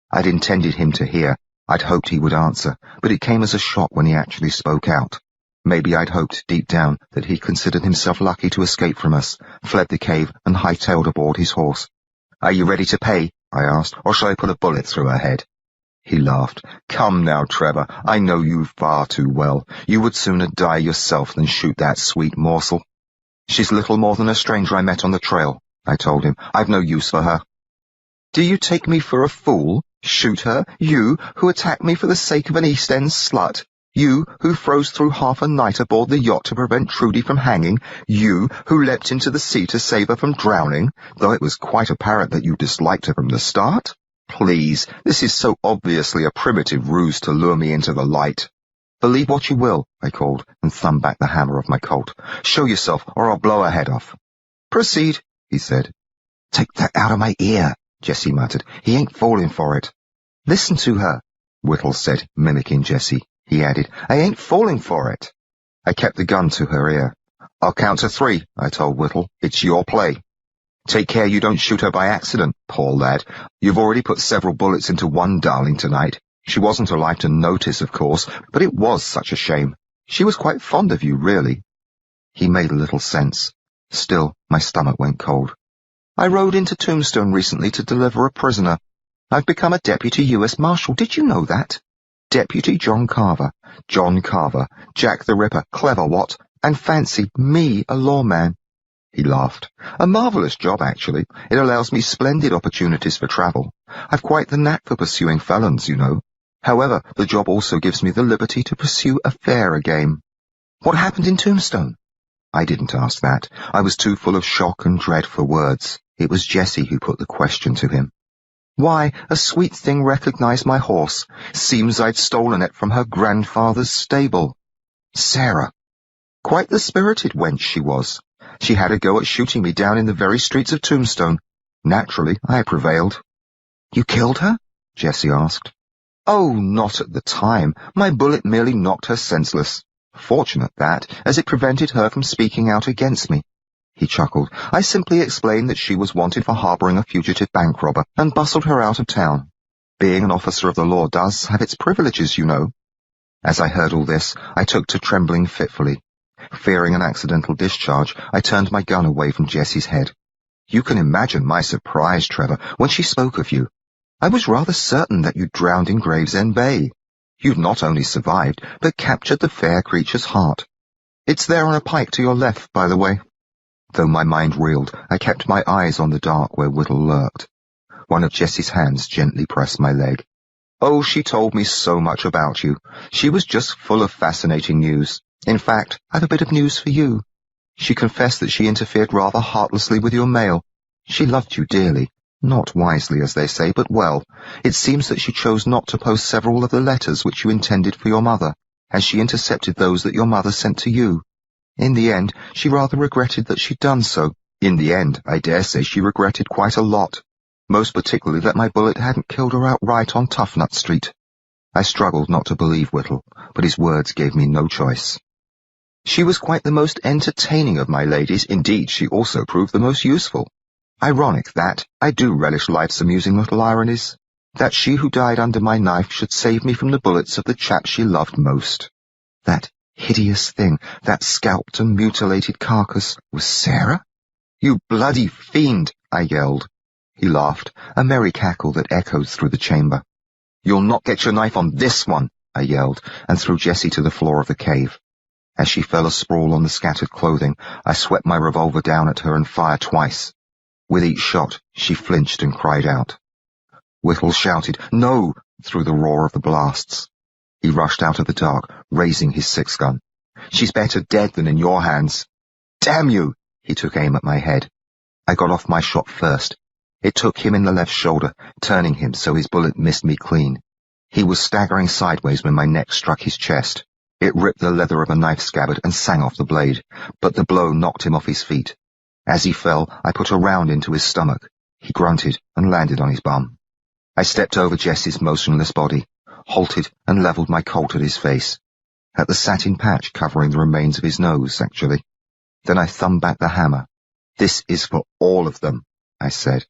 I'd intended him to hear. I'd hoped he would answer, but it came as a shock when he actually spoke out. Maybe I'd hoped deep down that he considered himself lucky to escape from us, fled the cave, and hightailed aboard his horse. Are you ready to pay? I asked, or shall I put a bullet through her head? He laughed. Come now, Trevor, I know you far too well. You would sooner die yourself than shoot that sweet morsel. She's little more than a stranger I met on the trail, I told him. I've no use for her. Do you take me for a fool? Shoot her? You, who attacked me for the sake of an East End slut? You, who froze through half a night aboard the yacht to prevent Trudy from hanging? You, who leapt into the sea to save her from drowning, though it was quite apparent that you disliked her from the start? Please, this is so obviously a primitive ruse to lure me into the light. Believe what you will, I called, and thumbed back the hammer of my Colt. Show yourself, or I'll blow her head off. Proceed, he said. Take that out of my ear, Jessie muttered. He ain't falling for it. Listen to her, Whittle said, mimicking Jessie. He added, I ain't falling for it. I kept the gun to her ear. I'll count to 3, I told Whittle. It's your play. Take care you don't shoot her by accident, poor lad. You've already put several bullets into one darling tonight. She wasn't alive to notice, of course, but it was such a shame. She was quite fond of you, really. He made a little sense. Still, my stomach went cold. I rode into Tombstone recently to deliver a prisoner. I've become a deputy U.S. Marshal. Did you know that? Deputy John Carver. John Carver. Jack the Ripper. Clever, what? And fancy me a lawman. He laughed. A marvellous job, actually. It allows me splendid opportunities for travel. I've quite the knack for pursuing felons, you know. However, the job also gives me the liberty to pursue a fairer game. What happened in Tombstone? I didn't ask that. I was too full of shock and dread for words. It was Jessie who put the question to him. Why, a sweet thing recognized my horse. Seems I'd stolen it from her grandfather's stable. Sarah. Quite the spirited wench she was. She had a go at shooting me down in the very streets of Tombstone. Naturally, I prevailed. "You killed her?" Jessie asked. "Oh, not at the time. My bullet merely knocked her senseless. Fortunate that, as it prevented her from speaking out against me." He chuckled. "I simply explained that she was wanted for harboring a fugitive bank robber, and bustled her out of town. Being an officer of the law does have its privileges, you know." As I heard all this, I took to trembling fitfully. Fearing an accidental discharge, I turned my gun away from Jessie's head. You can imagine my surprise, Trevor, when she spoke of you. I was rather certain that you'd drowned in Gravesend Bay. You'd not only survived, but captured the fair creature's heart. It's there on a pike to your left, by the way." Though my mind reeled, I kept my eyes on the dark where Whittle lurked. One of Jessie's hands gently pressed my leg. "Oh, she told me so much about you. She was just full of fascinating news. In fact, I've a bit of news for you. She confessed that she interfered rather heartlessly with your mail. She loved you dearly. Not wisely, as they say, but well. It seems that she chose not to post several of the letters which you intended for your mother, and she intercepted those that your mother sent to you. In the end, she rather regretted that she'd done so. In the end, I dare say she regretted quite a lot. Most particularly that my bullet hadn't killed her outright on Toughnut Street." I struggled not to believe Whittle, but his words gave me no choice. "She was quite the most entertaining of my ladies. Indeed, she also proved the most useful. Ironic that. I do relish life's amusing little ironies. That she who died under my knife should save me from the bullets of the chap she loved most. That hideous thing, that scalped and mutilated carcass, was Sarah? You bloody fiend!" I yelled. He laughed, a merry cackle that echoed through the chamber. "You'll not get your knife on this one," I yelled, and threw Jessie to the floor of the cave. As she fell asprawl on the scattered clothing, I swept my revolver down at her and fired twice. With each shot, she flinched and cried out. Whittle shouted, "No!" through the roar of the blasts. He rushed out of the dark, raising his six-gun. "She's better dead than in your hands." "Damn you!" He took aim at my head. I got off my shot first. It took him in the left shoulder, turning him so his bullet missed me clean. He was staggering sideways when my neck struck his chest. It ripped the leather of a knife scabbard and sang off the blade, but the blow knocked him off his feet. As he fell, I put a round into his stomach. He grunted and landed on his bum. I stepped over Jessie's motionless body, halted and levelled my Colt at his face. At the satin patch covering the remains of his nose, actually. Then I thumbed back the hammer. "This is for all of them," I said.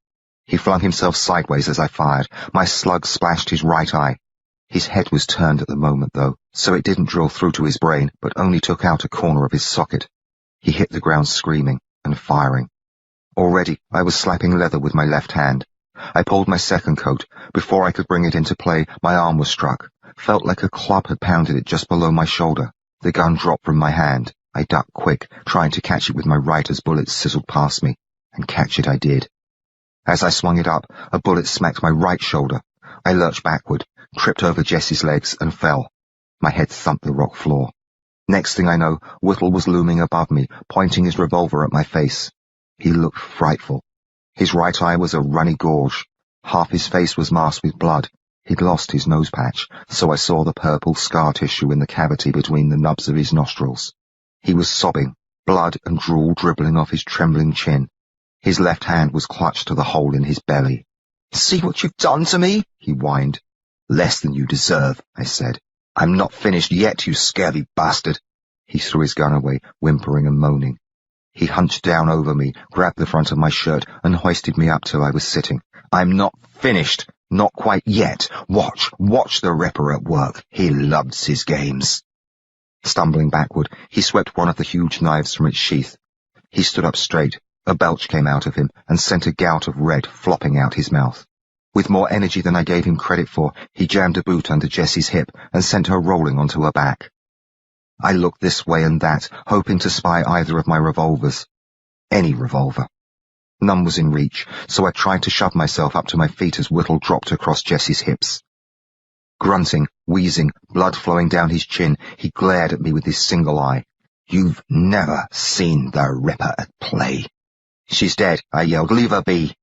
He flung himself sideways as I fired. My slug splashed his right eye. His head was turned at the moment, though, so it didn't drill through to his brain, but only took out a corner of his socket. He hit the ground screaming and firing. Already I was slapping leather with my left hand. I pulled my second coat. Before I could bring it into play, my arm was struck. Felt like a club had pounded it just below my shoulder. The gun dropped from my hand. I ducked quick, trying to catch it with my right as bullets sizzled past me, and catch it I did. As I swung it up, a bullet smacked my right shoulder. I lurched backward, tripped over Jessie's legs, and fell. My head thumped the rock floor. Next thing I know, Whittle was looming above me, pointing his revolver at my face. He looked frightful. His right eye was a runny gorge. Half his face was masked with blood. He'd lost his nose patch, so I saw the purple scar tissue in the cavity between the nubs of his nostrils. He was sobbing, blood and drool dribbling off his trembling chin. His left hand was clutched to the hole in his belly. "See what you've done to me?" he whined. "Less than you deserve," I said. "I'm not finished yet, you scabby bastard." He threw his gun away, whimpering and moaning. He hunched down over me, grabbed the front of my shirt, and hoisted me up till I was sitting. "I'm not finished. Not quite yet. Watch the Ripper at work. He loves his games." Stumbling backward, he swept one of the huge knives from its sheath. He stood up straight. A belch came out of him and sent a gout of red flopping out his mouth. With more energy than I gave him credit for, he jammed a boot under Jessie's hip and sent her rolling onto her back. I looked this way and that, hoping to spy either of my revolvers. Any revolver. None was in reach, so I tried to shove myself up to my feet as Whittle dropped across Jessie's hips. Grunting, wheezing, blood flowing down his chin, he glared at me with his single eye. "You've never seen the Ripper at play." "She's dead," I yelled. "Leave her be."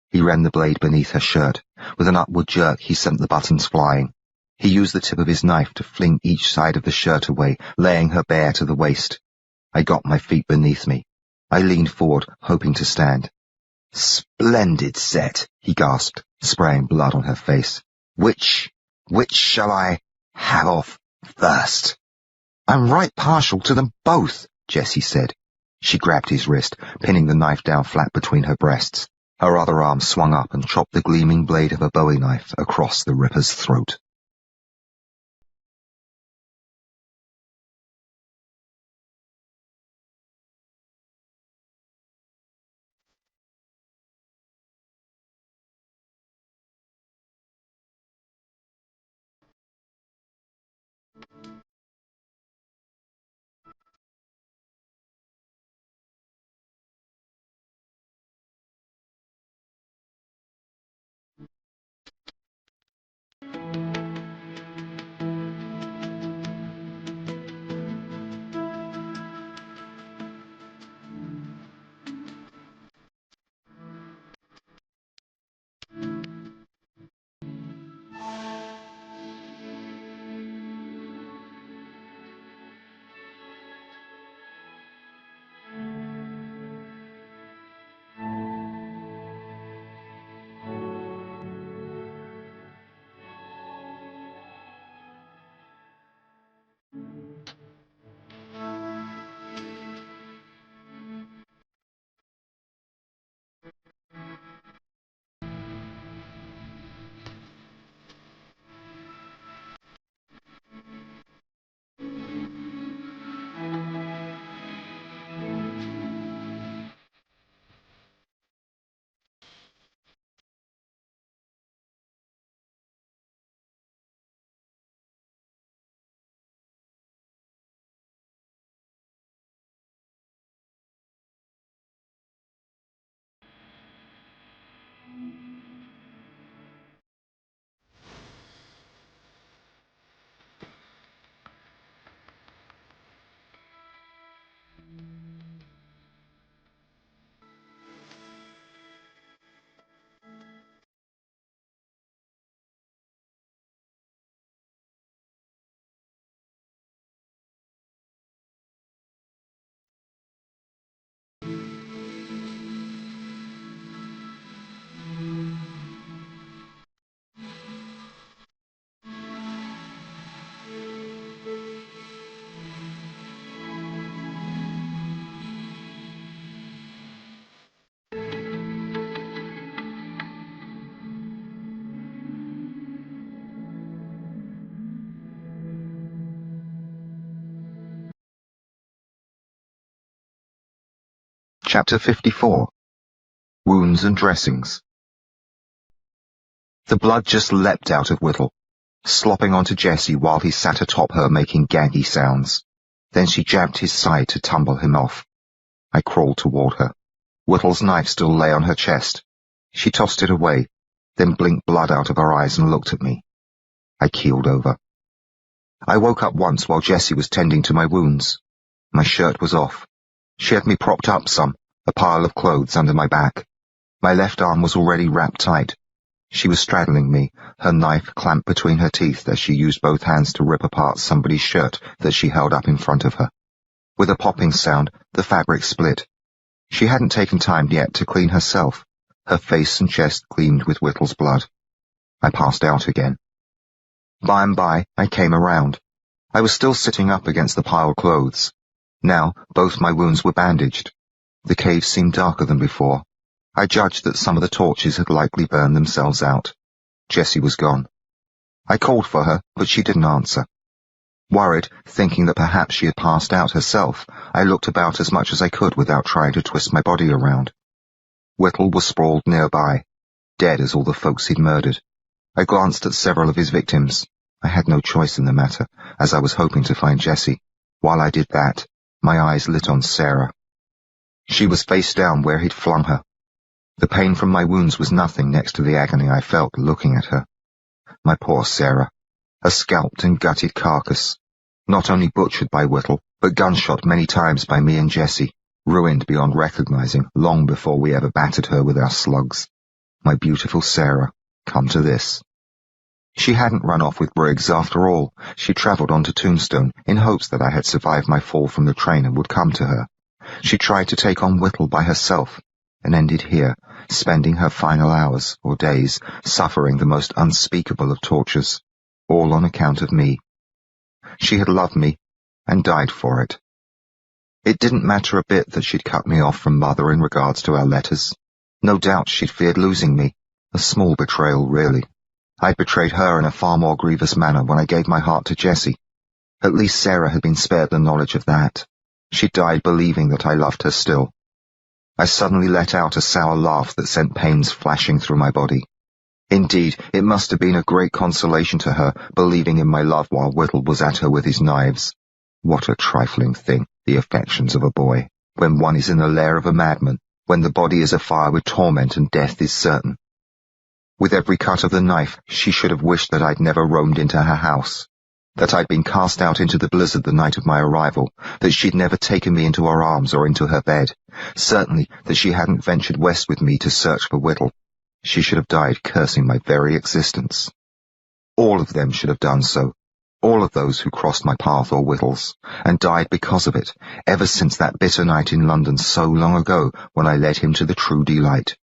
He ran the blade beneath her shirt. With an upward jerk, he sent the buttons flying. He used the tip of his knife to fling each side of the shirt away, laying her bare to the waist. I got my feet beneath me. I leaned forward, hoping to stand. "Splendid set," he gasped, spraying blood on her face. Which shall I have off first?" "I'm right partial to them both," Jessie said. She grabbed his wrist, pinning the knife down flat between her breasts. Her other arm swung up and chopped the gleaming blade of a bowie knife across the Ripper's throat. Chapter 54. Wounds and Dressings. The blood just leapt out of Whittle, slopping onto Jessie while he sat atop her making gaggy sounds. Then she jabbed his side to tumble him off. I crawled toward her. Whittle's knife still lay on her chest. She tossed it away, then blinked blood out of her eyes and looked at me. I keeled over. I woke up once while Jessie was tending to my wounds. My shirt was off. She had me propped up some, a pile of clothes under my back. My left arm was already wrapped tight. She was straddling me, her knife clamped between her teeth as she used both hands to rip apart somebody's shirt that she held up in front of her. With a popping sound, the fabric split. She hadn't taken time yet to clean herself. Her face and chest gleamed with Whittle's blood. I passed out again. By and by, I came around. I was still sitting up against the piled clothes. Now, both my wounds were bandaged. The cave seemed darker than before. I judged that some of the torches had likely burned themselves out. Jessie was gone. I called for her, but she didn't answer. Worried, thinking that perhaps she had passed out herself, I looked about as much as I could without trying to twist my body around. Whittle was sprawled nearby, dead as all the folks he'd murdered. I glanced at several of his victims. I had no choice in the matter, as I was hoping to find Jessie. While I did that, my eyes lit on Sarah. She was face down where he'd flung her. The pain from my wounds was nothing next to the agony I felt looking at her. My poor Sarah, a scalped and gutted carcass, not only butchered by Whittle, but gunshot many times by me and Jessie, ruined beyond recognizing long before we ever battered her with our slugs. My beautiful Sarah, come to this. She hadn't run off with Briggs after all. She travelled on to Tombstone in hopes that I had survived my fall from the train and would come to her. She tried to take on Whittle by herself. and ended here, spending her final hours or days suffering the most unspeakable of tortures, all on account of me. She had loved me and died for it. It didn't matter a bit that she'd cut me off from Mother in regards to our letters. No doubt she'd feared losing me. A small betrayal, really. I'd betrayed her in a far more grievous manner when I gave my heart to Jessie. At least Sarah had been spared the knowledge of that. She died believing that I loved her still. I suddenly let out a sour laugh that sent pains flashing through my body. Indeed, it must have been a great consolation to her, believing in my love while Whittle was at her with his knives. What a trifling thing, the affections of a boy, when one is in the lair of a madman, when the body is afire with torment and death is certain. With every cut of the knife, she should have wished that I'd never roamed into her house, that I'd been cast out into the blizzard the night of my arrival, that she'd never taken me into her arms or into her bed, certainly that she hadn't ventured west with me to search for Whittle. She should have died cursing my very existence. All of them should have done so, all of those who crossed my path or Whittle's, and died because of it, ever since that bitter night in London so long ago when I led him to the true delight.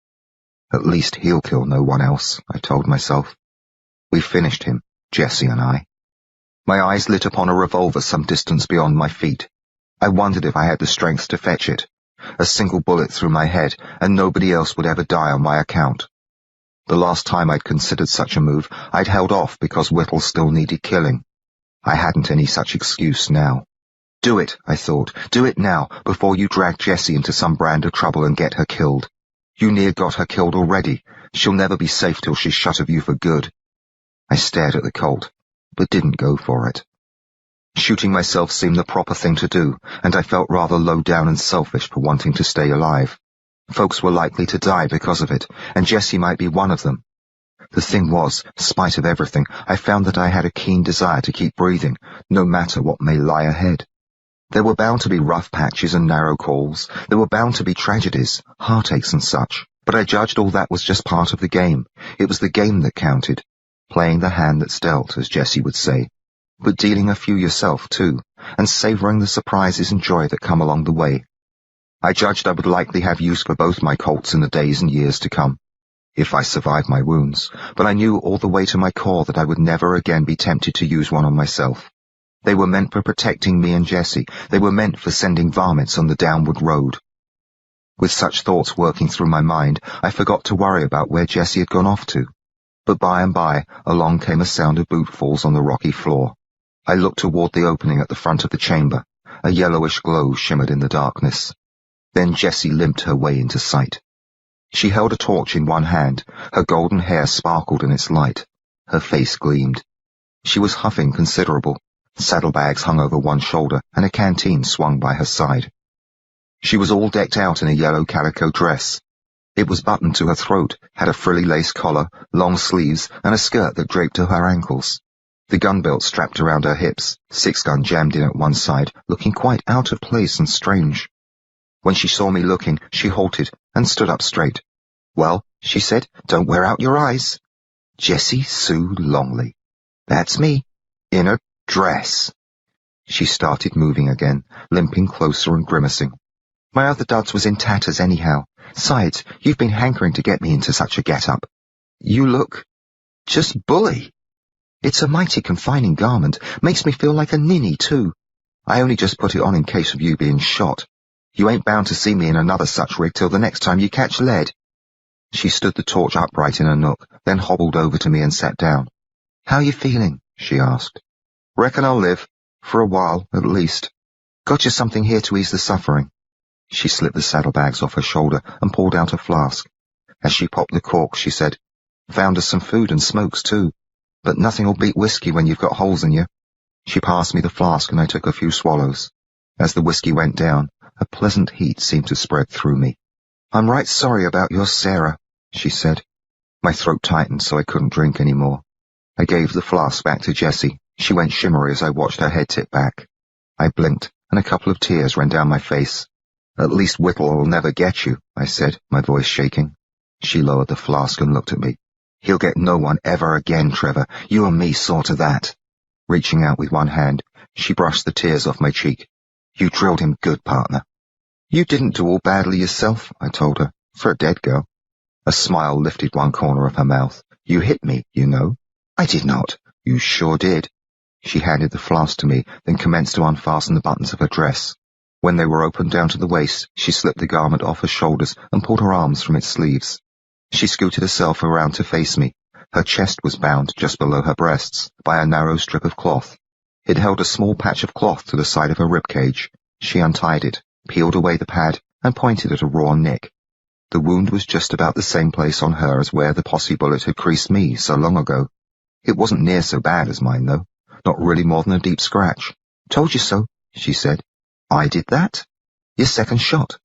At least he'll kill no one else, I told myself. We finished him, Jessie and I. My eyes lit upon a revolver some distance beyond my feet. I wondered if I had the strength to fetch it. A single bullet through my head, and nobody else would ever die on my account. The last time I'd considered such a move, I'd held off because Whittle still needed killing. I hadn't any such excuse now. Do it, I thought. Do it now, before you drag Jessie into some brand of trouble and get her killed. You near got her killed already. She'll never be safe till she's shut of you for good. I stared at the Colt, but didn't go for it. Shooting myself seemed the proper thing to do, and I felt rather low down and selfish for wanting to stay alive. Folks were likely to die because of it, and Jessie might be one of them. The thing was, spite of everything, I found that I had a keen desire to keep breathing, no matter what may lie ahead. There were bound to be rough patches and narrow calls. There were bound to be tragedies, heartaches and such. But I judged all that was just part of the game. It was the game that counted. Playing the hand that's dealt, as Jessie would say. But dealing a few yourself, too, and savouring the surprises and joy that come along the way. I judged I would likely have use for both my Colts in the days and years to come, if I survived my wounds, but I knew all the way to my core that I would never again be tempted to use one on myself. They were meant for protecting me and Jessie. They were meant for sending varmints on the downward road. With such thoughts working through my mind, I forgot to worry about where Jessie had gone off to. But by and by, along came a sound of bootfalls on the rocky floor. I looked toward the opening at the front of the chamber. A yellowish glow shimmered in the darkness. Then Jessie limped her way into sight. She held a torch in one hand. Her golden hair sparkled in its light. Her face gleamed. She was huffing considerable. Saddlebags hung over one shoulder, and a canteen swung by her side. She was all decked out in a yellow calico dress. It was buttoned to her throat, had a frilly lace collar, long sleeves, and a skirt that draped to her ankles. The gun belt strapped around her hips, 6-gun jammed in at one side, looking quite out of place and strange. When she saw me looking, she halted and stood up straight. "Well," she said, "don't wear out your eyes." "Jessie Sue Longley. That's me. In a dress." She started moving again, limping closer and grimacing. "My other duds was in tatters anyhow. Sides, you've been hankering to get me into such a get-up. You look just bully. It's a mighty confining garment. Makes me feel like a ninny, too. I only just put it on in case of you being shot. You ain't bound to see me in another such rig till the next time you catch lead." She stood the torch upright in a nook, then hobbled over to me and sat down. "How you feeling?" she asked. "Reckon I'll live. For a while, at least. Got you something here to ease the suffering." She slipped the saddlebags off her shoulder and pulled out a flask. As she popped the cork, she said, "Found us some food and smokes, too. But nothing'll beat whiskey when you've got holes in you." She passed me the flask and I took a few swallows. As the whiskey went down, a pleasant heat seemed to spread through me. "I'm right sorry about your Sarah," she said. My throat tightened so I couldn't drink any more. I gave the flask back to Jessie. She went shimmery as I watched her head tip back. I blinked, and a couple of tears ran down my face. "At least Whittle'll never get you," I said, my voice shaking. She lowered the flask and looked at me. "He'll get no one ever again, Trevor. You and me saw to that." Reaching out with one hand, she brushed the tears off my cheek. "You drilled him good, partner." "You didn't do all badly yourself," I told her. For a dead girl. A smile lifted one corner of her mouth. You hit me, you know. I did not. You sure did. She handed the flask to me, then commenced to unfasten the buttons of her dress. When they were opened down to the waist, she slipped the garment off her shoulders and pulled her arms from its sleeves. She scooted herself around to face me. Her chest was bound just below her breasts by a narrow strip of cloth. It held a small patch of cloth to the side of her ribcage. She untied it, peeled away the pad, and pointed at a raw nick. The wound was just about the same place on her as where the posse bullet had creased me so long ago. It wasn't near so bad as mine, though. Not really more than a deep scratch. Told you so, she said. I did that? Your second shot.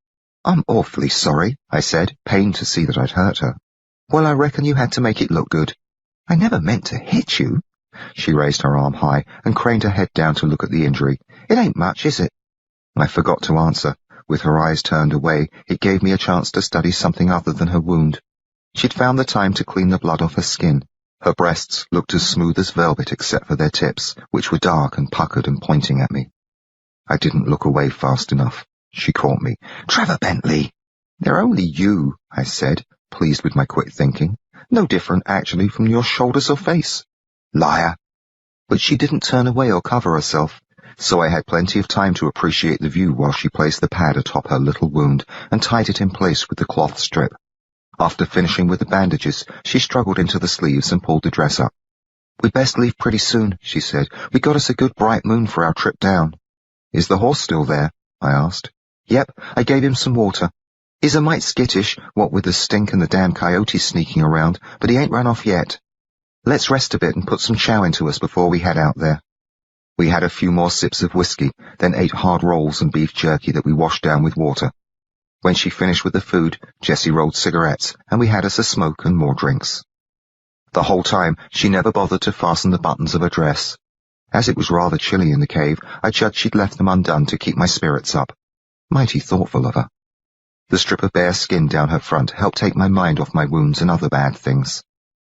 I'm awfully sorry, I said, pained to see that I'd hurt her. Well, I reckon you had to make it look good. I never meant to hit you. She raised her arm high and craned her head down to look at the injury. It ain't much, is it? I forgot to answer. With her eyes turned away, it gave me a chance to study something other than her wound. She'd found the time to clean the blood off her skin. Her breasts looked as smooth as velvet except for their tips, which were dark and puckered and pointing at me. I didn't look away fast enough. She caught me. Trevor Bentley! They're only you, I said, pleased with my quick thinking. No different, actually, from your shoulders or face. Liar! But she didn't turn away or cover herself, so I had plenty of time to appreciate the view while she placed the pad atop her little wound and tied it in place with the cloth strip. After finishing with the bandages, she struggled into the sleeves and pulled the dress up. We'd best leave pretty soon, she said. We got us a good bright moon for our trip down. Is the horse still there? I asked. Yep, I gave him some water. He's a mite skittish, what with the stink and the damn coyotes sneaking around, but he ain't run off yet. Let's rest a bit and put some chow into us before we head out there. We had a few more sips of whiskey, then ate hard rolls and beef jerky that we washed down with water. When she finished with the food, Jessie rolled cigarettes, and we had us a smoke and more drinks. The whole time, she never bothered to fasten the buttons of her dress. As it was rather chilly in the cave, I judged she'd left them undone to keep my spirits up. Mighty thoughtful of her. The strip of bare skin down her front helped take my mind off my wounds and other bad things.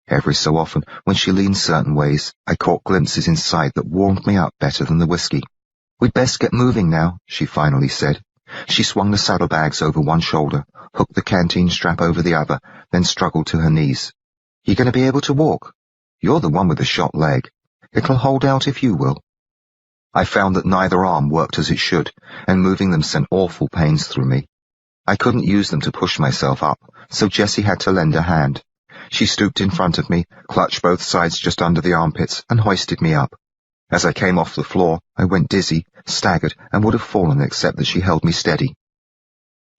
Every so often, when she leaned certain ways, I caught glimpses inside that warmed me up better than the whiskey. We'd best get moving now, she finally said. She swung the saddlebags over one shoulder, hooked the canteen strap over the other, then struggled to her knees. You going to be able to walk? You're the one with the shot leg. It'll hold out if you will. I found that neither arm worked as it should, and moving them sent awful pains through me. I couldn't use them to push myself up, so Jessie had to lend a hand. She stooped in front of me, clutched both sides just under the armpits, and hoisted me up. As I came off the floor, I went dizzy, staggered, and would have fallen except that she held me steady.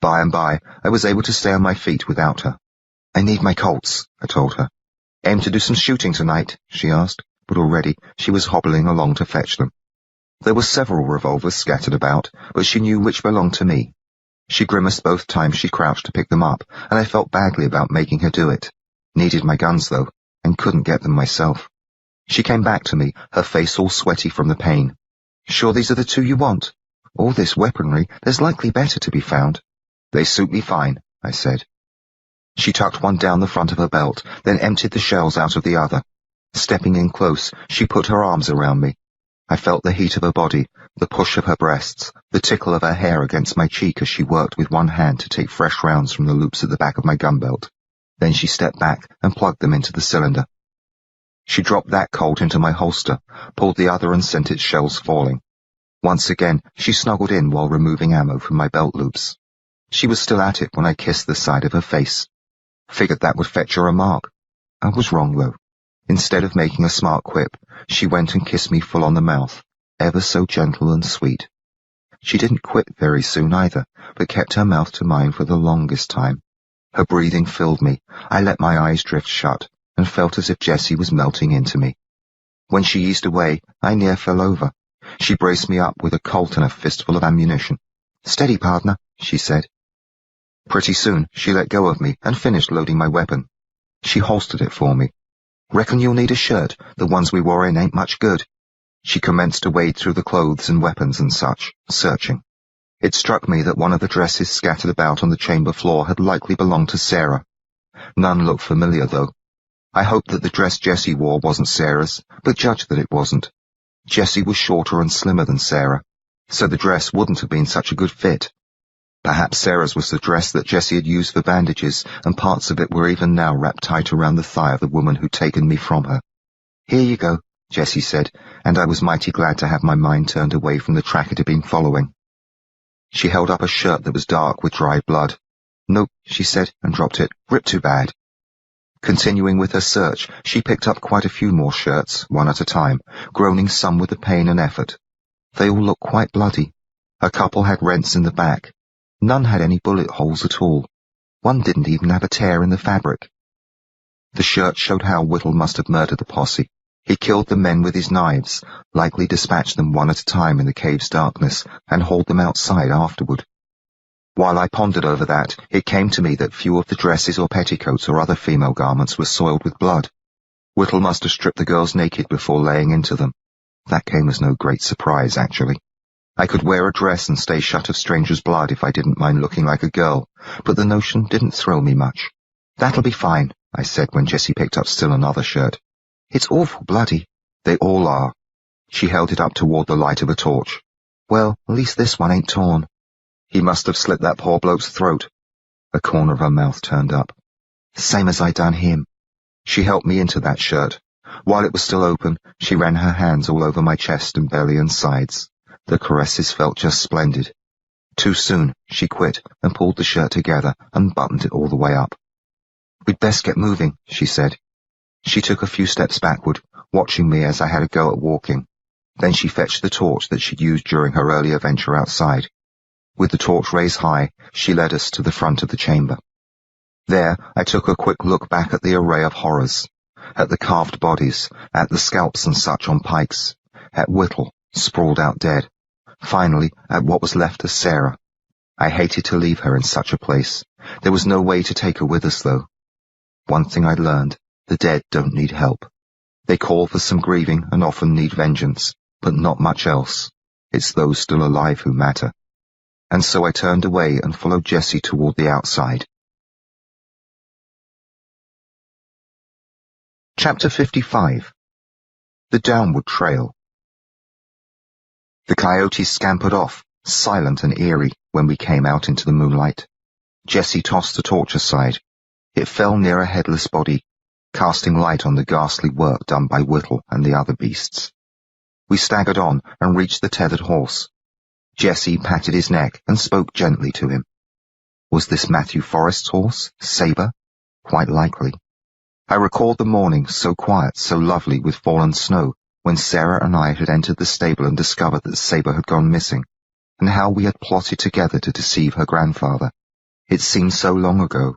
By and by, I was able to stay on my feet without her. I need my Colts, I told her. Aim to do some shooting tonight, she asked, but already she was hobbling along to fetch them. There were several revolvers scattered about, but she knew which belonged to me. She grimaced both times she crouched to pick them up, and I felt badly about making her do it. Needed my guns, though, and couldn't get them myself. She came back to me, her face all sweaty from the pain. Sure these are the two you want? All this weaponry, there's likely better to be found. They suit me fine, I said. She tucked one down the front of her belt, then emptied the shells out of the other. Stepping in close, she put her arms around me. I felt the heat of her body, the push of her breasts, the tickle of her hair against my cheek as she worked with one hand to take fresh rounds from the loops at the back of my gun belt. Then she stepped back and plugged them into the cylinder. She dropped that Colt into my holster, pulled the other and sent its shells falling. Once again, she snuggled in while removing ammo from my belt loops. She was still at it when I kissed the side of her face. Figured that would fetch her a remark. I was wrong, though. Instead of making a smart quip, she went and kissed me full on the mouth, ever so gentle and sweet. She didn't quit very soon either, but kept her mouth to mine for the longest time. Her breathing filled me. I let my eyes drift shut, and felt as if Jessie was melting into me. When she eased away, I near fell over. She braced me up with a Colt and a fistful of ammunition. Steady, partner, she said. Pretty soon, she let go of me and finished loading my weapon. She holstered it for me. Reckon you'll need a shirt. The ones we wore in ain't much good. She commenced to wade through the clothes and weapons and such, searching. It struck me that one of the dresses scattered about on the chamber floor had likely belonged to Sarah. None looked familiar, though. I hoped that the dress Jessie wore wasn't Sarah's, but judged that it wasn't. Jessie was shorter and slimmer than Sarah, so the dress wouldn't have been such a good fit. Perhaps Sarah's was the dress that Jessie had used for bandages, and parts of it were even now wrapped tight around the thigh of the woman who'd taken me from her. "Here you go," Jessie said, and I was mighty glad to have my mind turned away from the track it had been following. She held up a shirt that was dark with dried blood. "Nope," she said, and dropped it. "Ripped too bad." Continuing with her search, she picked up quite a few more shirts, one at a time, groaning some with the pain and effort. They all looked quite bloody. A couple had rents in the back. None had any bullet holes at all. One didn't even have a tear in the fabric. The shirt showed how Whittle must have murdered the posse. He killed the men with his knives, likely dispatched them one at a time in the cave's darkness, and hauled them outside afterward. While I pondered over that, it came to me that few of the dresses or petticoats or other female garments were soiled with blood. Whittle must have stripped the girls naked before laying into them. That came as no great surprise, actually. I could wear a dress and stay shut of strangers' blood if I didn't mind looking like a girl, but the notion didn't thrill me much. "That'll be fine," I said when Jessie picked up still another shirt. "It's awful bloody." "They all are." She held it up toward the light of a torch. "Well, at least this one ain't torn." "He must have slit that poor bloke's throat." A corner of her mouth turned up. "Same as I done him." She helped me into that shirt. While it was still open, she ran her hands all over my chest and belly and sides. The caresses felt just splendid. Too soon, she quit and pulled the shirt together and buttoned it all the way up. "We'd best get moving," she said. She took a few steps backward, watching me as I had a go at walking. Then she fetched the torch that she'd used during her earlier venture outside. With the torch raised high, she led us to the front of the chamber. There, I took a quick look back at the array of horrors, at the carved bodies, at the scalps and such on pikes, at Whittle, sprawled out dead, finally at what was left of Sarah. I hated to leave her in such a place. There was no way to take her with us, though. One thing I'd learned: the dead don't need help. They call for some grieving and often need vengeance, but not much else. It's those still alive who matter. And so I turned away and followed Jessie toward the outside. Chapter 55. The Downward Trail. The coyotes scampered off, silent and eerie, when we came out into the moonlight. Jessie tossed the torch aside. It fell near a headless body, casting light on the ghastly work done by Whittle and the other beasts. We staggered on and reached the tethered horse. Jessie patted his neck and spoke gently to him. Was this Matthew Forrest's horse, Sabre? Quite likely. I recalled the morning, so quiet, so lovely with fallen snow, when Sarah and I had entered the stable and discovered that Sabre had gone missing, and how we had plotted together to deceive her grandfather. It seemed so long ago.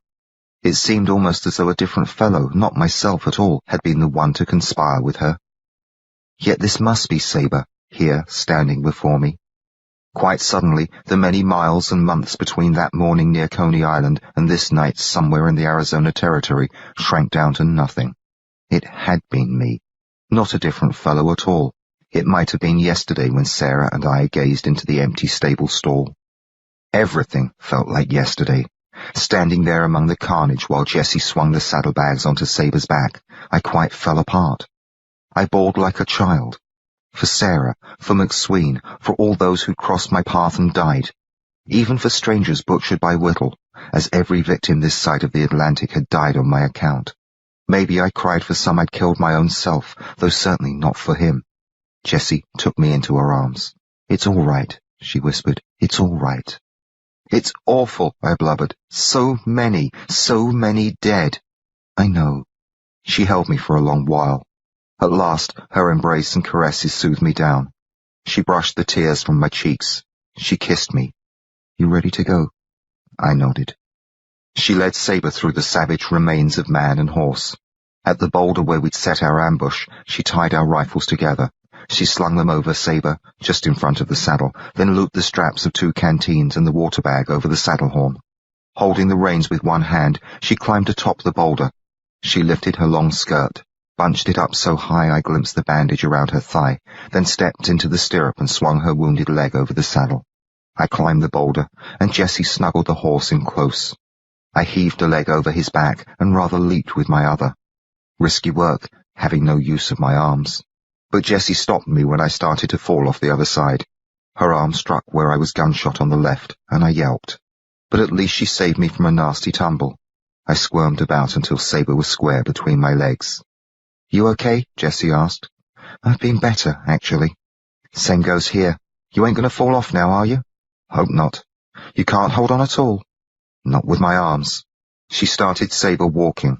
It seemed almost as though a different fellow, not myself at all, had been the one to conspire with her. Yet this must be Sabre, here, standing before me. Quite suddenly, the many miles and months between that morning near Coney Island and this night somewhere in the Arizona Territory shrank down to nothing. It had been me. Not a different fellow at all. It might have been yesterday when Sarah and I gazed into the empty stable stall. Everything felt like yesterday. Standing there among the carnage while Jessie swung the saddlebags onto Sabre's back, I quite fell apart. I bawled like a child. For Sarah, for McSween, for all those who'd crossed my path and died. Even for strangers butchered by Whittle, as every victim this side of the Atlantic had died on my account. Maybe I cried for some I'd killed my own self, though certainly not for him. Jessie took me into her arms. "It's all right," she whispered. "It's all right." "It's awful," I blubbered. So many dead." "I know." She held me for a long while. At last, her embrace and caresses soothed me down. She brushed the tears from my cheeks. She kissed me. "You ready to go?" I nodded. She led Sabre through the savage remains of man and horse. At the boulder where we'd set our ambush, she tied our rifles together. She slung them over Sabre, just in front of the saddle, then looped the straps of 2 canteens and the water bag over the saddle horn. Holding the reins with one hand, she climbed atop the boulder. She lifted her long skirt, bunched it up so high I glimpsed the bandage around her thigh, then stepped into the stirrup and swung her wounded leg over the saddle. I climbed the boulder, and Jessie snuggled the horse in close. I heaved a leg over his back and rather leaped with my other. Risky work, having no use of my arms. But Jessie stopped me when I started to fall off the other side. Her arm struck where I was gunshot on the left, and I yelped. but at least she saved me from a nasty tumble. I squirmed about until Sabre was square between my legs. "You okay?" Jessie asked. "I've been better, actually." "Same goes here. You ain't going to fall off now, are you?" "Hope not." "You can't hold on at all?" "Not with my arms." She started Sabre walking.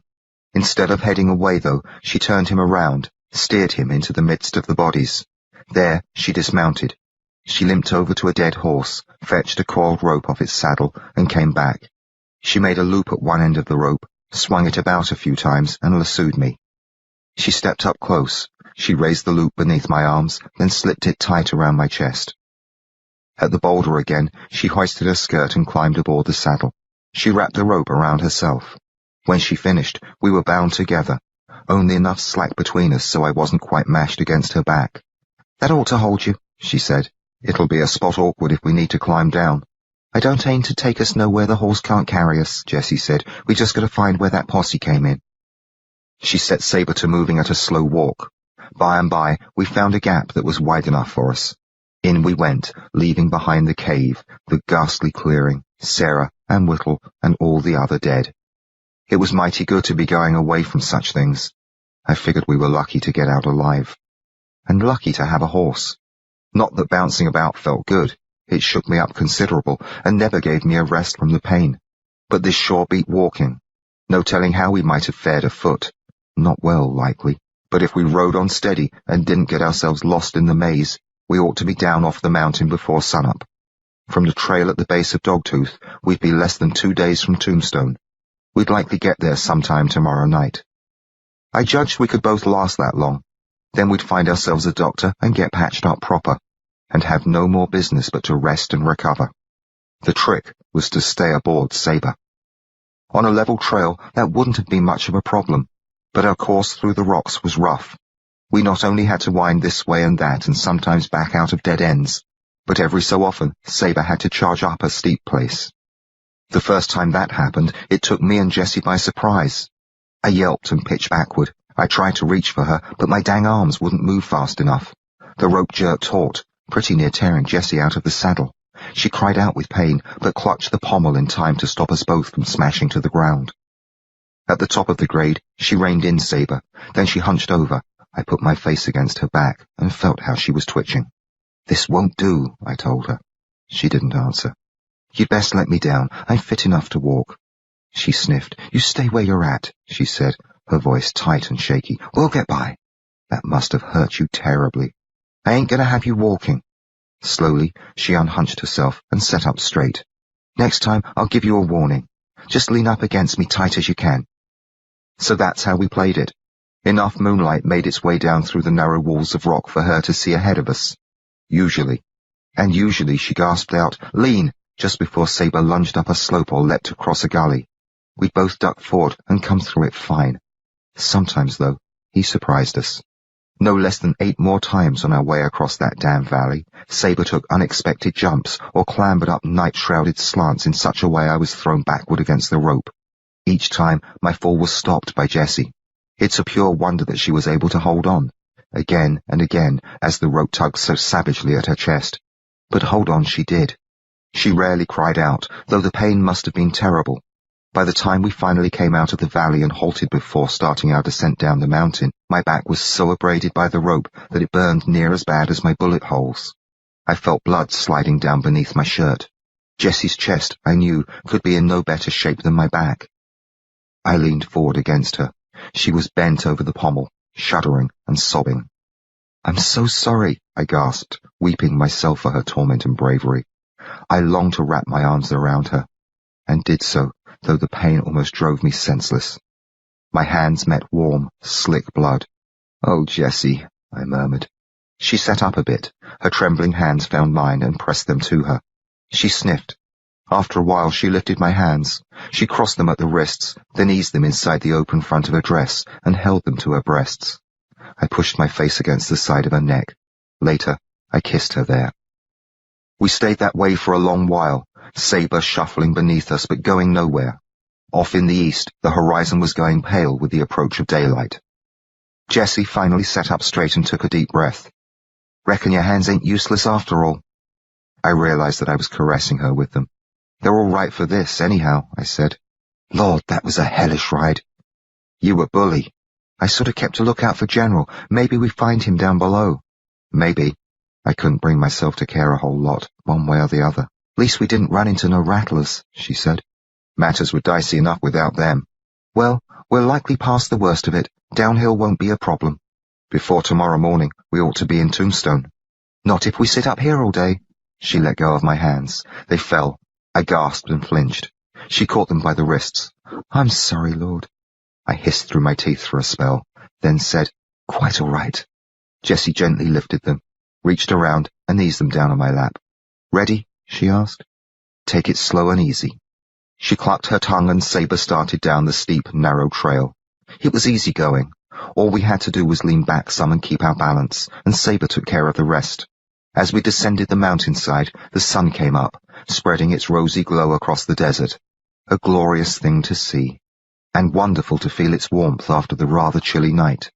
Instead of heading away, though, she turned him around, steered him into the midst of the bodies. There she dismounted. She limped over to a dead horse, fetched a coiled rope off its saddle, and came back. She made a loop at one end of the rope, swung it about a few times, and lassoed me. She stepped up close. She raised the loop beneath my arms, then slipped it tight around my chest. At the boulder again, she hoisted her skirt and climbed aboard the saddle. She wrapped the rope around herself. When she finished, we were bound together, only enough slack between us so I wasn't quite mashed against her back. "That ought to hold you," she said. "It'll be a spot awkward if we need to climb down." "I don't aim to take us nowhere the horse can't carry us," Jessie said. "We just got to find where that posse came in." She set Sabre to moving at a slow walk. By and by, we found a gap that was wide enough for us. In we went, leaving behind the cave, the ghastly clearing, Sarah and Whittle and all the other dead. It was mighty good to be going away from such things. I figured we were lucky to get out alive. And lucky to have a horse. Not that bouncing about felt good. It shook me up considerable and never gave me a rest from the pain. But this sure beat walking. No telling how we might have fared afoot. Not well, likely. But if we rode on steady and didn't get ourselves lost in the maze, we ought to be down off the mountain before sunup. From the trail at the base of Dogtooth, we'd be less than 2 days from Tombstone. We'd likely get there sometime tomorrow night. I judged we could both last that long. Then we'd find ourselves a doctor and get patched up proper, and have no more business but to rest and recover. The trick was to stay aboard Sabre. On a level trail, that wouldn't have been much of a problem, but our course through the rocks was rough. We not only had to wind this way and that and sometimes back out of dead ends, but every so often Sabre had to charge up a steep place. The first time that happened, it took me and Jessie by surprise. I yelped and pitched backward. I tried to reach for her, but my dang arms wouldn't move fast enough. The rope jerked taut, pretty near tearing Jessie out of the saddle. She cried out with pain, but clutched the pommel in time to stop us both from smashing to the ground. At the top of the grade, she reined in Sabre. Then she hunched over. I put my face against her back and felt how she was twitching. "This won't do," I told her. She didn't answer. "You'd best let me down. I'm fit enough to walk." She sniffed. "You stay where you're at," she said, her voice tight and shaky. "We'll get by." "That must have hurt you terribly." "I ain't going to have you walking." Slowly, she unhunched herself and sat up straight. "Next time, I'll give you a warning. Just lean up against me tight as you can." So that's how we played it. Enough moonlight made its way down through the narrow walls of rock for her to see ahead of us. Usually. And usually she gasped out, "Lean!" just before Sabre lunged up a slope or leapt across a gully. We'd both ducked forward and come through it fine. Sometimes, though, he surprised us. No less than 8 more times on our way across that damn valley, Sabre took unexpected jumps or clambered up night-shrouded slants in such a way I was thrown backward against the rope. Each time, my fall was stopped by Jessie. It's a pure wonder that she was able to hold on, again and again, as the rope tugged so savagely at her chest. But hold on she did. She rarely cried out, though the pain must have been terrible. By the time we finally came out of the valley and halted before starting our descent down the mountain, my back was so abraded by the rope that it burned near as bad as my bullet holes. I felt blood sliding down beneath my shirt. Jessie's chest, I knew, could be in no better shape than my back. I leaned forward against her. She was bent over the pommel, shuddering and sobbing. "I'm so sorry," I gasped, weeping myself for her torment and bravery. I longed to wrap my arms around her, and did so, though the pain almost drove me senseless. My hands met warm, slick blood. "Oh, Jessie," I murmured. She sat up a bit. Her trembling hands found mine and pressed them to her. She sniffed. After a while she lifted my hands. She crossed them at the wrists, then eased them inside the open front of her dress and held them to her breasts. I pushed my face against the side of her neck. Later, I kissed her there. We stayed that way for a long while, Sabre shuffling beneath us but going nowhere. Off in the east, the horizon was going pale with the approach of daylight. Jessie finally sat up straight and took a deep breath. "Reckon your hands ain't useless after all." I realized that I was caressing her with them. "They're all right for this, anyhow," I said. "Lord, that was a hellish ride." "You were bully. I sort of kept a lookout for General. Maybe we find him down below." "Maybe." I couldn't bring myself to care a whole lot, one way or the other. "Least we didn't run into no rattlers," she said. "Matters were dicey enough without them." "Well, we're likely past the worst of it. Downhill won't be a problem. Before tomorrow morning, we ought to be in Tombstone." "Not if we sit up here all day." She let go of my hands. They fell. I gasped and flinched. She caught them by the wrists. "I'm sorry, Lord." I hissed through my teeth for a spell, then said, "Quite all right." Jessie gently lifted them, reached around and eased them down on my lap. "Ready?" she asked. "Take it slow and easy." She clucked her tongue and Sabre started down the steep, narrow trail. It was easy going. All we had to do was lean back some and keep our balance, and Sabre took care of the rest. As we descended the mountainside, the sun came up, spreading its rosy glow across the desert. A glorious thing to see, and wonderful to feel its warmth after the rather chilly night.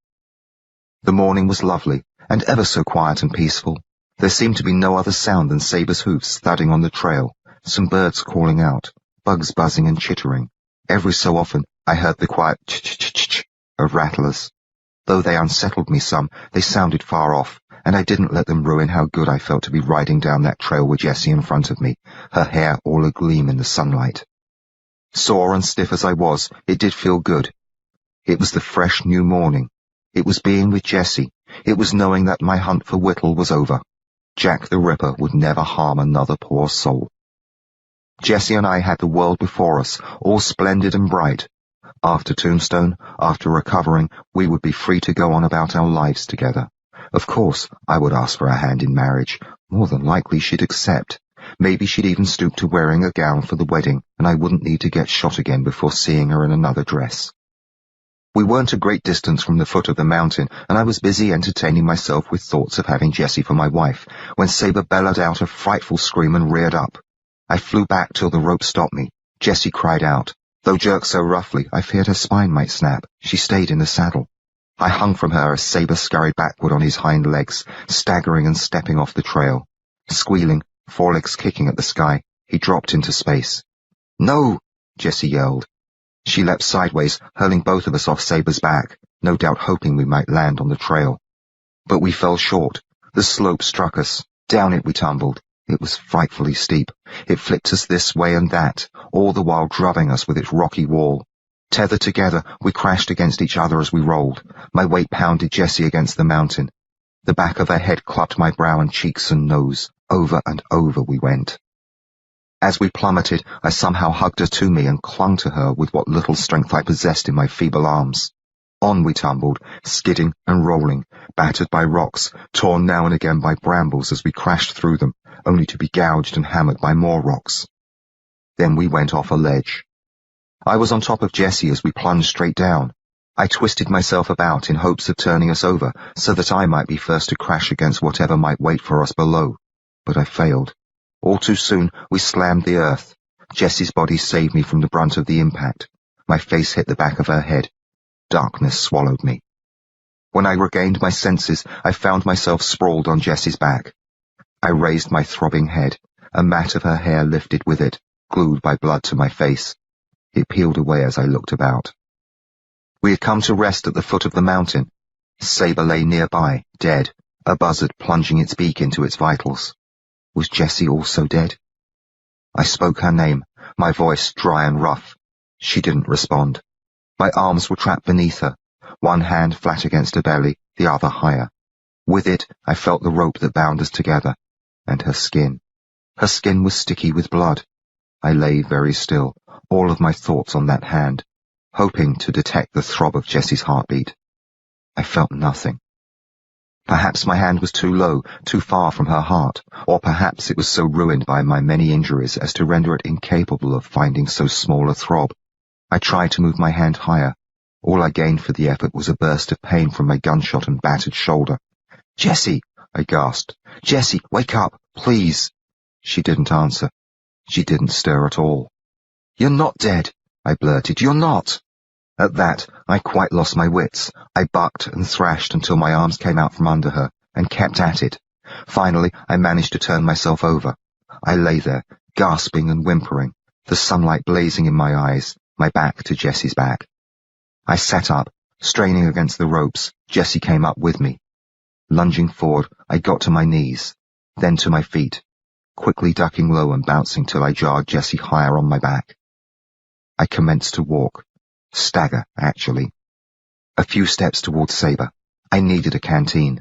The morning was lovely, and ever so quiet and peaceful. There seemed to be no other sound than Sabre's hoofs thudding on the trail, some birds calling out, bugs buzzing and chittering. Every so often I heard the quiet ch-ch-ch-ch of rattlers. Though they unsettled me some, they sounded far off, and I didn't let them ruin how good I felt to be riding down that trail with Jessie in front of me, her hair all agleam in the sunlight. Sore and stiff as I was, it did feel good. It was the fresh new morning. It was being with Jessie. It was knowing that my hunt for Whittle was over. Jack the Ripper would never harm another poor soul. Jessie and I had the world before us, all splendid and bright. After Tombstone, after recovering, we would be free to go on about our lives together. Of course, I would ask for her hand in marriage. More than likely she'd accept. Maybe she'd even stoop to wearing a gown for the wedding, and I wouldn't need to get shot again before seeing her in another dress. We weren't a great distance from the foot of the mountain, and I was busy entertaining myself with thoughts of having Jessie for my wife, when Sabre bellowed out a frightful scream and reared up. I flew back till the rope stopped me. Jessie cried out. Though jerked so roughly, I feared her spine might snap. She stayed in the saddle. I hung from her as Sabre scurried backward on his hind legs, staggering and stepping off the trail. Squealing, forelegs kicking at the sky, he dropped into space. "No!" Jessie yelled. She leapt sideways, hurling both of us off Sabre's back, no doubt hoping we might land on the trail. But we fell short. The slope struck us. Down it we tumbled. It was frightfully steep. It flipped us this way and that, all the while drubbing us with its rocky wall. Tethered together, we crashed against each other as we rolled. My weight pounded Jessie against the mountain. The back of her head clubbed my brow and cheeks and nose. Over and over we went. As we plummeted, I somehow hugged her to me and clung to her with what little strength I possessed in my feeble arms. On we tumbled, skidding and rolling, battered by rocks, torn now and again by brambles as we crashed through them, only to be gouged and hammered by more rocks. Then we went off a ledge. I was on top of Jessie as we plunged straight down. I twisted myself about in hopes of turning us over so that I might be first to crash against whatever might wait for us below. But I failed. All too soon, we slammed the earth. Jessie's body saved me from the brunt of the impact. My face hit the back of her head. Darkness swallowed me. When I regained my senses, I found myself sprawled on Jessie's back. I raised my throbbing head. A mat of her hair lifted with it, glued by blood to my face. It peeled away as I looked about. We had come to rest at the foot of the mountain. Sabre lay nearby, dead, a buzzard plunging its beak into its vitals. Was Jessie also dead? I spoke her name, my voice dry and rough. She didn't respond. My arms were trapped beneath her, one hand flat against her belly, the other higher. With it, I felt the rope that bound us together, and her skin. Her skin was sticky with blood. I lay very still, all of my thoughts on that hand, hoping to detect the throb of Jessie's heartbeat. I felt nothing. Perhaps my hand was too low, too far from her heart, or perhaps it was so ruined by my many injuries as to render it incapable of finding so small a throb. I tried to move my hand higher. All I gained for the effort was a burst of pain from my gunshot and battered shoulder. "Jessie!" I gasped. "Jessie, wake up, please!" She didn't answer. She didn't stir at all. "You're not dead," I blurted. "You're not!" At that, I quite lost my wits. I bucked and thrashed until my arms came out from under her, and kept at it. Finally, I managed to turn myself over. I lay there, gasping and whimpering, the sunlight blazing in my eyes, my back to Jessie's back. I sat up, straining against the ropes. Jessie came up with me. Lunging forward, I got to my knees, then to my feet, quickly ducking low and bouncing till I jarred Jessie higher on my back. I commenced to walk. Stagger, actually. A few steps towards Sabre. I needed a canteen.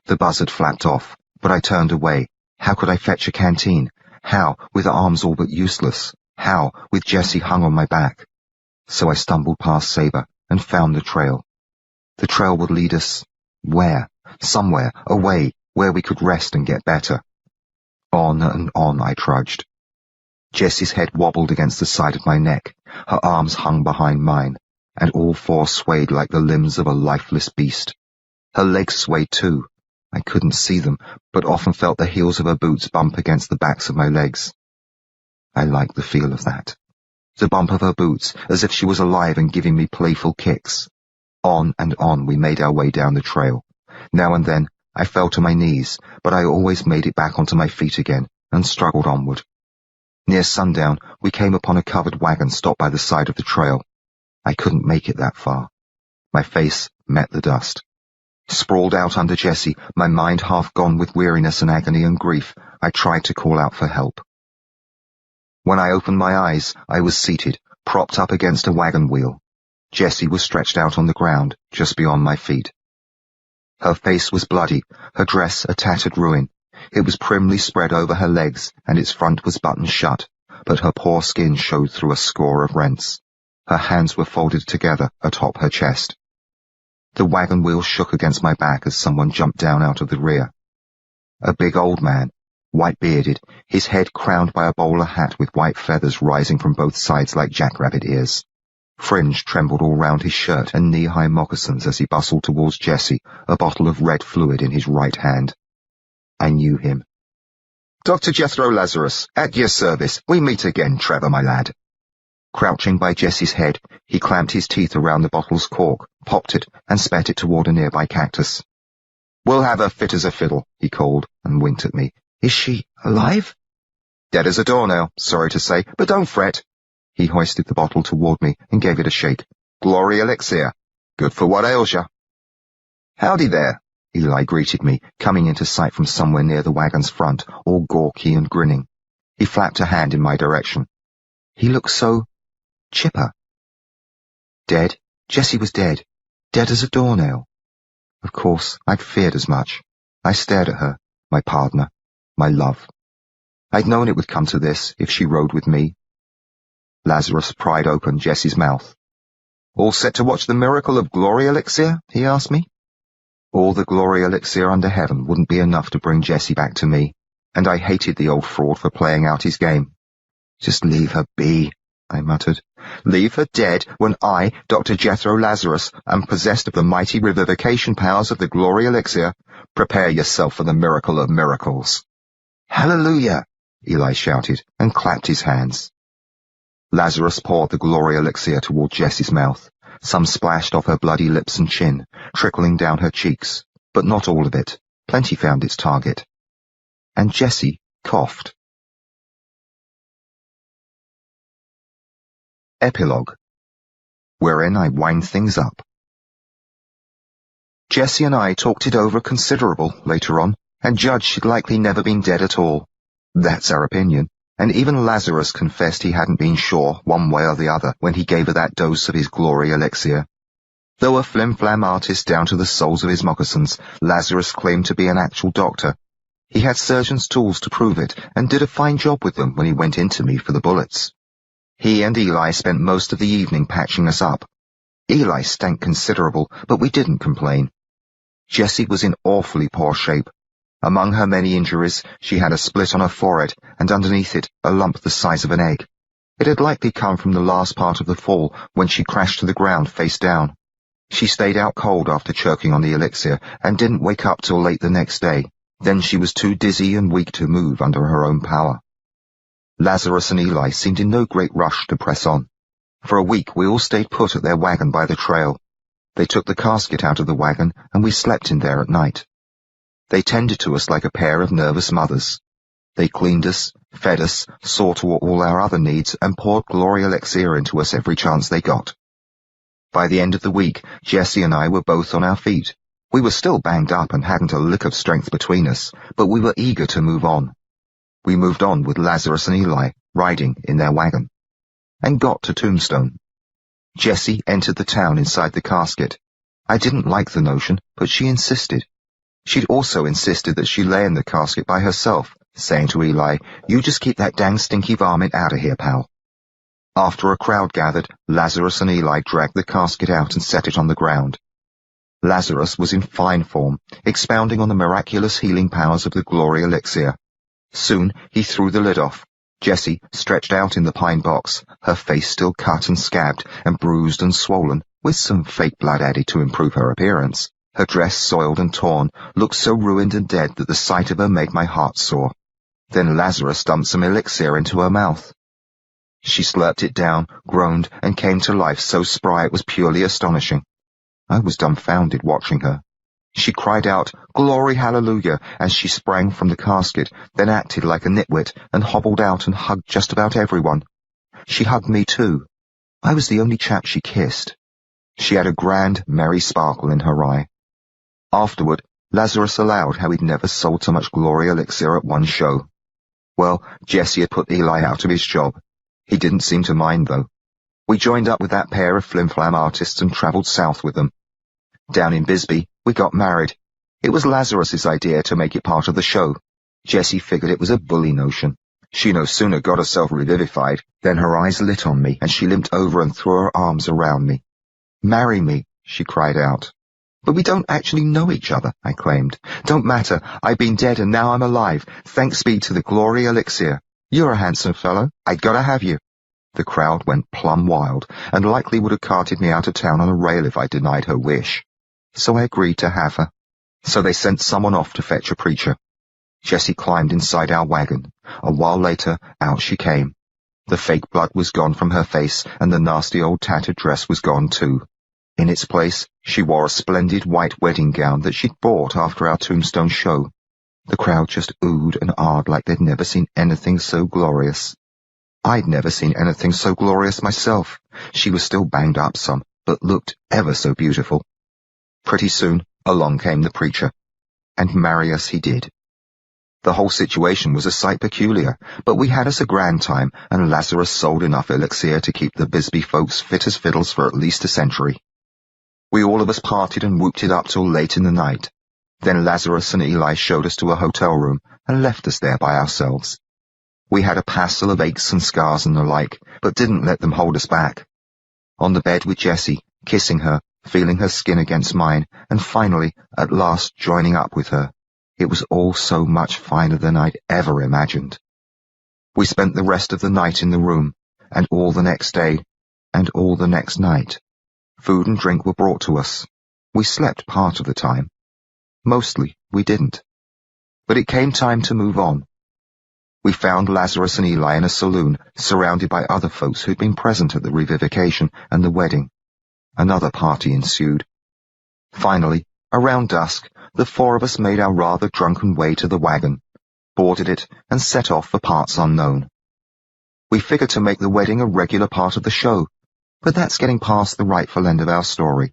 The buzzard flapped off, but I turned away. How could I fetch a canteen? How, with arms all but useless? How, with Jessie hung on my back? So I stumbled past Sabre and found the trail. The trail would lead us... where? Somewhere, away, where we could rest and get better. On and on I trudged. Jessie's head wobbled against the side of my neck. Her arms hung behind mine, and all four swayed like the limbs of a lifeless beast. Her legs swayed too. I couldn't see them, but often felt the heels of her boots bump against the backs of my legs. I liked the feel of that. The bump of her boots, as if she was alive and giving me playful kicks. On and on we made our way down the trail. Now and then I fell to my knees, but I always made it back onto my feet again and struggled onward. Near sundown, we came upon a covered wagon stopped by the side of the trail. I couldn't make it that far. My face met the dust. Sprawled out under Jessie, my mind half gone with weariness and agony and grief, I tried to call out for help. When I opened my eyes, I was seated, propped up against a wagon wheel. Jessie was stretched out on the ground, just beyond my feet. Her face was bloody, her dress a tattered ruin. It was primly spread over her legs, and its front was buttoned shut, but her poor skin showed through a score of rents. Her hands were folded together atop her chest. The wagon wheel shook against my back as someone jumped down out of the rear. A big old man, white-bearded, his head crowned by a bowler hat with white feathers rising from both sides like jackrabbit ears. Fringe trembled all round his shirt and knee-high moccasins as he bustled towards Jessie, a bottle of red fluid in his right hand. I knew him. "Dr. Jethro Lazarus, at your service. We meet again, Trevor, my lad." Crouching by Jessie's head, he clamped his teeth around the bottle's cork, popped it, and spat it toward a nearby cactus. "We'll have her fit as a fiddle," he called, and winked at me. "Is she alive?" "Dead as a doornail, sorry to say, but don't fret." He hoisted the bottle toward me and gave it a shake. "Glory Elixir. Good for what ails ya." "Howdy there," Eli greeted me, coming into sight from somewhere near the wagon's front, all gawky and grinning. He flapped a hand in my direction. He looked so... chipper. Dead? Jessie was dead. Dead as a doornail. Of course, I'd feared as much. I stared at her, my partner, my love. I'd known it would come to this if she rode with me. Lazarus pried open Jessie's mouth. "All set to watch the miracle of Glory Elixir?" he asked me. All the Glory Elixir under heaven wouldn't be enough to bring Jessie back to me, and I hated the old fraud for playing out his game. "Just leave her be," I muttered. "Leave her dead when I, Dr. Jethro Lazarus, am possessed of the mighty revivification powers of the Glory Elixir. Prepare yourself for the miracle of miracles." "Hallelujah!" Eli shouted, and clapped his hands. Lazarus poured the Glory Elixir toward Jessie's mouth. Some splashed off her bloody lips and chin, trickling down her cheeks, but not all of it. Plenty found its target. And Jessie coughed. Epilogue, wherein I wind things up. Jessie and I talked it over considerable later on, and judged she'd likely never been dead at all. That's our opinion, and even Lazarus confessed he hadn't been sure, one way or the other, when he gave her that dose of his Glory Elixir. Though a flim-flam artist down to the soles of his moccasins, Lazarus claimed to be an actual doctor. He had surgeon's tools to prove it, and did a fine job with them when he went into me for the bullets. He and Eli spent most of the evening patching us up. Eli stank considerable, but we didn't complain. Jessie was in awfully poor shape. Among her many injuries, she had a split on her forehead, and underneath it, a lump the size of an egg. It had likely come from the last part of the fall, when she crashed to the ground face down. She stayed out cold after choking on the elixir, and didn't wake up till late the next day. Then she was too dizzy and weak to move under her own power. Lazarus and Eli seemed in no great rush to press on. For a week we all stayed put at their wagon by the trail. They took the casket out of the wagon, and we slept in there at night. They tended to us like a pair of nervous mothers. They cleaned us, fed us, saw to all our other needs, and poured glory elixir into us every chance they got. By the end of the week, Jessie and I were both on our feet. We were still banged up and hadn't a lick of strength between us, but we were eager to move on. We moved on with Lazarus and Eli, riding in their wagon, and got to Tombstone. Jessie entered the town inside the casket. I didn't like the notion, but she insisted. She'd also insisted that she lay in the casket by herself, saying to Eli, "You just keep that dang stinky varmint out of here, pal." After a crowd gathered, Lazarus and Eli dragged the casket out and set it on the ground. Lazarus was in fine form, expounding on the miraculous healing powers of the glory elixir. Soon he threw the lid off. Jessie, stretched out in the pine box, her face still cut and scabbed and bruised and swollen, with some fake blood added to improve her appearance. Her dress, soiled and torn, looked so ruined and dead that the sight of her made my heart sore. Then Lazarus dumped some elixir into her mouth. She slurped it down, groaned, and came to life so spry it was purely astonishing. I was dumbfounded watching her. She cried out, "Glory, hallelujah," as she sprang from the casket, then acted like a nitwit and hobbled out and hugged just about everyone. She hugged me too. I was the only chap she kissed. She had a grand, merry sparkle in her eye. Afterward, Lazarus allowed how he'd never sold so much glory elixir at one show. Well, Jessie had put Eli out of his job. He didn't seem to mind, though. We joined up with that pair of flim-flam artists and travelled south with them. Down in Bisbee, we got married. It was Lazarus's idea to make it part of the show. Jessie figured it was a bully notion. She no sooner got herself revivified than her eyes lit on me and she limped over and threw her arms around me. "Marry me," she cried out. "But we don't actually know each other," I claimed. "Don't matter. I've been dead and now I'm alive. Thanks be to the glory elixir. You're a handsome fellow. I gotta have you." The crowd went plumb wild and likely would have carted me out of town on a rail if I denied her wish. So I agreed to have her. So they sent someone off to fetch a preacher. Jessie climbed inside our wagon. A while later, out she came. The fake blood was gone from her face, and the nasty old tattered dress was gone too. In its place, she wore a splendid white wedding gown that she'd bought after our Tombstone show. The crowd just oohed and ahed like they'd never seen anything so glorious. I'd never seen anything so glorious myself. She was still banged up some, but looked ever so beautiful. Pretty soon, along came the preacher, and marry us he did. The whole situation was a sight peculiar, but we had us a grand time, and Lazarus sold enough elixir to keep the Bisbee folks fit as fiddles for at least a century. We all of us partied and whooped it up till late in the night. Then Lazarus and Eli showed us to a hotel room and left us there by ourselves. We had a passel of aches and scars and the like, but didn't let them hold us back. On the bed with Jessie, kissing her, feeling her skin against mine, and finally, at last, joining up with her. It was all so much finer than I'd ever imagined. We spent the rest of the night in the room, and all the next day, and all the next night. Food and drink were brought to us. We slept part of the time. Mostly, we didn't. But it came time to move on. We found Lazarus and Eli in a saloon, surrounded by other folks who'd been present at the revivification and the wedding. Another party ensued. Finally, around dusk, the four of us made our rather drunken way to the wagon, boarded it, and set off for parts unknown. We figured to make the wedding a regular part of the show, but that's getting past the rightful end of our story.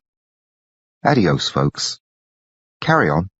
Adios, folks. Carry on.